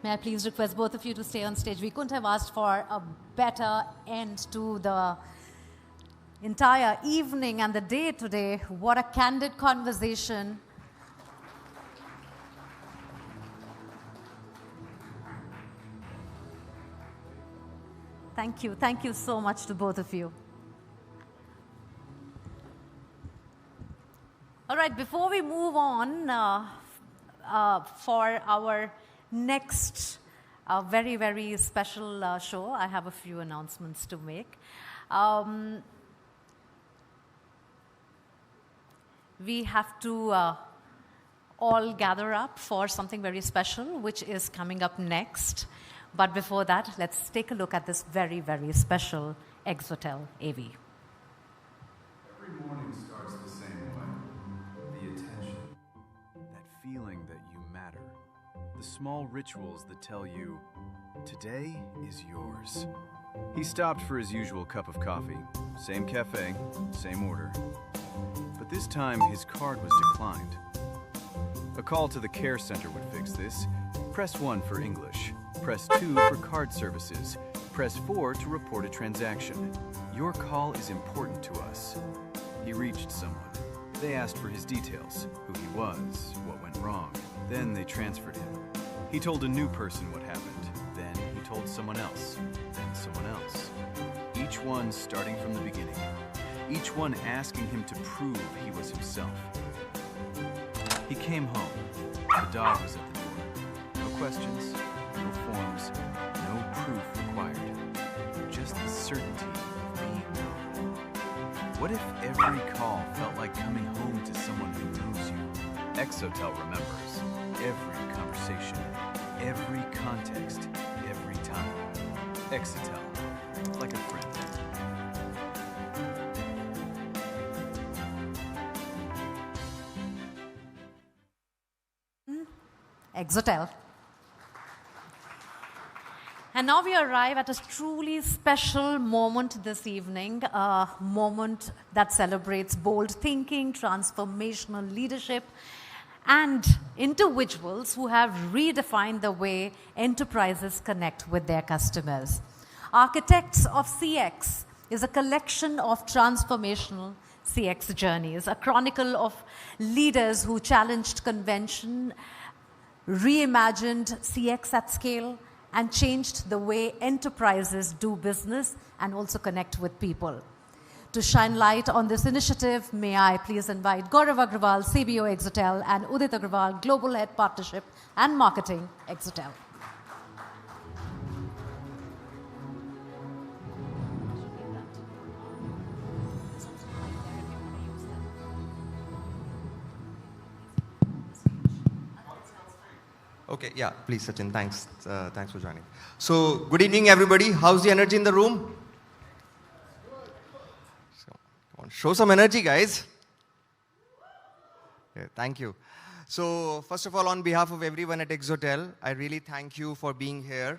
Speaker 1: May I please request both of you to stay on stage? We couldn't have asked for a better end to the entire evening and the day today. What a candid conversation. Thank you. Thank you so much to both of you. All right, before we move on for our next very, very special show, I have a few announcements to make. We have to all gather up for something very special, which is coming up next. But before that, let's take a look at this very, very special Exotel AV.
Speaker 17: Every morning starts the same way. The attention. That feeling that you matter. The small rituals that tell you, today is yours. He stopped for his usual cup of coffee. Same cafe, same order. But this time, his card was declined. A call to the care center would fix this. Press 1 for English. Press 2 for card services. Press 4 to report a transaction. Your call is important to us. He reached someone. They asked for his details, who he was, what went wrong. Then they transferred him. He told a new person what happened. Then he told someone else. Then someone else. Each one starting from the beginning. Each one asking him to prove he was himself. He came home. The dog was at the door. No questions, no forms, no proof required. Just the certainty of being known. What if every call felt like coming home to someone who knows you? Exotel remembers every conversation, every context, every time. Exotel, like a friend.
Speaker 1: Exotel. And now we arrive at a truly special moment this evening, a moment that celebrates bold thinking, transformational leadership, and individuals who have redefined the way enterprises connect with their customers. Architects of CX is a collection of transformational CX journeys, a chronicle of leaders who challenged convention, reimagined CX at scale, and changed the way enterprises do business and also connect with people. To shine light on this initiative, may I please invite Gaurav Agrawal, CBO Exotel, and Udit Agrawal, Global Head Partnership and Marketing, Exotel.
Speaker 15: Okay, yeah, please, Sachin, thanks. Thanks for joining. So, good evening, everybody. How's the energy in the room? Come on, show some energy, guys. Okay, thank you. So, first of all, on behalf of everyone at Exotel, I really thank you for being here.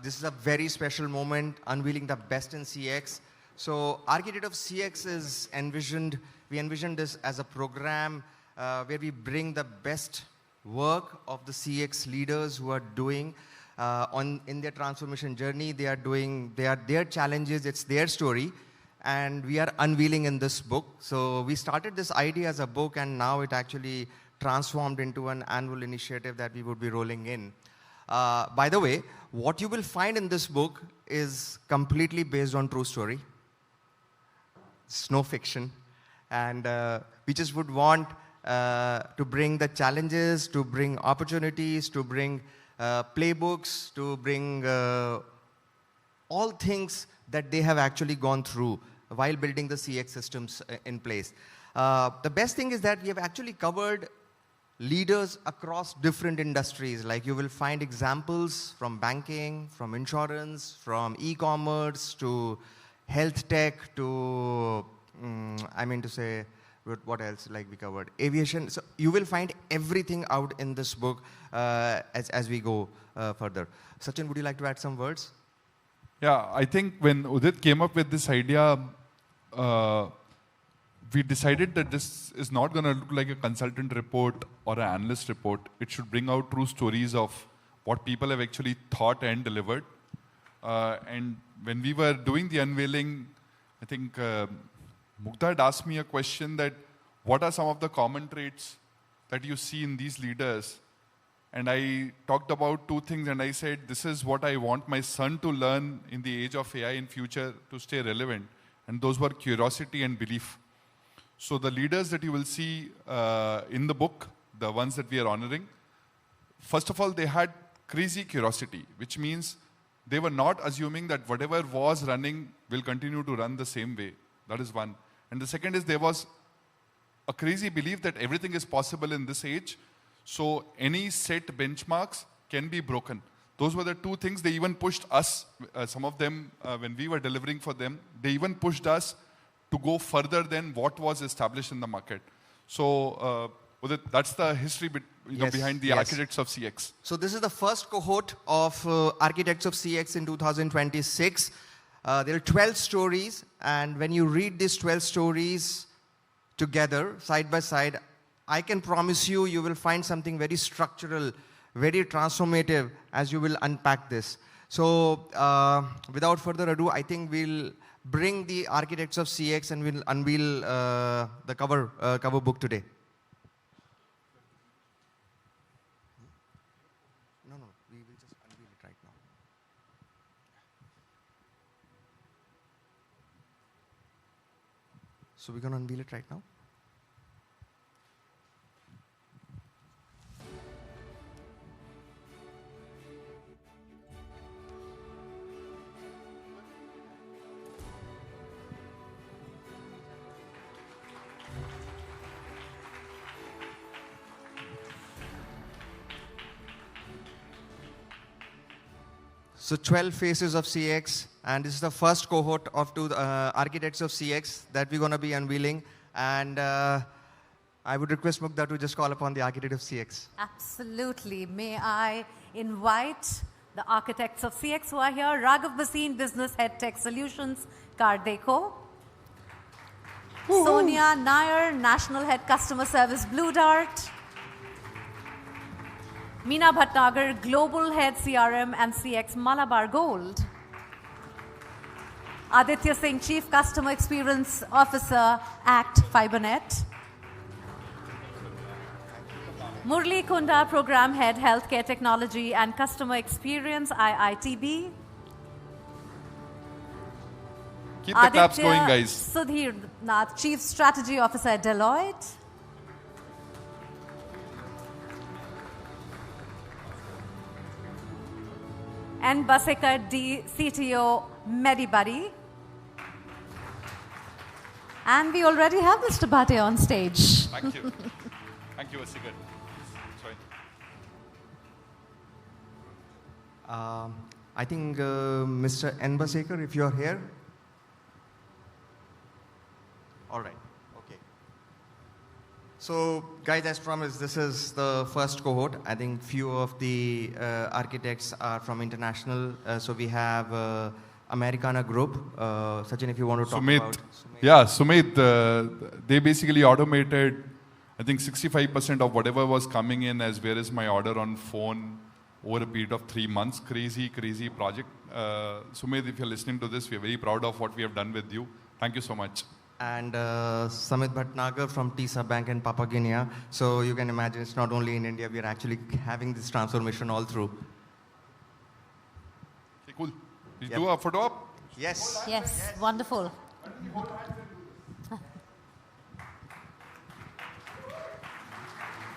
Speaker 15: This is a very special moment, unveiling the best in CX. So, Architect of CX is envisioned, we envisioned this as a program where we bring the best work of the CX leaders who are doing in their transformation journey. They are doing their challenges, it's their story, and we are unveiling in this book. So we started this idea as a book, and now it actually transformed into an annual initiative that we would be rolling in. By the way, what you will find in this book is completely based on true story. It's no fiction, and we just would want to bring the challenges, to bring opportunities, to bring playbooks, to bring all things that they have actually gone through while building the CX systems in place. The best thing is that we have actually covered leaders across different industries. Like you will find examples from banking, from insurance, from e-commerce, to health tech, to, what else like we covered? Aviation. So you will find everything out in this book as we go further. Sachin, would you like to add some words?
Speaker 20: Yeah, I think when Udit came up with this idea, we decided that this is not going to look like a consultant report or an analyst report. It should bring out true stories of what people have actually thought and delivered. And when we were doing the unveiling, I think Mugdha had asked me a question that what are some of the common traits that you see in these leaders? And I talked about two things, and I said, this is what I want my son to learn in the age of AI in future to stay relevant. And those were curiosity and belief. So the leaders that you will see in the book, the ones that we are honoring, first of all, they had crazy curiosity, which means they were not assuming that whatever was running will continue to run the same way. That is one. And the second is there was a crazy belief that everything is possible in this age. So any set benchmarks can be broken. Those were the two things. They even pushed us, some of them, when we were delivering for them, they even pushed us to go further than what was established in the market. So that's the history behind the Architects of CX.
Speaker 15: So this is the first cohort of Architects of CX in 2026. There are 12 stories, and when you read these 12 stories together, side by side, I can promise you, you will find something very structural, very transformative as you will unpack this. So without further ado, I think we'll bring the Architects of CX and we'll unveil the cover book today. No, we will just unveil it right now. So we're going to unveil it right now. So 12 faces of CX, and this is the first cohort of Architects of CX that we're going to be unveiling. And I would request Mugdha to just call upon the Architect of CX.
Speaker 1: Absolutely. May I invite the Architects of CX who are here, Raghav Basin, Business Head Tech Solutions, Cardeco. Sonia Nair, National Head Customer Service, Blue Dart. Meena Bhatnagar, Global Head CRM and CX, Malabar Gold. Aditya Singh, Chief Customer Experience Officer, ACT Fibernet. Murli Kunda, Program Head, Healthcare Technology and Customer Experience, IITB.
Speaker 20: Keep the claps going, guys.
Speaker 1: Sudhir Nath, Chief Strategy Officer at Deloitte. And Basekar D, CTO, Medibuddy. And we already have Mr. Bhatia on stage.
Speaker 20: Thank you. Thank you, Vasikar.
Speaker 15: I think Mr. N. Basekar, if you're here. All right, okay. So guys, as promised, this is the first cohort. I think few of the architects are from international. So we have Americana Group. Sachin, if you want to talk about Sumit.
Speaker 20: Yeah, Sumit, they basically automated, I think 65% of whatever was coming in as where is my order on phone over a period of 3 months. Crazy, crazy project. Sumit, if you're listening to this, we're very proud of what we have done with you. Thank you so much.
Speaker 15: And Samit Bhatnagar from TISA Bank in Papua Guinea. So you can imagine it's not only in India, we are actually having this transformation all through.
Speaker 20: Okay, cool. Did you do a photo op?
Speaker 15: Yes.
Speaker 1: Yes, wonderful.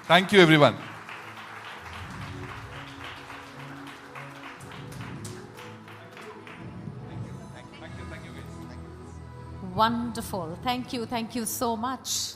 Speaker 20: Thank you, everyone.
Speaker 1: Wonderful. Thank you so much.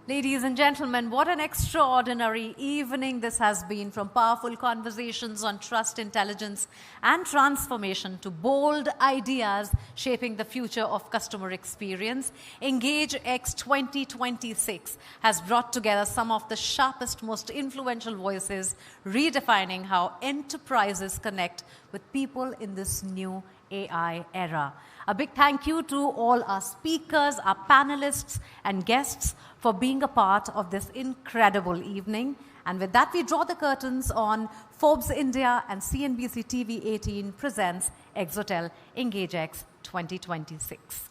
Speaker 1: Ladies and gentlemen, what an extraordinary evening this has been, from powerful conversations on trust, intelligence, and transformation to bold ideas shaping the future of customer experience. EngageX 2026 has brought together some of the sharpest, most influential voices, redefining how enterprises connect with people in this new AI era. A big thank you to all our speakers, our panelists, and guests for being a part of this incredible evening. And with that, we draw the curtains on Forbes India and CNBC-TV18 presents Exotel EngageX 2026.